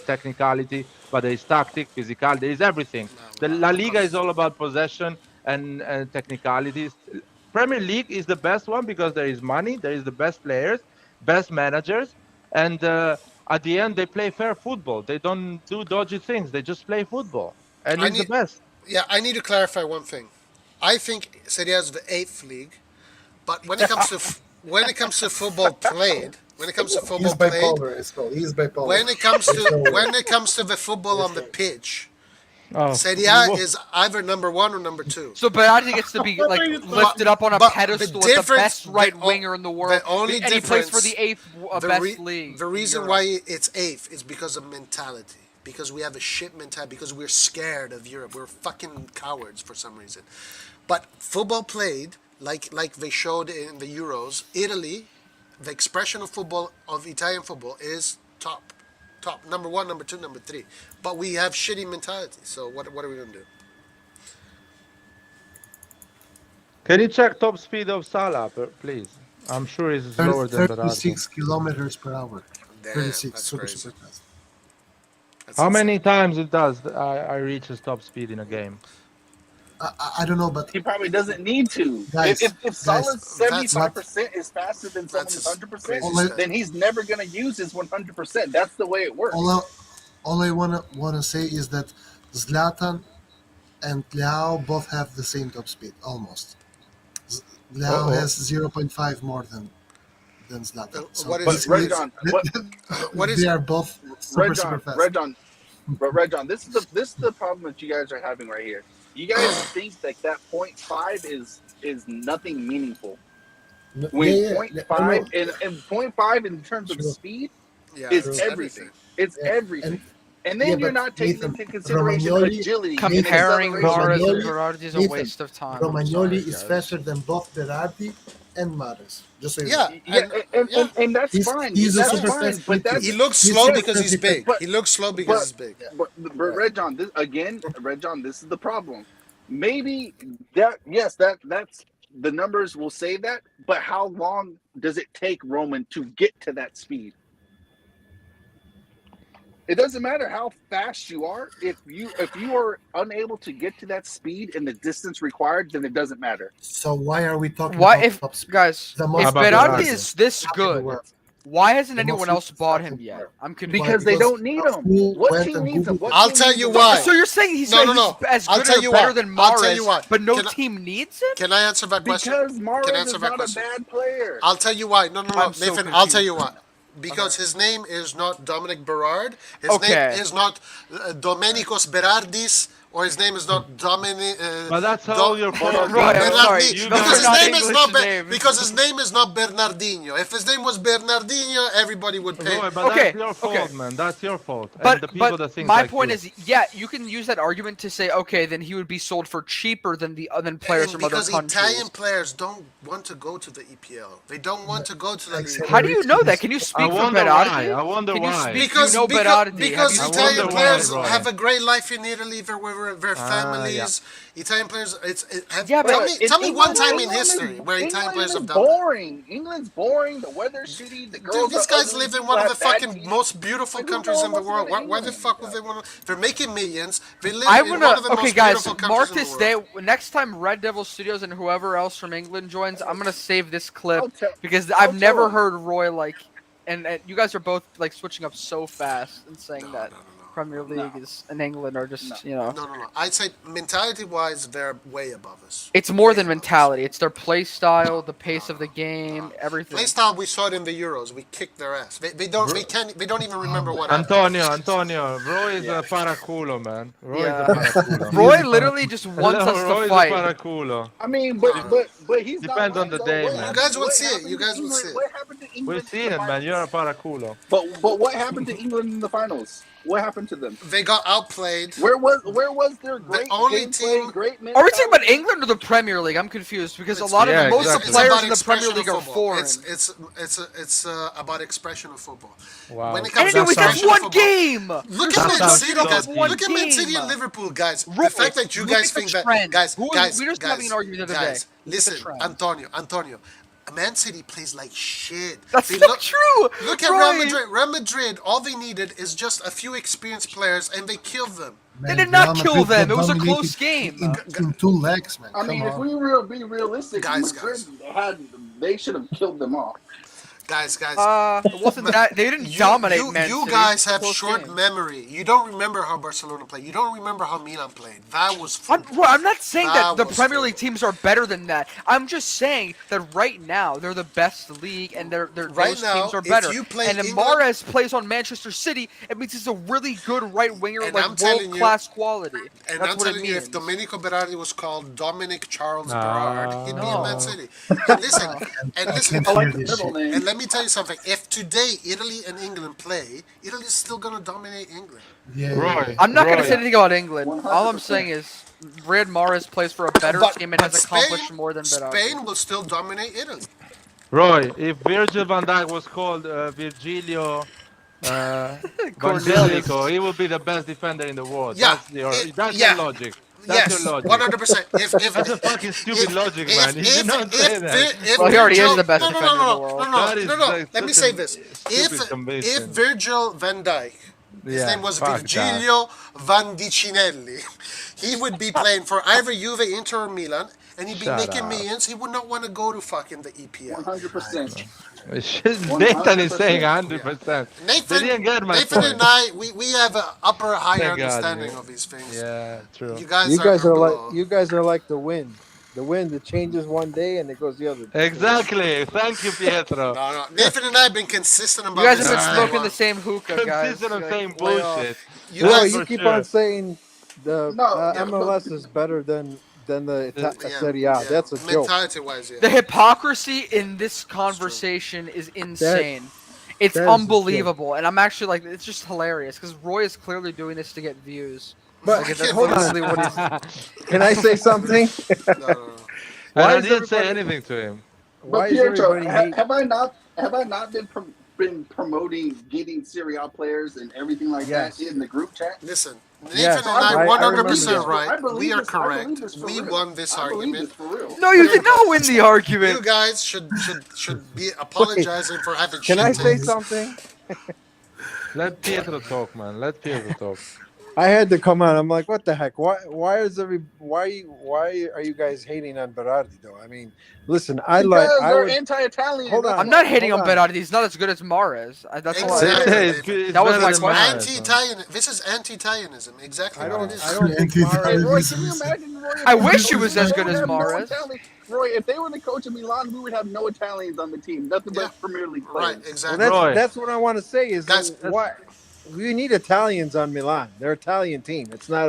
technicality, but there is tactic, physical, there is everything. The La Liga is all about possession and technicalities. Premier League is the best one because there is money, there is the best players, best managers, and at the end they play fair football. They don't do dodgy things. They just play football, and I it's the need best. I need to clarify one thing. I think Serie A is the eighth league, but when it comes to football played, when it comes to He's football played, bipolar. It's called. He's bipolar. when it comes There's no to way. when it comes to the football There's on the no way. pitch, Oh, Serie A is either number one or number two. So Berardi gets to be like lifted up on a but the pedestal as the difference- best right the o- winger in the world, the only and he plays for difference- the eighth best league. The in reason Europe. why it's eighth is because of mentality. Because we have a shit mentality. Because we're scared of Europe. We're fucking cowards for some reason. But football played like they showed in the Euros, Italy, the expression of football of Italian football is top, number one, number two, number three. But we have shitty mentality. So what are we gonna do? can you check top speed of Salah, please? I'm sure it's slower than Berardi. 36 kilometers per hour. Damn, 36, that's super, crazy. super fast. That's How insane. many times it does I reach his top speed in a game? I don't know, but He probably doesn't need to. Guys, if Salah's that's 75% is faster than someone who's That's 100%, crazy then he's never going to use his 100%. That's the way it works. all I wanna say is that Zlatan and Leao both have the same top speed, almost. Leao Uh-oh. has 0.5 more than Zlatan. So What is- But basically, Red John, what, What is they are both super, Red super John, fast. Red John, but Red John, this is the problem that you guys are having right here. You guys think that 0.5 is nothing meaningful. No, When yeah, 0.5 no, and 0.5 in terms of True. speed Yeah, is it's everything. It's Yeah, everything. And then yeah, you're but not taking Nathan, into consideration Romagnoli- agility Comparing and Mahrez acceleration. and Romagnoli- Berardi is a Nathan, waste of time. I'm Romagnoli sorry, is guys. faster than both Berardi and Mahrez. Just so you Yeah, know. and- And that's He's- fine. he's a That's super fine. fast But midfielder. he that's looks He's slow super because he's fast big. but- He looks slow because but- he's big. but Red John, Red John, this is the problem. Maybe that's the numbers will say that, but how long does it take Roman to get to that speed? It doesn't matter how fast you are. If you are unable to get to that speed in the distance required, then it doesn't matter. So why are we talking Why, about if top speed? guys, The if most about Berardi Berardi? is this in the good, world. why hasn't The anyone most else bought fucking him yet? player. I'm confused. Because they Because don't need him. who What went team and needs him? Googled What I'll team tell needs you him? why. So you're saying he's No, no, no. as I'll good tell or you better why. than I'll tell you Mahrez, why. but no Can I- team needs him? Can I answer that question? Because Can I Mahrez answer is that not a question? bad player. I'll tell you why. No, I'm so Nathan, I'll tell confused. you why. Because his name is not Dominic Berard. His Okay. name is not Domenicos Berardis or his name is not Dominic. But that's all your fault, Roy, I'm man. sorry. You Those Because are his not name is English not names. because his name is not Bernardinho. If his name was Bernardinho, everybody would pay. Roy, but Okay, that's your okay. fault, man. That's your fault. And But the people but that think my like point you. is, yeah, you can use that argument to say, okay, then he would be sold for cheaper than than players And from other because countries. Italian players don't want to go to the EPL, they don't want to go to La Liga. How do you know that? Can you I speak for wonder why. Berardi? I wonder Can you why. speak? You know Berardi. Have Because you I Italian wonder why, players Roy. have a great life in Italy. Their families. Italian players. Yeah, tell but me, tell me one time in England history where Italian players have is done that. boring. England's boring. The weather's shitty. The girls Dude, these are guys ugly. live in People one of the have bad fucking teeth. most beautiful Like, who countries in the wants to go world. to Why the England? fuck would they want to? They're making millions. They live I in wanna. one of the Okay, most guys, beautiful mark countries this in the day. world. Next time Red Devil Studios and whoever else from England joins, I'm gonna save this clip I'll tell. because I'll I've never tell 'em. heard Roy like, and you guys are both like switching up so fast and saying No, that no, no, no. Premier League No. is in England are just No, no, no. I'd say mentality-wise, they're way above us. It's more Way than above us. mentality. It's their play style, the pace of the game, everything. Play style, we saw it in the Euros. We kicked their ass. They don't. They don't even remember what happened. Antonio, Roy is a paraculo, man. Roy is a Yeah. paraculo. Roy literally just wants Hello, us Roy to is a fight. paraculo. I mean, No. but he's not Depends right, on the though. day, What man. You guys will what see it. happened You to guys will England- see it. What happened to England? We've in seen the it, man. finals? You're a paraculo. But what happened to England in the finals? What happened to them? They got outplayed. Where was their great only gameplay, team- great Are we talking about mentality? England or the Premier League? I'm confused because It's- a lot of yeah, most of exactly. the players about in the Premier expression League of are football. foreign. It's about expression of football. Wow. When it And comes to anyways, that's expression of one football, game. Look That at Man sounds City, so guys. deep. Look at Man Game. City and Liverpool, guys. Roy, The fact that you look guys at the think that, trend. guys, We were just having an argument the other guys, day. Look at the listen, trend. Antonio. Man City plays like shit. That's They not true. Look at Roy. Real Madrid. Real Madrid, all they needed is just a few experienced players, and they killed them. They did not kill them. It was a close game. In 2 legs, man. I mean, Come if on. we be realistic, Guys, Madrid they should have killed them off. Guys. It wasn't that they didn't dominate Man You City. guys have Close short game. memory. You don't remember how Barcelona played. You don't remember how Milan played. That was football. I'm not saying that That the was Premier football. League teams are better than that. I'm just saying that right now they're the best league, and Right those now, teams are if better. you play And if England- Mahrez plays on Manchester City, it means he's a really good right winger, And like I'm telling world class quality. And That's I'm what it telling you, if means. Domenico Berardi was called Dominic Charles No. Berard, he'd be in No. Man City. And listen, I listen, can't I hear like the this middle shit. name. and let me tell you something. If today Italy and England play, Italy's still gonna dominate England. Yeah. Roy. I'm not going to Roy. say anything about England. 100%. All I'm saying is Riyad Mahrez plays for a better team and has accomplished more than Berardi. Spain will still dominate Italy. Roy, if Virgil van Dijk was called Virgilio Cornelius. Vangelico, he would be the best defender in the world. Yeah, That's yeah. your logic. That's Yes, your logic. 100%. That's a fucking stupid logic, man. You should not say that. Well, he already is Virgil- the best no, defender in the world. That is like Let me such say a this: stupid if combination. Virgil van Dijk, his Yeah, name was fuck Virgilio Vandicinelli, he would be playing for either Juve, Inter, or Milan, and he'd be Shut making up. millions. He would not want to go to fucking the EPL. 100%. Nathan is saying 100%. They Nathan, didn't get my Nathan point. and I, we have an upper, higher Thank God, understanding yeah. of these things. Yeah, true. You guys, You guys are below. like the wind. The wind that changes one day and it goes the other. Exactly. Thank you, Pietro. No. Nathan and I have been consistent about You guys this have been since day smoking one. the same hookah, guys. Consistent on Like, saying lay off. bullshit. You Well, guys, you for keep sure. on saying the No, MLS is better than the yeah, Serie A. yeah. That's a joke. Mentality-wise, yeah. The hypocrisy in this conversation is insane. It's that is unbelievable, and I'm actually like, it's just hilarious because Roy is clearly doing this to get views. But Like, that's hold on, literally what he's. can I say something? No. And Why I is didn't say everybody- anything to him. Why But is Pietro, everybody hate? have I not been promoting getting Serie A players and everything like Yes. that in the group chat? Listen, Nathan Yes, and I, I 100% remember right. I believe We are this- I believe correct. this for We real. won this I believe argument. this for real. No, you did not win the You argument. guys should be apologizing for having Can shit I say takes. something? Let Pietro talk, man. Let Pietro talk. I had to come on. I'm like, what the heck? Why are you guys hating on Berardi though? I mean, listen, I They're would. anti-Italian. Hold on. I'm not hating on Hold on. Berardi. He's not as good as Mahrez. That's all. Exactly. That was better my than question. mine, Anti-Italian. This is anti-Italianism. Exactly I what don't. it is. I don't think Hey, Anti-Italian. Mahrez. Roy, can you imagine? Roy, if I they wish were- he was as they good would as have no Mahrez. Italian- Roy, if they were the coach of Milan, we would have no Italians on the team. Nothing Yeah. but Premier League Right, players. Well, exactly. Roy. that's what I want to say is Guys, why we need Italians on Milan. They're an Italian team. It's not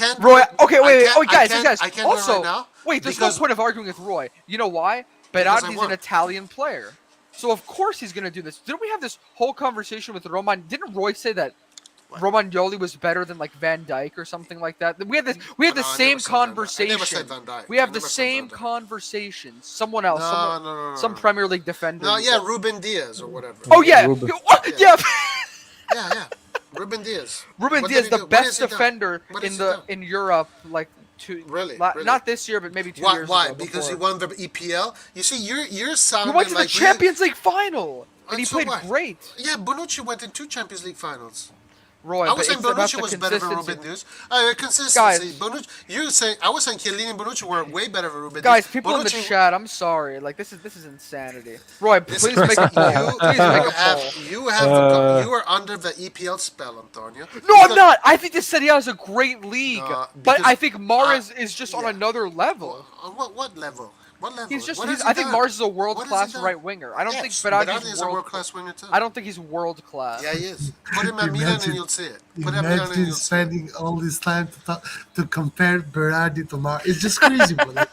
can't do Roy. it. Okay, I wait, can't. I guys, can't. guys. I can't do it right Also, now wait. There's no because point of arguing with Roy. You know why? because I Berardi's an won. Italian player. So of course he's gonna do this. Didn't we have this whole conversation with Roman? Didn't Roy say that Romagnoli was better than like Van Dyke or something like that? We had this. We had No, the I never same said Van Dijk. I never said conversation. Van Dijk. We have I the never said Van same Dijk. conversation. Someone else. No, no, no, no, Some no. Premier League defender. No, yeah, Ruben Diaz or whatever. Oh yeah. Ruben. What? Yeah. Yeah. Yeah, yeah. Ruben Diaz. Ruben What Diaz, did he the do? What best has he done? defender What in has he done? in Europe, like Really? Really? not this year, but maybe 2 Why? years Why? ago. Because he before. won the EPL. You see, you're He sounding went to the like Champions League final, and he So played what? great. Yeah, Bonucci went in 2 Champions League finals. Roy, I but was saying it's about Bonucci the was better than consistency. Ruben Diaz. Consistency. Guys. Bonucci. You saying I was saying Chiellini and Bonucci were way better than Ruben Guys, Diaz. people in the Bonucci- chat, I'm sorry. Like this is insanity. Roy, This- please make a poll. Please make a poll. you are under the EPL spell, Antonio. No, I'm not. I think the Serie A is a great league, No, but because- I think Mars is just on yeah. another level. On what level? What level? He's just. What He's, has he I think done? Mars is a What world has he class done? right winger. I don't think Yes, Berardi Berardi is is a world class winger too. I don't think he's world class. Yeah, he is. Put him at Milan and Imagine- you'll see it. Put him at Milan and Imagine you'll see it. spending all this time to compare Berardi to Mar. It's just crazy, bro. Like,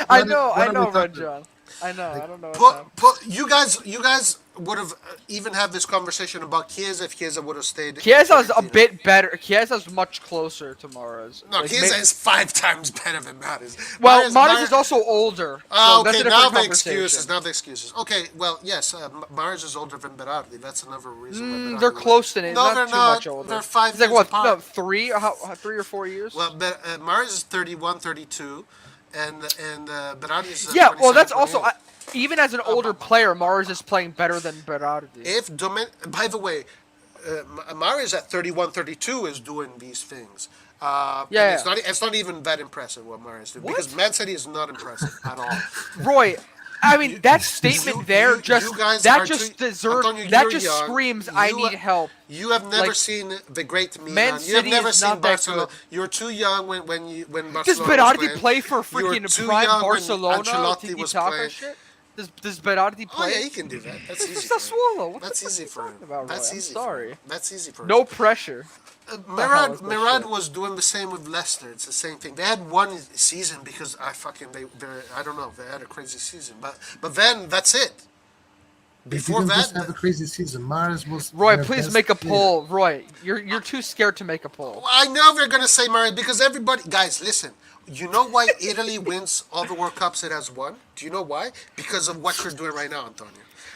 I what know, are I know, we Red talking John. I know, I don't know. What's happening. You guys would have even had this conversation about Chiesa if Chiesa would have stayed. Chiesa's in a Fiorentina. bit better. Chiesa's much closer to Mars. No, Like, Chiesa ma- is 5 times better than Mahrez. Well, Mahrez is also older. Oh, so that's okay, a now different the conversation. excuses. Now the excuses. Okay, well, yes, Mahrez is older than Berardi. That's another reason. why Berardi They're won. close to it. No, not they're too not. much older. They're 5 It's like years what? apart. No, 3 or 4 years. Well, Mahrez is 31, 32, and Berardi is yeah. Well, 27, that's also 28. even as an older player, Mars is playing better than Berardi. By the way, Mahrez at 31, 32 is doing these things. Yeah, and it's not even that impressive what Mahrez did because Man City is not impressive at all. Roy, I mean that statement there you just guys that are just too- deserves Antonio, that you're just young. screams I You need are- help. You have never Like, seen the great Milan. Man You have City never is seen not that Barcelona. good. You were too young when Barcelona Does was Berardi playing. play for You were freaking too prime young when Barcelona? Ancelotti Tiki was Taka playing. shit? Does Berardi Oh play? yeah, he can do that. That's easy. It's for a him. swallow. What That's the fuck easy are you for him. talking about, Roy? That's I'm easy. sorry. For him. That's easy for him. No pressure. hell is Mirad, that Mirad shit? was doing the same with Leicester. It's the same thing. They had one season because I don't know, they had a crazy season. But then that's it. They Before didn't that, just have a crazy season. Mahrez was Roy, their please best make a player. poll. Roy, you're too scared to make a poll. I know they're gonna say Mahrez because everybody, guys, listen. You know why Italy wins all the World Cups it has won? Do you know why? Because of what you're doing right now, Antonio.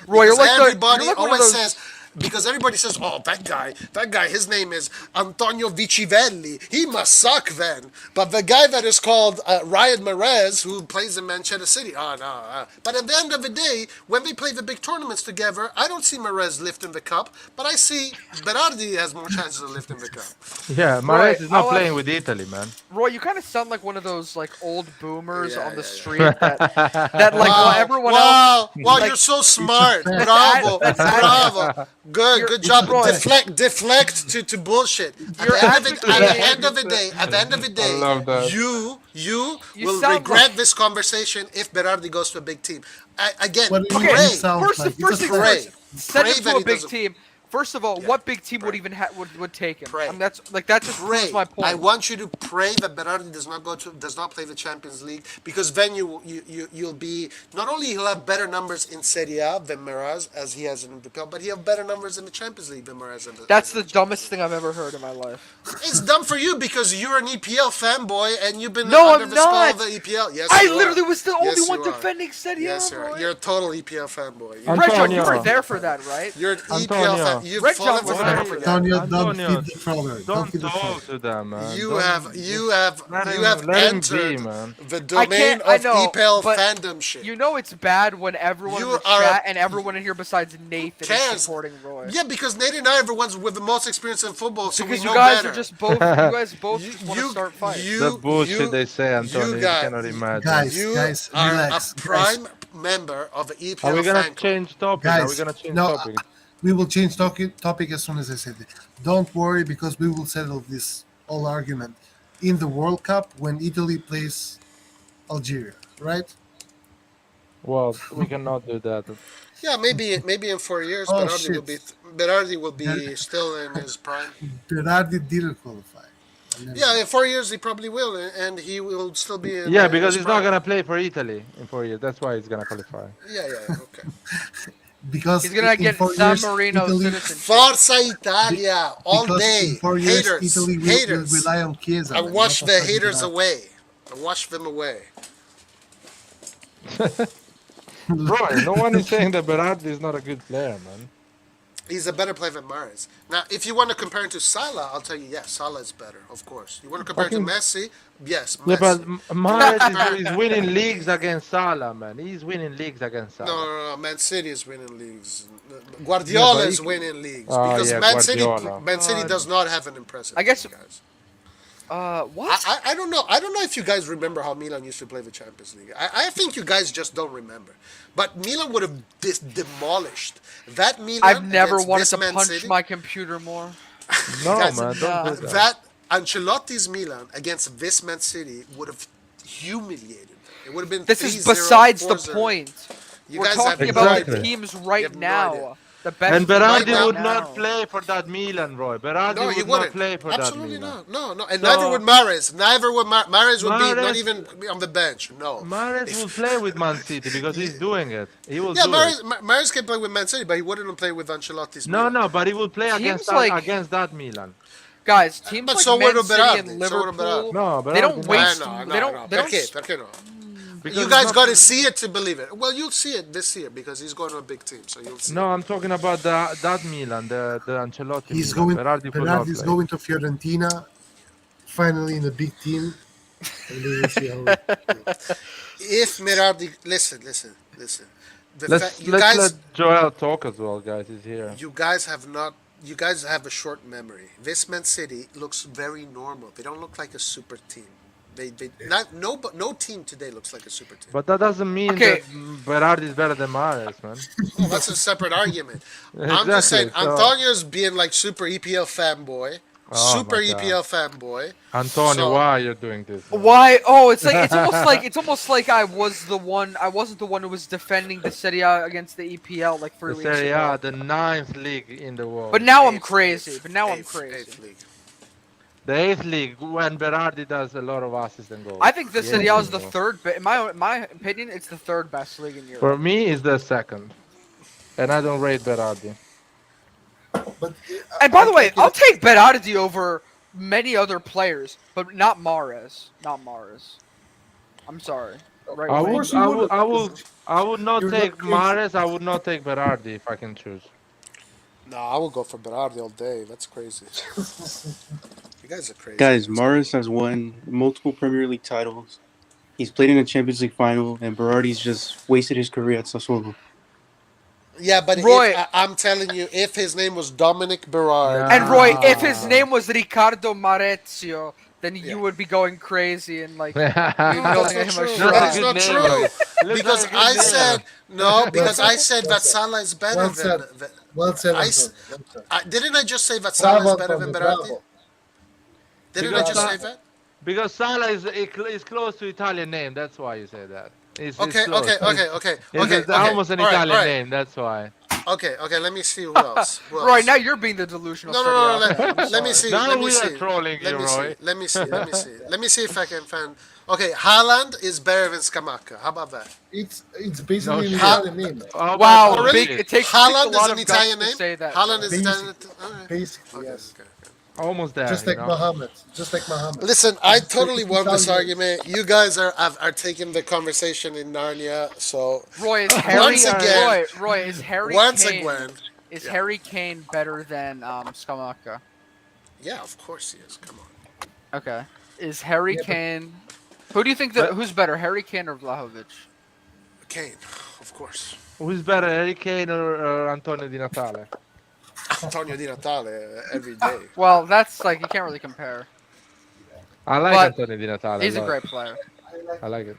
Roy, you're Because like everybody you're like one of always those- says. Because everybody says, "Oh, that guy, his name is Antonio Vicivelli. He must suck then." But the guy that is called Riyad Mahrez, who plays in Manchester City, no. But at the end of the day, when they play the big tournaments together, I don't see Mahrez lifting the cup, but I see Berardi has more chances of lifting the cup. Yeah, Mahrez Right, is not I'll playing ask- with Italy, man. Roy, you kind of sound like one of those like old boomers Yeah, on the yeah, yeah. street that like Wow, while everyone else. wow, like- you're so smart. That's Bravo, that's bravo. Good You're- job. Roy. Deflect to bullshit. At You're the end of it, at the advocating- end of the day, love that. you You will sound regret like- this conversation if Berardi goes to a big team. Again, What do you pray. mean sounds First, like? first It's things a pray. first, send Pray him that to a he big doesn't- team. First of all, Yeah, what big team pray. would even would take him? Pray. I mean, that just Pray. proves my point. I want you to pray that Berardi does not play the Champions League because then you'll be not only he'll have better numbers in Serie A than Mahrez as he has in the PL, but he'll have better numbers in the Champions League than Mahrez. That's the dumbest thing I've ever heard in my life. It's dumb for you because you're an EPL fanboy and you've been No, under I'm the spell not. of the EPL. Yes, I you are. literally was the only Yes, one you are. defending Serie A. Yes, sir. Roy. You're a total EPL fanboy. Reg-John, you Antonio. were there for that, right? You're an EPL Antonio. fan. You've Reg-John fallen was for there that. for that. Antonio, don't Antonio, feed the troller. Don't feed the troller. talk to them, man. You Don't- have let him entered be, man. the I domain can't. I of know, EPL but fandom shit. You know it's bad when everyone You in the are a- chat and everyone in here besides Nathan Cares. is supporting Roy. Yeah, because Nate and I are the ones with the most experience in football, so Because we you know guys better. are just both. You guys both just want to start fights. The bullshit they say, Antonio, you guys- cannot imagine. Guys, You guys, are relax. a prime member of the EPL Are we gonna fan club. change topic? Are we Guys, gonna change no, topic? we will change topic as soon as I said it. Don't worry because we will settle this whole argument in the World Cup when Italy plays Algeria, right? Well, we cannot do that. Yeah, maybe in 4 years, Oh, Berardi will be still in his prime. Berardi didn't qualify. And then- Yeah, in 4 years he probably will, and he will still be in. Yeah, in because his he's not prime. gonna play for Italy in 4 years. That's why he's gonna qualify. Yeah, okay. because He's gonna in get four San years Marino Italy, citizenship. Forza Italia all because in day. 4 years Haters, Italy will haters. rely on Chiesa, I man. wash What the the fuck is haters that? away. I wash them away. Roy, no one is saying that Berardi is not a good player, man. He's a better player than Mahrez. Now, if you want to compare him to Salah, I'll tell you, yes, Salah is better, of course. You want to compare him to Fucking Messi? Yes, yeah, but Messi. You want to Mahrez compare? is winning leagues against Salah, man. He's winning leagues against No, Salah. no, no. Man City is winning leagues. Yeah, Guardiola but is winning leagues oh because yeah, Man City, Guardiola. Man City God. does not have an impressive I guess- team, guys. What? I don't know. I don't know if you guys remember how Milan used to play the Champions League. I think you guys just don't remember. But Milan would have demolished that Milan. I've never against wanted this to Man punch City. my computer more. No, Guys, man, don't do that. That Ancelotti's Milan against this Man City would have humiliated them. It would have been This is 3-0, besides the 4-0. point. You We're guys have talking no about Exactly. the idea. teams You right have no now. idea. The best And teams Berardi right would now. not play for that Milan, Roy. Berardi No, he would not wouldn't. play for Absolutely that Milan. not. No. And So- neither would Mahrez. Neither would Mahrez would be not Mahrez- even on the bench. No. Mahrez will play with Man City because he's doing it. He will Yeah, do it. Mahrez can play with Man City, but he wouldn't play with Ancelotti's No, Milan. no, but he will play Teams against like- against that Milan. Guys, teams But like so Man would City Berardi, and so would Liverpool, Berardi. No, they don't Berardi, waste. No. They don't. They don't. Perché no? because You it's guys not- got to see it to believe it. Well, you'll see it this year because he's going to a big team, so you'll see. No, I'm talking about that Milan, the Ancelotti He's Milan. going. Berardi will not Berardi is play. going to Fiorentina, finally in a big team. And we will see how. If Merardi, listen. The Let's you let's guys, let Joel talk as well, guys. He's here. you guys have not. You guys have a short memory. This Man City looks very normal. They don't look like a super team. They not no team today looks like a super team. But that doesn't mean Okay. that Berardi is better than Mahrez, man. Well, that's a separate argument. I'm just saying, Exactly, so- Antonio's being like super EPL fanboy, Oh super my God. EPL fanboy. Antonio, So- why you're doing this? man? Why? Oh, it's like it's almost like I was the one. I wasn't the one who was defending the Serie A against the EPL like 3 The weeks Serie A, ago. the 9th league in the world. But now I'm Eighth- crazy. But now I'm eighth- crazy. eighth league. The 8th league when Berardi does a lot of assists and goals. I think the The Serie A eighth is the league. third. In my opinion, it's the third best league in Europe. For me, it's the second, and I don't rate Berardi. But And by the way, I'll take Berardi over many other players, but not Mahrez. Not Mahrez. I'm sorry. Right. I wing. course would, you I would, wouldn't, I would, because I would not you're not take crazy. Mahrez. I would not take Berardi if I can choose. No, I will go for Berardi all day. That's crazy. You guys are crazy. Guys, Mahrez has won multiple Premier League titles. He's played in a Champions League final, and Berardi's just wasted his career at Sassuolo. Yeah, but Roy- I'm telling you, if his name was Dominic Berard, And Roy, if Ah. his name was Riccardo Marezio, then Yeah. you would be going crazy and like. no, You're that's building not him a true. shrine. That is Good not name, true. Roy. Because Looks like a I good said name. no. Because Well I said that Salah is better Well than. said. Well said, I s- Antonio. Well said. Didn't I just say that Salah is Bravo, better than Antonio, Berardi? bravo. Didn't I Because just Sa- say that? Because Salah is close to Italian name. That's why you say that. It's Okay, close. It's almost an All right, Italian all right. name. That's why. Okay. Let me see who else. Who Roy, else? now you're being the delusional. No. Serie A fan. I'm Let me sorry. see. Now Let me we see. are trolling Let you, me Roy. see. Let me see. Let me see if I can find. Okay, Haaland is better than Scamacca. How about that? It's basically an shit. Italian name. Oh, Wow, but- really? big, it takes Haaland a lot is of an guts Italian to name. say that. Haaland is Basic. Italian. All right. Basically, Okay, yes. okay. Almost there. Just you like know? Muhammad. Just like Muhammad. Listen, I It's totally won this Italian. argument. You guys are taking the conversation in Narnia, so Roy, is Harry? Once again- Roy, is Harry once Kane? again, Is yeah. Harry Kane better than Scamacca? yeah, of course he is. Come on. Okay. Is Harry Yeah, but- Kane? Who do you think who's better, Harry Kane or Vlahovic? Kane, of course. Who's better, Harry Kane or Antonio Di Natale? Antonio Di Natale every day. Well, that's like you can't really compare. I like But Antonio Di Natale. He's a lot. great player. I like it.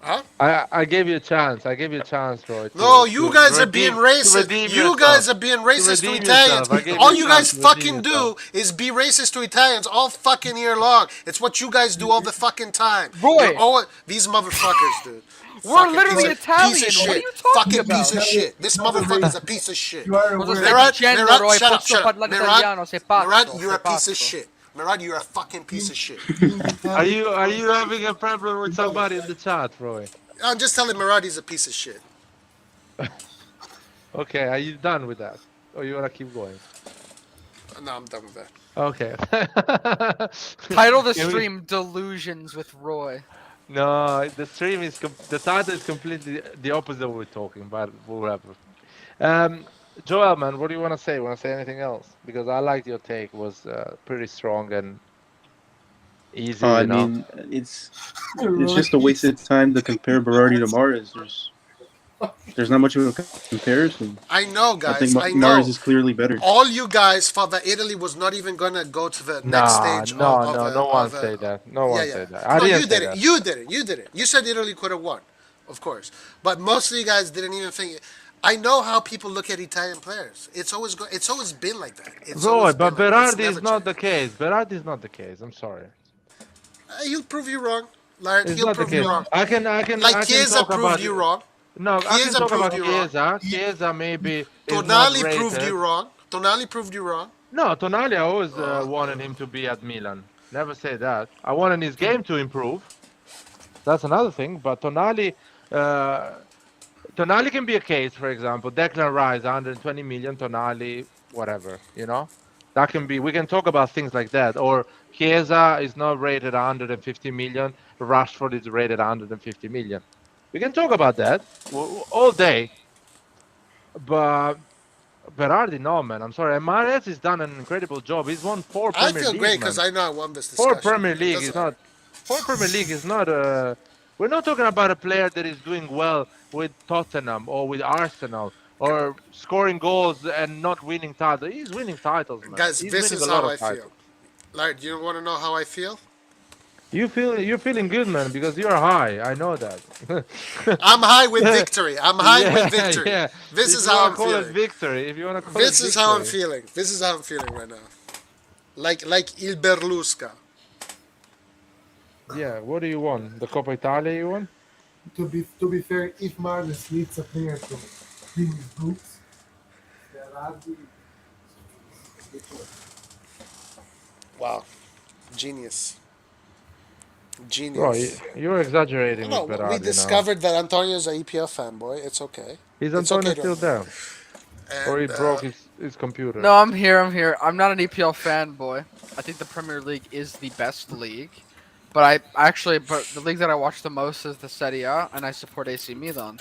Huh? I gave you a chance. I gave you a chance, Roy. No, to- you to guys are redeem- being racist. to redeem You yourself. guys are being racist to redeem Italians. yourself. I gave All you you a guys chance to fucking redeem do yourself. is be racist to Italians all fucking year long. It's what you guys do all the fucking time. Roy. You're all- these motherfuckers, dude. We're Fucking literally piece of- Italian. Piece of What shit. are you talking fucking about? piece of shit. This motherfucker's a piece of shit. You are Cosa aware. stai Merad, dicendo, Merad, Roy? shut up, Posso shut up. parlare Merad, italiano? Sei pazzo. Merad, you're sei a piece of pazzo. shit. Merad, you're a fucking piece of shit. Are you having a problem with somebody in the chat, Roy? I'm just telling Merad he's a piece of shit. Okay, are you done with that? Or you wanna keep going? No, I'm done with that. Okay. Title the Can we? stream "Delusions with Roy." No, the stream is the title is completely the opposite of what we're talking, but whatever. Um, Joel, man, what do you want to say? Want to say anything else? Because I liked your take. Was pretty strong and easy, I you know. mean, it's just a waste of time to compare Berardi to Mahrez. There's not much of a comparison. I know, I think guys. I Mahrez know. is clearly better. All you guys thought that Italy was not even gonna go to the next Nah, stage of no, of no, a, no one of a say that. No yeah, one yeah. say that. I No, didn't you say did it. that. You did it. You did it. You said Italy could have won, of course. But most of you guys didn't even think. I know how people look at Italian players. It's always been like that. It's Roy, always been but like that. It's Berardi is never not the changed. case. Berardi is not the case. I'm sorry. He'll prove you wrong, Laird. It's He'll not the prove you case. wrong. I Like can Chiesa talk proved about you wrong. no, I can Chiesa talk proved about you wrong. Chiesa. Chiesa maybe is not Tonali proved rated. you wrong. Tonali proved you wrong. No, Tonali, I always wanted him to be at Milan. Never say that. I wanted his game to improve. That's another thing. But uh, Tonali can be a case, for example. Declan Rice, 120 million. Tonali, whatever. You know, that can be. We can talk about things like that. Or Chiesa is not rated 150 million. Rashford is rated 150 million. We can talk about that all day. But Berardi, no, man. I'm sorry. And Mahrez has done an incredible job. He's won four I Premier feel League, great because man. I know I won this Four discussion. Premier It League doesn't is matter. not. Four Premier League is not a. We're not talking about a player that is doing well with Tottenham or with Arsenal or scoring goals and not winning titles. He's winning titles, man. Guys, He's this winning is a lot how of I feel. titles. Laird, you want to know how I feel? You're feeling good, man, because you're high. I know that. I'm high with victory. I'm high with Yeah, victory. yeah. This If is you how want I'm to call it feeling. victory, if you want to call it This is how I'm victory. feeling. This is how I'm feeling right now. Like Il Berlusca. Yeah, what do you want? The Coppa Italia you want? To be fair, if Marnes needs a player to clean his boots, Berardi is the choice. Wow, genius, Bro, genius. you're exaggerating with No, we Berardi now. discovered that Antonio's a EPL fanboy. It's okay. Is It's Antonio okay to. still there? Or he And broke his computer? No, I'm here. I'm here. I'm not an EPL fanboy. I think the Premier League is the best league, but but the league that I watch the most is the Serie A, and I support AC Milan.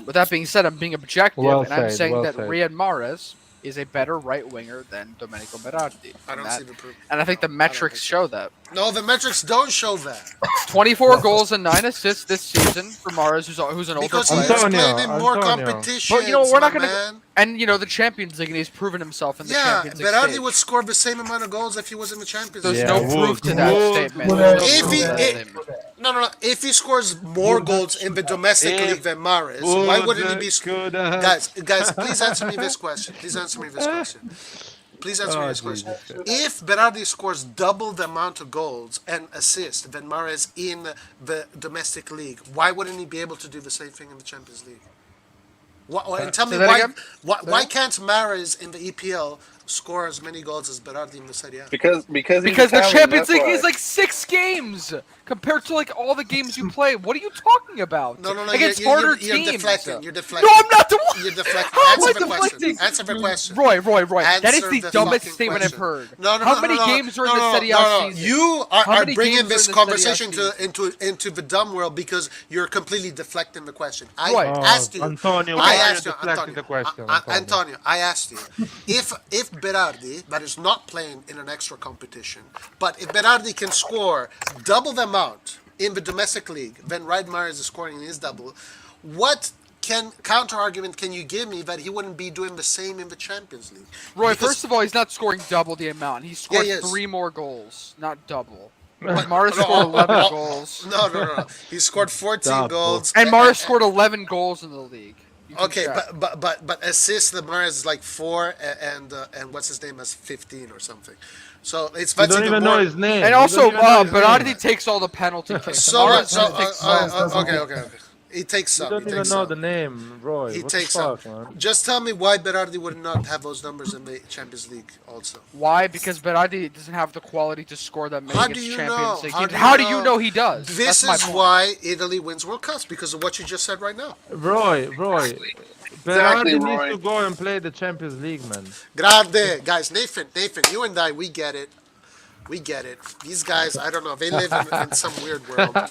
With that being said, I'm being objective, Well and I'm said, saying well that said. Riyad Mahrez is a better right winger than Domenico Berardi, I don't see the proof. and I think the No, I don't metrics think so. show that. No, the metrics don't show that 24 goals and 9 assists this season for Mahrez, who's an older because he player. is playing in more Antonio. competitions. But we're not my gonna. man. And the Champions League, and he's proven himself in the Yeah, Champions League Berardi stage. would score the same amount of goals if he was in the Champions There's League. Yeah, no proof to that would, statement. would. There's no If proof he, to that it, statement. no. If he scores more goals in the domestic league than Mahrez, why wouldn't he be? Guys, please answer me this question. Please answer me this question. Please answer me Oh, this question. Jesus Christ. If Berardi scores double the amount of goals and assists than Mahrez in the domestic league, why wouldn't he be able to do the same thing in the Champions League? And tell me Say that why, again? why can't Mahrez in the EPL score as many goals as Berardi in the Serie A? Because he's Because the Italian, Champions that's League why. is like 6 games compared to like all the games you play. What are you talking about? No. Against harder You're teams. deflecting. You're deflecting. No, I'm not the one. You're deflecting. How Answer am I the question. deflecting? Answer the question. Roy. That is Answer the the dumbest fucking statement question. I've heard. No, How many games are in the Serie A season? You How are many bringing games are this in the Serie A conversation season? into the dumb world because you're completely deflecting the question. I Roy. asked you. Antonio, I why are you asked you, deflecting the question, Antonio? Antonio, I asked you if Berardi, that is not playing in an extra competition, but if Berardi can score double the amount in the domestic league than Riyad Mahrez is scoring in his double, what counter argument can you give me that he wouldn't be doing the same in the Champions League? Roy, Because- first of all, he's not scoring double the amount. He scored he is. 3 more goals, not double. Mahrez No, scored 11 goals. No. He scored 14 Double. goals. And Mahrez scored 11 goals in the league. You can Okay, check. but assists the Mahrez is like 4 and what's his name has 15 or something. So it's You don't even know his name. And You also, don't even know his Berardi name. takes all the penalty kicks. So Mahrez so takes okay. He takes You some. don't He even takes know some. the name, Roy. He What takes the some. fuck, man? Just tell me why Berardi would not have those numbers in the Champions League also. Why? Because Berardi doesn't have the quality to score that many How do against you Champions know? League How teams. do you How do know? you know he does? This That's my is point. why Italy wins World Cups because of what you just said right now. Roy, Exactly, Berardi needs Roy. to go and play the Champions League, man. Grande, guys. Nathan, you and I, we get it. We get it. These guys, I don't know. They live in some weird world. Right,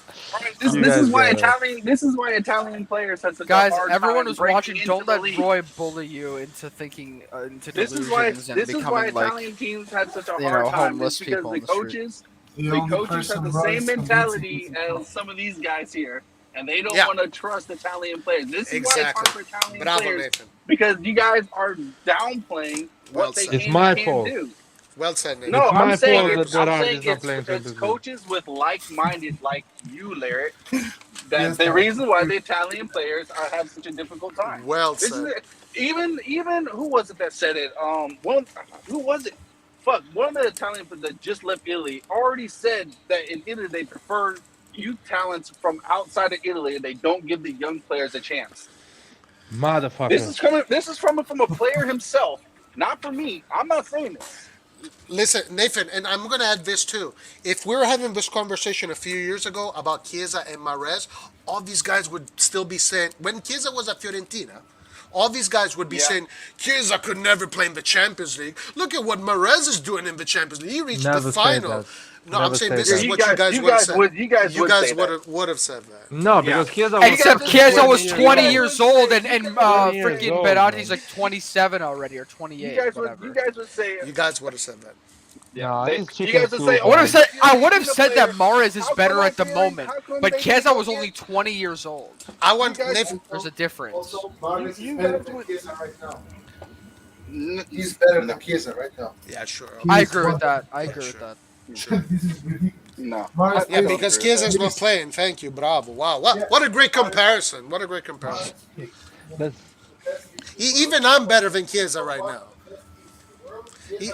You this is guys why get it. Italian players have such a Guys, hard everyone time who's breaking watching, into don't the let league. Roy bully you into thinking into delusions and This is why becoming like Italian teams had such a hard time. homeless It's because people the on the street. The only coaches have person the Roy same is convincing mentality is as some of these guys here, and they don't Yeah. want to trust Italian players. This is why it's hard for Exactly. Italian Bravo, players Nathan. because you guys are downplaying Well what they said. It's can my and can't fault. do. Well said, Nathan. No, It's I'm my saying fault that Berardi is not it's playing Champions League. coaches with like-minded like you, Larry. That's Yes, the sir. reason why the Italian players have such a difficult time. Well This is said. it. Even who was it that said it? Who was it? Fuck, one of the Italian players that just left Italy already said that in Italy they prefer youth talents from outside of Italy and they don't give the young players a chance. Motherfucker. This is from a player himself, not from me. I'm not saying this. Listen, Nathan, and I'm going to add this too. If we were having this conversation a few years ago about Chiesa and Mahrez, all these guys would still be saying, when Chiesa was at Fiorentina, all these guys would be saying, Chiesa could never play in the Champions League. Look at what Mahrez is doing in the Champions League. He reached Never the say final. that. No, Never I'm saying say this that. is what you guys would have said. You guys would say that. would have said that. No, because Chiesa was Except guys- Chiesa you was guys- 20 you years guys- old, and 20 years freaking old, Berardi's man. like 27 already or 28. You guys whatever. would say You guys would have said that. No, They- he's you chicken guys would soup, say, I would have man. said that Mahrez is How come better I at the feel- moment, how come but they Chiesa don't was get- only 20 years old. I want You guys- Nathan. There's a difference. Also, Mahrez You is better guys than would- Chiesa right now. N- He's better than Chiesa right now. Yeah, sure. I He's agree one- with that. I agree Sure. with that. This is ridiculous. No. Mahrez Yeah, I don't because agree with Chiesa's that. not playing. Thank you. Bravo. Wow. What, Yeah. what a great comparison. What a great comparison. That's, Even I'm better than Chiesa right now. He-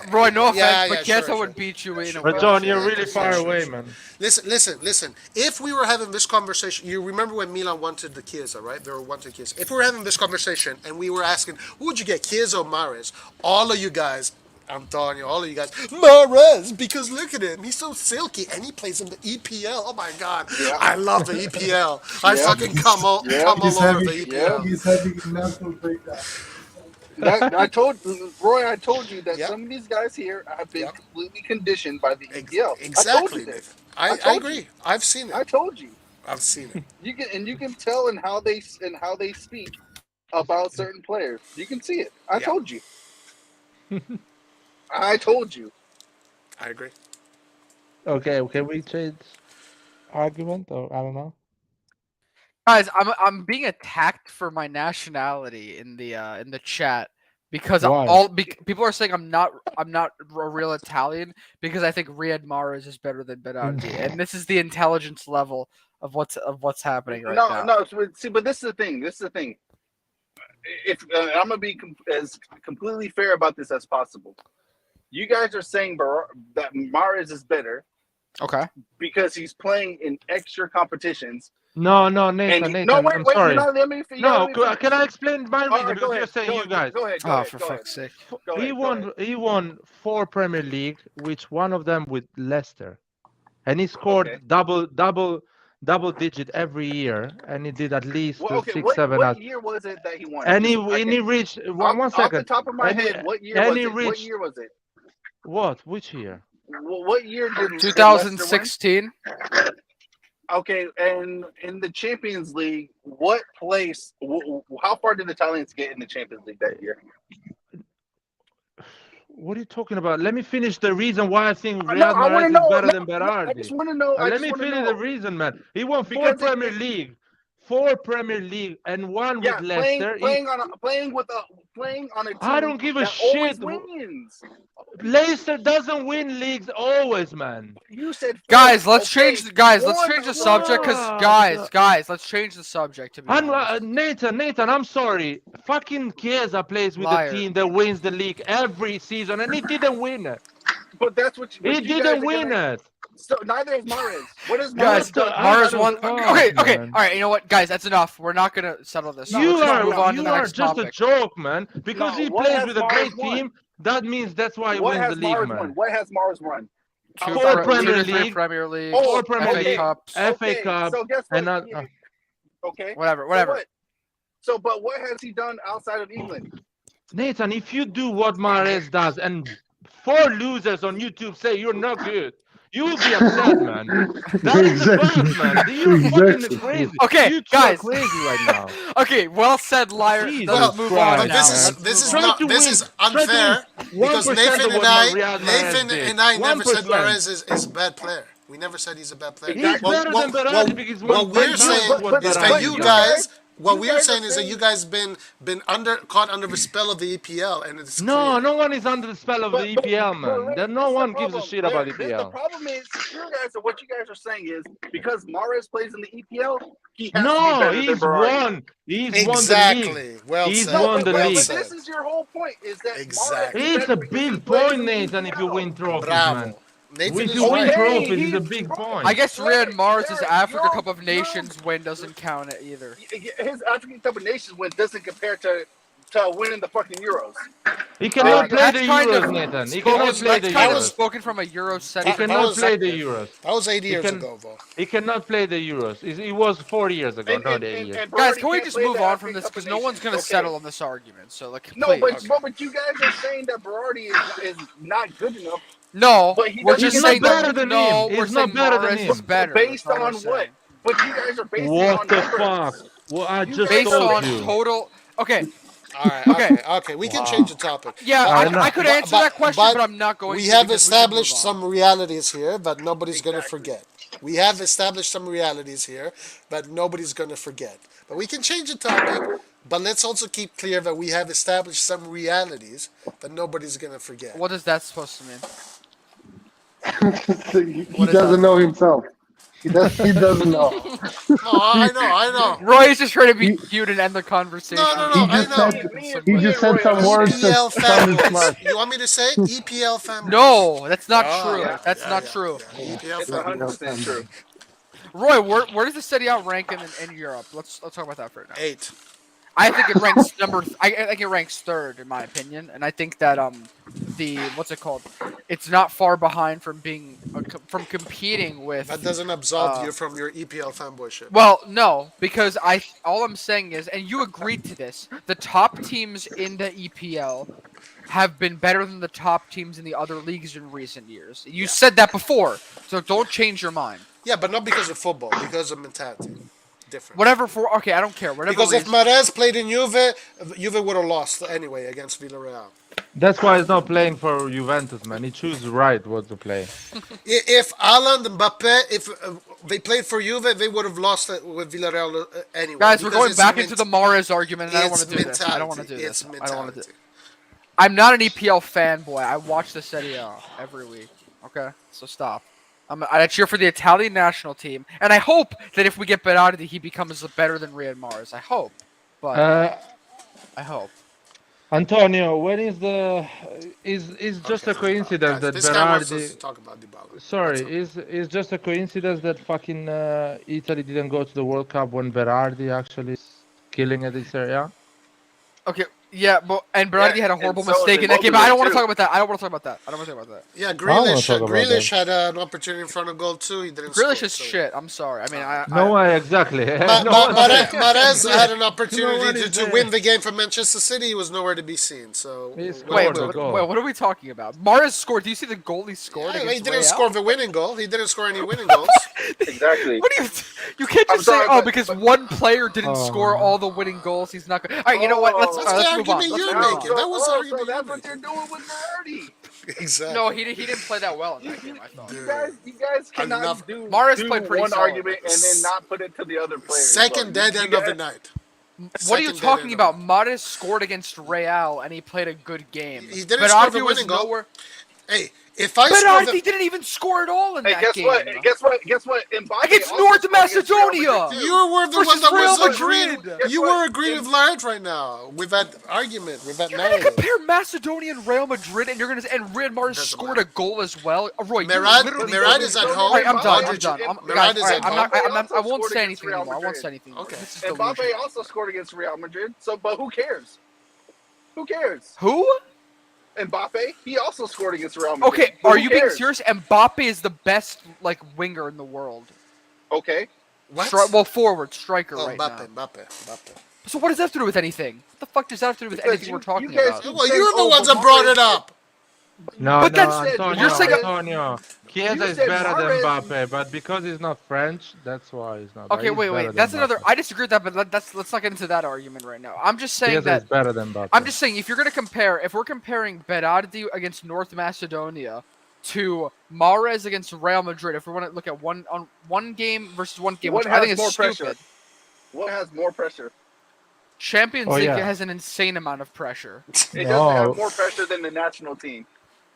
Roy, no offense, Yeah, but yeah, Chiesa sure, would sure. beat you in a but way. John, you're sure, really sure, far sure, away, sure. man. Listen. If we were having this conversation, you remember when Milan wanted the Chiesa, right? They were wanting Chiesa. If we were having this conversation and we were asking, who would you get, Chiesa or Mahrez? All of you guys, Antonio, all of you guys, Mahrez, because look at him. He's so silky and he plays in the EPL. Oh my God. Yeah. I love the EPL. I Yeah. fucking come all He's over having, the EPL. he's having a mental breakdown. I told Roy, I told you that Yep. some of these guys here have been Yep. completely conditioned by the EPL. I Exactly. told you this. I I told agree. I've seen I it. told you. I've seen it. You can tell in how they speak about certain players. You can see it. I Yeah. told you. I told you. I agree. Okay, can we change argument or I don't know? Guys, I'm being attacked for my nationality in the chat because Why? people are saying I'm not a real Italian because I think Riyad Mahrez is better than Belotti, and this is the intelligence level of what's happening right now. No. See, but this is the thing. If I'm gonna be as completely fair about this as possible. You guys are saying that Mahrez is better Okay. because he's playing in extra competitions. No, Nathan, And Nathan, no, wait, I'm wait. sorry. You know, let me. No, can I explain my All reason? right, Because go you're ahead. saying Go you ahead, guys. Go ahead. Oh, Go for ahead. fuck's sake. Go He ahead, won. He won 4 Premier League, which one of them with Leicester, and he scored Okay. double digit every year, and he did at least Well, okay. 6, 7. What year was it that he won? And he Just- I and he can't- reached off, one off the second. top of my And he- head, what year and was he it? What reached- year was it? What? Which year? What year did Leicester 2016. win? Okay, and in the Champions League, what place? How far did the Italians get in the Champions League that year? What are you talking about? Let me finish the reason why I think No, Riyad I want Mahrez to is know. better No, than no, I Berardi. just want to know. Let me finish the reason, man. He won 4 Because Premier League, 4 Premier League, and one Yeah, with Leicester. playing on a team I don't give a that always shit. wins. Leicester doesn't win leagues always, man. You said Guys, four. let's Okay, change let's one, change the one. subject because guys, let's change the subject to be honest. Nathan, I'm sorry. Fucking Chiesa plays with Liar. the team that wins the league every season, and he didn't win it. But that's what He you guys didn't are win gonna- it. So neither is Mahrez. What is Guys, Mahrez done? Mahrez I won. don't Okay, know, okay, man. all right. You know what, guys? That's enough. We're not gonna settle this. You Let's move on to you the are next just topic. a joke, man. Because No, he what plays has with a Mahrez great won? team, that means that's why he What wins has the league, Mahrez man. won? What has Mars won? Two Four Pre- Premier two to three League. Premier League, Oh, Four Premier FA League. Cups, FA Cup, So guess what? and Okay. whatever, So whatever. what? So, but what has he done outside of England? Nathan, if you do what Mahrez does and 4 losers on YouTube say you're not good, you will be upset, man. That is the Exactly. fact, man. You're fucking Exactly. crazy. Okay, You two are guys. crazy right now. Okay, well said, liar. Jesus Let's move on Christ, But this now. is man. Let's this move is on. Try not to this win. is Try to unfair win because 1% Nathan of and what Riyad Mahrez did. never said 1%. Mahrez is a bad player. We never said he's a bad player. He's better than Belotti because he's what won 10 we're years saying what is that Belotti you done. guys, what you we're guys saying are is that saying- you guys been caught under the spell of the EPL, and it's No, clear. no one is under the spell of the EPL, man. There, no this is the one gives a problem. shit about The EPL. problem is, you guys, what you guys are saying is because Mahrez plays in the EPL, he has to be No, better than he's Berardi. won. He's won the league. Exactly. Well He's said. won the well league. But said. this is your whole point: is that Exactly. Mahrez is It's better a because he big plays point, in the Nathan, if you EPL. win trophies, man. Bravo. Nathan If is you win right. trophies, he's it's a big right. point. I guess Riyad Mahrez's Derek, Africa no, Cup of no. Nations win doesn't count it either. His African Cup of Nations win doesn't compare to winning the fucking Euros. He cannot play That's the kind Euros, of Nathan. He spoken, cannot play the that's kind of Euros. spoken from a He Eurocentric cannot play the perspective. Euros. That was 8 He years can- ago, though. He cannot play the Euros. It was 4 years ago, not 8 years. And Guys, Berardi can we can't just play move the on African from this Cup of because no one's Nations. going to Okay. settle on this argument. So like, No, please. but you guys are saying that Berardi is not good enough No, But he we're doesn't just He's get not saying the better that. than No, him. we're He's saying not better than Mahrez is him. better. based That's all we're on what? saying. But you guys are basing it What on the numbers. fuck? Well, I You just guys Based are told on you. total. Okay. All right. Okay. Okay. We can Wow. change the topic. Yeah, I could answer that question, but I'm not going we to. have because we can move established on. some realities here that nobody's going to Exactly. forget. We have established some realities here that nobody's going to forget. But we can change the topic. But let's also keep clear that we have established some realities that nobody's going to forget. What is that supposed to mean? he What is doesn't that? know himself. He doesn't know. No, I know. Roy is just trying to be He- cute and end the conversation. No, He I just know. said he just said some Roy, words that EPL sounded smart. fanboys. You want me to say it? EPL fanboys. No, that's not Ah, true. yeah, That's yeah, not yeah, true. yeah. EPL It's fanboys. 100% true. Roy, where does the Serie A rank in Europe? Let's talk about that for now. 8. I think it ranks I think it ranks third in my opinion, and I think that the what's it called? It's not far behind from being from competing with. That doesn't absolve you from your EPL fanboyship. Well, no, because all I'm saying is, and you agreed to this, the top teams in the EPL have been better than the top teams in the other leagues in recent years. You said that before, so don't change your mind. Yeah, but not because of football, because of mentality. Different. Whatever for okay, I don't care. Whatever. Because if reason. Mahrez played in Juve would have lost anyway against Villarreal. That's why he's not playing for Juventus, man. He chooses right what to play. If Haaland and Mbappe, if they played for Juve, they would have lost with Villarreal anyway. Guys, we're because going it's back into the Mahrez argument, and I don't it's want to do this. I don't want to do It's this. I don't want to do. mentality. I'm not an EPL fanboy. I watch the Serie A every week. Okay, so stop. I cheer for the Italian national team, and I hope that if we get Belotti, he becomes better than Riyad Mahrez. I hope, but I hope. Antonio, when is the is just a coincidence that This guy wants us Berardi? to talk about Dybala. Sorry, That's is just a coincidence that fucking Italy didn't go to the World Cup when Berardi actually is killing it in Serie A? Okay, yeah, but Belotti Yeah, had a horrible and so mistake is in that game. But I don't want to Immobile, talk about that. I don't want to talk about that. I don't want to talk about that. Yeah, wanna Grealish. talk about Grealish that. had an opportunity in front of goal too. He didn't Grealish score. is shit. I'm sorry. I mean, No way, exactly. But No one said- Mahrez had an No opportunity one to, is to there. win the game for Manchester City. He was nowhere to be seen. So He what scored are we wait, the talking goal. what are we talking about? Mahrez scored. Do you see the goal he scored? Yeah, he against didn't Real? score the winning goal. He didn't score any winning goals. Exactly. What do you? You can't I'm just say, sorry, oh, but- because one player didn't Oh. score all the winning goals, he's not good. All right, you know what? Let's That's the move on. argument Let's you're move on. making. That was the argument so you're that's what making. you're doing with Berardi. Exactly. No, he didn't play that well in that game. I thought. You guys cannot Enough. do, Mahrez do played pretty one solid. argument and then not put it to the other players. Second So dead you end of the guys- night. What are you Second dead talking end about? of Mahrez scored against Real and he played a good game. He didn't but score the Arthur was winning goal. nowhere. Hey, if I But score Arthur the, didn't even score at all in Hey, that guess game. what? Guess what? Mbappe Against also North scored against Real Madrid, Macedonia. too. you were the one Versus that Real was Madrid. agreeing. Guess You what? were agreeing with Laird right now with that argument, with that You're gonna narrative. compare Macedonia and Real Madrid, and you're gonna and Riyad Mahrez Doesn't scored matter. a goal as well. Roy, you Merad literally is at All home. All right, I'm done. I'm Aldridge- done. Merad Guys, is all right, at I'm not, home. I'm not, I Also won't scored say against anything Real anymore. I won't Madrid. say anything anymore. Okay. This is Mbappe delusional. also scored against Real Madrid. So, but who cares? Who cares? Who? Mbappe, he also scored against Real Madrid. Okay, But are who you being cares? serious? Mbappe is the best winger in the world. Okay. What? Well, forward striker Oh, right Mbappe, now. Mbappe. So what does that have to do with anything? What the fuck does that have to do with Because anything we're talking you guys about? keep Well, saying, you're the "Oh, ones but that brought it Mahrez." up. No, But no, that's Antonio, you're saying Antonio. You Chiesa is said better than Mahrez. Mbappe, but because he's not French, that's why he's not. But okay, he's better wait. than That's another. Mbappe. I disagree with that, but let's not get into that argument right now. I'm just saying Chiesa is that. better than Mbappe. I'm just saying if you're gonna compare, if we're comparing Berardi against North Macedonia to Mahrez against Real Madrid, if we want to look at one game versus one game, What which I think has is more stupid. pressure? What has more pressure? Champions Oh, League yeah. has an insane amount of pressure. It doesn't have No, more pressure than the national team.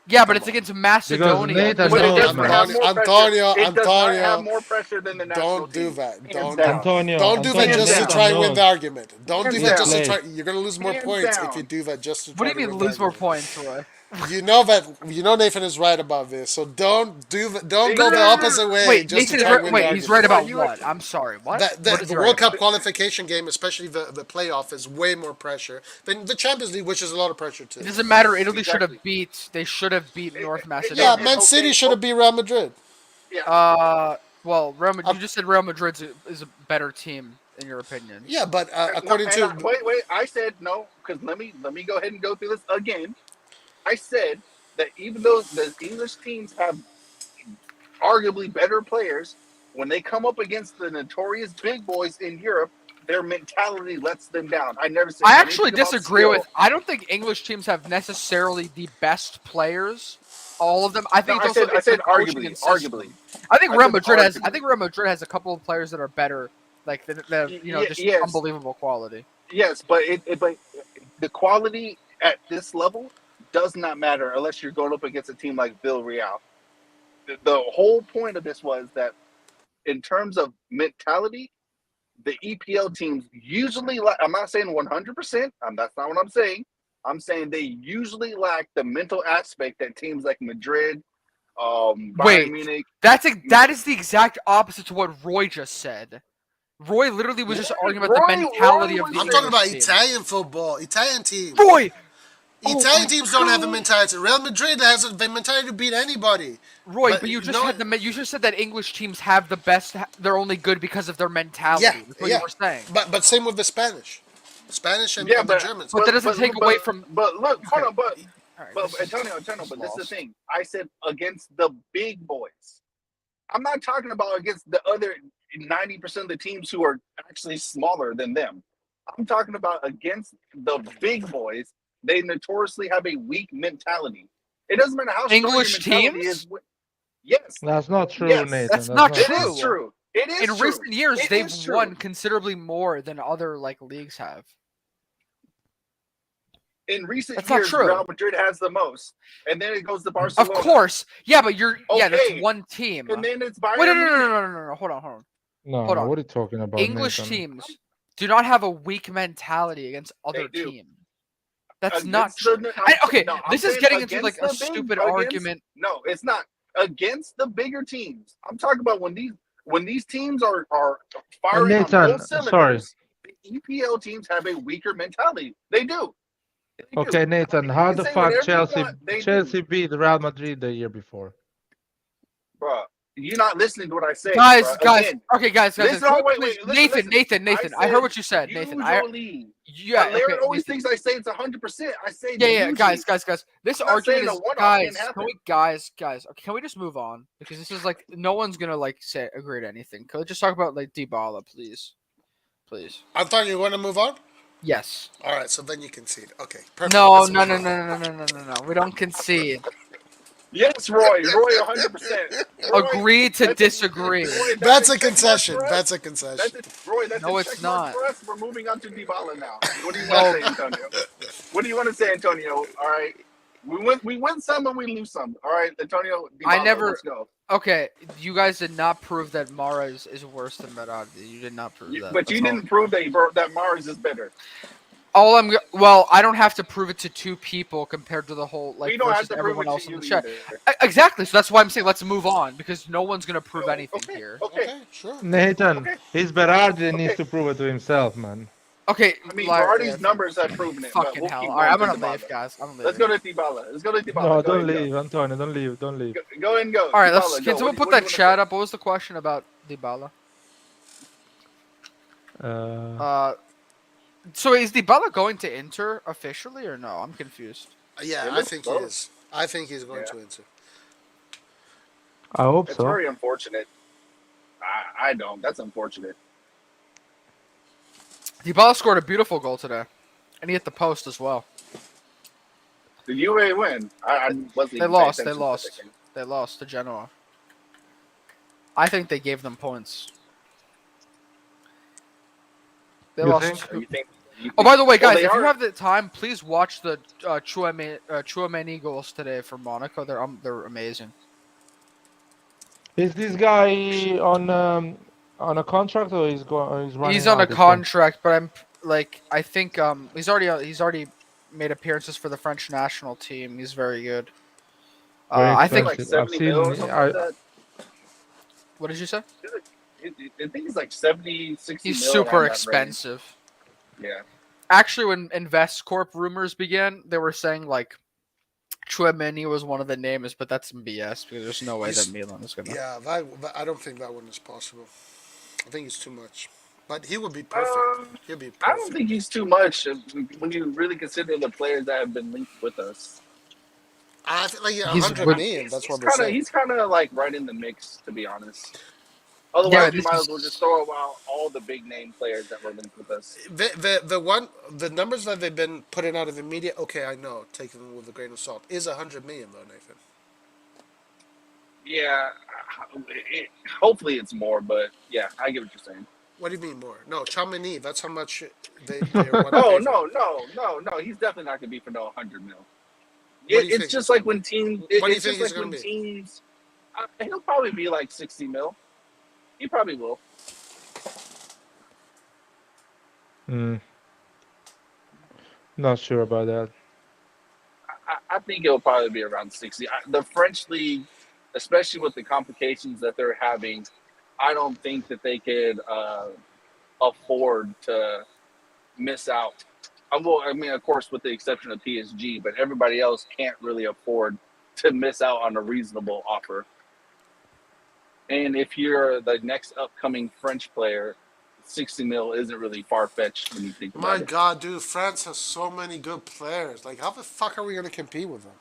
Yeah, but Come it's on. against Macedonia. Nathan But it knows, doesn't man. have more pressure. Antonio, It does not have Antonio, more pressure than the national don't do team. that. Hands Don't down. Antonio, do that Hands just to down. try and win the knows. argument. Don't do Hands that He just to down. try. plays. You're gonna lose more Hands points if down. you do that just to What try do to you win mean the lose more argument. points, Roy? You know that Nathan is right about this, so don't do that. Don't go the Exactly. opposite way Wait, just to Nathan is try and right. win the Wait, he's argument. right about You- what? I'm sorry. What? That What is the he right World about? Cup qualification game, especially the playoff, is way more pressure than the Champions League, which is a lot of pressure too. It doesn't matter. Italy should have Exactly. beat. They should have beat North Yeah, Macedonia. Man City Okay, should have beat Real Madrid. Yeah. Well, you just said Real Madrid is a better team in your opinion. Yeah, but No, according to wait. I said no because let me go ahead and go through this again. I said that even though the English teams have arguably better players, when they come up against the notorious big boys in Europe, their mentality lets them down. I never said I anything actually about disagree skill. with. I don't think English teams have necessarily the best players. All of them. I think No, it's also I said like coaching arguably, and system. arguably. I think I Real said Madrid has. I arguably. think Real Madrid has a couple of players that are better. Like that, just Yes, unbelievable quality. yes, but but the quality at this level does not matter unless you're going up against a team like Villarreal. The whole point of this was that in terms of mentality, the EPL teams usually lack. I'm not saying 100%. That's not what I'm saying. I'm saying they usually lack the mental aspect that teams like Madrid, Bayern Wait. Munich. That is the exact opposite to what Roy just said. Roy literally was just arguing about the mentality of the I'm talking about English team. Italian football, Italian teams. Roy, Italian teams don't have the mentality. Real Madrid has the mentality to beat anybody. But you just you just said that English teams have the best. They're only good because of their mentality. Yeah, That's what yeah. you were saying. But same with the Spanish and, Yeah, and the Germans. But that doesn't take away from. But look, hold on, All right, but this is Antonio, just but this is the lost. thing. I said against the big boys. I'm not talking about against the other 90% of the teams who are actually smaller than them. I'm talking about against the big boys. They notoriously have a weak mentality. It doesn't matter how strong English your mentality teams? is. Yes, That's not true, Yes. Nathan. That's not it true. is true. It is In true. recent years, It they've is true. won considerably more than other leagues have. In recent That's not years, true. Real Madrid has the most, and then it goes to Barcelona. Of course, yeah, but that's Okay. one team. And then it's Bayern Wait, Munich. no, hold on. No, Hold no, on. what are you talking about, English Nathan? teams do not have a weak mentality against other do. teams. That's Against not true. the- Okay, no, I'm this is saying getting into against like a the big- stupid against- argument. No, it's not against the bigger teams. I'm talking about when these teams are firing on Nathan, both cylinders. sorry. The EPL teams have a weaker mentality. They do. They do. Okay, Nathan, You how can the say fuck whatever you Chelsea want, they Chelsea beat Real Madrid the year before? Bruh, you're not listening to what I say, Guys, bruh. Again, okay, guys. listen, Can we wait, please- listen. Nathan. I heard what you said, Nathan. Usually, Yeah, but Larry okay, always Nathan. thinks I say it's 100%. I say Yeah, usually. guys. This I'm not saying argument a is one-off guys. can't happen. Guys. Okay, can we just move on because this is like no one's gonna agree to anything. Can we just talk about Dybala, please? I thought you want to move on. Yes. All right, so then you concede. Okay, perfect. No. Let's move on. We don't concede. Yes, Roy, 100%. Agree to disagree. That's a concession. That's a concession. Roy, that's No, a it's check mark not. for us. We're moving on to Dybala now. What do you want to say, Antonio? What do you want to say, Antonio? All right. We win some and we lose some. All right, Antonio, Dybala, let's go. Okay, you guys did not prove that Mahrez is worse than Belotti. You did not prove that. But you That's all. didn't prove that Mahrez is better. I don't have to prove it to two people compared to the whole We don't have versus to prove everyone it else to in you the chat. either. Exactly. So that's why I'm saying let's move on because no one's gonna prove anything here. Okay. Sure. Nathan, Okay. his Berardi needs to prove it to himself, man. Okay. I mean, Larry, Berardi's numbers have proven it. but Fucking we'll hell! keep All right, I'm going gonna to leave, Dybala. guys. I'm leaving. Let's go to Dybala. No, Go don't ahead, leave, Antonio. Don't leave. Don't leave. Go and go. All right, Dybala, can go. someone What put do you that wanna chat say? up? What was the question about Dybala? So is Dybala going to Inter officially or no? I'm confused. Yeah, It I looks think he close. is. I think he's going Yeah, to Inter. I hope it's so. very unfortunate. I don't. That's unfortunate. Dybala scored a beautiful goal today, and he hit the post as well. The UA win. I wasn't They even paying lost. They attention to that lost. game. They lost to Genoa. I think they gave them points. They You lost think? You two. think? You Oh, think? by the way, Well, guys, they if you are. have the time, please watch the Chouameni goals today for Monaco. They're amazing. Is this guy on a contract or he's going? Or he's He's running on a out this one? contract, but I think he's already made appearances for the French national team. He's very good. Very I Isn't it think. like expensive. I've 70 mil or seen. something like that? What did you say? I think it's like 70, 60 He's mil super around that range. expensive. Yeah. Actually, when InvestCorp rumors began, they were saying like Chouameni was one of the names, but that's some BS because there's no way that He's Milan is gonna. yeah. I don't think that one is possible. I think it's too much. But he would be perfect. Um, He'll be I don't perfect. think he's too much when you really consider the players that have been linked with us. I feel like yeah, He's 100 million. That's what we're saying. He's kind of like right in the mix, to be honest. Otherwise, Yeah, we this might as well just is. throw out all the big name players that were linked with us. The numbers that they've been putting out of the media. Okay, I know, taking them with a grain of salt, is 100 million though, Nathan. Yeah, hopefully it's more, but yeah, I get what you're saying. What do you mean more? No, Chamonix. That's how much they want to Oh pay for him. no! He's definitely not gonna be for no 100 mil. What do you It's think just it's like gonna be? when teams. What do you It's think just it's like gonna when be? teams. He'll probably be like 60 mil. He probably will. Hmm, not sure about that. I think it'll probably be around 60. The French league, especially with the complications that they're having, I don't think that they could afford to miss out. Well, I mean, of course, with the exception of PSG, but everybody else can't really afford to miss out on a reasonable offer. And if you're the next upcoming French player, 60 mil isn't really far fetched when you think My about it. God, dude, France has so many good players. Like, how the fuck are we gonna compete with them?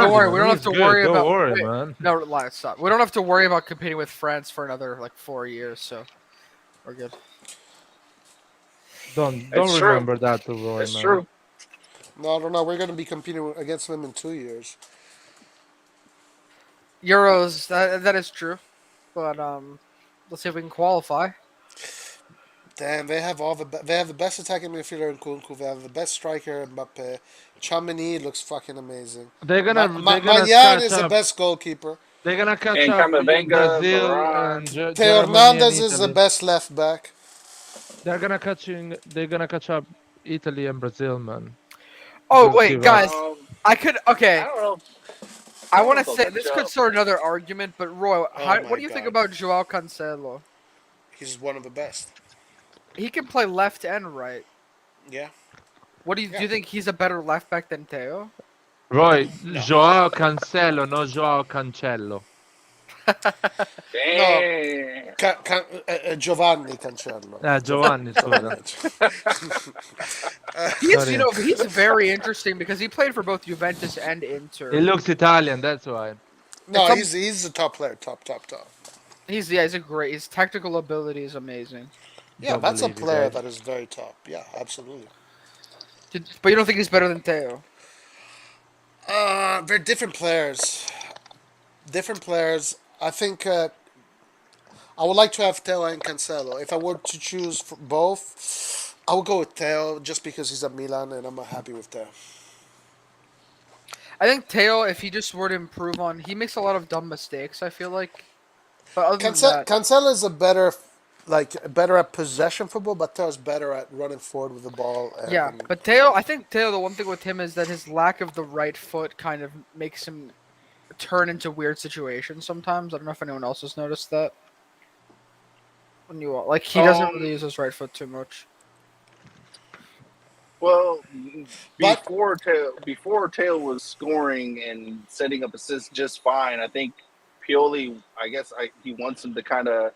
Don't Berardi, worry, man, we don't have he's to good. worry Don't about. worry, Wait, man. no, lie, stop. We don't have to worry about competing with France for another like 4 years, so we're good. Don't It's true. remember that to Roy, It's man. true. No, no, no. We're gonna be competing against them in 2 years. Euros, that is true, but let's see if we can qualify. Damn, they have the best attacking midfielder in Kunku. They have the best striker Mbappe. Chamini looks fucking amazing. They're gonna Magnan catch is the up. best goalkeeper. They're gonna catch And up with Camavinga, Brazil and Varane. Theo Germany and Hernandez is the Italy. best left back. They're gonna catch up Italy and Brazil, man. Oh Just wait, give up. guys, I could. I Okay, don't know. I I don't know want if to they'll say catch this could up. start another argument, but Roy, Oh what my do you think God, about Joao Cancelo? he's one of the best. He can play left and right. Yeah, What do yeah. you think he's a better left back than Teo? Roy, No, Joao Cancelo, no Joao Cancello. no. Damn. Giovanni Cancello. Giovanni, scusa. Giovanni. He's Sorry. he's very interesting because he played for both Juventus and He Inter. looks Italian, that's why. No, It's he's a top player. Top. he's a great. His technical ability is amazing. Yeah, Don't that's a believe you player guys. that is very top. Yeah, absolutely. But you don't think he's better than Teo? They're different players. Different players. I think I would like to have Teo and Cancelo. If I were to choose for both, I would go with Teo just because he's at Milan and I'm happy with Teo. I think Teo, if he just were to improve on, he makes a lot of dumb mistakes. I feel like, but other than that, Cancelo is a better at possession football, but Teo's better at running forward with the ball. yeah. But Teo, I think Teo, the one thing with him is that his lack of the right foot kind of makes him turn into weird situations sometimes. I don't know if anyone else has noticed that. When you like, he doesn't really Um. use his right foot too much. Well, But before Tail was scoring and setting up assists just fine, I think Pioli, he wants him to kind of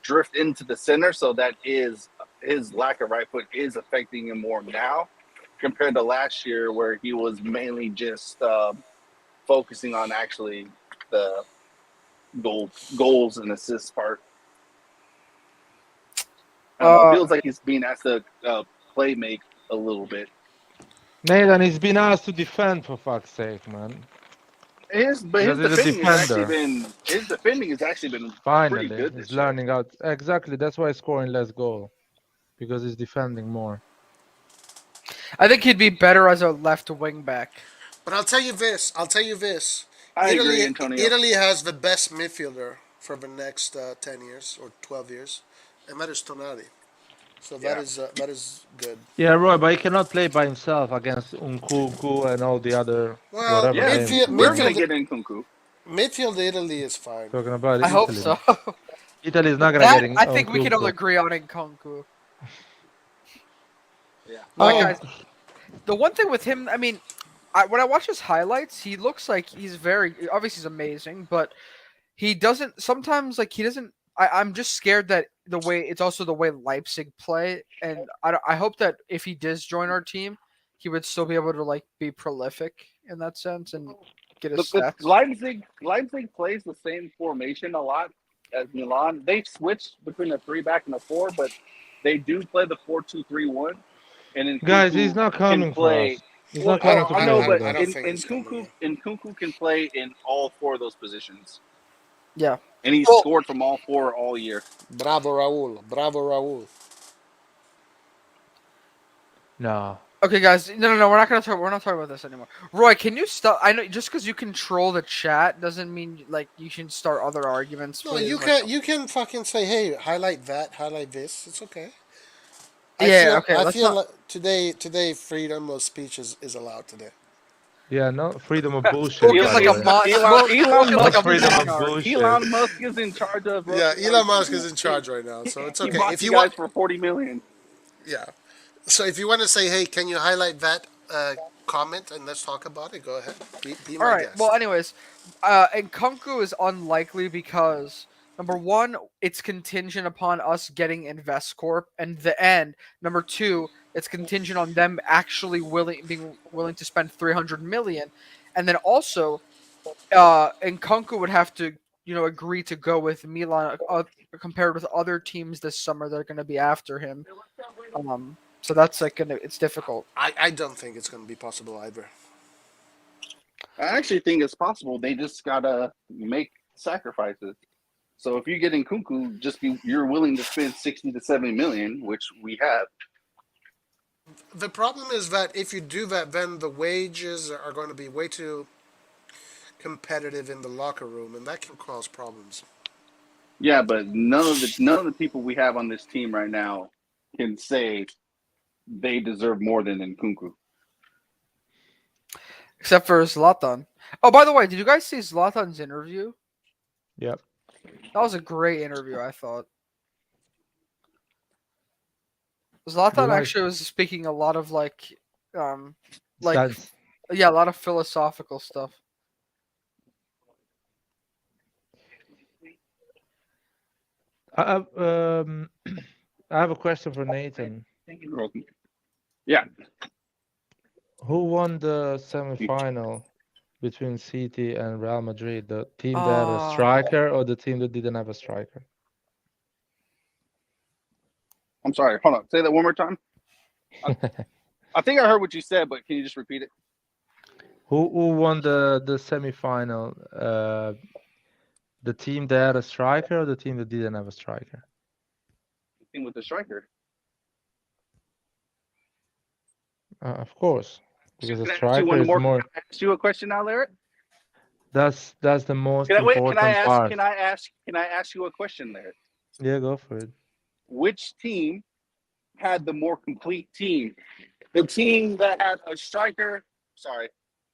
drift into the center, so that is his lack of right foot is affecting him more now compared to last year, where he was mainly just focusing on actually the goals and assists part. I don't know. It Uh, feels like he's being asked to play make a little bit. Nathan, he's been asked to defend for fuck's sake, man. His Because he's a defender. defending has actually been pretty Finally, good he's this year. learning out. Exactly, that's why he's scoring less goal. Because he's defending more. I think he'd be better as a left wing back. But I'll tell you this. I'll tell you this. I agree, Antonio. Italy has the best midfielder for the next 10 years or 12 years, and that is Tonali. So Yeah. that is good. Yeah, Roy, but he cannot play by himself against Unkuku and all the other Well, whatever Yeah, names. we're gonna get in Kunku. midfield Italy is fine. Talking about I hope Italy. so. Italy is not gonna That get in I think we can all Unkuku. agree on Nkunku. Yeah. Like, Well, guys, the one thing with him, I mean, when I watch his highlights, he looks like he's very obviously he's amazing, but he doesn't sometimes like he doesn't. I'm just scared that the way it's also the way Leipzig play, and I hope that if he does join our team, he would still be able to like be prolific in that sense and get his stats. Leipzig plays the same formation a lot as Milan. They switch between a 3-back and a 4, but they do play the 4-2-3-1. And then Guys, he's Kunku not can coming for play. us. He's Well, not coming to I play know, over but I there. don't think in he's coming. Kunku, Yeah. Kunku can play in all 4 of those positions, Yeah. and he's Well, scored from all 4 all year. Bravo, Raul. Bravo, Raul. No. okay, guys. No. We're not gonna talk. We're not talking about this anymore. Roy, can you stop? I know just because you control the chat doesn't mean like you can start other arguments, No, please. you Like, can fucking say, hey, highlight that, highlight this. It's okay. yeah. Okay. I Let's feel not. like today freedom of speech is allowed today. Yeah, no freedom of bullshit, Spoken by like the a way. spoken like Not a freedom of monarch. bullshit. Elon Musk is in charge of Yeah, roasting our Elon Musk is people. in charge right now, so it's He okay. bought If you you want, guys for 40 million. yeah. So if you want to say, hey, can you highlight that comment and let's talk about it? Go ahead. Be All my right. Well, guest. anyways, and Kunku is unlikely because number one, it's contingent upon us getting InvestCorp, and the end. Number two, it's contingent on them actually being willing to spend 300 million, and then also, and Kunku would have to agree to go with Milan compared with other teams this summer that are going to be after him. So that's like it's difficult. I don't think it's going to be possible either. I actually think it's possible. They just gotta make sacrifices. So if you get in Kunku, you're willing to spend 60 to 70 million, which we have. The problem is that if you do that, then the wages are going to be way too competitive in the locker room, and that can cause problems. Yeah, but none of the people we have on this team right now can say they deserve more than Nkunku. Except for Zlatan. Oh, by the way, did you guys see Zlatan's interview? Yep. That was a great interview, I thought. Zlatan like actually was speaking a lot of like sense. yeah, a lot of philosophical stuff. I, um, I have a question for Nathan. You're welcome. Yeah. Who won the semi-final between City and Real Madrid? The team that had a striker or the team that didn't have a striker? I'm sorry. Hold on. Say that one more time. I think I heard what you said, but can you just repeat it? Who won the semi-final? The team that had a striker or the team that didn't have a striker? The team with the striker. Of course, because a Can I ask you striker one is more? more. Can I ask you a question now, Larry? That's the most Can I important part. Can I ask you a question, Larry? Yeah, go for it. Which team had the more complete team? The team that had a striker. Sorry,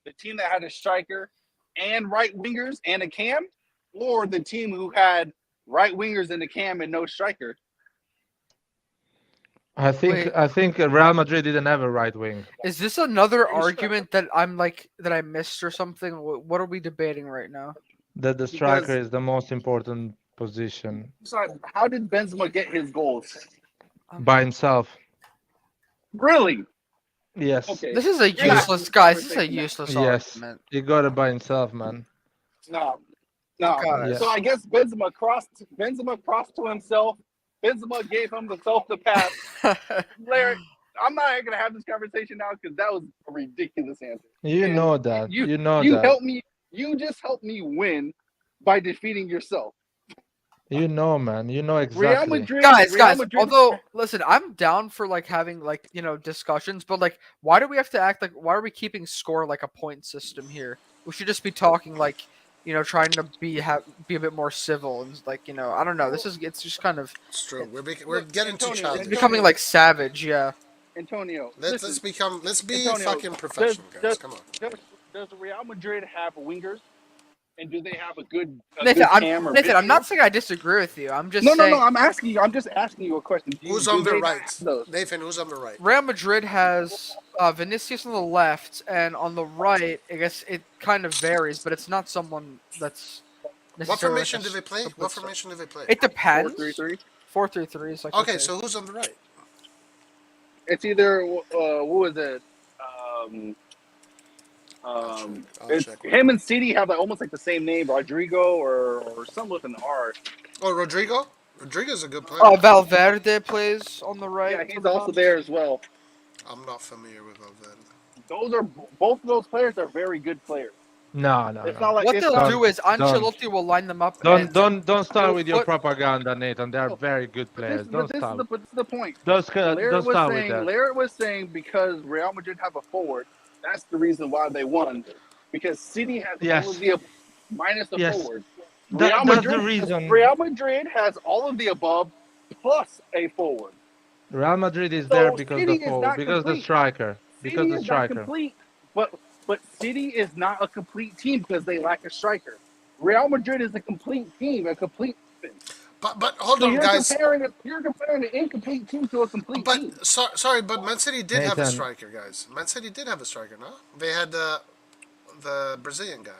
the team that had a striker and right wingers and a cam, or the team who had right wingers and a cam and no striker? I think Real Madrid didn't have a right wing. Is this another argument that I missed or something? What are we debating right now? That the striker is the most important position. Sorry, how did Benzema get his goals? by himself. Really? Yes, Okay. This is a You're not having useless, this guys. This is a conversation now. useless yes, argument. he got it by himself, man. No, no. Yeah, So Guys, I guess Benzema crossed to himself. Benzema gave him the self to pass. Larry, I'm not gonna have this conversation now because that was a ridiculous answer. you And know that. you You know you that. helped me. You just helped me win by defeating yourself. You know, man. You know Real exactly. Madrid. guys, Real guys. Madrid. Although, listen, I'm down for like having like discussions, but like, why do we have to act like? Why are we keeping score like a point system here? We should just be talking like trying to be a bit more civil and like I don't know. It's just kind of It's true. We're Look, getting too Antonio. it's childish. becoming like savage. Yeah. Antonio, Let's listen, become. Let's be Antonio. fucking Does professional, guys. does Come on. does, does Real Madrid have wingers, and do they have a Nathan, good Cam or I'm Benzema? not saying I disagree with you. I'm just No, no, saying no. I'm asking you. I'm just asking you a question. Who's Do on the they right? have those? Nathan, who's on the right? Real Madrid has Vinicius on the left, and on the right, I guess it kind of varies, but it's not someone that's What necessarily formation do they play? complete What star. formation do they play? It Four, depends. three, three. 4-3-3 is like Okay, so who's on the right? It's either who is it? Um, I'll it's check. him and City have like almost like the same name, Rodrigo or something with an R. Oh, Rodrigo. Rodrigo's a good player. Valverde plays on the right. Yeah, he's also there as well. I'm not familiar with Valverde. Those are both of those players are very good players. No, no, It's no. not like What it's they'll not. do is Don't. Ancelotti will line them up and Don't start he'll with your put. propaganda, Nathan. They are very good players. Don't start. But this is the point. Don't Larry was start with saying. that. Larry was saying because Real Madrid have a forward, that's the reason why they won. Because City has all of Yes, the minus the yes. forward. That's the reason. Real Madrid has all of the above plus a forward. Real Madrid is there So because City the is forward, not because the complete. striker, because City the is not striker. complete, but City is not a complete team because they lack a striker. Real Madrid is a complete team, a complete. But hold So on, guys. you're comparing an incomplete team to a complete team. But sorry, but Man City did have a Nathan, striker, guys. Man City did have a striker, no? They had the Brazilian guy.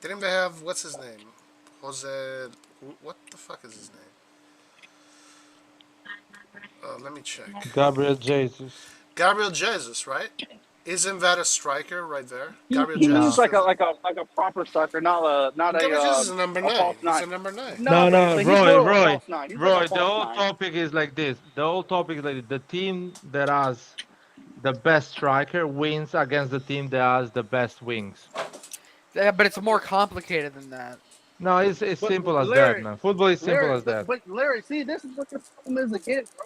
Didn't they have what's his name? Jose. What the fuck is his name? Let me check. Gabriel Jesus. Gabriel Jesus, right? Isn't that a striker right there? Gabriel He Jesus. needs No, like a proper striker, Gabriel Jesus is a number a 9. false He's nine. a number 9. No, no, but he's Roy, still a Roy, false nine. He's like Roy. a The false whole nine. topic is like this. The whole topic is like the team that has the best striker wins against the team that has the best wings. Yeah, but it's more complicated than that. No, it's But simple as that, Larry, man. Football is simple as that. but Larry, see, this is what your problem is again, bro.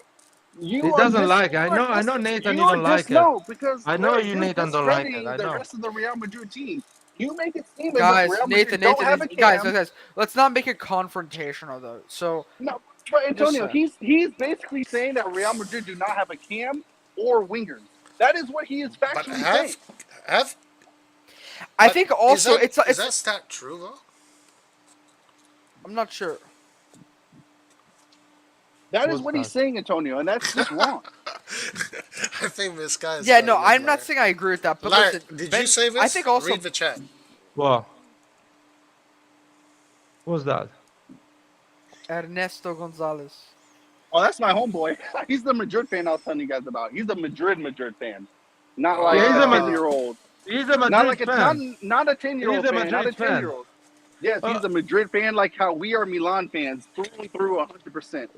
He doesn't like it. I know Nathan, you don't like it. no, because I know Larry, you, you're Nathan, don't like it. discrediting I the know. rest of the Real Madrid team. You make it seem as if Guys, Real Nathan, Madrid don't have a Cam. guys, let's not make it confrontational though. So No, but just Antonio, he's basically saying that Real Madrid do not have a Cam or wingers. That is what he is But factually saying. have. I But think also is it's that stat true though? I'm not sure. That is What's what he's that? saying, Antonio, and that's just wrong. I think this guy is. Yeah, no, starting to I'm not lie. saying I agree with that. But Larry, listen, did Ben, you say this? I think also Read the chat. What? What's that? Ernesto Gonzalez. Oh, that's my homeboy. He's the Madrid fan I was telling you guys about. He's a Madrid fan, not like Yeah, he's a a Madrid- 10-year-old. He's a Not Madrid like a fan. not a 10-year-old He's a fan, not a Madrid fan. 10-year-old. Yes, he's a Madrid fan, like how we are Milan fans, through and through, 100%.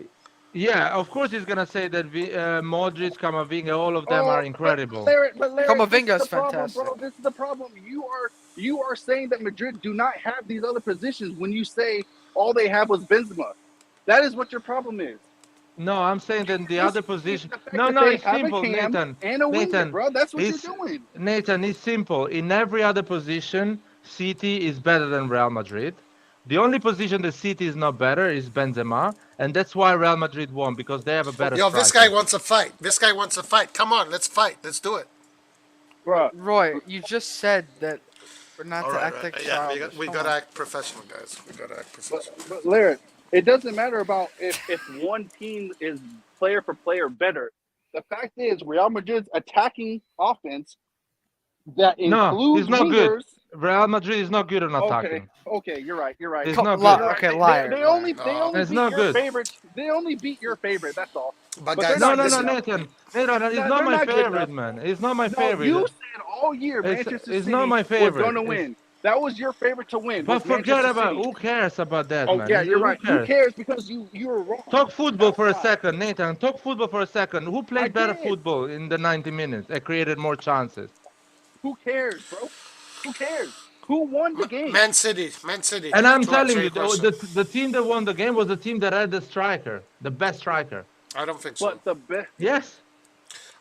Yeah, of course he's gonna say that Modric, Camavinga, all of them are incredible. But Larry, Camavinga's this is the problem, fantastic. bro. This is the problem. You are saying that Madrid do not have these other positions when you say all they have was Benzema. That is what your problem is. No, I'm saying that the other position. The fact No, that no, they it's have a simple, Cam Nathan. and a winger, Nathan, bro. That's what it's- you're doing. Nathan, it's simple. In every other position, City is better than Real Madrid. The only position that City is not better is Benzema, and that's why Real Madrid won, because they have a better Yo, striker. this guy wants a fight. This guy wants a fight. Come on, let's fight. Let's do it. Bro, Roy, you just said that we're not All to right, act like yeah, childish. we Come gotta on. act professional, guys. We gotta act professional. but Larry, it doesn't matter about if one team is player for player better. The fact is, Real Madrid's attacking offense that No, includes it's not good. wingers. Real Madrid is not good on attacking. Okay, you're right. It's Co- not li- good. okay, liar. They only It's beat not your good. favorite. They only beat your favorite. That's all. But but they're guys, No, not no, good no, listen. enough. Nathan. Nathan, it's No, not they're my not good favorite, enough. man. It's not my No, you favorite. said all year Manchester It's not City my was going favorite. to It's win. That was your favorite to win. but Was forget Manchester about City? who cares about that, Oh man. yeah, you're Who right. Who cares? cares? Because you were wrong. Talk football That's for a why. second, Nathan. Talk football for a second. Who I played better did. football in the 90 minutes and created more chances? Who cares, bro? Who cares? Who won the game? Man City, Man City. And I'm To answer telling your you, question, the team that won the game was the team that had the striker, the best striker. I don't think so. But the best. Yes.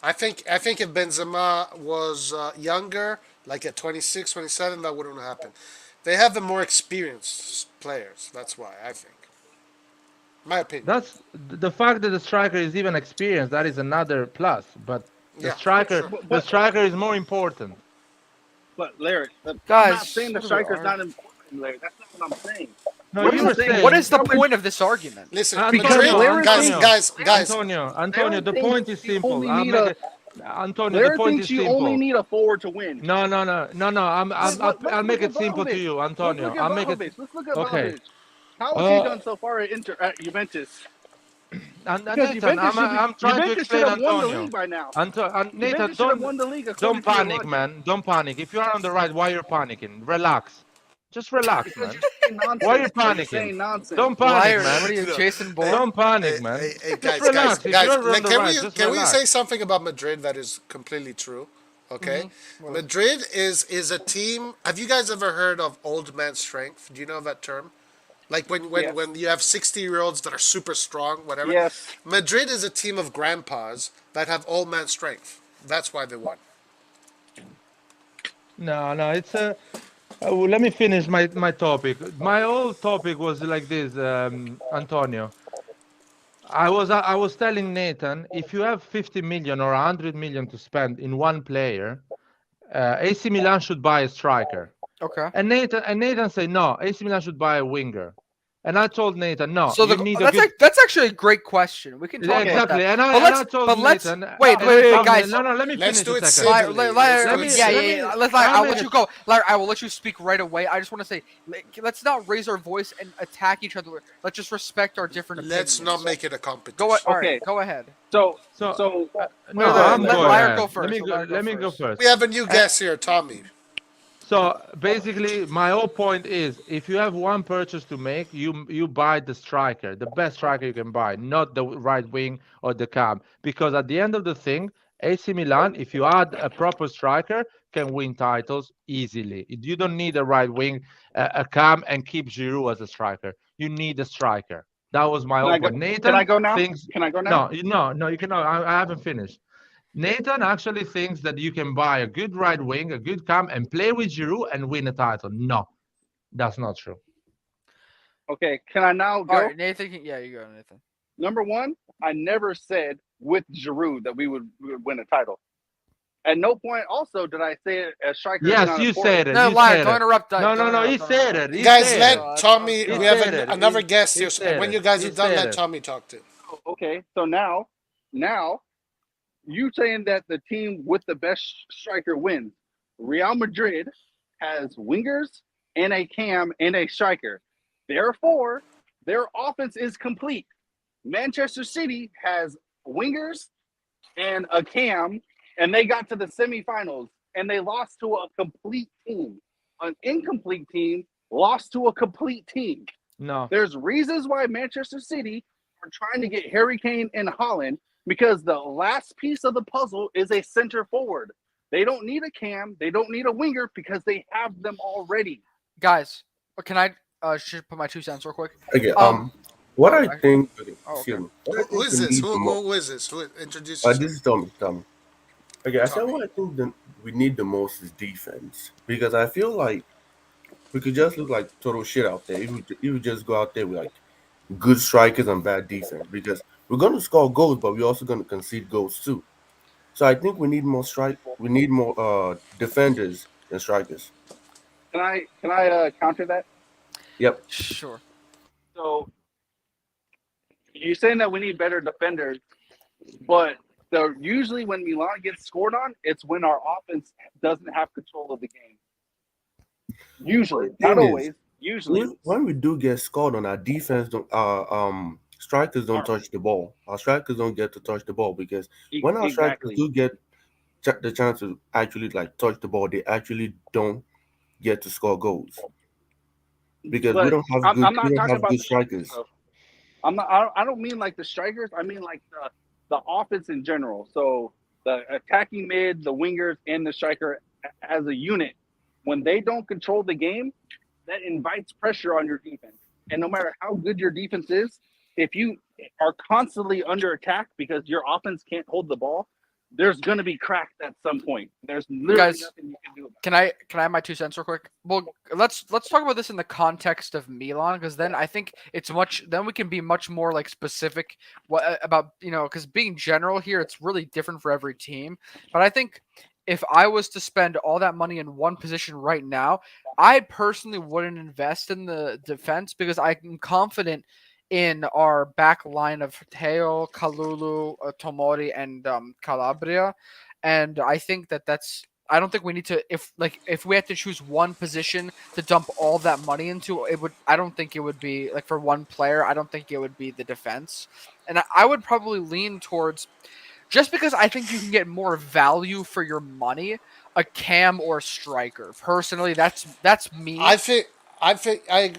I think if Benzema was younger, like at 26, 27, that wouldn't have happened. They have the more experienced players. That's why I think. My opinion. That's the fact that the striker is even experienced. That is another plus. But Yeah, Yeah, sure. the striker is more important. but Larry, I'm not saying Guys, the what are we striker's not arguing? important, Larry. That's not what I'm saying. No, What you I'm were saying What is saying is the Real Madrid point of this argument? Listen, because Madrid, Antonio, Larry guys, thinks Antonio, guys, Larry, guys. Antonio, Larry Antonio. The thinks point is you simple. only I'll need make a it. Antonio, the Larry point thinks is you only simple. need a forward to win. No, no, no, no, no. Let's I'll look make at it simple to Vlahovic. you, Let's Antonio. look at I'll make it. Vlahovic. Let's look at Okay. Vlahovic. How has he Uh, done so far at Juventus? and Because Nathan, I'm trying to Juventus should explain have won the Antonio. league by now. Nathan, Juventus should have won the league don't according to your panic, logic. man. Don't panic. If you are on the right, why you're panicking? Relax. Just relax, Because man. you're saying Why you nonsense. Bro. You're panicking? saying nonsense. Don't panic, Liar, what man. are you, No, Jason hey, Bourne? Don't panic, man. hey, Just guys, guys, relax. If guys. you're on the Can right, we just can we say relax. something about Madrid that is completely true? Okay, What? Madrid is a team. Have you guys ever heard of old man strength? Do you know that term? Like when Yes. you have 60-year-olds that are super strong, whatever. Yes. Madrid is a team of grandpas that have old man strength. That's why they won. No, no, it's a. Well, let me finish my topic. My whole topic was like this, Antonio. I was telling Nathan, if you have 50 million or 100 million to spend in one player, AC Milan should buy a striker. Okay. And Nathan said no, AC Milan should buy a winger. And I told Nathan, no, So you need a good. that's actually a great question. We can Yeah, talk Okay. about that. exactly. And I But and let's I told but let's Nathan, wait and I told guys. No, no, let me Let's finish do a it second. civilly. Let's Let do it me Yeah, let yeah, civilly. me. yeah. Let's like, I'll I'll make let you it. go. Larry, I will let you speak right away. I just want to say, let's not raise our voice and attack each other. Let's just respect our different opinions. Let's not make it a Go. competition. All right, Okay. go ahead. So So so no, wait, wait, I'm wait, Let wait, going wait. Liar ahead. go first. Let Liar go Let me go first. first. We have a new Uh, guest here, Tommy. So basically, my whole point is, if you have one purchase to make, you buy the striker, the best striker you can buy, not the right wing or the cam, because at the end of the thing, AC Milan, if you add a proper striker, can win titles easily. You don't need a right wing, a cam, and keep Giroud as a striker. You need a striker. That was my Can whole I go? point. Can I Nathan go now? thinks Can I go now? no, no, you cannot. I haven't finished. Nathan actually thinks that you can buy a good right wing, a good cam, and play with Giroud and win a title. No, that's not true. Okay. Can I now All go? right, Nathan. Yeah, you go, Nathan. Number one, I never said with Giroud that we would win a title. At no point also did I say a striker is Yes, not you important. said it. No, You Liar. said Don't it. interrupt. No, no, Don't no. He interrupt. Don't said interrupt. it. He Guys, said it. let Tommy. He We have said it. another guest He here. So said when it. you guys He are done, said let it. Tommy talk too. Okay. So now you saying that the team with the best striker wins. Real Madrid has wingers and a cam and a striker. Therefore, their offense is complete. Manchester City has wingers and a cam, and they got to the semifinals and they lost to a complete team. An incomplete team lost to a complete team. No. There's reasons why Manchester City are trying to get Harry Kane and Holland because the last piece of the puzzle is a center forward. They don't need a cam, they don't need a winger because they have them already. Guys, can I should put my 2 cents real quick? Okay. Um. What Oh, I think. Okay, okay. excuse me. What I Who think is we this? need Who, more. who is this? Who introduce yourself? This is Tommy. Tommy. Okay, I said Tommy. what I think we need the most is defense because I feel like we could just look like total shit out there if we just go out there with like good strikers and bad defense because we're gonna score goals, but we're also gonna concede goals too. So I think we need more strike. We need more defenders than strikers. Can I counter that? Yep. Sure. So you're saying that we need better defenders, but usually when Milan gets scored on, it's when our offense doesn't have control of the game. Usually, not Thing is, always. Usually, when we do get scored on, our defense don't, our strikers don't Our, touch the ball. Our strikers don't get to touch the ball because when our strikers exactly. do get the chance to actually like touch the ball, they actually don't get to score goals because But I'm we not don't talking have about good the strikers strikers. though. I don't mean like the strikers. I mean like the offense in general. So the attacking mid, the wingers, and the striker as a unit. When they don't control the game, that invites pressure on your defense. And no matter how good your defense is, if you are constantly under attack because your offense can't hold the ball, there's going to be cracks at some point. There's literally Guys, nothing you can do about can I have my 2 cents real quick? Well, let's talk about this in the context of Milan, because then I think it's much. Then we can be much more like specific about because being general here, it's really different for every team. But I think if I was to spend all that money in one position right now, I personally wouldn't invest in the defense because I'm confident in our back line of Teo, Kalulu, Tomori, and Calabria, and I think that's. I don't think we need to if we had to choose one position to dump all that money into, it would. I don't think it would be like for one player. I don't think it would be the defense, and I would probably lean towards just because I think you can get more value for your money, a cam or a striker. Personally, that's me. I think,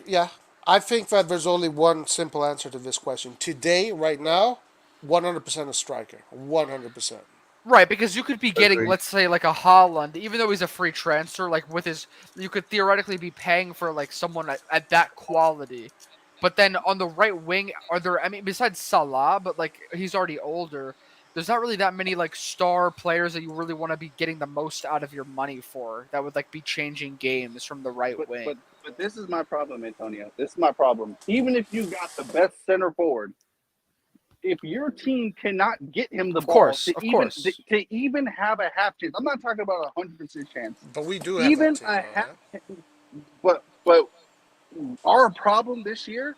yeah, I think that there's only one simple answer to this question. Today, right now, 100% a striker. 100%. Right, because you could be getting, Agree. let's say, like a Holland, even though he's a free transfer, like with his, you could theoretically be paying for like someone at that quality. But then on the right wing, are there? I mean, besides Salah, but like he's already older. There's not really that many like star players that you really want to be getting the most out of your money for. That would like be changing games from the right it. wing. But this is my problem, Antonio. This is my problem. Even if you got the best center forward, if your team cannot get him the ball Of course. to even have a half chance, I'm not talking about 100% chance. But we do have that Even team, a though, half, yeah? but our problem this year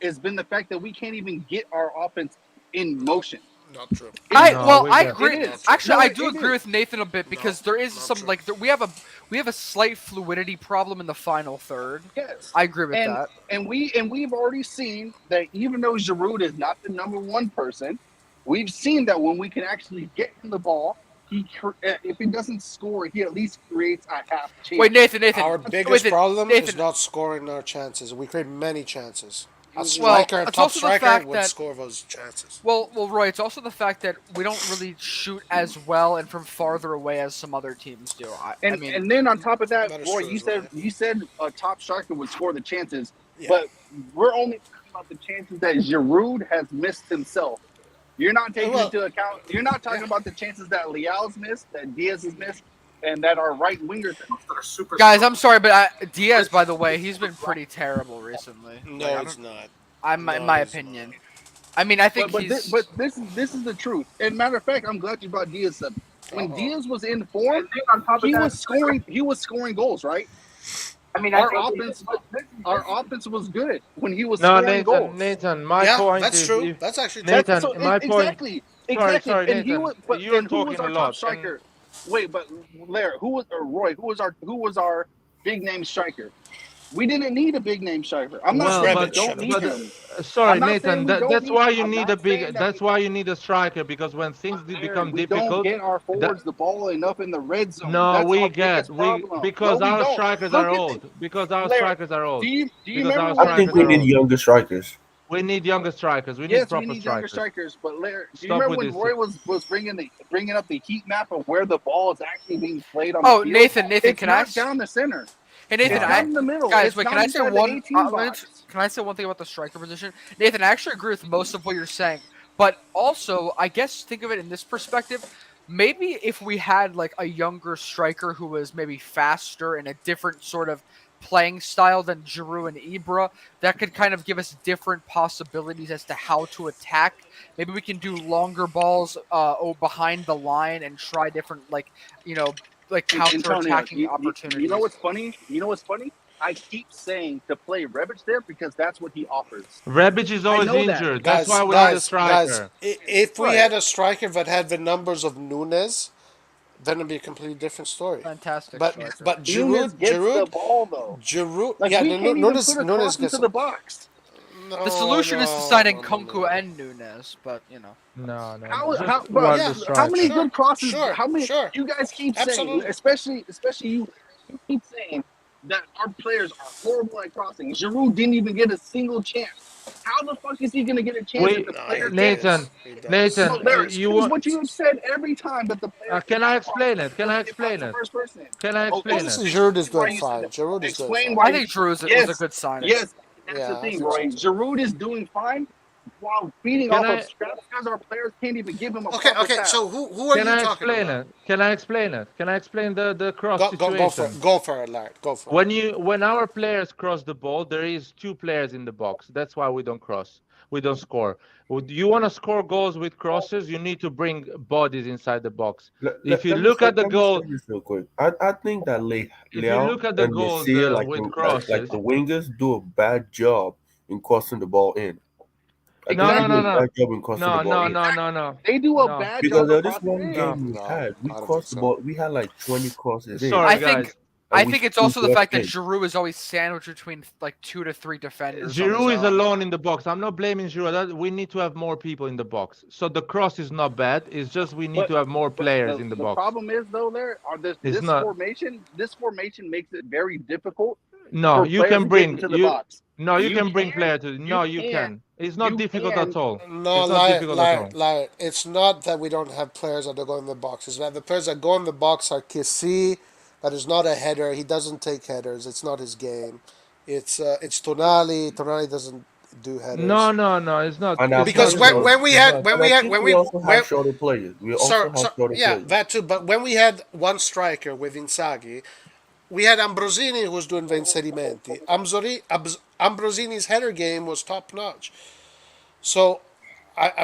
has been the fact that we can't even get our offense in No, motion. not true. It, No, we I got. it agree. is. Actually, No, I it, do it agree is. with Nathan a bit No, because there is not some true. like we have a slight fluidity problem in the final third. Yes. I agree with And that. we've already seen that even though Giroud is not the number one person, we've seen that when we can actually get him the ball, if he doesn't score, he at least creates a half Wait, chance. Nathan, Our biggest Nathan, problem is Nathan. not scoring our chances. We create many chances. A Mhm. Well, striker, a it's top also the striker, fact would that score those chances. Roy, it's also the fact that we don't really shoot as well and from farther away as some other teams do. I mean, And then on top of that, That is Roy, true as well, yeah. you said a top striker would score the chances, Yeah. but we're only talking about the chances that Giroud has missed himself. You're not taking Well, into account. You're not yeah. talking about the chances that Leal's missed, that Diaz has missed, and that our right wingers have missed that are super guys, strong. I'm sorry, but Diaz, by the way, he's been pretty terrible recently. Like No, I he's don't. not. In No, my he's opinion. not. I mean, I think he's. But this is the truth. And matter of fact, I'm glad you brought Diaz up. When Uh-oh. Diaz was in form, he was scoring goals, right? Our offense our offense was good when he was No, scoring Nathan. goals. Nathan. My Yeah, point that's is, true. if That's actually true. That's Nathan, so my point. Sorry, exactly. sorry, And he Nathan. was but You're and who was talking a our top lot, and striker? Wait, but Lair, who was or Roy, who was our big name striker? We didn't need a big name striker. I'm It not was well, saying we but Rebic don't at the need but time. him. sorry, I'm not saying Nathan. we don't That's need why you I'm need not a saying big. that That's we why don't you need a striker because when things Larry, become we don't difficult, get our that forwards the ball enough in the red zone. no, That's we our get biggest we problem. No, because we our don't. strikers are Look at the old. Because our Larry. strikers are old. Do you Because remember our I when think strikers we are need Roy? old. younger strikers. We need younger strikers. We need Yes, we proper need younger strikers. strikers. But Larry, do you Stop remember with when this. Roy was bringing up the heat map of where the ball is actually being played on the Oh, field? Nathan, It's can I? not down the center. Hey Nathan, It's Nah. not in the middle. guys, It's wait, can not I say inside the one? 18 box. Can I say one thing about the striker position? Nathan, I actually agree with most of what you're saying, but also, I guess think of it in this perspective. Maybe if we had like a younger striker who was maybe faster and a different sort of playing style than Giroud and Ibra, that could kind of give us different possibilities as to how to attack. Maybe we can do longer balls behind the line and try different you know like counter Antonio, attacking you know opportunities. what's funny? You know what's funny? I keep saying to play Rebic there because that's what he offers. Rebic is I always know that. injured. That's why we need a Guys, striker. if we Right. had a striker that had the numbers of Nunes, then it'd be a completely different story. Fantastic But striker. but Nunes Giroud, gets the Giroud, ball though. Giroud, Like yeah, we can't even Nunes put a Nunes cross gets into it. the box. The No, solution is to sign no, in no, no, Kunku no. and Nunes, but No, no, How just how but one Yeah, the how many striker. good sure, crosses? sure, How many sure. you guys keep saying, Absolutely. especially you keep saying that our players are horrible at crossing. Giroud didn't even get a single chance. How the fuck is he gonna get a chance if We the No, he players can't? Nathan, does. He does. Nathan, No, Larry, you finish want? what you have said every time that the players Can I cannot cross explain and it? it Can I doesn't get past explain the it? first person. Can I Oh, explain it? Honestly, Giroud is explain why doing you said fine. that. Giroud is doing Explain fine. why I you. think Drew was a Yes, good signing. yes, that's the Yeah, I thing, think so Roy. too. Giroud is doing fine while feeding Can off of I scraps because our players can't even give him a Okay, proper okay. pass. So who are can you I talking explain about? it? Can I explain it? Can I explain the cross Go for situation? it. Go for it, Larry. Go for it. When our players cross the ball, there is two players in the box. That's why we don't cross. We don't score. You want to score goals with crosses, you need to bring bodies inside the box. If you look at the Let me say goal, this real quick. I think that if you Leao look at the and goals Messier, with like crosses, the wingers, do a bad job in crossing the ball in. I think no, they no, do no, a Exactly. no, bad job in crossing the no, ball no, in. no, no, Exactly. no, They do a no, bad Because job of of this crossing one it in. no. game we No, had, we I don't think crossed the so. ball. We had like 20 crosses in, I Sorry, think guys. and I we think it's still also the got fact that in. Giroud is always sandwiched between like 2 to 3 defenders on his Giroud is own. alone in the box. I'm not blaming Giroud. We need to have more people in the box. So the cross is not bad. It's just we need But to have more but players the in the the box. problem is though there are It's not. this formation makes it very difficult No, for you players can to get bring into the you. box. No, you You can bring can player to. you No, you can can. It's not you difficult at can all. No, It's not difficult at all. It's not that we don't have players that go in the box. It's that the players that go in the box are Kessie, that is not a header. He doesn't take headers. It's not his game. It's Tonali. Tonali doesn't do No, headers. no, no. It's not. And I It's Because not think we true. also, when we It's had not. when and I we had think when we we also have when shorter players. We also so, have so shorter yeah, players. that too. But when we had one striker with Inzaghi, we had Ambrosini who was doing the inserimenti. Ambrosini's header game was top notch. So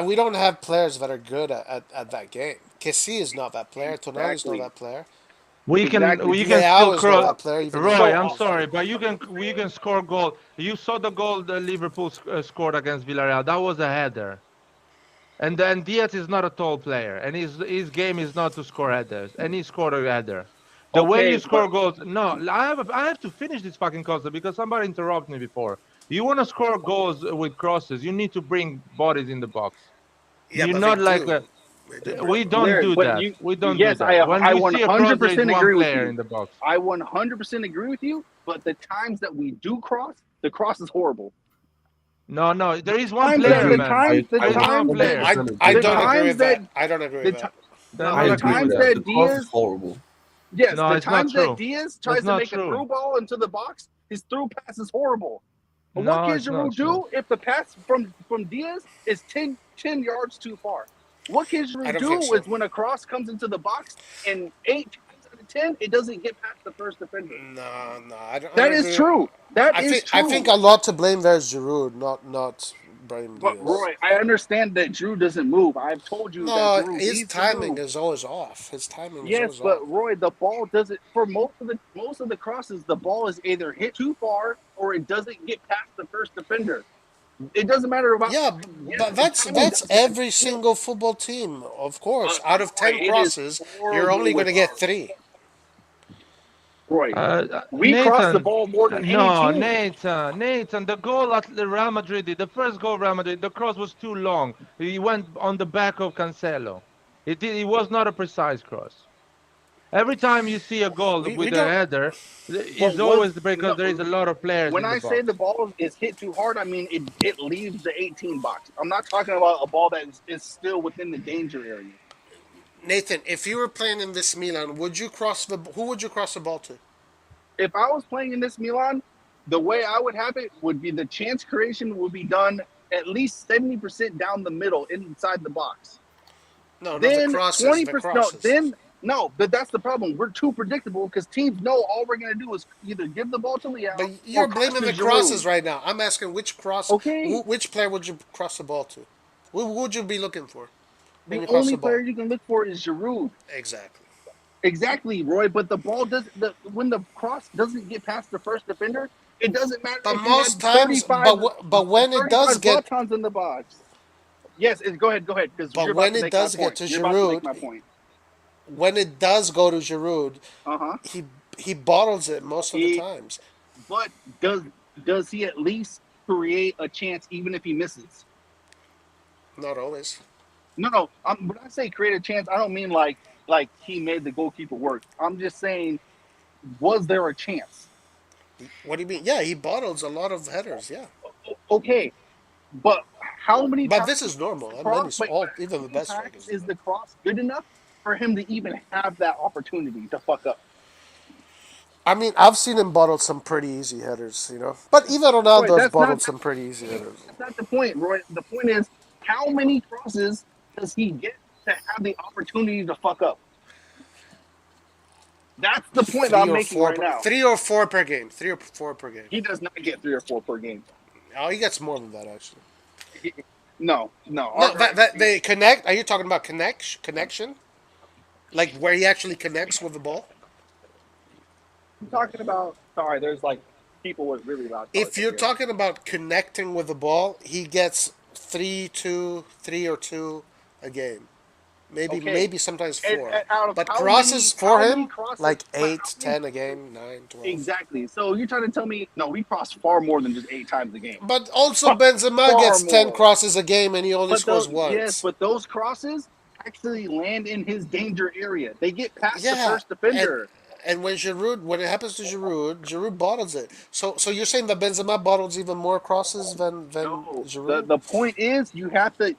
we don't have players that are good at that game. Kessie is not that player. Tonali is not Exactly. that player. We can. Exactly. You can still Leao is not cross. So that player, even though Roy, so I'm he's sorry, good. but you can score goal. You saw the goal that Liverpool scored against Villarreal. That was a header. And then Diaz is not a tall player, and his game is not to score headers, and he scored a header. The way you okay, but score goals, no, I have to finish this fucking concept because somebody interrupted me before. You want to score goals with crosses, you need to bring bodies in the box. Yeah, You're but they not like do. They do bring we them. don't Larry, do but that. you We don't do yes, that. When I we see a cross, there is 100% one agree with player you. in the box. I 100% agree with you. But the times that we do cross, the cross is horrible. No, no, there is one Times I that player, the agree. man. times the I There is one times that player. 100% I agree the with don't that. agree times with that that. I don't agree the with ti- that. I'm no not I the agree agree with with times that. that. The that cross is Diaz horrible. yes No, the it's not times that true. Diaz It's tries to not make a true. through ball into the box, his through pass is horrible. And what No, can it's not Giroud true. do if the pass from Diaz is 10 yards too far? What can I Giroud don't think do so. is when a cross comes into the box and 8 times out of 10 it doesn't get past the first defender. No, no, I That don't is agree. true. That is I think true. a lot to blame there is Giroud, not Brahim But Diaz. Roy, I understand that Drew doesn't move. I've told you that No, Drew his needs to timing move. is always off. His timing is Yes, always but off. Roy, the ball doesn't for most of the crosses, the ball is either hit too far or it doesn't get past the first defender. It doesn't matter about Yeah, timing. Yes, but the that's timing does every yes. single football team. Of course, But out of Roy, ten it is crosses, you're horrible only going with to get three. Roy. We cross the Nathan, ball more than any no, team. Nathan, the goal at the Real Madrid, the first goal Real Madrid, the cross was too long. He went on the back of Cancelo. It was not a precise cross. Every time you see a goal We with a don't. header, But it's was always because no, there is a lot of players when in the I say the box. ball is hit too hard, I mean it leaves the 18 box. I'm not talking about a ball that is still within the danger area. Nathan, if you were playing in this Milan, would you cross the? Who would you cross the ball to? If I was playing in this Milan, the way I would have it would be the chance creation would be done at least 70% down the middle inside the box. No, no, the Then crosses, the 20% no, crosses. then no, but that's the problem. We're too predictable because teams know all we're gonna do is either give the ball to Leao But or you're cross blaming to the Giroud. crosses right now. I'm asking which cross, Okay. which player would you cross the ball to? Who would you be looking for when The you cross only the player ball? you can look for is Giroud. Exactly. Exactly, Roy. But the ball does when the cross doesn't get past the first defender, it doesn't matter But if you most had times, but when it does 35 get, Zlatans in the box. Yes, go ahead, because but you're about when to it make my does get point. to You're about to make Giroud, my point. when it does go to Giroud, Uh huh. he he bottles it most of the He, times. but does does he at least create a chance even if he misses. Not always. No, no. When I say create a chance, I don't mean like he made the goalkeeper work. I'm just saying, was there a chance? What do you mean? Yeah, he bottles a lot of headers. Yeah, Okay, but how many but times this is is the normal. I mean, cross? it's Wait, all but even how the many best times strikers do is it. the cross good enough for him to even have that opportunity to fuck up? I mean, I've seen him bottle some pretty easy headers, But even Roy, Ronaldo's that's not bottled some pretty easy headers. that's not the point, Roy. The point is how many crosses does he get to have the opportunity to fuck up? That's the point that Three I'm or making four, right now. 3 or 4 per game. 3 or 4 per game. He does not get 3 or 4 per game. Oh, he gets more than that actually. No, no. No, that they connect. Are you talking about connection? Like where he actually connects with the ball? I'm talking about. Sorry, there's like people with really loud cars If up you're here. talking about connecting with the ball, he gets 3 or 2 a game. Maybe Okay, maybe sometimes and 4. out of But crosses for how many him crosses? like But 8, how many 10 a game, 9, 12. exactly? So you're trying to tell me no? We cross far more than just 8 times a game. But also Benzema Far gets 10 more. crosses a game and he only But scores those yes, once. but those crosses actually land in his danger area. They get past the Yeah, first and defender. when it happens to Giroud bottles it. So you're saying that Benzema bottles even more crosses than No, Giroud? the point is you have to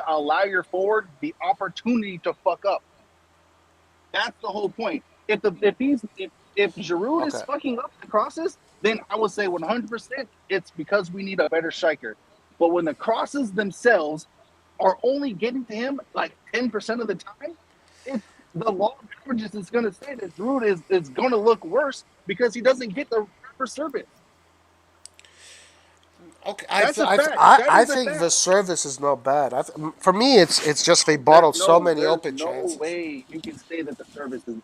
allow your forward the opportunity to fuck up. That's the whole point. If Giroud is Okay. fucking up the crosses, then I would say 100% it's because we need a better striker. But when the crosses themselves are only getting to him like 10% of the time, it's the law of averages is going to say that Giroud is going to look worse because he doesn't get the proper service. Okay, That's a fact. That I is a think fact. the service is not bad. For me, it's just they There's bottled so no many there's open no chances. way you can say that the service is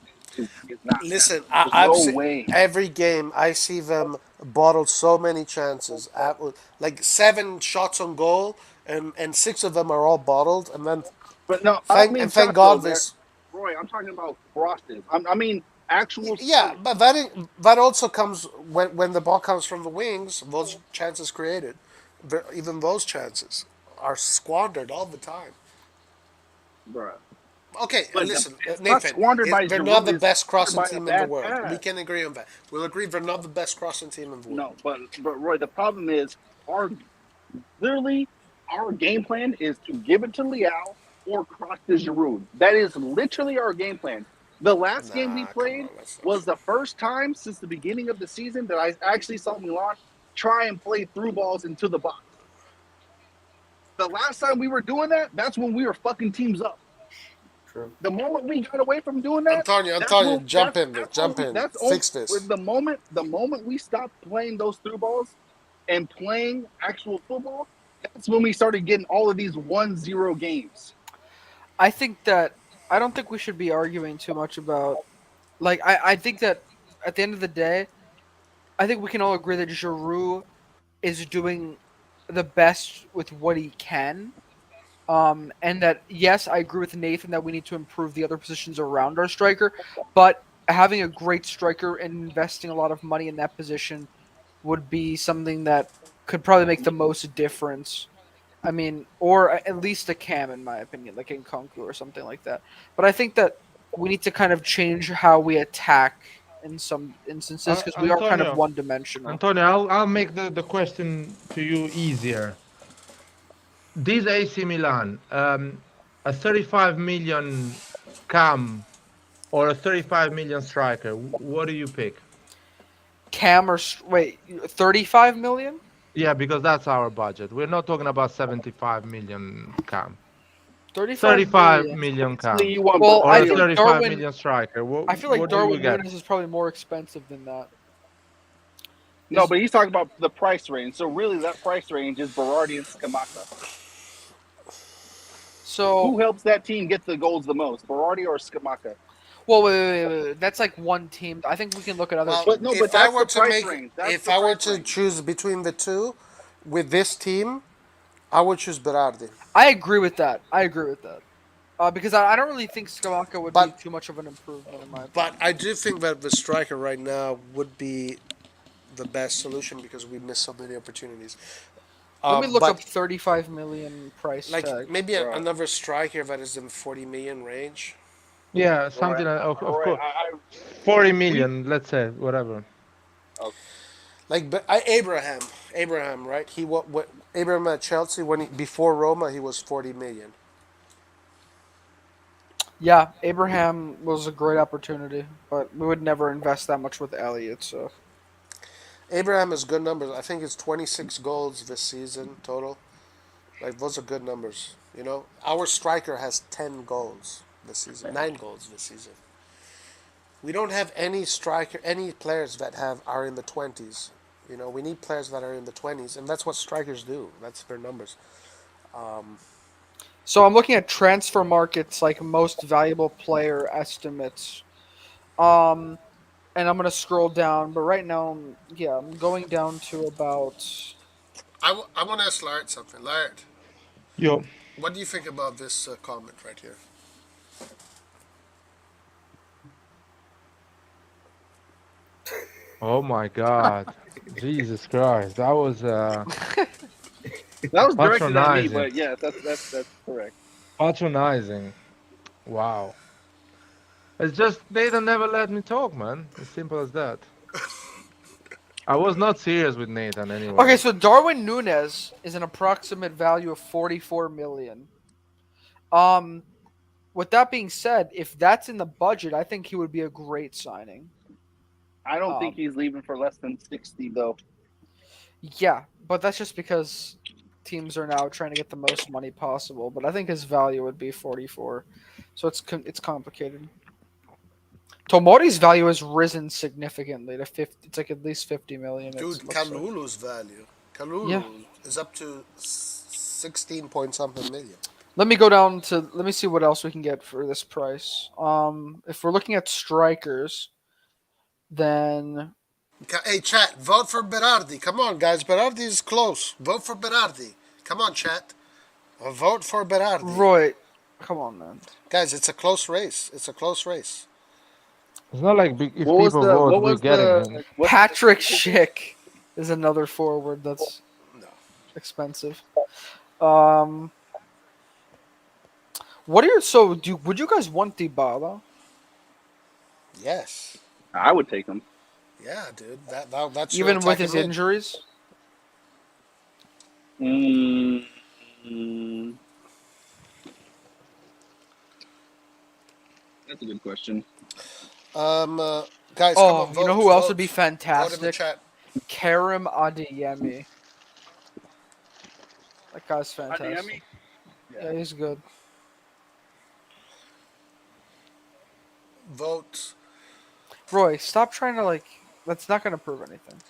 not bad. Listen, There's I've no seen way. every game. I see them bottled so many chances, like 7 shots on goal, and 6 of them are all bottled. And then But no, I don't mean thank shots though, God this. Roy. I'm talking about crosses. I mean actual Yeah, service. but that also comes when the ball comes from the wings. Those chances created, even those chances are squandered all the time. Bruh. Okay, But listen, it's not Nathan, squandered by they're not Giroud. the It's best squandered crossing by a team in the bad world. We pass. can agree on that. We'll agree they're not the best crossing team in the world. No, but Roy, the problem is our literally our game plan is to give it to Liao or cross to Giroud. That is literally our game plan. The last game we Nah, come played on, that's not was true. the first time since the beginning of the season that I actually saw Milan try and play through balls into the box. The last time we were doing that, that's when we were fucking teams up. True. The moment we got away from doing that, that's Antonio, when jump in there, that's jump only in, that's only fix with this. the moment we stopped playing those through balls and playing actual football, that's when we started getting all of these 1-0 games. I think that I don't think we should be arguing too much about like I think that at the end of the day, I think we can all agree that Giroud is doing the best with what he can. And that yes, I agree with Nathan that we need to improve the other positions around our striker, but having a great striker and investing a lot of money in that position would be something that could probably make the most difference. I mean, or at least a cam, in my opinion, like in Kunku or something like that. But I think that we need to kind of change how we attack in some instances because we are kind of Antonio, one dimensional. Antonio, I'll make the question to you easier. This AC Milan, a 35 million cam or a 35 million striker, what do you pick? Cam or wait, 35 million? Yeah, because that's our budget. We're not talking about 75 million cam. 35 35 million. million Basically, cam you want Well, or I a think Brazilian. 35 Darwin. million striker. I feel like What do you Darwin get? Nunes is probably more expensive than that. No, Is but he's talking about the price range. So really, that price range is Berardi and Skamaka. so Who helps that team get the goals the most, Berardi or Skamaka? well, wait. That's like one team. I think we can look at other Well, But no, teams. but that's the price range. That's if the I were price to range. choose between the two, with this team, I would choose Berardi. I agree with that. I agree with that. Because I don't really think Skamaka would be But too much of an improvement in my but opinion. I do think that the striker right now would be the best solution because we missed so many opportunities. Let me look up But 35 million price like tag. maybe Bro, another striker that is in 40 million range. Yeah, Roy, something of Roy, course. 40 we million, let's say, whatever. okay. Like but Abraham, right? What Abraham at Chelsea when before Roma he was 40 million. Yeah, Abraham was a great opportunity, but we would never invest that much with Elliott. So Abraham has good numbers. I think it's 26 goals this season total. Like those are good numbers. You know, our striker has 10 goals this season, 9 goals this season. We don't have any players that have are in the 20s. You know, we need players that are in the 20s, and that's what strikers do. That's their numbers. So I'm looking at transfer markets like most valuable player estimates. Um, and I'm gonna scroll down, but right now, yeah, I'm going down to about. I want to ask Lart something. Lart, Yo. what do you think about this comment right here? Oh my God. Jesus Christ. That was That was directed at me, patronizing. but yes, that's correct. Patronizing. Wow. It's just Nathan never let me talk, man. As simple as that. I was not serious with Nathan Okay, anyway. so Darwin Nunez is an approximate value of 44 million. Um, with that being said, if that's in the budget, I think he would be a great signing. I don't think Um, he's leaving for less than 60 though. yeah, but that's just because teams are now trying to get the most money possible. But I think his value would be 44, so it's complicated. Tomori's value has risen significantly to 50. It's like at least 50 million. It Dude, looks like. Kalulu's value. Yeah. Kalulu is up to 16 point something million. Let me go down to. Let me see what else we can get for this price. If we're looking at strikers, then Hey, chat, vote for Berardi. Come on, guys. Berardi is close. Vote for Berardi. Come on, chat. Vote for Berardi. Roy, come on, man. Guys, it's a close race. It's a close race. It's not like if people vote, What we're was getting the him. what's the Patrick expectation? Schick is another forward that's No. expensive. Um, what are your so? Do would you guys want Dybala Yes. I would take him. Yeah, dude. That's your even with attacking his mid. injuries? Mm, mm, that's a good question. Um, uh, guys, come on, Oh, you know vote, who else would be vote, vote in the fantastic? chat. Karim Adeyemi. That guy's fantastic. Adeyemi? Yeah. Yeah, he's good. Vote. Roy, stop trying to like. That's not going to prove anything.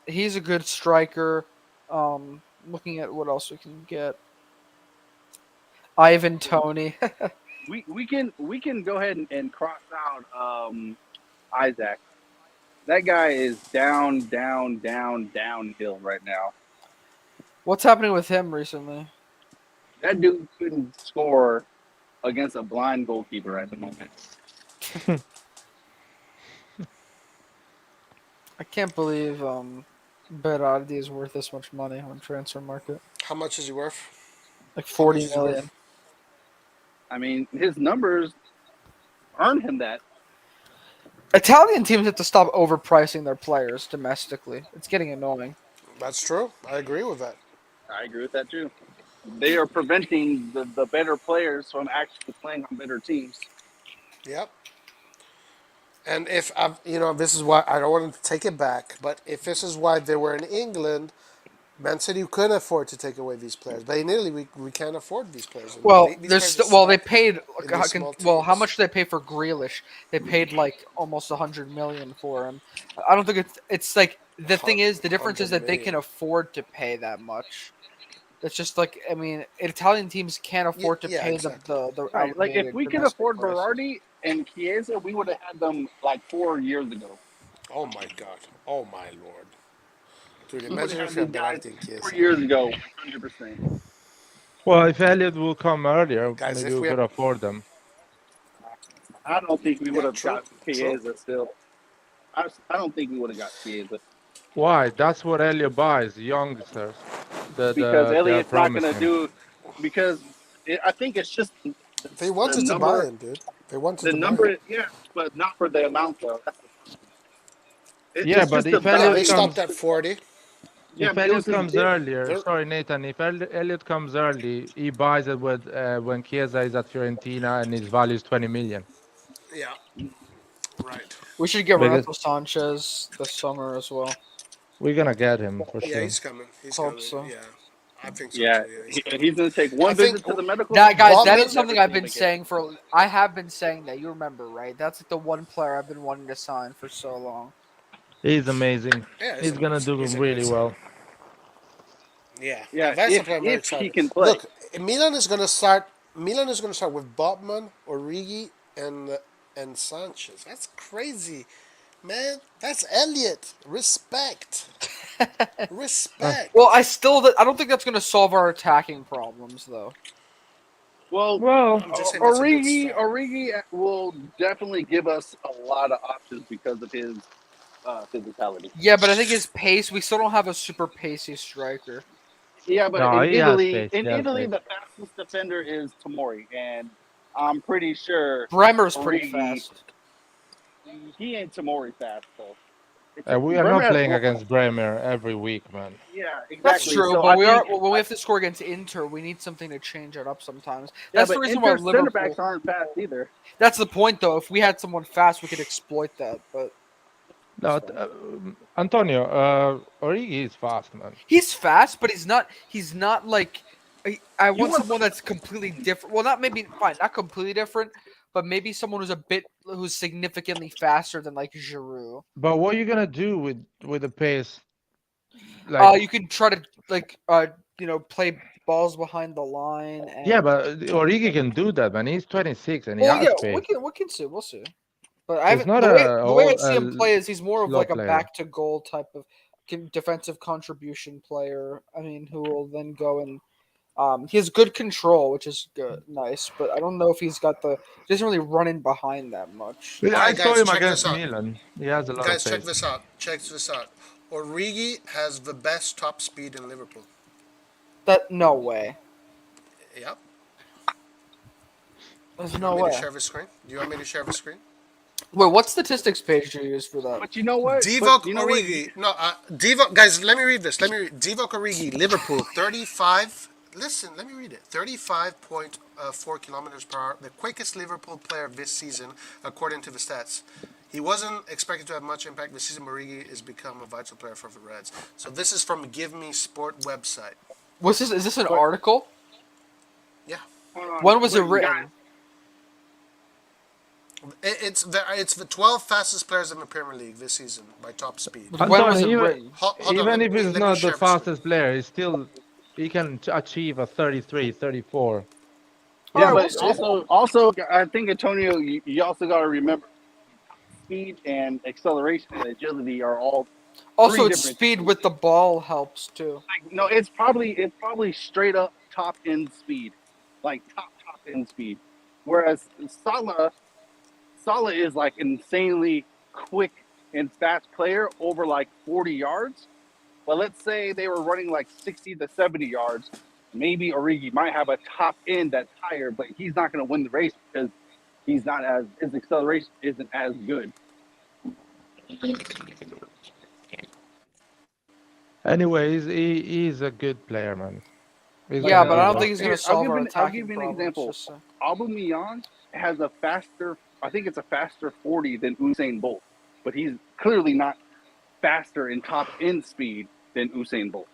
He's a good striker. Looking at what else we can get. Ivan Tony. We can go ahead and cross out Isaac. That guy is downhill right now. What's happening with him recently? That dude couldn't score against a blind goalkeeper at the moment. I can't believe Berardi is worth this much money on transfer market. How much is he worth? Like How much 40 is he million. worth? I mean, his numbers earn him that. Italian teams have to stop overpricing their players domestically. It's getting annoying. That's true. I agree with that. I agree with that too. They are preventing the better players from actually playing on better teams. Yep. And if this is why I don't want to take it back, but if this is why they were in England, Man City couldn't afford to take away these players. But in Italy, we can't afford these players, and Well, these players are they stuck paid. in these small Well, how teams. much did they pay for Grealish? They paid like almost 100 million for him. I don't think it's like the thing is the difference is 100 that they can million. afford to pay that much. It's just like I mean, Italian teams can't afford to Yeah, pay exactly. the Right. Like if elevated we could domestic afford prices. Berardi and Chiesa, we would have had them like 4 years ago. Oh my God. Oh my Lord. Dude, We would imagine have if had you these had guys Berardi and 4 Chiesa. years ago, 100%. Well, if Elliot will come earlier, Guys, maybe if we we could had afford them. I don't think we would Yeah, have true, got true. Chiesa still. I don't think we would have got Chiesa Why? That's what Elliot buys, youngsters. because They're Elliott's not going to promising. do because I think it's just They the wanted to buy number. him, dude. They wanted The to buy him. number, yeah, but not for the amount though. That's the problem. Yeah, It's but just the if Yeah, Elliot they value. stopped comes, at 40. Yeah, if but it Elliot was his comes bid. earlier, They're, sorry Nathan, if Elliot comes early, he buys it with when Chiesa is at Fiorentina and his value is 20 million. yeah, right. We should get Because Renato Sanchez this summer as well. we're gonna get him for Yeah, sure. he's coming. He's Hope coming. so. Yeah, I think so Yeah, too. Yeah, he's coming. he's going to take I one think visit to the medical That guys, that Botman. is and never something I've see him been again. saying for. I have been saying that. You remember, right? That's like the one player I've been wanting to sign for so long. He's amazing. Yeah, he's He's gonna amazing. do He's a great really signing. well. Yeah, Yeah, that's the player I'm very if he excited. can play. Look, Milan is going to start. Milan is going to start with Botman, Origi, and Sanchez. That's crazy, man. That's Elliot. Respect, Uh, respect. Well, I don't think that's going to solve our attacking problems, though. Well, well, I'm just saying that's a good start. Origi will definitely give us a lot of options because of his physicality. Yeah, but I think his pace. We still don't have a super pacey striker. Yeah, but no, he has pace. In He has Italy, pace. the fastest defender is Tomori, and I'm pretty sure Bremer's pretty Origi. fast. He ain't Tomori fast though. We are Bremer not has playing more. against Bremer every week, man. Yeah, That's exactly. true, So but I we are think, when we have to score against Inter, we need something to change it up sometimes. yeah, That's the but reason why Inter center Liverpool. backs aren't fast either. That's the point, though. If we had someone fast, we could exploit that. But No, Antonio, Origi is fast, man. he's fast, but he's not. He's not like. I You want want someone that's completely different. Well, not maybe fine, not completely different, but maybe someone who's significantly faster than like Giroud. But what are you gonna do with the pace? Like, You can try to like play balls behind the line and. yeah, but Origi can do that, man. He's 26 and he Well, yeah, has pace. we can see. We'll see. But I He's haven't not the way I see him a play is he's more of slow like a player. back to goal type of defensive contribution player. I mean, who will then go and he has good control, which is good, nice. But I don't know if he doesn't really run in behind that much. All I right, saw guys, him check this against out. Milan. He has a lot of Guys, check pace. this out. Check this out. Origi has the best top speed in Liverpool. That no way. Yep. There's You no want me to way. share the screen? Do you want me to share the screen? Wait, what statistics page do you use for that? But you know what? Divock But you know what? Origi. No, Divock. Guys, let me read this. Let me read. Divock Origi, Liverpool, 35. Listen, let me read it. 35.4 kilometers per hour. The quickest Liverpool player this season, according to the stats. He wasn't expected to have much impact this season. Origi has become a vital player for the Reds. So this is from Give Me Sport website. Is this an article? Yeah. Hold on. When was it Wait, written? guys, It's the 12 fastest players in the Premier League this season by top speed. When was it Antonio, written? Hold on, even if he's let me not the share the fastest player, he can achieve a 33, 34. yeah, Alright, but we'll see. also, I think Antonio, you also got to remember, speed and acceleration and agility are all Also, three its different speed things. with the ball helps too. Like, no, it's probably straight up top end speed, like top end speed. Whereas Salah is like insanely quick and fast player over like 40 yards. But let's say they were running like 60 to 70 yards. Maybe Origi might have a top end that's higher, but he's not going to win the race because his acceleration isn't as good. Anyways, he's a good player, man. He's Yeah, gonna but do I don't well. think he's going to solve our I'll attacking give you an problems. example. Just so. Aubameyang has a faster, I think it's a faster 40 than Usain Bolt, but he's clearly not faster in top end speed than Usain Bolt.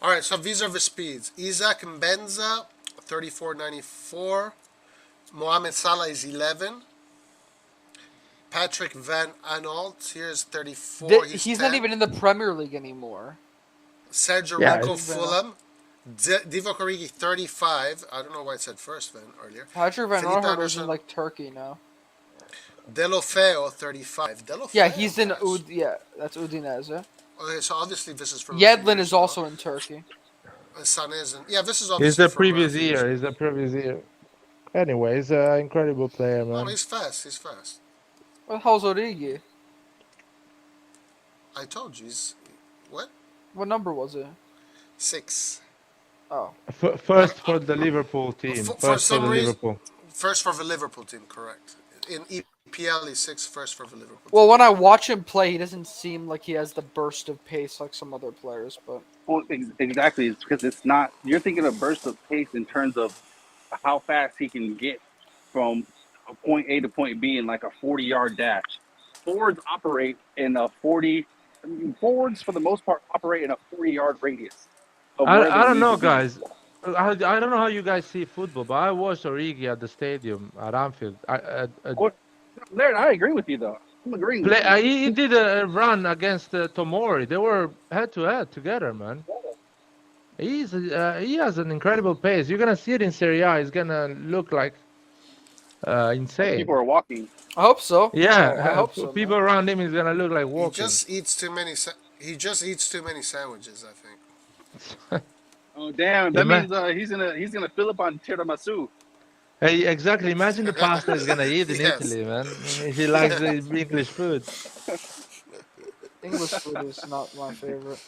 All right, so these are the speeds. Isaac Mbenza, 34.94. Mohamed Salah is 11. Patrick Van Aanholt, here's 34. He's 10. not even in the Premier League anymore. Sergio Yeah, Rico it's- Fulham. Divock Origi, 35. I don't know why it said first then earlier. Patrick Van Felipe Aanholt is Anderson. in like Turkey now. Delofeo, 35. Delofeo, Yeah, he's in guys. that's Udinese. Okay, so obviously this is from the Yedlin previous is one. also in Turkey. Sun isn't. Yeah, this is He's obviously the from previous Murphy. year. He's the previous year. Anyway, he's an incredible player, Oh, man. he's fast. He's fast. What the hell's Origi? I told you. He's what? What number was it? 6. Oh, Like First for the Liverpool team. for First for some the reason, Liverpool. first for the Liverpool team, correct? In EPL, he's 6 first for the Liverpool team. well, when I watch him play, he doesn't seem like he has the burst of pace like some other players. But Well, exactly. It's because it's not. You're thinking of burst of pace in terms of how fast he can get from a point A to point B in like a 40-yard dash. Forwards operate in a 40. I mean, forwards for the most part operate in a 40-yard radius of where I they don't need know, to be. guys. I don't know how you guys see football, but I watched Origi at the stadium at Anfield. What, Larry, I agree with you though. I'm agreeing with you. He did a run against Tomori. They were head to head together, man. He has an incredible pace. You're gonna see it in Serie A. He's gonna look like Like people insane. are walking. I hope so. I Yeah, hope so, people man. around him is gonna look like He walking. just eats too many. He just eats too many sandwiches. I think. Oh damn! That Ima- means he's gonna fill up on tiramisu. Hey, exactly. Imagine the pasta he's gonna eat in Yes. Italy, man. If he likes the English food. English food is not my favorite.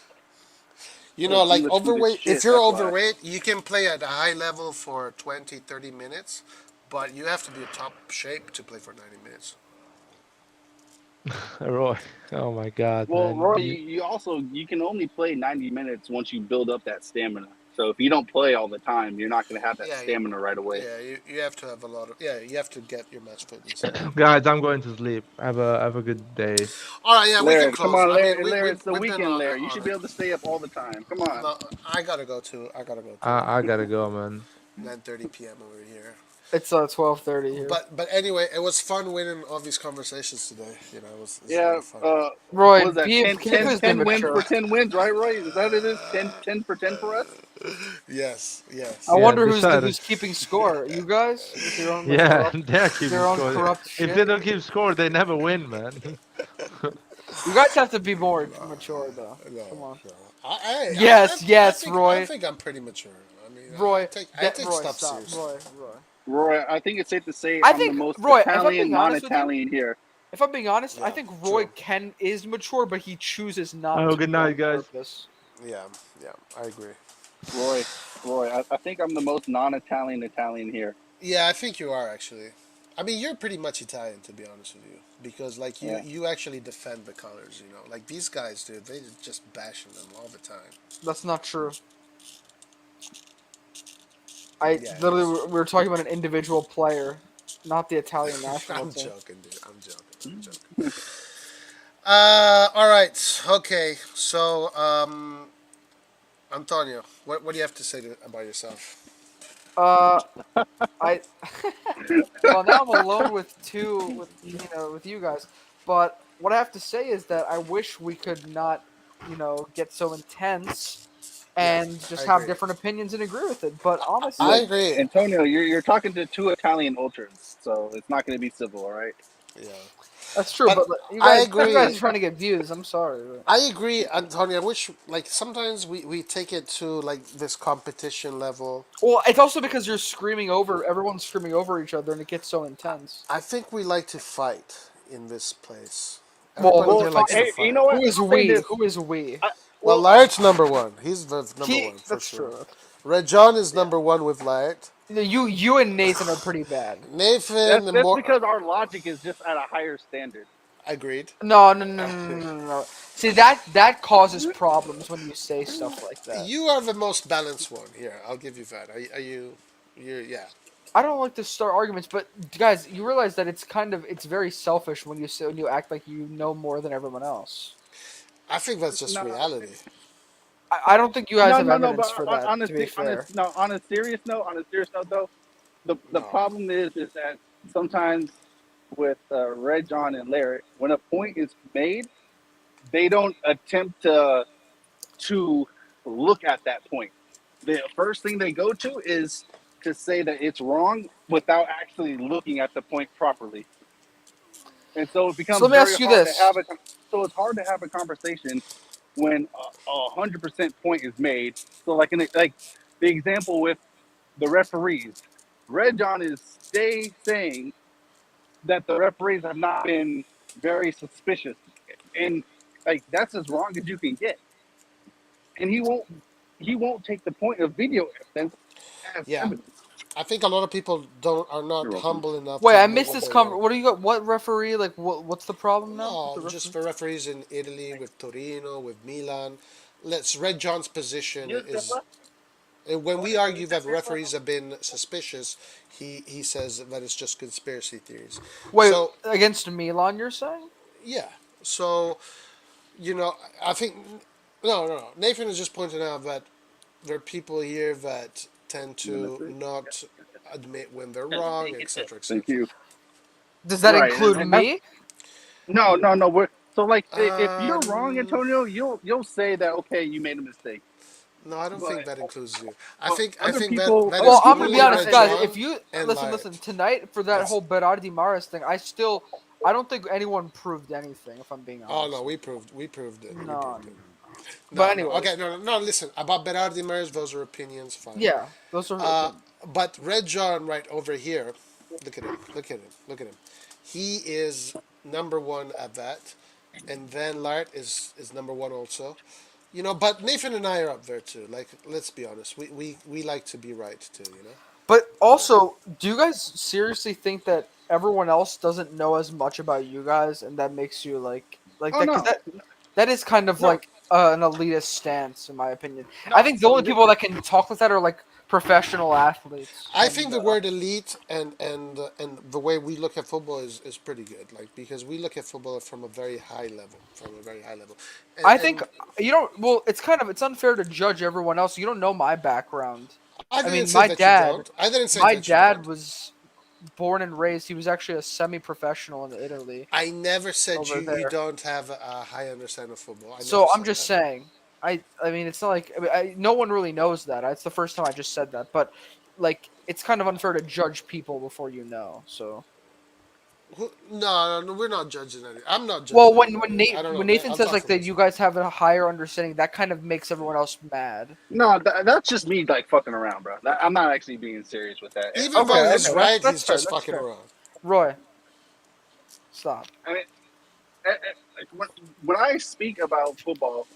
Like English food is overweight. If shit. you're That's why. overweight, you can play at a high level for 20, 30 minutes, but you have to be in top shape to play for 90 minutes. Roy, oh my God, Well, man. Roy, you can only play 90 minutes once you build up that stamina. So if you don't play all the time, you're not going to have that Yeah, stamina right away. yeah. You have to have a lot of. Yeah, you have to get your match fitness. Guys, I'm going to sleep. Have a good day. All right, yeah, we can Larry, come close. on, I mean, Larry, it's the we've been weekend, on Larry. You on should be it. able to stay up all the time. Come on. No, I gotta go too. I gotta go too. I gotta go, man. 9:30 p.m. over here. It's 12:30 here. But anyway, it was fun winning all these conversations today. It was a lot Yeah, of fun. Roy, what was that? 10, can you 10, please be 10 wins mature? for 10 wins, right, Roy? Is that what it is? 10 for 10 for us? Yes, yes. I Yeah, wonder decided. who's keeping score. You guys with your own Yeah, corrupt, they're keeping your own score. corrupt If shit. they don't keep score, they never win, man. You guys have to be more mature though. No, Come on. no. Yes, yes, I Roy. think I'm pretty mature. I mean, Roy, I take Roy, stuff stop. seriously. Roy. Roy, I think it's safe to say I I'm the think most Roy. If I'm Italian, being honest with you, non-Italian here. if I'm being honest, I Yeah, think Roy true. is mature, but he chooses not Oh, to good on night, guys. purpose. Yeah, yeah, I agree. Roy, I think I'm the most non-Italian Italian here. Yeah, I think you are actually. I mean, you're pretty much Italian to be honest with you, because like you Yeah. you actually defend the colors. Like these guys, dude, they just bashing them all the time. That's not true. I Yeah, it literally is. we were talking about an individual player, not the Italian national I'm team. joking, dude. I'm joking. I'm joking. All right. Okay. So, Antonio, what do you have to say about yourself? Uh, I well now I'm alone with you guys. But what I have to say is that I wish we could not get so intense Yeah, and I just have agree. different opinions and agree with it. But I Look, honestly, agree. Antonio, you're talking to two Italian ultras, so it's not going to be civil, all right? Yeah, that's true. but But you I guys agree. are trying to get views. I'm sorry. But... I agree, Antonio. I wish like sometimes we take it to like this competition level. Well, it's also because everyone's screaming over each other, and it gets so intense. I think we like to fight in this place. Well, Everybody here likes to Hey, you fight. know what? who is I'll say we? this. Who is we? Well, Well, Laird's number one. He's the number one for That's sure. true. Red John is number one with Laird. You and Nathan are pretty bad. Nathan, the that's more because our logic is just at a higher standard. agreed. No. See that causes problems when you say stuff like that. You are the most balanced one here. I'll give you that. Are you? Yeah. I don't like to start arguments, but guys, you realize that it's very selfish when you act like you know more than everyone else. I think that's just No, reality. I don't think you guys have no. But evidence for that. To be fair, on a serious note, though, the No. problem is that sometimes with Red John and Larry, when a point is made, they don't attempt to look at that point. The first thing they go to is to say that it's wrong without actually looking at the point properly. And so it so becomes let me very ask you hard to this. have a so it's hard to have a conversation when 100% point is made. So like the example with the referees, Red John is saying that the referees have not been very suspicious, and like that's as wrong as you can get. And he won't take the point of video evidence as Yeah, evidence. I think a lot of people don't are You're not welcome. humble enough Wait, to I admit missed when this they're wrong. What do you got? What referee? Like, what's the problem now with the No, just referee? for referees in Italy with Torino, with Milan. Let's Red John's position is when we argue that referees have been suspicious, he says that it's just conspiracy theories. Wait, So against Milan, you're saying? yeah, so I think no. Nathan is just pointing out that there are people here that tend to not admit when they're wrong, etc., Thank etc. you. Does that Right, include and that's me? no. So like, if you're wrong, Um, Antonio, you'll say that okay, you made a mistake. no, I don't think But that includes you. I but think I other think that people, that other is Well, I'm people gonna be only will honest, Red say, guys. John If you and listen Lyatt. tonight for that That's whole Berardi Maris thing, I don't think anyone proved anything. If I'm being oh no, honest. we proved it. We No, proved it. no. But No. Okay, anyways, no. Listen, about Berardi Mers, those are opinions. Fine. yeah, those are Uh, opinions. but Red John right over here, look at him. Look at him. Look at him. He is number one at that, and then Lart is number one also. But Nathan and I are up there too. Like, let's be honest. We like to be right too. But also, do you guys seriously think that everyone else doesn't know as much about you guys, and that makes you like oh that? Because no, that is kind of no, like an elitist stance, in my opinion. I no. think the So only people that can talk like that are like professional athletes, I and think the word elite and the way we look at football is pretty good. Like because we look at football from a very high level, and I think you don't. Well, it's unfair to judge everyone else. You don't know my background. I I didn't mean, say that you don't. I didn't say my that you dad don't. was born and raised. He was actually a semi-professional in Italy I never said over you there. don't have a high understanding of football. I never So I'm said just that. saying. I mean, it's not like no one really knows that. It's the first time I just said that, but like, it's kind of unfair to judge people before you know. So, No, we're not judging any. I'm not well, judging when anybody. I Nate don't when know. Nathan I'll says talk like for that, you myself. guys have a higher understanding. That kind of makes everyone else mad. No, that's just me like fucking around, bro. I'm not actually being serious with that. Even Okay, though okay, he's right, that's he's fair. just That's fucking fair. around. Roy, stop. I mean, like when I speak about football,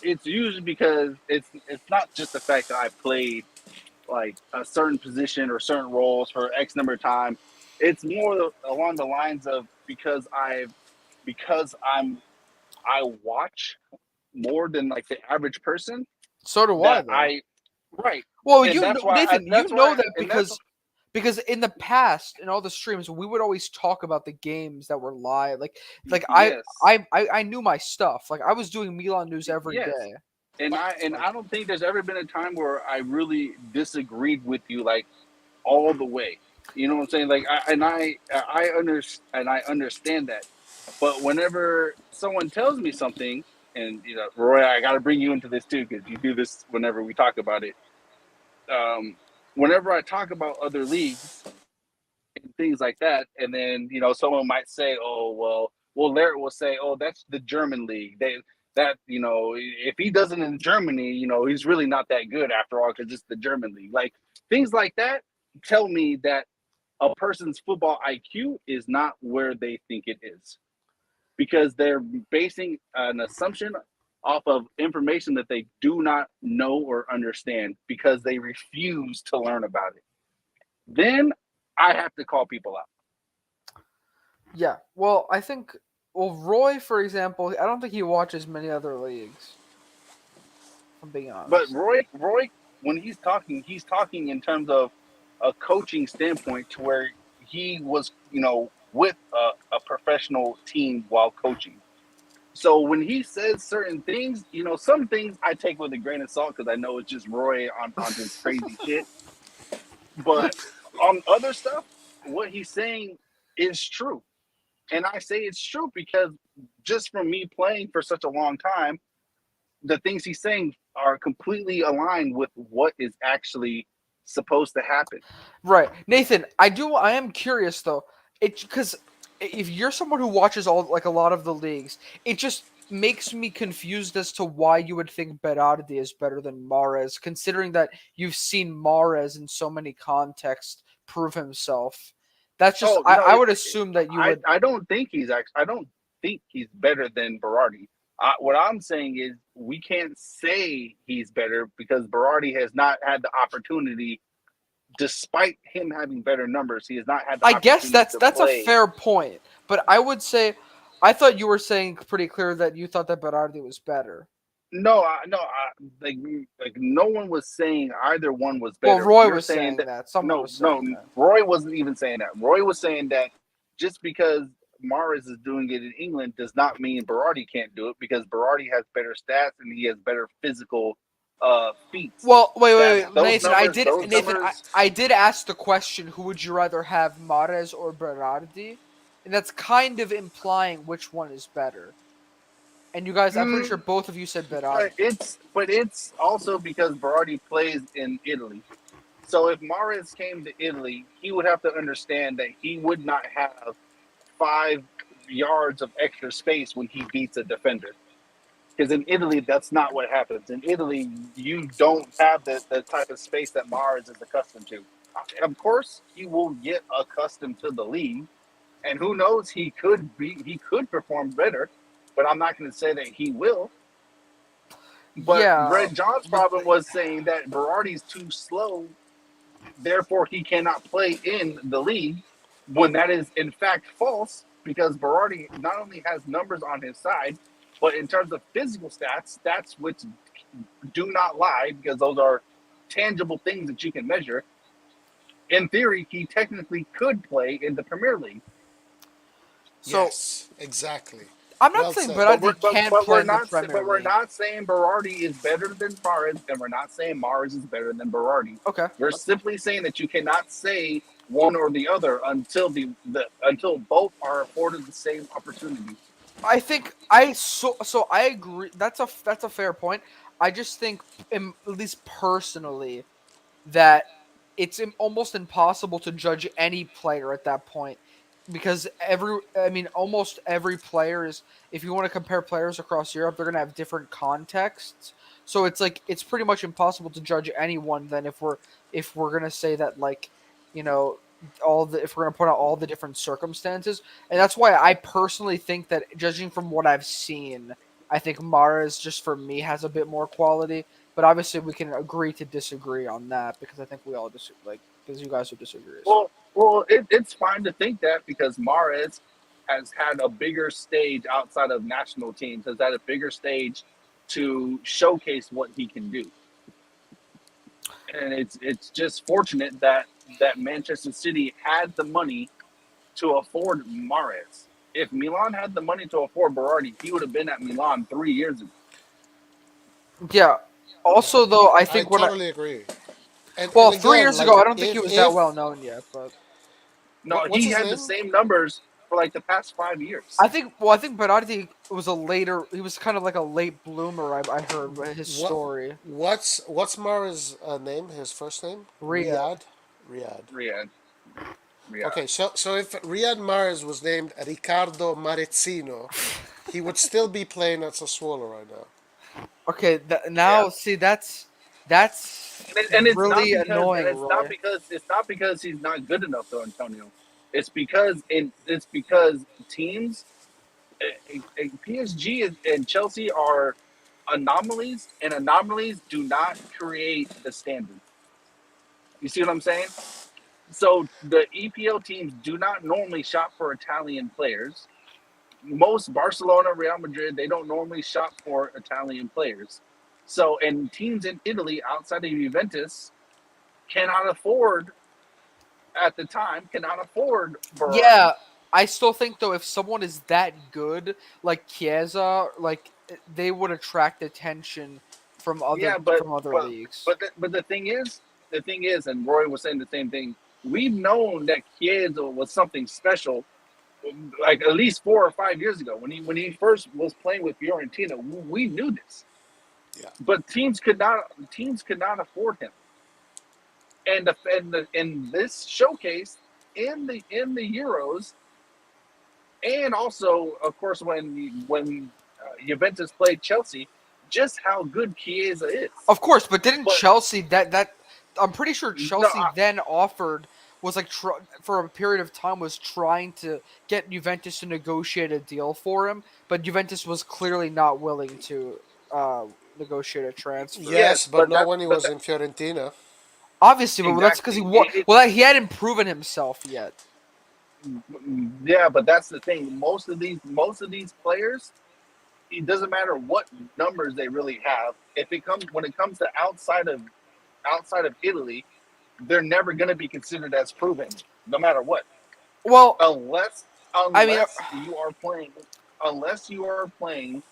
it's usually because it's not just the fact that I played like a certain position or certain roles for X number of time. It's more along the lines of because I watch more than like the average person So do I, that though. I right, Well, and you that's know, why Nathan, you that's know why that and that's because in the past in all the streams we would always talk about the games that were live. Like yes. I knew my stuff. Like I was doing Milan news every Yes. day. And Like I don't think there's ever been a time where I really disagreed with you like all the way. You know what I'm saying? Like I understand that. But whenever someone tells me something, and Roy, I got to bring you into this too because you do this whenever we talk about it. Whenever I talk about other leagues and things like that, and then someone might say, "Oh well," Larry will say, "Oh, that's the German league. If he does it in Germany, he's really not that good after all because it's the German league." Like things like that tell me that a person's football IQ is not where they think it is because they're basing an assumption off of information that they do not know or understand because they refuse to learn about it. Then I have to call people out. yeah. Well, I think Roy, for example, I don't think he watches many other leagues. If I'm being But honest. Roy, when he's talking in terms of a coaching standpoint to where he was, with a professional team while coaching. So when he says certain things, some things I take with a grain of salt because I know it's just Roy on his crazy shit. But on other stuff, what he's saying is true. And I say it's true because just from me playing for such a long time, the things he's saying are completely aligned with what is actually supposed to happen. Right, Nathan. I am curious though. It because if you're someone who watches all like a lot of the leagues, it just makes me confused as to why you would think Berardi is better than Mahrez, considering that you've seen Mahrez in so many contexts prove himself. That's just Oh no, I would assume that you would. I don't think he's actually. I don't think he's better than Berardi. What I'm saying is we can't say he's better because Berardi has not had the opportunity, despite him having better numbers. He has not had the I guess opportunity to that's a play. fair point, but I would say I thought you were saying pretty clear that you thought that Berardi was better. No, like no one was saying either one was Well, better. Roy You're was saying saying that that. Someone was no, saying that. Roy wasn't even saying that. Roy was saying that just because Mahrez is doing it in England does not mean Berardi can't do it because Berardi has better stats and he has better physical feats. Well, That those Nathan. numbers, those Nathan. numbers. I did ask the question: who would you rather have, Mahrez or Berardi? And that's kind of implying which one is better. And you guys, I'm pretty sure Mm, both of you said but Berardi. it's also because Berardi plays in Italy. So if Mahrez came to Italy, he would have to understand that he would not have 5 yards of extra space when he beats a defender. Because in Italy, that's not what happens. In Italy, you don't have the type of space that Mahrez is accustomed to. Of course, he will get accustomed to the league, and who knows, he could perform better, but I'm not going to say that he will. But Yeah, Red John's but problem was saying that Berardi's too slow, therefore he cannot play in the league, when that is in fact false because Berardi not only has numbers on his side, but in terms of physical stats which do not lie because those are tangible things that you can measure. In theory, he technically could play in the Premier League. so Yes, exactly. I'm not Well saying said. But Berardi can't play in the Premier we're League. not saying Berardi is better than Mahrez, and we're not saying Mahrez is better than Berardi. Okay, We're that's fine. simply saying that you cannot say one or the other until until both are afforded the same opportunity. I think so I agree. That's a fair point. I just think, at least personally, that it's almost impossible to judge any player at that point because almost every player is, if you want to compare players across Europe, they're going to have different contexts. So it's like it's pretty much impossible to judge anyone then if we're going to say that, like, you know, if we're going to put out all the different circumstances. And that's why I personally think that, judging from what I've seen, I think Mahrez, just for me, has a bit more quality. But obviously, we can agree to disagree on that because I think we all because you guys would disagree. So It's fine to think that because Mahrez has had a bigger stage outside of national teams, has had a bigger stage to showcase what he can do. And it's just fortunate that Manchester City had the money to afford Mahrez. If Milan had the money to afford Berardi, he would have been at Milan 3 years ago. yeah. Yeah, Also, though, I I think totally agree. well, And 3 years again, ago, like I don't think he was that well known yet. But No, what's he his had the name? same numbers for like the past 5 years. I think Berardi was a later. He was kind of like a late bloomer. I heard his What story. what's Mara's name? His first name? Rhea. Riyadh. Riyadh. Riyadh, Okay, Riyadh. so if Riyad Mahrez was named Riccardo Marezzino, he would still be playing at Sassuolo right now. Okay, Yeah, now see that's and really annoying, Roy. it's not because he's not good enough, though, Antonio. It's because teams, PSG and Chelsea are anomalies, and anomalies do not create the standard. You see what I'm saying? So the EPL teams do not normally shop for Italian players. Most Barcelona, Real Madrid, they don't normally shop for Italian players. So, and teams in Italy outside of Juventus cannot afford, at the time, cannot afford Berardi. Yeah, I still think though, if someone is that good, like Chiesa, like they would attract attention Yeah, but from other but leagues. but the thing is, and Roy was saying the same thing. We've known that Chiesa was something special, like at least 4 or 5 years ago when he first was playing with Fiorentina. We knew this, Yeah. but teams could not afford him. In this showcase in the Euros, and also of course when Juventus played Chelsea, just how good Chiesa is. Of course, but didn't But Chelsea that I'm pretty sure no, Chelsea then offered was like for a period of time was trying to get Juventus to negotiate a deal for him, but Juventus was clearly not willing to uh negotiate a transfer. Yes, yes, but not when he but was that in Fiorentina. Obviously, but that's because exactly well he hadn't proven himself yet. yeah, but that's the thing. Most of these players, it doesn't matter what numbers they really have. If it comes when it comes to outside of Italy, they're never going to be considered as proven, no matter what, Well, unless I mean, unless you are playing unless you are playing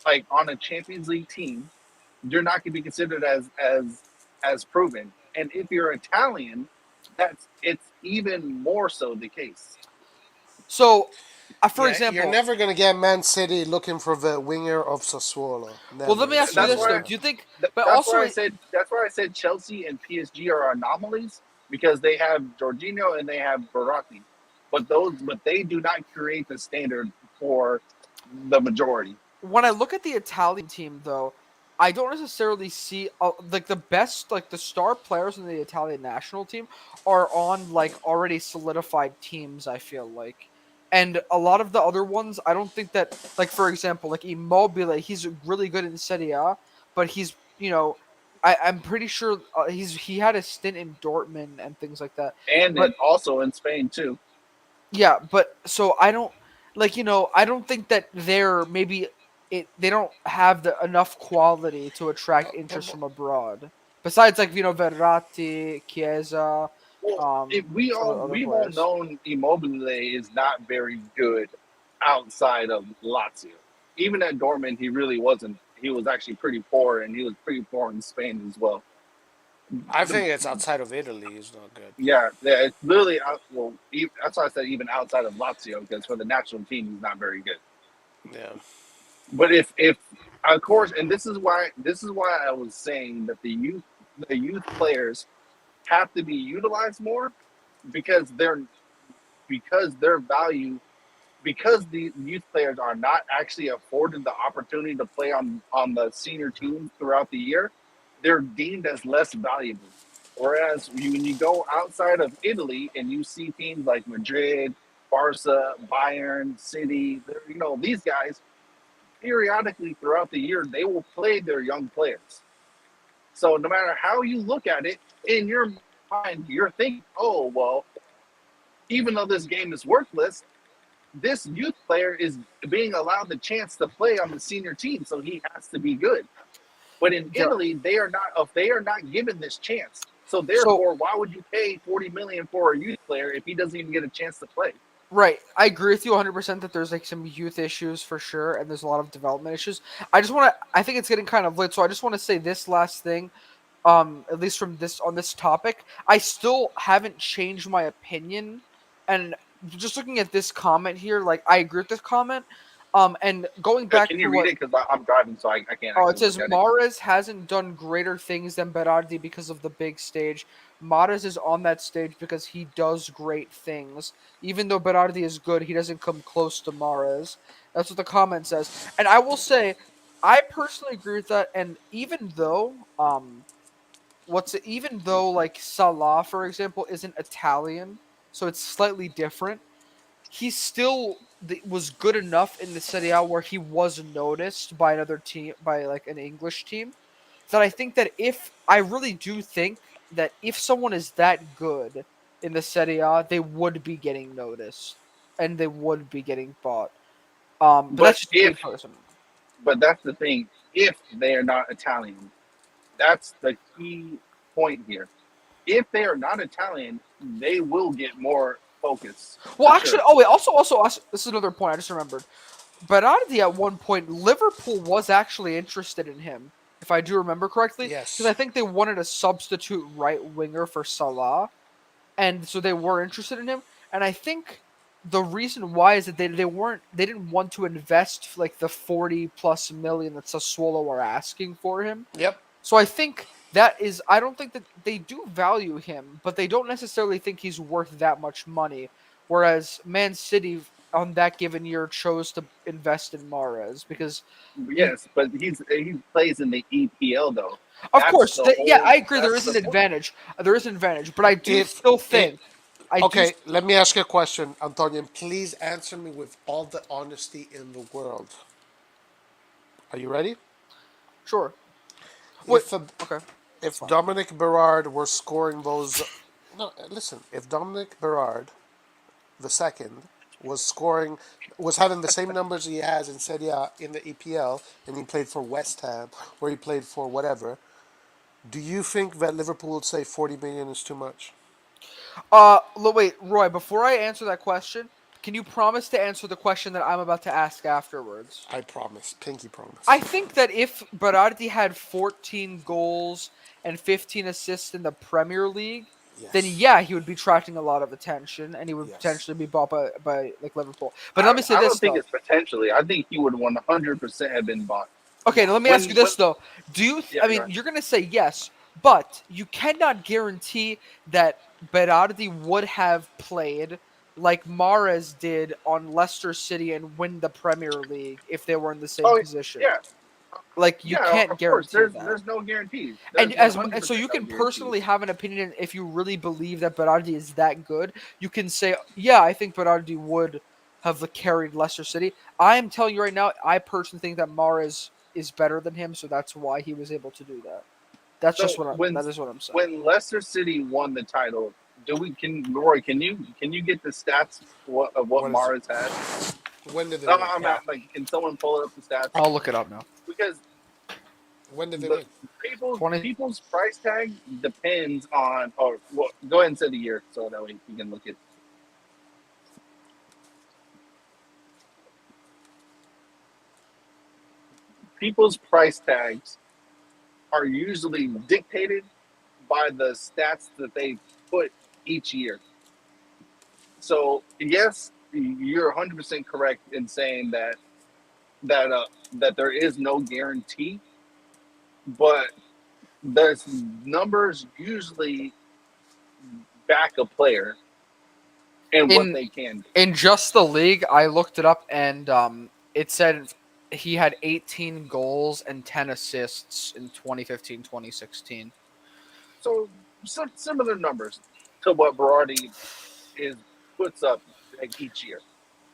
like on a Champions League team, you're not going to be considered as proven. And if you're Italian, that's it's even more so the case. so for Yeah, you're example, never gonna get Man City looking for the winger of Sassuolo. well, let me Never. ask It's you never That's this gonna though: why do you happen. think? But that's also, why I said Chelsea and PSG are anomalies because they have Jorginho and they have Verratti, but they do not create the standard for the majority. when I look at the Italian team, though, I don't necessarily see like the best, like the star players in the Italian national team are on like already solidified teams. I feel like, and a lot of the other ones, I don't think that, like for example, like Immobile, he's really good in Serie A, but he's I'm pretty sure he had a stint in Dortmund and things like that, And but then also in Spain too. yeah, but so I don't I don't think that they don't have the enough quality to attract interest But from abroad. Besides like Verratti, Chiesa, Well, other we've all players. known Immobile is not very good outside of Lazio. Even at Dortmund, he really wasn't. He was actually pretty poor, and he was pretty poor in Spain as well. I The, think it's outside of Italy. He's not good. yeah, it's literally out. Well, that's why I said even outside of Lazio, because for the national team, he's not very good. Yeah. But if of course, and this is why I was saying that the youth players have to be utilized more because their value because the youth players are not actually afforded the opportunity to play on the senior teams throughout the year, they're deemed as less valuable. Whereas when you go outside of Italy and you see teams like Madrid, Barca, Bayern, City, these guys periodically throughout the year they will play their young players. So no matter how you look at it, in your mind you're thinking, oh well, even though this game is worthless, this youth player is being allowed the chance to play on the senior team, so he has to be good. But in Yeah. Italy, they are not given this chance. So So therefore, why would you pay 40 million for a youth player if he doesn't even get a chance to play? right, I agree with you 100% that there's like some youth issues for sure, and there's a lot of development issues. I think it's getting kind of late, so I just want to say this last thing. At least from this on this topic, I still haven't changed my opinion, and just looking at this comment here, like I agree with this comment. And going back Can to you read what it? Because I'm driving, so I can't Oh, it actually says look at it. Mahrez hasn't done greater things than Berardi because of the big stage. Mahrez is on that stage because he does great things. Even though Berardi is good, he doesn't come close to Mahrez. That's what the comment says. And I will say, I personally agree with that. And even though like Salah, for example, isn't Italian, so it's slightly different, he still was good enough in the Serie A where he was noticed by another team, by like an English team, that I think that if I really do think that if someone is that good in the Serie A, they would be getting noticed and they would be getting bought. But But that's just me if, personally. but that's the thing. If they are not Italian, that's the key point here. If they are not Italian, they will get more focus Well, for actually, sure. oh wait, also, this is another point I just remembered. Berardi at one point, Liverpool was actually interested in him, if I do remember correctly, because Yes. I think they wanted a substitute right winger for Salah, and so they were interested in him. And I think the reason why is that they didn't want to invest like the 40+ million that Sassuolo are asking for him. Yep. So I don't think that they do value him, but they don't necessarily think he's worth that much money. Whereas Man City, on that given year chose to invest in Mares because you, Yes, but he plays in the EPL though. of That's course, the yeah, whole. I agree. There That's is the an point. advantage. There is an advantage, but I do If still it, think I do. okay, let me ask you a question, Antonio, and please answer me with all the honesty in the world. Are you ready? Sure. Wait. If a, Okay. That's if fine. Dominic Berard were scoring those, no, listen. If Dominic Berard the second was scoring, was having the same numbers he has in Serie A in the EPL, and he played for West Ham or he played for whatever, do you think that Liverpool would say 40 million is too much? Wait, Roy. Before I answer that question, can you promise to answer the question that I'm about to ask afterwards? I promise, pinky promise. I think that if Berardi had 14 goals and 15 assists in the Premier League, then Yes, yeah, he would be attracting a lot of attention, and he would yes. potentially be bought by like Liverpool. But let me say I this don't think though. it's potentially. I think he would 100% have been bought. Okay, Yeah. now let me ask you When this though. Do you? yeah, I go mean, ahead. you're gonna say yes, but you cannot guarantee that Berardi would have played like Mahrez did on Leicester City and win the Premier League if they were in the same Oh position. yeah, Like you yeah. can't Of course, guarantee that. there's no guarantees. And There's as and so 100% you no can personally guarantees. have an opinion if you really believe that Berardi is that good. You can say, yeah, I think Berardi would have carried Leicester City. I am telling you right now, I personally think that Mahrez is better than him, so that's why he was able to do that. That's just So what that is what I'm saying. when Leicester City won the title, do we can Roy? Can you get the stats of what What is it? Mars had? When did they win? I'm Yeah, not like. Can someone pull up the stats? I'll look it up now. Because When did they the win? Twenty. people's price tag depends on. Or well, go ahead and say the year so that way you can look at people's price tags are usually dictated by the stats that they put each year. So yes, you're 100% correct in saying that that there is no guarantee, but there's numbers usually back a player and what In they can do. in just the league, I looked it up and it said he had 18 goals and 10 assists in 2015-2016. So some similar numbers to what Berardi is puts up like each year.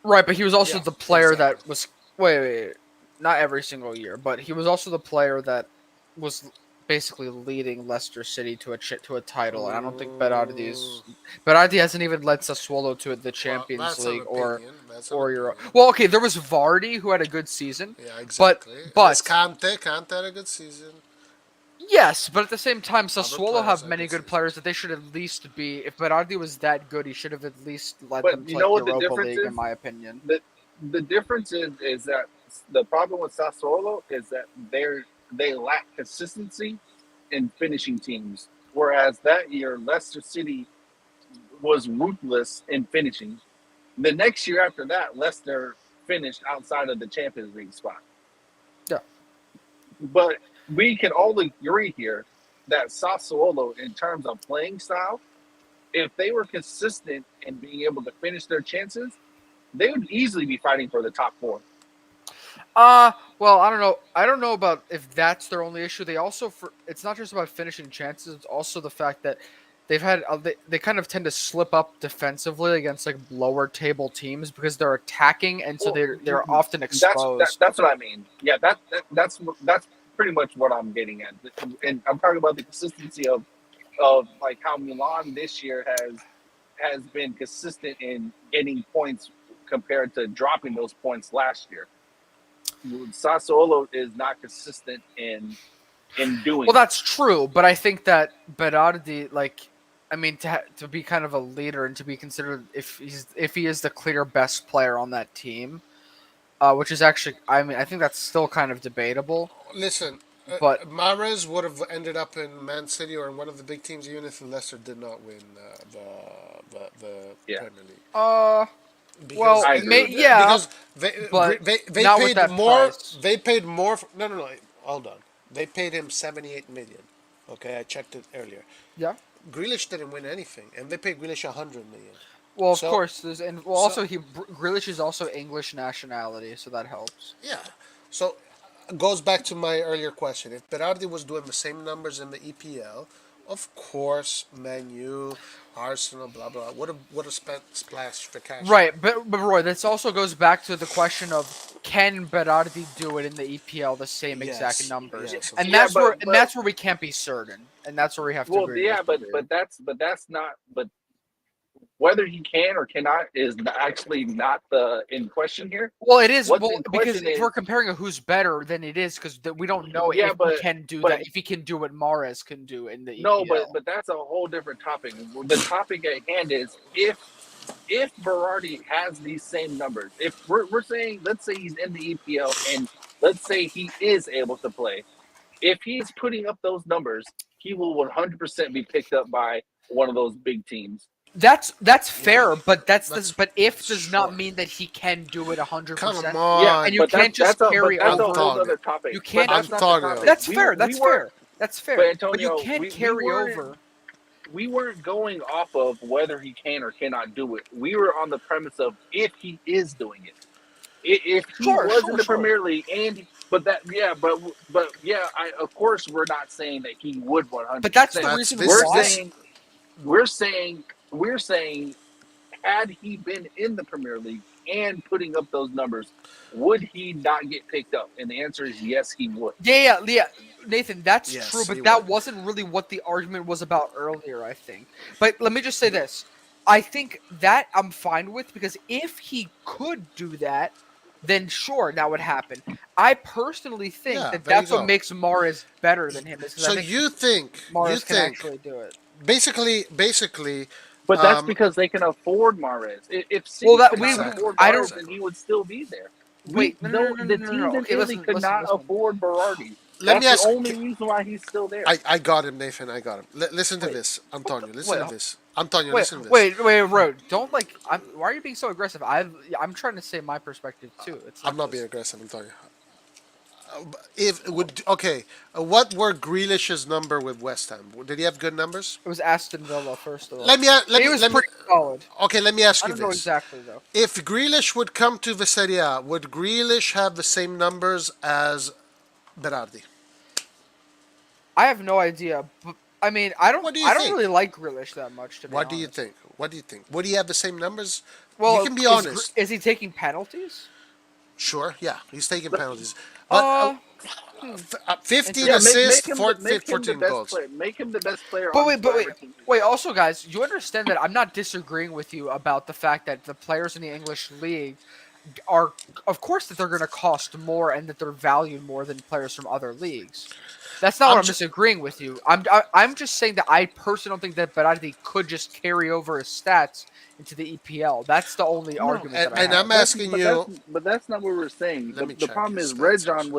Right, but he was also Yeah, the player that exactly. was wait, not every single year, but he was also the player that was basically leading Leicester City to a title, and I don't think Mm, Berardi hasn't even led Sassuolo to the well, Champions that's an League opinion. That's an or Euro. opinion. Well, okay, there was Vardy who had a good season, Yeah, but exactly. There's but Kante. Kante had a good season. yes, but at the same time, Other Sassuolo players have had many good good seasons. players that they should at least be. If Berardi was that good, he should have at least led But them to you like know what the Europa difference League, in is? my opinion. The the difference is that the problem with Sassuolo is that they lack consistency in finishing teams. Whereas that year Leicester City was ruthless in finishing. The next year after that, Leicester finished outside of the Champions League spot. Yeah. But we can all agree here that Sassuolo, in terms of playing style, if they were consistent in being able to finish their chances, they would easily be fighting for the top four. Well, I don't know. I don't know about if that's their only issue. They also it's not just about finishing chances. It's also the fact that they've had they kind of tend to slip up defensively against like lower table teams because they're attacking, and so Well, they're often exposed. that's what I mean. Yeah, that's pretty much what I'm getting at, and I'm talking about the consistency of like how Milan this year has been consistent in getting points compared to dropping those points last year. Sassuolo is not consistent in Well, doing that. that's true, but I think that Berardi, like, I mean, to be kind of a leader and to be considered if he is the clear best player on that team, which is actually, I mean, I think that's still kind of debatable, Listen, but Mahrez would have ended up in Man City or in one of the big teams, even if Leicester did not win the Yeah, Premier League. uh, Because well, I agree with that. yeah, because but they not with paid that more. price. They paid more. No, no, no. Hold on. They paid him 78 million. Okay, I checked it earlier. Yeah. Grealish didn't win anything, and they paid Grealish 100 million. Well, of So course, there's and well, so also Grealish is also English nationality, so that helps. yeah. So goes back to my earlier question. If Berardi was doing the same numbers in the EPL, of course, Man U, Arsenal, blah blah, would have spent splash for cash on him. Right, but Roy, this also goes back to the question of can Berardi do it in the EPL the same exact Yes, numbers, yes, of and Yeah, course. that's where we can't be certain, and that's where we have to well, agree yeah, with you but here. that's not. But whether he can or cannot is actually not the in question here. Well, it is What's well in because question if is we're comparing a who's better, then it is because we don't know yeah, if he can do but that, if he can do what Mares can do in the no, EPL. but that's a whole different topic. The topic at hand is if Berardi has these same numbers, if we're saying, let's say he's in the EPL and let's say he is able to play, if he's putting up those numbers, he will 100% be picked up by one of those big teams. That's Yeah, fair, but that's but if does not sure. mean that he can do it Come 100%, Yeah, and on, you but can't just carry that's a whole over. Antonio. other topic. You But can't. that's not the Antonio. topic. That's fair. We That's weren't. fair. That's But fair. But you Antonio, can't carry over. we weren't going off of whether he can or cannot do it. We were on the premise of if he is doing it. If he Sure, was in sure, the sure. Premier League and but yeah, I of course we're not saying that he would But that's 100%. the That's reason this We're why. this. saying we're saying we're saying had he been in the Premier League and putting up those numbers, would he not get picked up? And the answer is yes, he would. Yeah. Nathan, that's true, Yes, he but would. that wasn't really what the argument was about earlier, I think. But let me just say this. I think that I'm fine with because if he could do that, then sure, that would happen. I personally think Yeah, that there you that's what go. makes Mares better than him, is because I So think you Mares can think actually do it. basically, But that's um, because they can afford Mahrez. If Well, City that could we not exactly, afford I don't Mahrez, then exactly. he would still be there. We wait. No, no, no, don't. no, no, The no, no. teams in Okay, Italy listen, could listen, not listen. afford Berardi. Let me That's the ask. only reason why he's still there. I got him, Nathan. I got him. Listen to Wait, this, what the, Antonio. Listen wait, to this, Antonio. wait, Listen to this. wait, Road. Don't like. Why are you being so aggressive? I'm trying to say my perspective too. It's I'm not not being just. aggressive, Antonio. If would okay, what were Grealish's number with West Ham? Did he have good numbers? It was Aston Villa first of all. Let me let He me was let me. pretty solid. Okay, let me ask I you don't know this: exactly though. if Grealish would come to the Serie A, would Grealish have the same numbers as Berardi? I have no idea, but I mean, What do you I don't think? really like Grealish that much to be What do you honest. think? What do you think? Would he have the same numbers? You Well, can be honest. is he taking penalties? Sure, yeah, he's taking penalties, but Uh, hmm, 15 Yeah, interesting. assists, make him the 14 best goals. player. Make him the best player But on wait, but wait, whatever team he's wait. on. Also, guys, you understand that I'm not disagreeing with you about the fact that the players in the English league are, of course, that they're going to cost more and that they're valued more than players from other leagues. That's not what I'm I'm ju- disagreeing with you. I'm just saying that I personally don't think that Berardi could just carry over his stats into the EPL. That's the only no, argument that I and have. I'm asking you. But that's not what we're saying. Let me The check problem his is stats actually.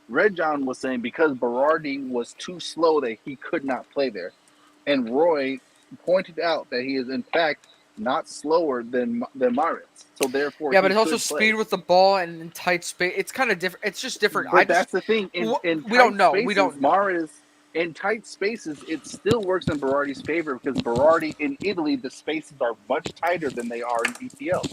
Red John was saying because Berardi was too slow that he could not play there, and Roy pointed out that he is in fact not slower than Maritz, so therefore Yeah, but he it's also could speed play. with the ball and in tight space. It's kind of different. It's just different. But that's the thing in We don't tight know. We spaces, don't know. it still works in Berardi's favor because Berardi in Italy the spaces are much tighter than they are in EPL.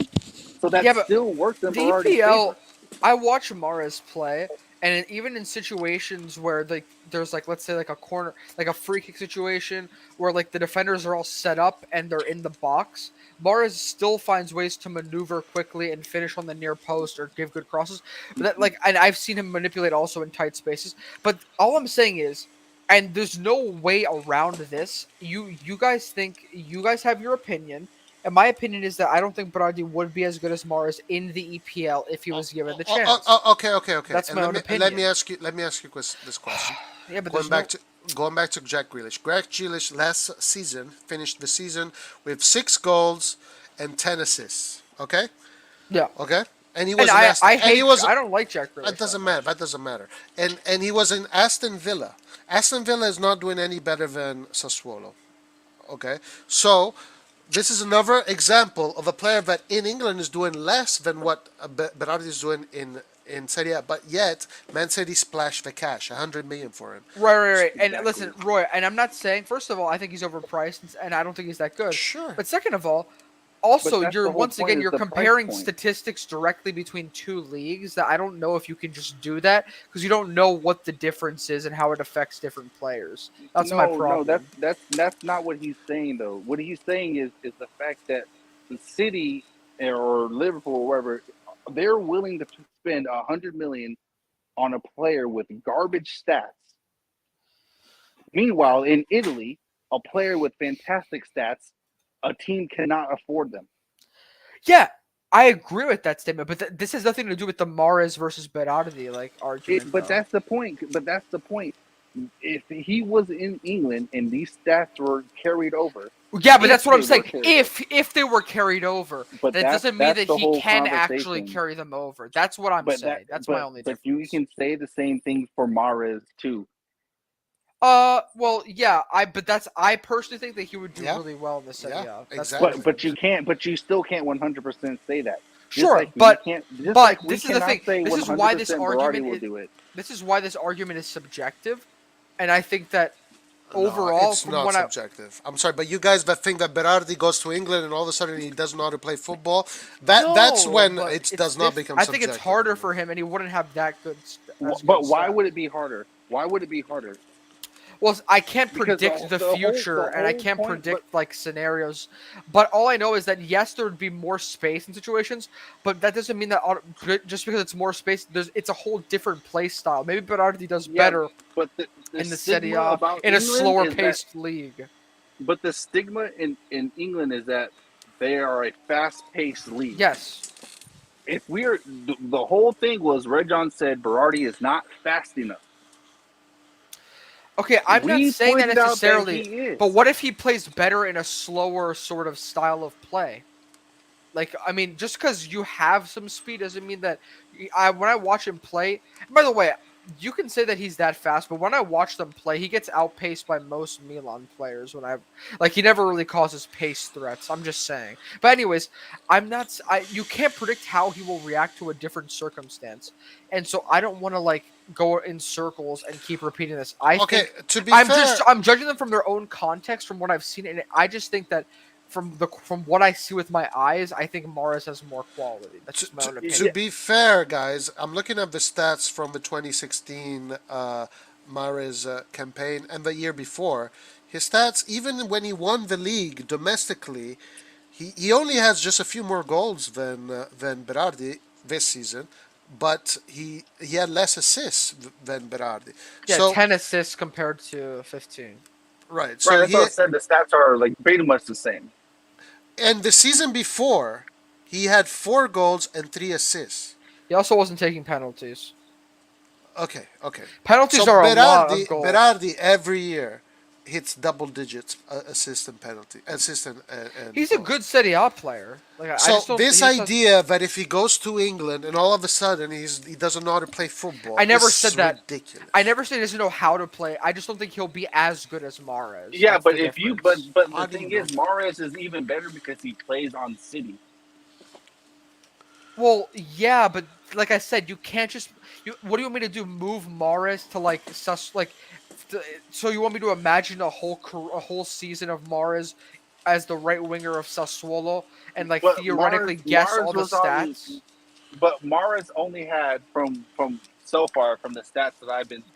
So that Yeah, but still works in the Berardi's EPL, favor. I watch Mares play, and even in situations where there's like let's say like a corner, like a free kick situation where like the defenders are all set up and they're in the box, Mares still finds ways to maneuver quickly and finish on the near post or give good crosses. But that like, and I've seen him manipulate also in tight spaces. But all I'm saying is. And there's no way around this. You guys think you guys have your opinion. And my opinion is that I don't think Berardi would be as good as Mars in the EPL if he was given the chance. Okay. That's And my own let me opinion. ask you. Let me ask you this question. Yeah, but Going there's back no. to going back to Jack Grealish. Jack Grealish last season finished the season with 6 goals and 10 assists. Okay, Yeah, okay, and he and was an Aston. I And he hate. was. I don't like Jack That Grealish that doesn't matter. much. That doesn't matter. And he was in Aston Villa. Aston Villa is not doing any better than Sassuolo. Okay, so this is another example of a player that in England is doing less than what Berardi is doing in Serie A, but yet Man City splashed the cash, 100 million for him. Right. And Exactly. listen, Roy. And I'm not saying. First of all, I think he's overpriced, and I don't think he's that good. Sure. But second of all, also that's you're the whole once again point. Is you're the price comparing point. statistics directly between two leagues that I don't know if you can just do that because you don't know what the difference is and how it affects different players. That's my No, problem. that's not what he's saying though. What he's saying is the fact that the city or Liverpool or wherever, they're willing to spend 100 million on a player with garbage stats. Meanwhile, in Italy, a player with fantastic stats, a team cannot afford them. Yeah, I agree with that statement, but this has nothing to do with the Mahrez versus Berardi like argument But though. that's the point. But that's the point. If he was in England and these stats were carried over, Yeah, but if that's what I'm they saying. were carried over, If they were carried over, but that doesn't mean that's that the he whole can actually conversation. carry them over. That's what I'm But saying. That's my only you difference. can say the same thing for Mahrez too. Well, yeah, I personally think that he would do Yeah, really well in the Serie yeah, A. That's my exactly. But difference. you can't. But you still can't 100% say that. Just Sure, like we can't. Just but like we this is the thing. cannot say This is why this 100% Berardi argument will is do it. this is why this argument is subjective, and I think that No, overall, it's from not what I subjective. I'm sorry, but you guys that think that Berardi goes to England and all of a sudden he doesn't know how to play football, that's no, when but it it's does not diff. become I think it's subjective harder anymore. for him, and he wouldn't have that good as good But why stats. would it be harder? Why would it be harder? Well, I can't Because predict the the future, and I whole can't point. But predict like scenarios. But all I know is that yes, there would be more space in situations, but that doesn't mean that just because it's more space, it's a whole different play style. Maybe Berardi does yeah, better but the in the Serie stigma A about in a England slower is that. paced league. But the stigma in England is that they are a fast paced league. Yes. If we're the whole thing was Red John said Berardi is not fast enough. Okay, I'm not We saying that pointed out that necessarily, he is. but what if he plays better in a slower sort of style of play? Like, I mean, just because you have some speed doesn't mean that. When I watch him play, by the way, you can say that he's that fast, but when I watch them play, he gets outpaced by most Milan players. He never really causes pace threats. I'm just saying. But anyways, I'm not. You can't predict how he will react to a different circumstance, and so I don't want to go in circles and keep repeating this. I Okay, think to be fair, I'm judging them from their own context, from what I've seen, and I just think that from what I see with my eyes, I think Morris has more quality. That's to, just my to, own to opinion. be fair, guys, I'm looking at the stats from the 2016 Mahrez campaign and the year before. His stats, even when he won the league domestically, he only has just a few more goals than Berardi this season, but he had less assists than Berardi. Yeah, So 10 assists compared to 15. right, Right, so that's what I said. The stats are like pretty much the same. and the season before he had 4 goals and 3 assists. He also wasn't taking penalties. Okay, okay. So Penalties are a lot of goals. Berardi every year hits double digits assist and He's a goals. good Serie A player. Like I So just don't. He this just doesn't. idea that if he goes to England and all of a sudden he doesn't know how to play football I never said is that. ridiculous. I never said he doesn't know how to play. I just don't think he'll be as good as Mahrez. Yeah, That's but the if you difference. but How the do you thing know is, that? Mahrez is even better because he plays on City. Well, yeah, but like I said, you can't just. What do you want me to do? Move Mahrez to so you want me to imagine a whole season of Mahrez as the right winger of Sassuolo and But theoretically guess all Mahrez the was on. stats? But Mahrez only had from so far from the stats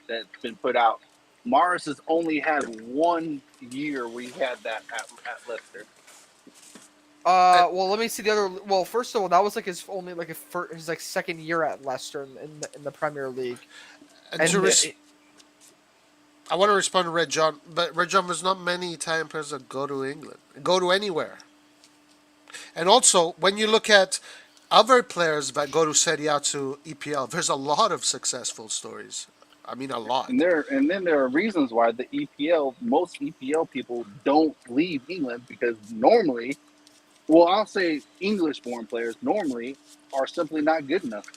that's been put out. Mahrez has only had 1 year where he had that at Leicester. Well, let me see the other. Well, first of all, that was his only his second year at Leicester in the Premier League, And and I want to respond to Red John, but Red John, there's not many Italian players that go to England, go to anywhere. And also, when you look at other players that go to Serie A to EPL, there's a lot of successful stories. I mean, a lot. And then there are reasons why most EPL people don't leave England because normally, well, I'll say English-born players normally are simply not good enough.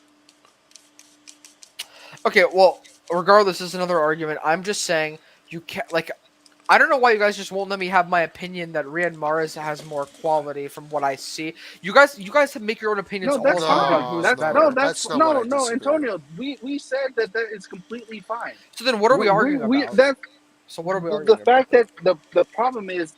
okay, well, regardless, this is another argument. I'm just saying you can't I don't know why you guys just won't let me have my opinion that Riyad Mahrez has more quality from what I see. You guys make your own opinions No, all the that's time about fine. who's That's better. not what I no, disagree with. Antonio. We said that is completely fine. So then, what are we arguing about? That's So what are we the arguing about? fact that the problem is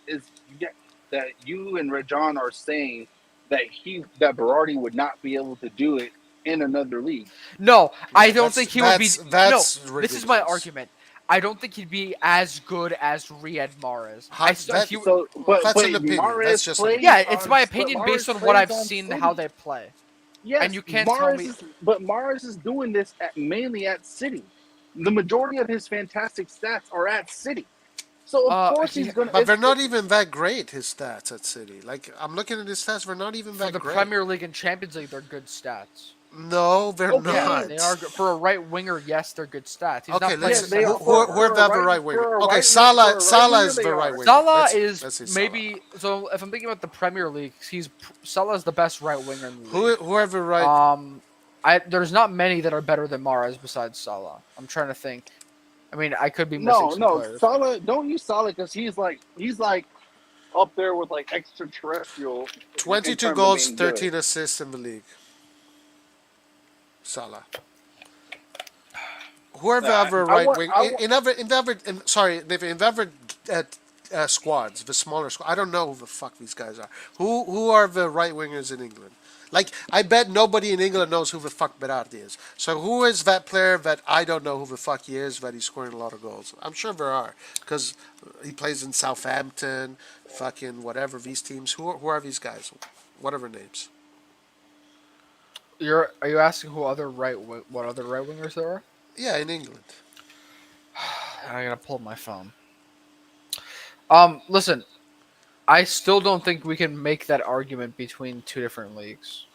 yeah, that you and Rajon are saying that Berardi would not be able to do it in another league. No, I Yeah, don't think he would be. No, that's this is my ridiculous. argument. I don't think he'd be as good as Riyad Mahrez. How, that He. So, but that's an opinion. That's Mares just an plays opinion. Yeah, it's on my but opinion based Mares on what plays I've on seen how City. they play, and Yes, you can't tell me. But Mars is doing this mainly at City. The majority of his fantastic stats are at City. So of course He he's gonna. But they're not even that great. His stats at City, like I'm looking at his stats, they're not even for that the great. Premier League and Champions League, they're good stats. No, they're Yeah, Okay. they are not. for a right winger. Yes, they're good stats. He's Okay, not playing Yeah, let's. they center are Who forward. are the other right winger? for a Okay, right wing for Salah. a right Salah winger. is They the right are. winger. Salah Let's is say Salah. maybe so. If I'm thinking about the Premier League, Salah is the best right winger in the league. Whoever right. There's not many that are better than Mahrez besides Salah. I'm trying to think. I mean, I could be missing No, some no, players. Salah. Don't use Salah because he's like up there with like extraterrestrial in 22 terms of goals, being good. 13 assists in the league. Salah. Whoever ever I right want. wing I want. sorry, in the other squads, the smaller squad. I don't know who the fuck these guys are. Who are the right wingers in England? Like I bet nobody in England knows who the fuck Berardi is. So who is that player that I don't know who the fuck he is, that he's scoring a lot of goals? I'm sure there are because he plays in Southampton, fucking whatever these teams. Who are these guys? Whatever names. Are you asking what other right wingers there are? Yeah, in England. I gotta pull up my phone. Listen, I still don't think we can make that argument between two different leagues.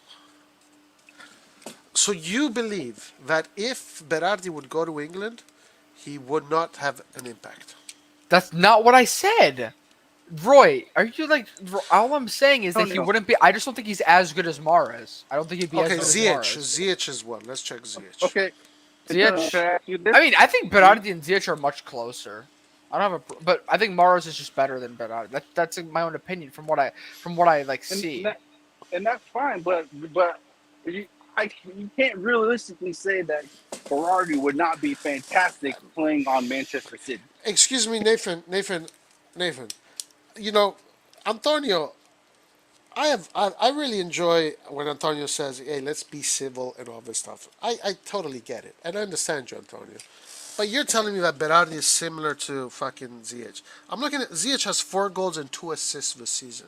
So you believe that if Berardi would go to England, he would not have an impact? That's not what I said. Roy, are you like? All I'm saying is No, that he no. wouldn't be. I just don't think he's as good as Mahrez. I don't think he'd be as Okay, good as Ziyech. Mahrez. Ziyech is one. Let's check Ziyech. Okay. Ziyech. Can I ask you this? I mean, I think Berardi and Ziyech are much closer. I don't have but I think Mahrez is just better than Berardi. That's my own opinion from what I like and, see. and that's fine, but you, you can't realistically say that Berardi would not be fantastic playing on Manchester City. Excuse me, Nathan. You know, Antonio. I really enjoy when Antonio says, "Hey, let's be civil" and all this stuff. I totally get it, and I understand you, Antonio. But you're telling me that Berardi is similar to fucking Ziyech. I'm looking at Ziyech has 4 goals and 2 assists this season.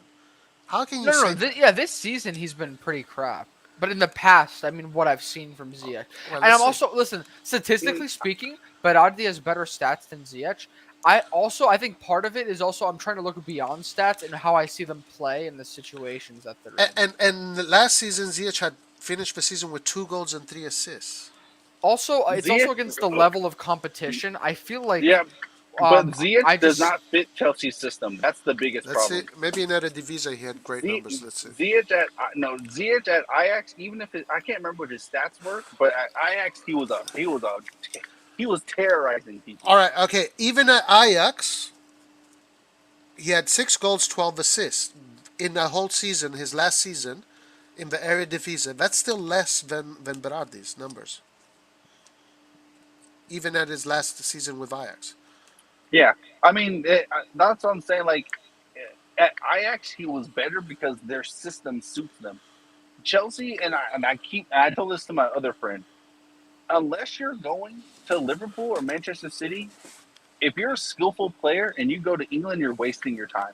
How can you No, no, say? no. This season he's been pretty crap. But in the past, I mean, what I've seen from Ziyech, Well, and I'm let's see. also listen. Statistically speaking, Berardi has better stats than Ziyech. I think part of it is also I'm trying to look beyond stats and how I see them play in the situations that they're in. And last season Ziyech had finished the season with 2 goals and 3 assists. Also, it's also Ziyech, against the level of competition. I feel like yeah, but Ziyech I does just not fit Chelsea's system. That's the biggest Let's see. problem. Maybe in Eredivisie he had great numbers. Let's see. Ziyech at Ajax, even if I can't remember what his stats were, but at Ajax he was terrorizing people. All right. Okay. Even at Ajax, he had 6 goals, 12 assists in the whole season. His last season in the Eredivisie. That's still less than Berardi's numbers. Even at his last season with Ajax. Yeah, I mean that's what I'm saying. Like at Ajax, he was better because their system suits them. Chelsea I told this to my other friend. Unless you're going to Liverpool or Manchester City, if you're a skillful player and you go to England, you're wasting your time.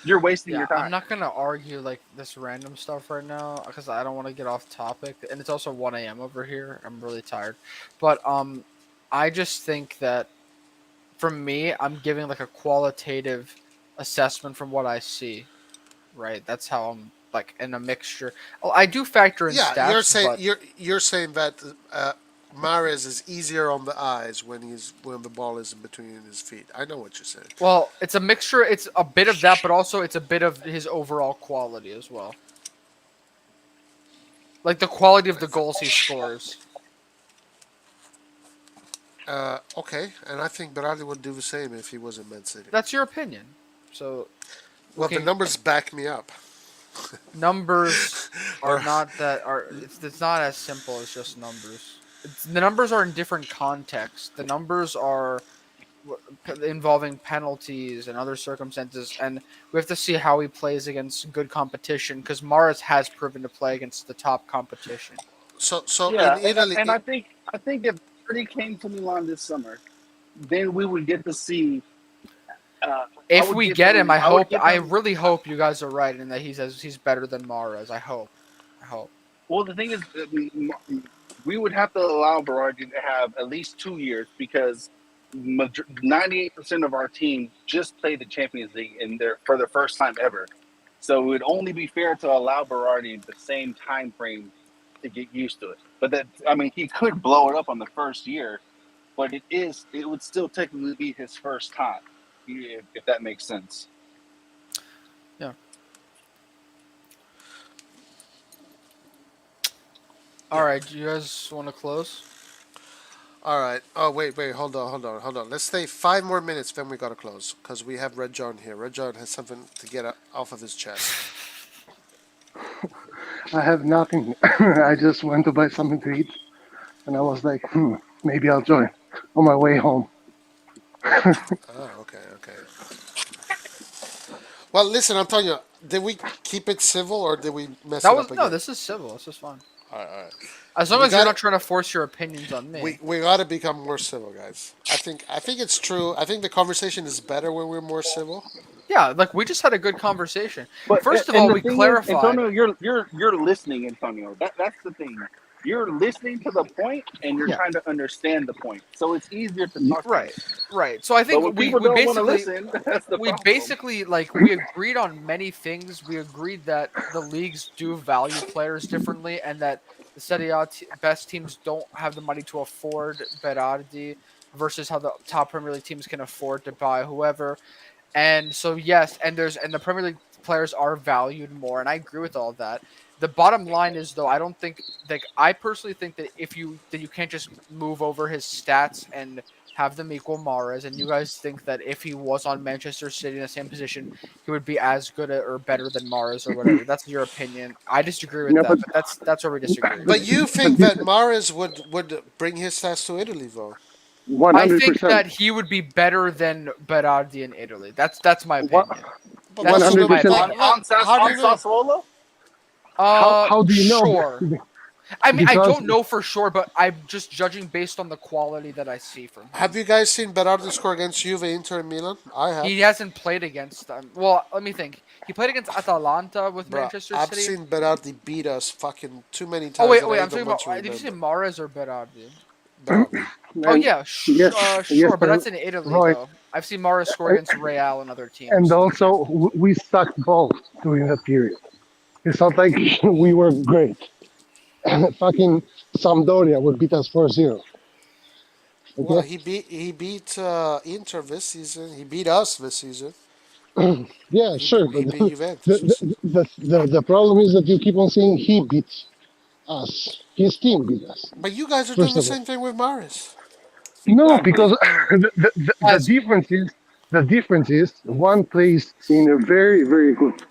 You're wasting your time. I'm not gonna argue like this random stuff right now because I don't want to get off topic, and it's also 1 a.m. over here. I'm really tired, but I just think that for me, I'm giving like a qualitative assessment from what I see. Right, that's how I'm like in a mixture. Oh, I do factor in Yeah, stats, but you're saying that Mahrez is easier on the eyes when the ball is in between his feet. I know what you're saying. well, it's a mixture. It's a bit of that, but also it's a bit of his overall quality as well. Like the quality of the goals he scores. Okay, and I think Berardi would do the same if he was in Man City. That's your opinion. So Well, the numbers back me up. numbers are Or- not that are it's not as simple as just numbers. The numbers are in different contexts. The numbers are involving penalties and other circumstances, and we have to see how he plays against good competition because Mares has proven to play against the top competition. So in Yeah, Italy, and I think if Berardi came to Milan this summer, then we would get to see. I If would we give get him, him. I would give I him. really hope you guys are right and that he's better than Mares. I hope. Well, the thing is, we would have to allow Berardi to have at least 2 years because 98% of our team just played the Champions League in their for the first time ever. So it would only be fair to allow Berardi the same time frame to get used to it. But that, I mean, he could blow it up on the first year, but it would still technically be his first time, if that makes sense. Yeah. All yeah. right. Do you guys want to close? All right. Oh wait. Hold on. Let's stay 5 more minutes. Then we gotta close because we have Red John here. Red John has something to get off of his chest. I have nothing. I just went to buy something to eat, and I was like, maybe I'll join on my way home. Oh, okay. Well, listen, I'm telling you, did we keep it civil or did we mess That it was up no. again? This is civil. This is fine. All right. As long We as you're got not trying to force your opinions on me. we gotta become more civil, guys. I think it's true. I think the conversation is better when we're more civil. Yeah, like we just had a good conversation. But First of and all, the we thing is, clarified. Antonio, you're listening, Antonio. That's the thing. You're listening to the point, and you're Yeah. trying to understand the point. So it's easier to talk to you. Right. Right. So I But think when people we don't want to basically listen, that's the we problem. basically like we agreed on many things. We agreed that the leagues do value players differently, and that the Serie A best teams don't have the money to afford Berardi versus how the top Premier League teams can afford to buy whoever. And so yes, and the Premier League players are valued more, and I agree with all of that. The bottom line is though, I don't think like I personally think that you can't just move over his stats and have them equal Mahrez, and you guys think that if he was on Manchester City in the same position, he would be as good or better than Mahrez or whatever. That's your opinion. I disagree with Yeah, that, but that's where we disagree. But you but think this that Mares would bring his stats to Italy, though? I think 100%, that he would be better than Berardi in Italy. That's my opinion. But That's what's just the 100%. my On opinion. how do on you know? Sassuolo, How do you know? Sure. I mean, I Because don't know for sure, but I'm just judging based on the quality that I see from him. Have you guys seen Berardi score against Juve, Inter, and Milan? I have. He hasn't played against them. Well, let me think. He played against Atalanta with Bruh, Manchester I've City. seen Berardi beat us fucking too many Oh times wait, that I wait. I'm even talking want about. to Did you say remember. Mares or Berardi? Berardi. Oh and yeah, yes, yes, sure, but that's in Italy Roy, though. I've seen Mares score against Real and other and teams. also we sucked balls during that period. It's not like we were great. Fucking Sampdoria would beat us 4-0. Well, Okay? he beat Inter this season. He beat us this season. Yeah, He sure, he but beat Juventus this season. the problem is that you keep on saying he beats us. His team beat us, But you guys are doing first the of all. same thing with Maris. No, exactly. because the Guys, difference is one plays in a very, very good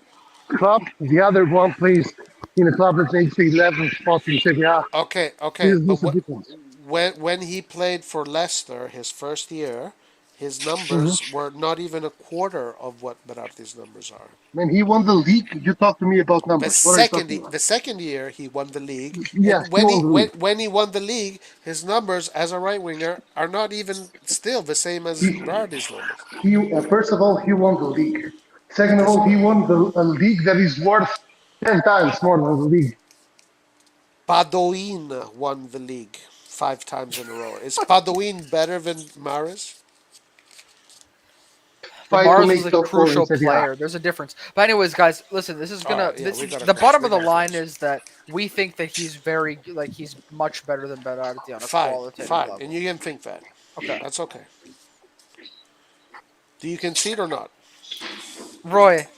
club, the other one plays in a club that takes the 11th spot in Serie A. Okay, This but is the difference. when he played for Leicester his first year, his Mhm. numbers were not even a quarter of what Berardi's numbers are. When he won the league, you talk to me about The numbers. What are you second talking about? the second year he won the league, Yeah, and he when won he the when, league. when he won the league, his numbers as a right winger are not even still the same as He, Berardi's numbers. First of all, he won the league. Second of This all, he won a league that is worth 10 times more than the league. Padoin won the league 5 times in a row. Is Padoin better than Maris? but Fight to Mars was make a top four in crucial Serie A. player. There's a difference. But anyways, guys, listen. This is All gonna. right, yeah, This we is gotta the close. bottom We of the gotta line close. is that we think that he's very like he's much better than Berardi on a Fine, qualitative fine, and level. you can think that. Okay, That's okay. Do you concede or not? Roy,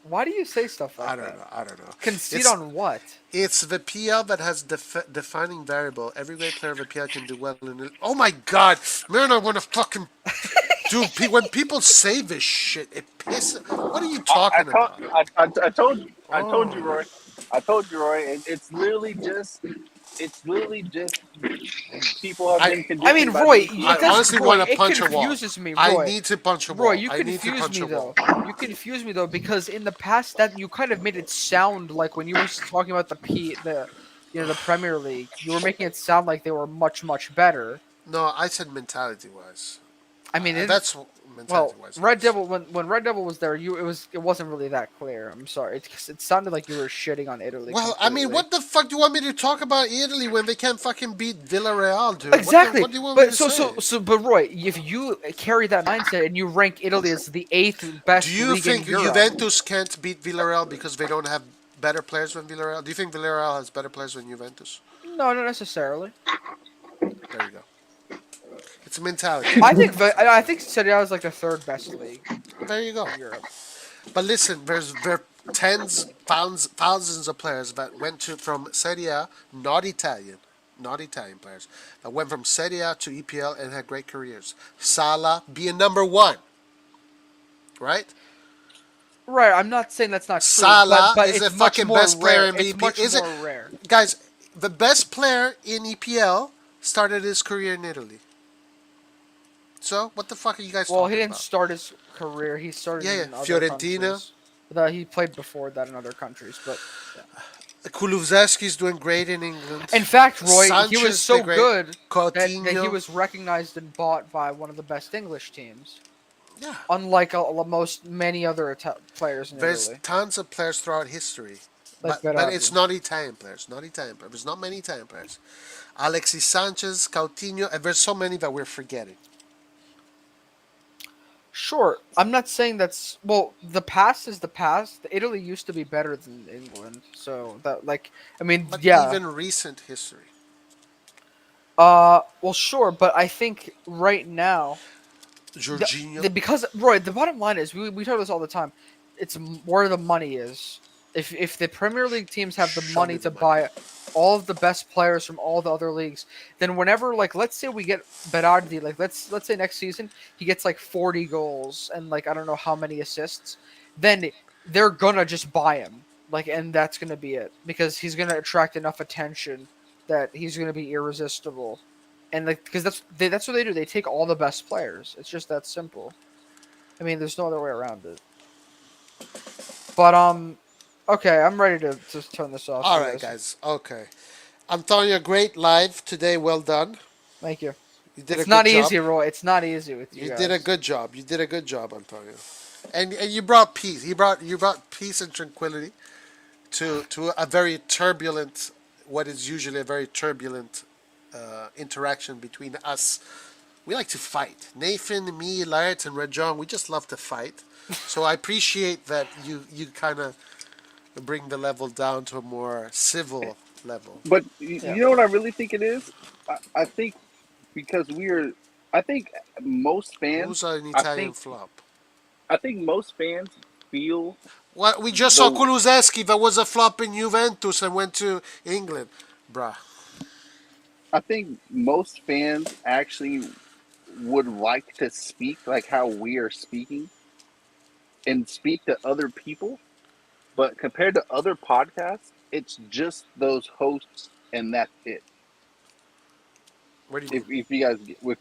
why do you say stuff I like don't that? know. I don't know. Concede It's on what? it's the PL that has defining variable. Every great player of the PL can do well in it. Oh my God, man! I want to fucking dude. When people say this shit, it pisses. What are you I, I, talking told, about? I told you, Oh, Roy. I told you, Roy. It's literally just it's literally just people have I been I mean, conditioned by Roy, these I it teams. does. honestly Roy, want to it punch a wall. confuses me. I Roy, need to punch a Roy, wall. you I need to confuse punch me a wall. though. You confuse me though because in the past that you kind of made it sound like when you were talking about the Premier League, you were making it sound like they were much better. No, I said mentality wise. I mean, That's mentality well, wise. Red Devil when Red Devil was there, it wasn't really that clear. I'm sorry. It sounded like you were shitting on Italy Well, I mean, completely. what the fuck do you want me to talk about Italy when they can't fucking beat Villarreal, dude? Exactly. What do you want me But to say? but Roy, if you carry that mindset and you rank Italy as the eighth Do best you league in think Europe, Juventus can't beat Villarreal because they don't have better players than Villarreal? Do you think Villarreal has better players than Juventus? no, not necessarily. There you go. It's a mentality. I think Serie A is like the third best league There you go. in Europe. But listen, there are tens, pounds, thousands of players that went to from Serie A, not Italian players, that went from Serie A to EPL and had great careers. Salah being number one, right? Right. I'm not saying that's not true, Salah but is the it's much fucking more best player rare. in It's VP. much Is it, more rare. guys? The best player in EPL started his career in Italy. So what the fuck are you guys Well, he talking didn't about? start his career. He started Yeah, yeah. in other Fiorentina. countries. He played before that in other countries, but yeah. Kulusevski's doing great in England. In fact, Roy, he was Sanchez did so great. good that he Coutinho. was recognized and bought by one of the best English teams, Yeah. unlike many other players in There's Italy, tons of players throughout history. like But it's Belotti. not Italian players. Not Italian players. There's not many Italian players. Alexis Sanchez, Coutinho, and there's so many that we're forgetting. Sure, I'm not saying that's the past is the past. Italy used to be better than England, so that I mean, But yeah. even recent history. Well, sure, but I think right now, Jorginho. because Roy, the bottom line is we talk this all the time. It's where the money is. If the Premier League teams have the Show me money the to money. buy all of the best players from all the other leagues, then whenever let's say we get Berardi, let's say next season he gets 40 goals and I don't know how many assists, then they're gonna just buy him and that's gonna be it because he's gonna attract enough attention that he's gonna be irresistible, and because that's what they do. They take all the best players. It's just that simple. I mean, there's no other way around it. But okay, I'm ready to turn this off. All You right, guys, guys. Okay. Antonio, great live today. Well done. thank you. You did a It's good not job. easy, Roy. It's not easy with you You did a guys. good job. You did a good job, Antonio. And you brought peace. You brought peace and tranquility to a very turbulent, what is usually a very turbulent interaction between us. We like to fight. Nathan, me, Laird, and Red John, we just love to fight. So I appreciate that you kind of bring the level down to a more civil level. But Yeah. you know what I really think it is? I think because I think most Who's fans, an I Italian think, flop? I think most fans feel What we just saw the. Kulusevski that was a flop in Juventus and went to England, bruh. I think most fans actually would like to speak like how we are speaking and speak to other people, but compared to other podcasts, it's just those hosts and that's it. What do you If, mean? if you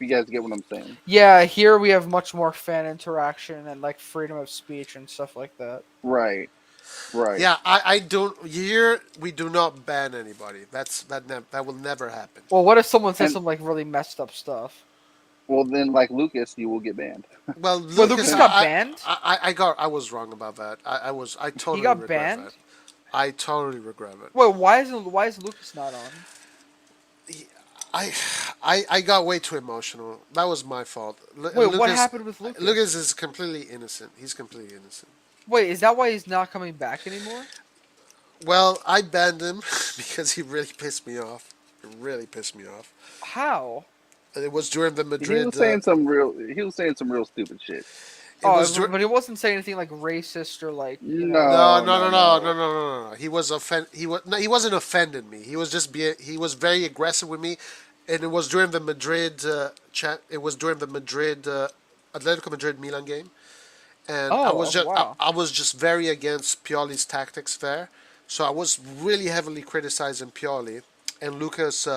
guys get what I'm saying, Yeah, here we have much more fan interaction and freedom of speech and stuff like that. right, right. Yeah, I don't. Here we do not ban anybody. That will never happen. Well, what if someone says And some really messed up stuff? well, then like Lucas, you will get banned. Well, Well, Lucas, Lucas got banned. I was wrong about that. I He totally got regret that. banned. I totally regret it. Wait, why is Lucas not on? I, I got way too emotional. That was my fault. Wait, what happened with Lucas? Lucas is completely innocent. He's completely innocent. Wait, is that why he's not coming back anymore? Well, I banned him because he really pissed me off. It really pissed me off. How? It was during the He Madrid. was saying some real. He was saying some real stupid shit. It was But he wasn't saying anything racist or No, No, no, no, no, no, no, no. no, no, no. He was He was no, he wasn't offending me. He was just he was very aggressive with me, and it was during the Madrid chat. It was during the Madrid Atletico Madrid Milan game, and Oh, wow. I was just very against Pioli's tactics there. So I was really heavily criticizing Pioli, and Lucas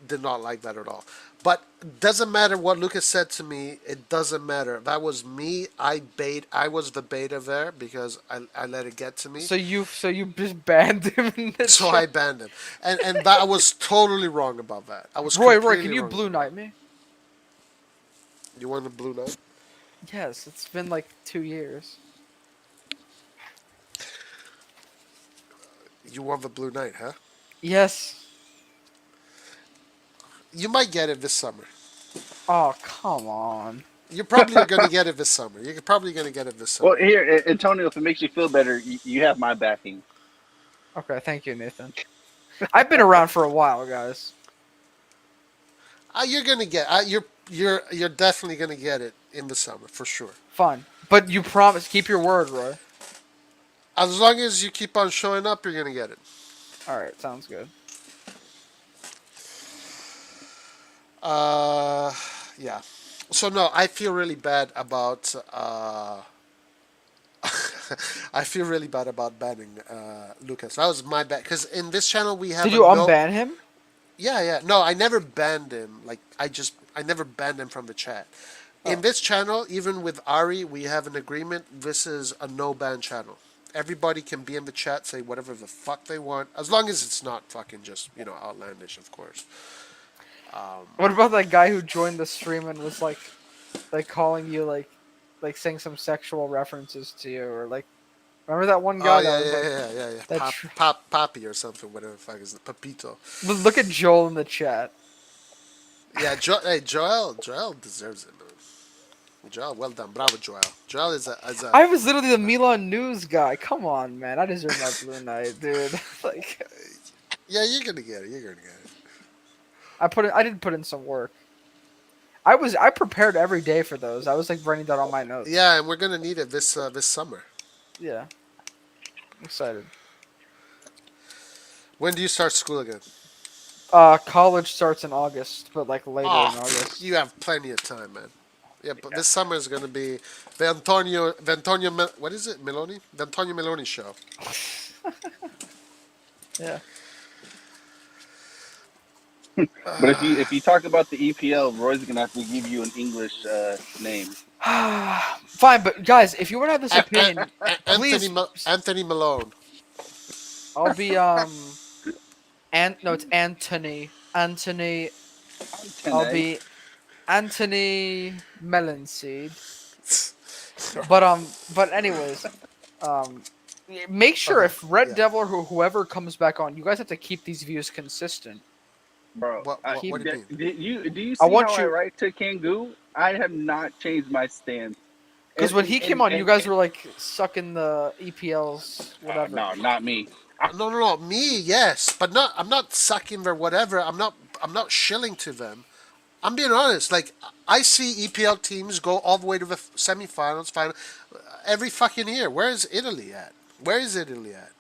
did not like that at all. But doesn't matter what Lucas said to me. It doesn't matter. That was me. I was the beta there because I let it get to me. So you just banned him in the So I chat. banned him, and that I was totally wrong about that. I was Roy, completely can you wrong blue about that. knight me? You want the blue knight? Yes, it's been like 2 years. You want the blue knight, huh? Yes. You might get it this summer. Oh, come on. You're probably going to get it this summer. You're probably going to get it this Well, summer. here, Antonio, if it makes you feel better, you have my backing. Okay, thank you, Nathan. I've been around for a while, guys. You're going to get. You're definitely going to get it in the summer for sure. Fine. But you promise, keep your word, Roy. As long as you keep on showing up, you're going to get it. Alright, sounds good. Uh, yeah. So no, I feel really bad about. I feel really bad about banning Lucas. That was my bad because in this channel we Did have a you no. unban him? Yeah, yeah. No, I never banned him. Like I never banned him from the chat. In Oh. this channel, even with Ari, we have an agreement. This is a no ban channel. Everybody can be in the chat, say whatever the fuck they want, as long as it's not fucking just outlandish, of course. What about that guy who joined the stream and was like calling you like saying some sexual references to you or like remember that one Oh guy that yeah, was yeah, like yeah, yeah, yeah. that tr- Papi or something, whatever the fuck is it, Papito. Look at Joel in the chat. Yeah, hey, Joel deserves it, man. Joel, well done, bravo, Joel. Joel is a I was literally the Milan news guy. Come on, man. I deserve my blue knight, dude. Like yeah. You're gonna get it. You're gonna get it. I did put in some work. I prepared every day for those. I was like writing down all my notes. Yeah, and we're gonna need it this summer. Yeah. I'm excited. When do you start school again? College starts in August, but like later in Oh, August. you have plenty of time, man. Yeah, but this summer is gonna be the Antonio, what is it, Meloni? The Antonio Meloni show. Yeah. But if you talk about the EPL, Roy's gonna have to give you an English name. Fine, but guys, if you want to have this opinion, Anthony please. Anthony Malone. I'll be no, it's Anthony. Anthony. I'll Tene. be Anthony Melonseed. But anyways, um, make sure Okay, if Red yeah. Devil or whoever comes back on, you guys have to keep these views consistent. Bro, What do you mean? do you I see want how I you write to Kangoo? I have not changed my stance. because And when and he and, came on, you and, guys and were like sucking the EPLs, whatever. no, not me. No, no, no. Me, yes, but not. I'm not sucking their whatever. I'm not. I'm not shilling to them. I'm being honest. Like I see EPL teams go all the way to the semifinals, final, every fucking year. Where is Italy at? Where is Italy at?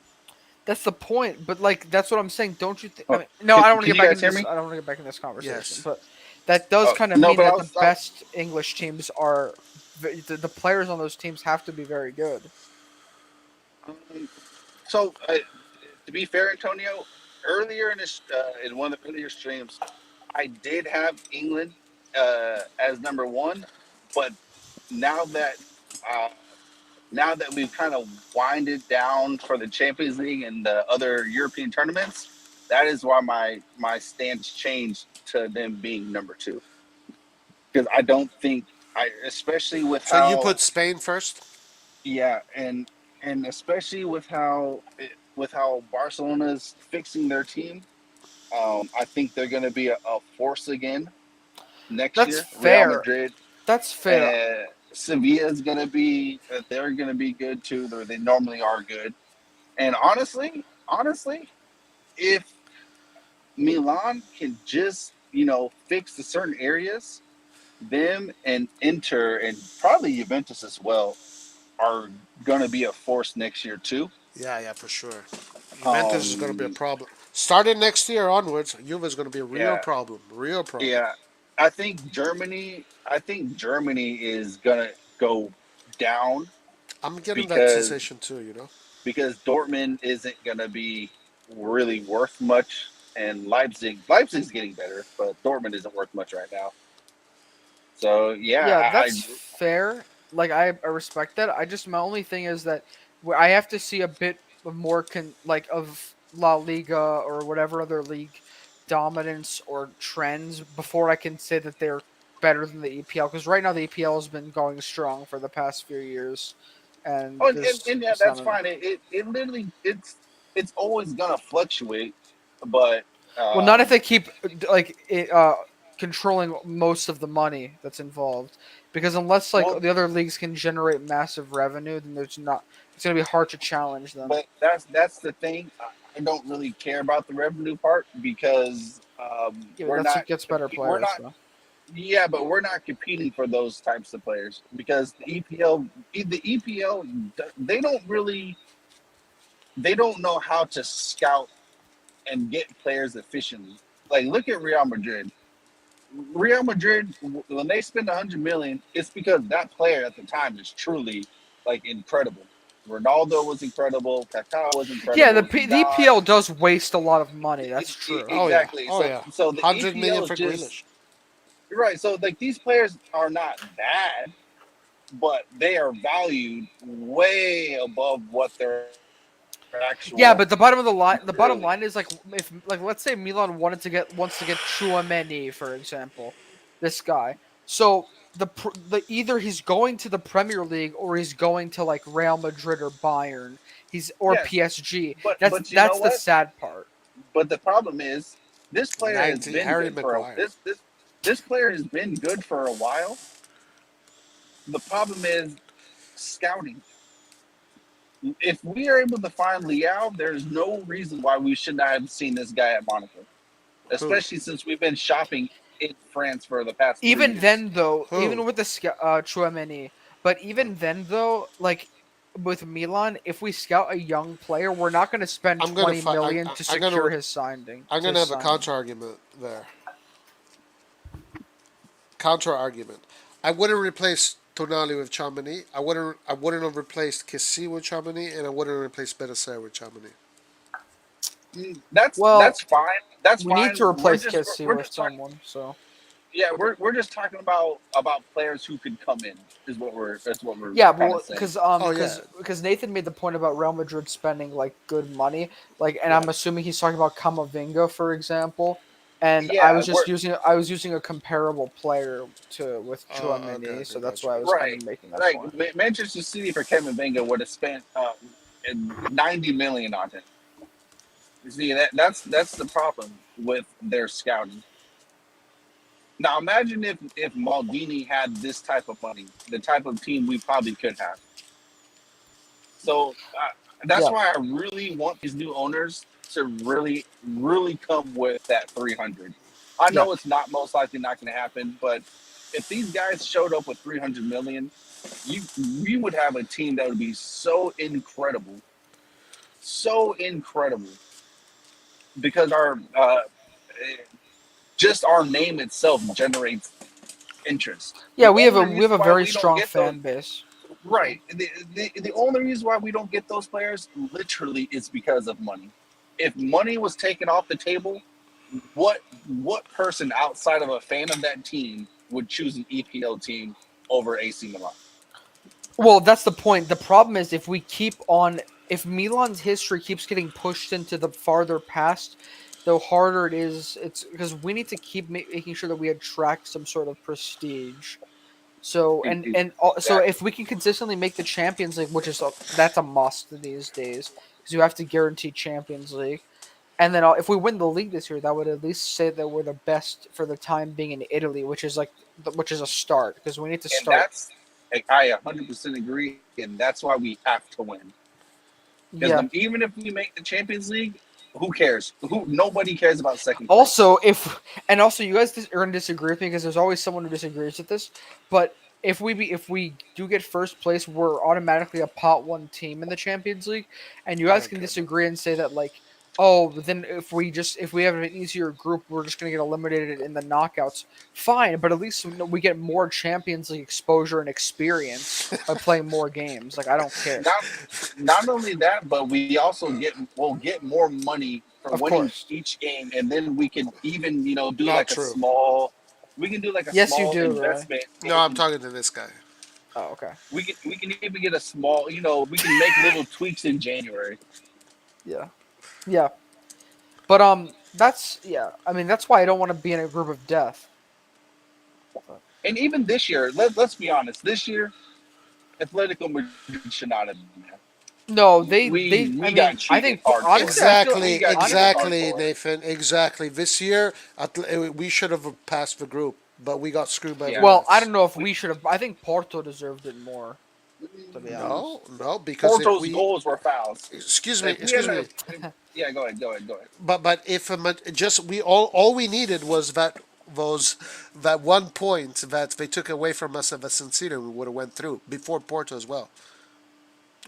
That's the point. But like, that's what I'm saying. Don't you think? I Oh, mean, no, I don't want to can get you back guys into hear this. me? I don't want to get back in this conversation. Yes. But that does Oh kind of no, mean but that the I best English teams are the players on those teams have to be very good. so to be fair, Antonio, earlier in one of the earlier streams, I did have England as number one, but now that uh, now that we've kind of winded down for the Champions League and the other European tournaments, that is why my stance changed to them being number two. Because I don't think especially with So you how put Spain first? yeah, and especially with how Barcelona's fixing their team, I think they're going to be a force again next That's year. Real fair. Madrid That's fair. and Sevilla is going to be they're going to be good too. They normally are good. And honestly, if Milan can just fix the certain areas, them and Inter and probably Juventus as well are going to be a force next year too. Yeah, yeah, for sure. Juventus is going to be a Um, problem. Starting next year onwards, Juve is going to be a real yeah, problem. Real problem. yeah. I think Germany is gonna go down I'm getting that because sensation too. because Dortmund isn't gonna be really worth much. and Leipzig's getting better, but Dortmund isn't worth much right now. So yeah, Yeah, that's fair. Like I respect that. I just my only thing is that I have to see a bit of more like of La Liga or whatever other league dominance or trends before I can say that they're better than the EPL. Because right now the EPL has been going strong for the past few years, and oh, there's and yeah, it's not that's enough. fine. It literally it's always gonna fluctuate, but Well, not if um, they keep controlling most of the money that's involved, because unless like well, the other leagues can generate massive revenue, then there's not. It's gonna be hard to challenge them. but that's the thing. I don't really care about the revenue part because Yeah, but that's what gets better we're players, not. though. Yeah, but we're not competing for those types of players because the EPL, they don't really, they don't know how to scout and get players efficiently. Like, look at Real Madrid. Real Madrid, when they spend 100 million, it's because that player at the time is truly like incredible. Ronaldo was incredible. Kaká was Yeah, incredible. the Zidane, EPL does waste a lot of money. That's true. Oh yeah, exactly. oh So yeah, so the 100 million EPL for just Grealish. you're right. So like these players are not bad, but they are valued way above what their Yeah, actual but the bottom ability. line is like if like let's say Milan wants to get Chouameni, for example, this guy. So the either he's going to the Premier League or he's going to like Real Madrid or Bayern. He's or Yes, PSG. but you know That's the what? sad part. But the problem is this player has 90 been Harry good for Maguire. this player has been good for a while. The problem is scouting. If we are able to find Liao, there's no reason why we should not have seen this guy at Monaco, Who? especially since we've been shopping in France for the past 3 Even years. then, though, Who? even with the Chouameni, but even then, though, like with Milan, if we scout a young player, we're not going to spend I'm gonna 20 million to I'm secure gonna his signing. I'm To gonna his have a signing. counter argument there. Counter argument. I wouldn't replace Tonali with Chamini. I wouldn't have replaced Kessie with Chamini, and I wouldn't have replaced Benacer with Chamini. Well, That's fine. That's we need fine. to We're replace just Kissy we're with just talking. someone. So Yeah, we're just talking about players who could come in is what we're that's what we're yeah, kind of well, saying. Oh yeah, because Nathan made the point about Real Madrid spending like good money, like, and Yeah, I'm assuming he's talking about Camavinga, for example. And yeah, we're I was using a comparable player to with okay, Chouameni, okay, so that's got you, why I got was you. kind right. of making that Like point. Manchester City for Kevin Venga would have spent 90 million on him. You see that's the problem with their scouting. Now imagine if Maldini had this type of money, the type of team we probably could have. So that's Yeah, why I really want these new owners to really come with that 300. I Yeah, know it's not most likely not going to happen, but if these guys showed up with 300 million, you we would have a team that would be so incredible because our just our name itself generates interest. yeah, we have a very We don't strong get those fan base. So right. The only reason why we don't get those players literally is because of money. If money was taken off the table, what person outside of a fan of that team would choose an EPL team over AC Milan? well, that's the point. The problem is if Milan's history keeps getting pushed into the farther past, the harder it is. It's because we need to keep making sure that we attract some sort of prestige. So so Exactly. if we can consistently make the Champions League, which is that's a must these days, because you have to guarantee Champions League. And then if we win the league this year, that would at least say that we're the best for the time being in Italy, which is which is a start because we need to And start. that's I 100% agree, and that's why we have to win. Because Yeah. even if we make the Champions League, who cares? Who Nobody cares about second place. Also, you guys are gonna disagree with me because there's always someone who disagrees with this. But if we do get first place, we're automatically a pot one team in the Champions League, and you I guys don't can care about disagree and say that like, oh, but then if we have an easier group, we're just gonna get eliminated in the knockouts. Fine, but at least we get more Champions League exposure and experience by playing more games. Like I don't care. Not not only that, but we'll get more money for Of winning course. each game, and then we can even do Not like a true. small. We can do like a Yes, you small do, Roy. investment No, I'm in. talking to this guy. Oh, okay. We can even get a small. We can make little tweaks in January. Yeah. Yeah. But that's yeah. I mean, that's why I don't want to be in a group of death. But, And even this year, let's be honest. This year, Atletico Madrid should not have been there. no, they. We I got mean, I cheated think honestly, I hardcore. feel We Exactly, got cheated honestly. exactly, hardcore. Nathan. Exactly. This year, we should have passed the group, but we got screwed by the Yeah. Well, I refs. don't know if We we should have. I think Porto deserved it more, to be honest. No, no, because if Porto's we, goals were fouls. If we excuse me, had, yeah, go ahead, go ahead, go ahead. but if just we all we needed was that 1 point that they took away from us at the San Siro, we would have went through before Porto as well.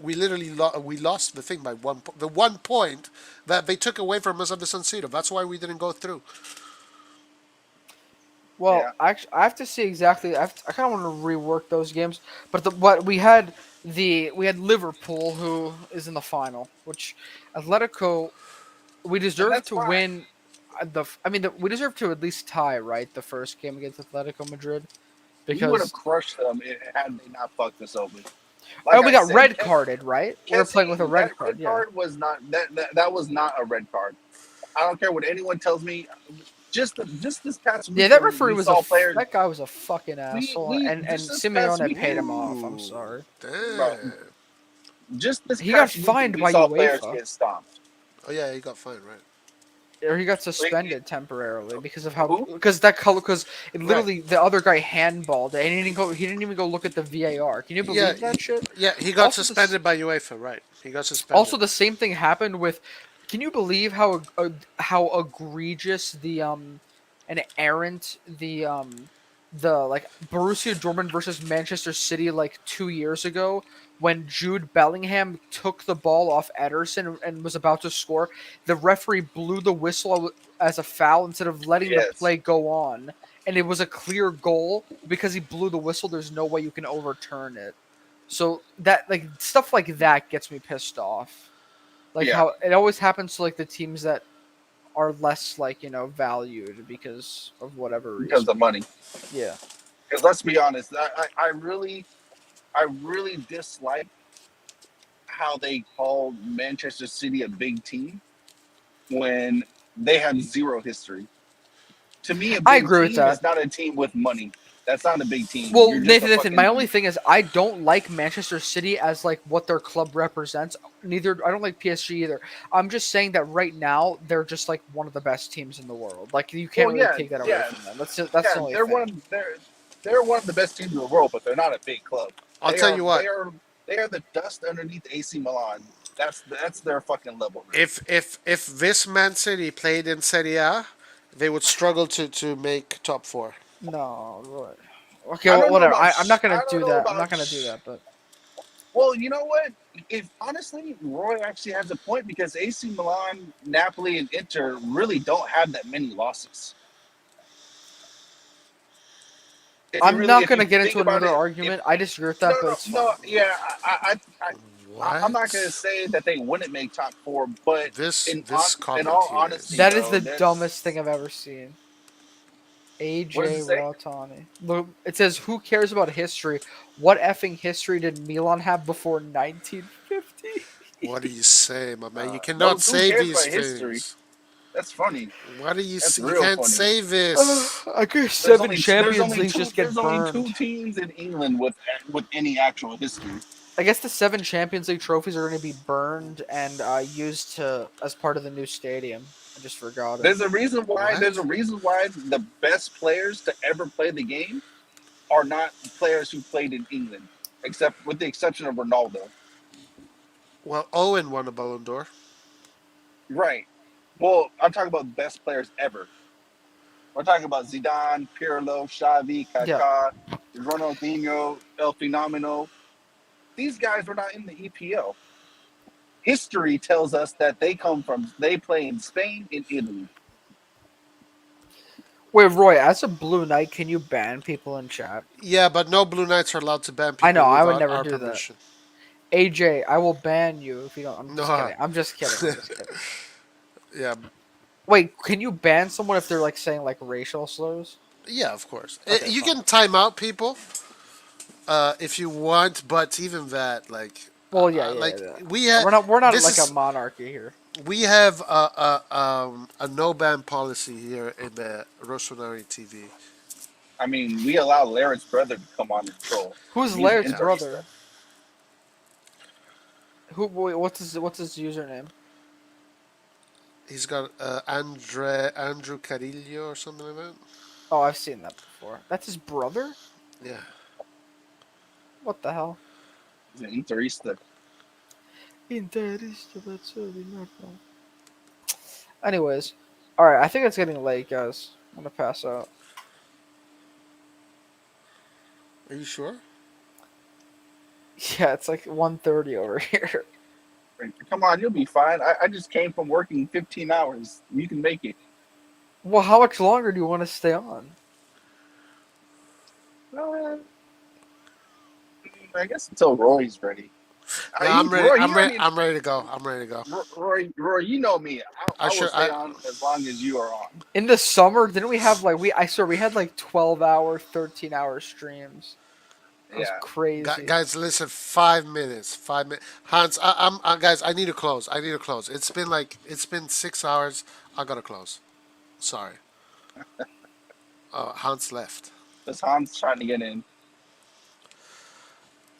We literally we lost the thing by the 1 point that they took away from us at the San Siro. That's why we didn't go through. Well, Yeah, actually, I have to see exactly. I kind of want to rework those games, but what we had Liverpool, who is in the final, which Atletico we and deserve that's to fine. win. I mean, we deserve to at least tie, right? The first game against Atletico Madrid, We would have because crushed them had they not fucked us over. Like we I got said, red carded, right? We were playing with a Kessie, that red card, red yeah. card was not that was not a red card. I don't care what anyone tells me. Just this past Yeah, that weekend, referee we was saw players. that guy was a fucking asshole, We and just this past Simeone paid weekend, him off. I'm Ooh, sorry. bro. damn. Just this He got past weekend, fined we by saw players UEFA. get stomped. Oh yeah, he got fined, right? Or he got Like, suspended temporarily because of how who? because it Right. literally the other guy handballed it and he didn't even go look at the VAR. Can you Yeah, believe that shit? yeah, he got Also this suspended by UEFA, right? He got suspended. also the same thing happened with. Can you believe how egregious the an errant the like Borussia Dortmund versus Manchester City like 2 years ago when Jude Bellingham took the ball off Ederson and was about to score, the referee blew the whistle as a foul instead of letting the Yes. play go on, and it was a clear goal because he blew the whistle. There's no way you can overturn it. So that like stuff like that gets me pissed off. Like Yeah. how it always happens to like the teams that are less like valued because of whatever Because of reason. money. Yeah. Because let's be honest, I really dislike how they called Manchester City a big team when they have zero history. To me, a I big agree with team that. is not a team with money. That's not a big team. Well, You're just a Nathan, my only fucking thing is I don't like Manchester City as like what their club represents. Neither I don't like PSG either. I'm just saying that right now they're just like one of the best teams in the world. Like you can't well, really yeah, take that away yeah, from them. That's yeah. the only thing. They're one of the best teams in the world, but they're not a big club. I'll They tell are you they what. are they are the dust underneath AC Milan. That's their fucking level right If this Man City played in Serie A, they would struggle to make top four. No, right. Okay, I well, don't know whatever. about I'm not gonna I don't do know that. I'm about not gonna do that. But well, you know what? If honestly, Roy actually has a point because AC Milan, Napoli, and Inter really don't have that many losses. I'm not If you gonna get think into about another it, if argument. I disagree with no, that, but no, it's fine. no, yeah, I'm not What? gonna say that they wouldn't make top four, but This in comment all here honesty, is That is though, the that's dumbest thing I've ever seen. what does AJ it say? Rautani. Look, it says, "Who cares about history? What effing history did Milan have before 1950?" what do you say, my man? You No, cannot who say cares these about history? things. That's funny. What do you That's say? You real can't funny. say this. I guess seven Champions Leagues just There's get only two burned. teams in England with any actual history. I guess the seven Champions League trophies are going to be burned and used to as part of the new stadium. I just forgot it. There's a What? reason why the best players to ever play the game are not players who played in England, except with the exception of Ronaldo. Well, Owen won a Ballon d'Or. Right. Well, I'm talking about best players ever. We're talking about Zidane, Pirlo, Xavi, Yeah. Kaká, Ronaldinho, El Fenomeno. These guys were not in the EPL. History tells us that they play in Spain and Italy. Wait, Roy, as a Blue Knight, can you ban people in chat? Yeah, but no Blue Knights are allowed to ban I know, people I would without never our do that. permission. AJ, I will ban you if you don't. I'm just No. kidding. I'm just kidding. I'm just kidding. Yeah, Wait, can you ban someone if they're like saying like racial slurs? yeah, of course. Okay, You fine. can time out people if you want, but even that, Well, yeah, yeah, like yeah. we have, We're not this like a is monarchy here. we have a no ban policy here in the Rossoneri TV. I mean, we allow Laird's brother to come on and troll. Who's He's an Laird's Yeah, Interista. brother? Who? Wait, what's his username? he's got Andrew Carillo or something like that. Oh, I've seen that before. That's his brother. Yeah, What the hell? He's an Interista. Interista Bazzoli, no. Anyways, all right. I think it's getting late, guys. I'm gonna pass out. are you sure? Yeah, it's like 1:30 over here. Come on, you'll be fine. I just came from working 15 hours. You can make it. Well, how much longer do you want to stay on? Uh, I guess until Roy's ready. No, I'm ready. Roy, I mean, I'm ready to go. I'm ready to go. Roy, you know me. I I will sure. stay on as long as you are on. In the summer, didn't we have like I swear we had like 12-hour, 13-hour streams. It was Yeah. crazy. Guys, listen. 5 minutes. 5 minutes. Hans, guys, I need to close. I need to close. It's been 6 hours. I gotta close. Sorry. Hans left. This Hans trying to get in.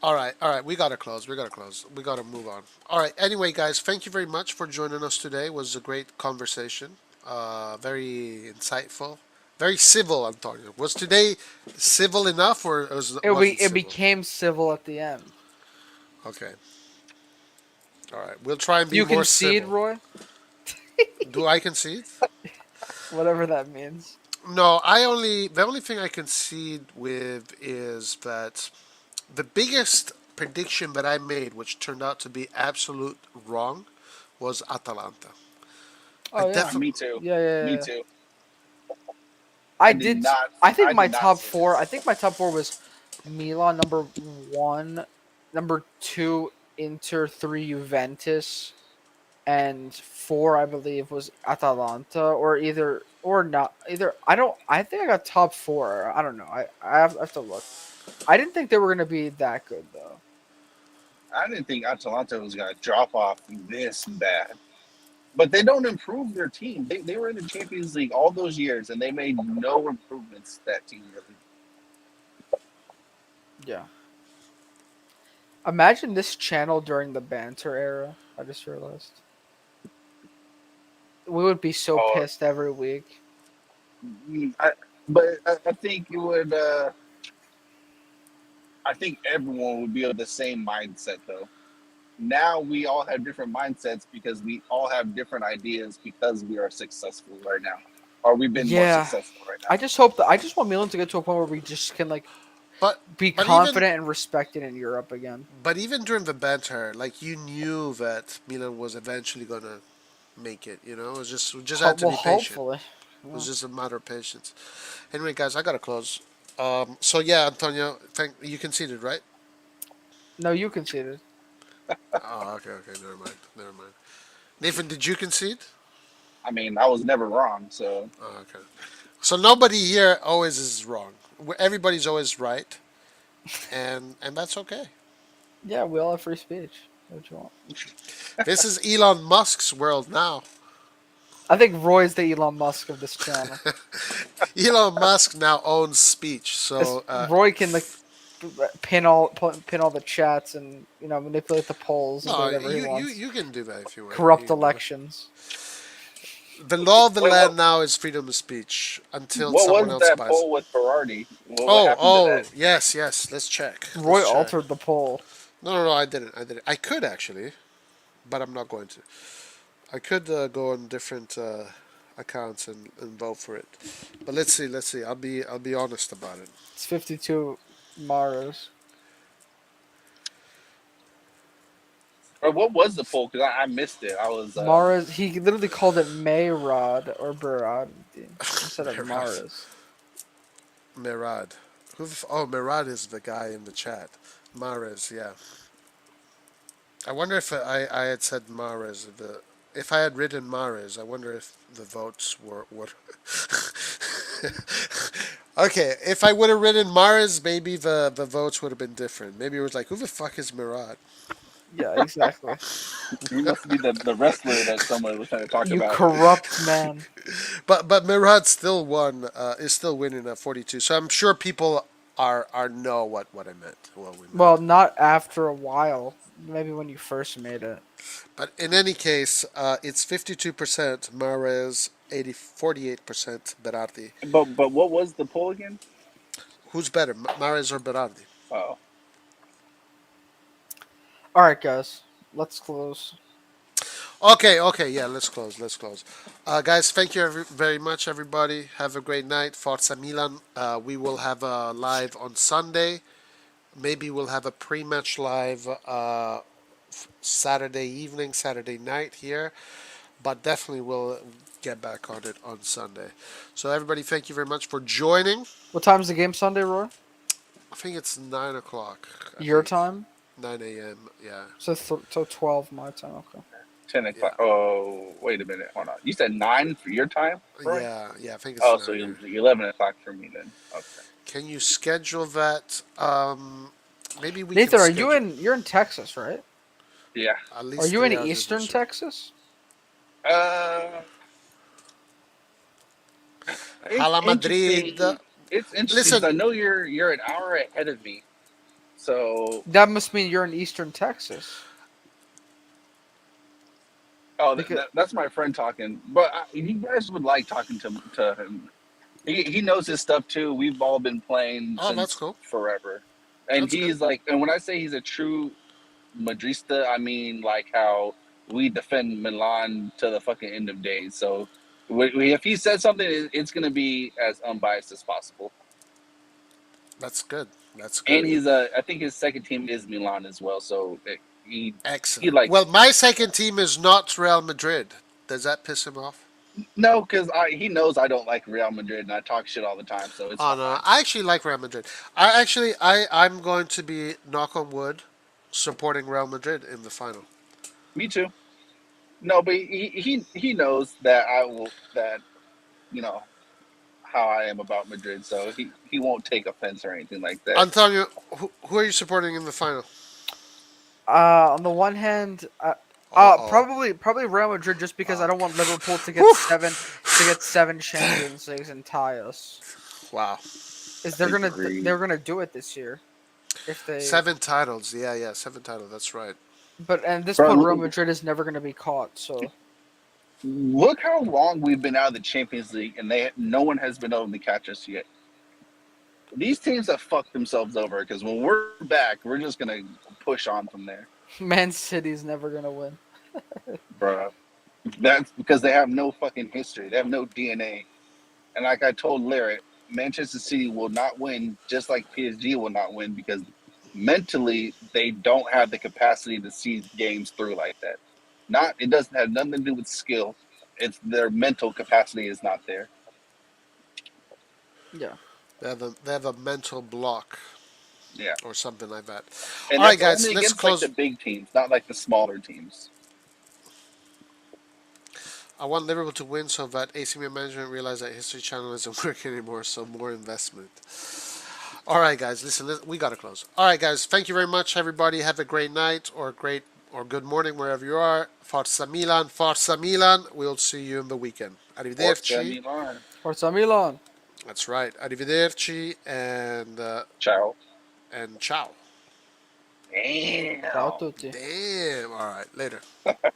All right. We gotta close. We gotta close. We gotta move on. All right. Anyway, guys, thank you very much for joining us today. It was a great conversation. Very insightful. Very civil, Antonio. Was today civil enough, or wasn't It civil? became civil at the end. Okay. All right. We'll try and be You more concede, civil. Roy? Do I concede? Whatever that means. No. The only thing I concede with is that the biggest prediction that I made, which turned out to be absolute wrong, was Atalanta. I Oh yeah. definitely Me too. Yeah, yeah, Me yeah. too. I I did did. not. I think I my did not top see four. I this. think my top four was Milan number one, number two Inter, three Juventus, and four I believe was Atalanta, or either or not either. I don't. I think I got top four. I don't know. I have to look. I didn't think they were gonna be that good though. I didn't think Atalanta was going to drop off this bad. But they don't improve their team. They were in the Champions League all those years, and they made no improvements. That team really. Yeah. Imagine this channel during the banter era. I just realized we would be so Oh, pissed every week. but I think it would. I think everyone would be of the same mindset, though. Now we all have different mindsets because we all have different ideas because we are successful right now, or we've been more Yeah. successful right I now. just hope that I just want Milan to get to a point where we just can like but be but even confident and respected in Europe again. but even during the banter, like you knew that Milan was eventually gonna make it. You know, we just had to Well, be patient. hopefully. It was Yeah. just a matter of patience. Anyway, guys, I gotta close. So yeah, Antonio, thank you conceded, right? No, you conceded. Oh, okay, okay, never mind, never mind. Nathan, did you concede? I mean, I was never wrong, so Oh, okay. So nobody here always is wrong. Everybody's always right, and that's okay. Yeah, we all have free speech. What you want? This is Elon Musk's world now. I think Roy's the Elon Musk of this channel. Elon Musk now owns speech, Because so Roy can like pin all the chats and manipulate the polls and do no, whatever he you wants. you can do that if you want. You Corrupt can do that. elections. The law of the wait, land now is freedom of speech until what someone was else that buys it. poll with Ferrari? What happened to Oh, that? yes, yes. Let's check. Roy Let's check. altered the poll. No, I didn't. I didn't. I could actually, but I'm not going to. I could go on different accounts and vote for it. But let's see. Let's see. I'll be honest about it. It's 52 Maros. Or what was the poll? Because I missed it. I was Maras. He literally called it Mayrod or Berardi instead of Merad. Maras. Merad. Oh, Merad is the guy in the chat. Mares, yeah. I wonder if I had said Mares if I had written Mares, I wonder if the votes were what. Okay, if I would have written Mares, maybe the votes would have been different. Maybe it was like, who the fuck is Murat? Yeah, exactly. He must be the wrestler that someone was trying to talk You about. corrupt man. But Murat still won. Is still winning at 42. So I'm sure people are know what I meant. What we Well, meant. not after a while. Maybe when you first made it. But in any case, it's 52% Mares, 48% Berardi. But what was the poll again? Who's better, Mares or Berardi? Oh, All right, guys. Let's close. Okay, okay, yeah, let's close, let's close. Guys, thank you very much, everybody. Have a great night. Forza Milan. We will have a live on Sunday. Maybe we'll have a pre-match live Saturday evening, Saturday night here. But definitely we'll get back on it on Sunday. So everybody, thank you very much for joining. What time's the game Sunday, Roy? I think it's 9 o'clock. I Your think time? 9 a.m. Yeah, So 12 my time. Okay. 10 o'clock. yeah, Oh, wait a minute. Hold on. You said 9 for your time, Roy? yeah, yeah. I think it's Oh, so 9 here. 11 o'clock for me then. Okay. Can you schedule that? Maybe we can Nathan, are you schedule in? You're in Texas, right? Yeah. at Are least you in 3 hours before Eastern start. Texas? Uh, it's Hala Madrid. interesting. It's interesting because Listen, I know you're an hour ahead of me. So, That must mean you're in Eastern Texas. oh, Because that's my friend talking. But you guys would like talking to him. He knows his stuff too. We've all been playing oh, that's since cool. forever, and That's good. he's like, and when I say he's a true Madrista, I mean like how we defend Milan to the fucking end of days. So, if he says something, it's gonna be as unbiased as possible. That's good. That's And good. I think his second team is Milan as well. So he Excellent. likes Well, my second team is not Real Madrid. Does that piss him off? no, because he knows I don't like Real Madrid and I talk shit all the time, so it's Oh no, fine. I actually like Real Madrid. I'm going to be knock on wood supporting Real Madrid in the final. Me too. No, but he knows that I will that you know how I am about Madrid, so he won't take offense or anything like that. Antonio, who are you supporting in the final? on the one hand, Uh oh. probably Real Madrid just because I don't want Liverpool Whew. to get seven Champions Leagues and tie us. Wow. Is Agreed. they're gonna do it this year if they 7 titles. Yeah, yeah, 7 titles. That's right. but at this point Real Bro, Madrid is never gonna be caught. So look how long we've been out of the Champions League, and no one has been able to catch us yet. These teams have fucked themselves over because when we're back, we're just gonna push on from there, Man City's never gonna win. bro. That's because they have no fucking history. They have no DNA. And like I told Larry, Manchester City will not win, just like PSG will not win, because mentally they don't have the capacity to see games through like that. Not it doesn't have nothing to do with skill. It's their mental capacity is not there. Yeah. They have a mental block Yeah, or something like that. and All right, that's guys, only let's against like the close. big teams, not like the smaller teams. I want Liverpool to win so that AC Milan management realize that History Channel isn't working anymore, so more investment. All right, guys, listen, we gotta close. All right, guys, thank you very much, everybody. Have a great night or great or good morning wherever you are. Forza Milan, Forza Milan. We'll see you in the weekend. Forza Arrivederci. Milan. Forza Milan. That's right. Arrivederci Ciao. and ciao. Ciao a Damn. tutti. Damn. All right, later.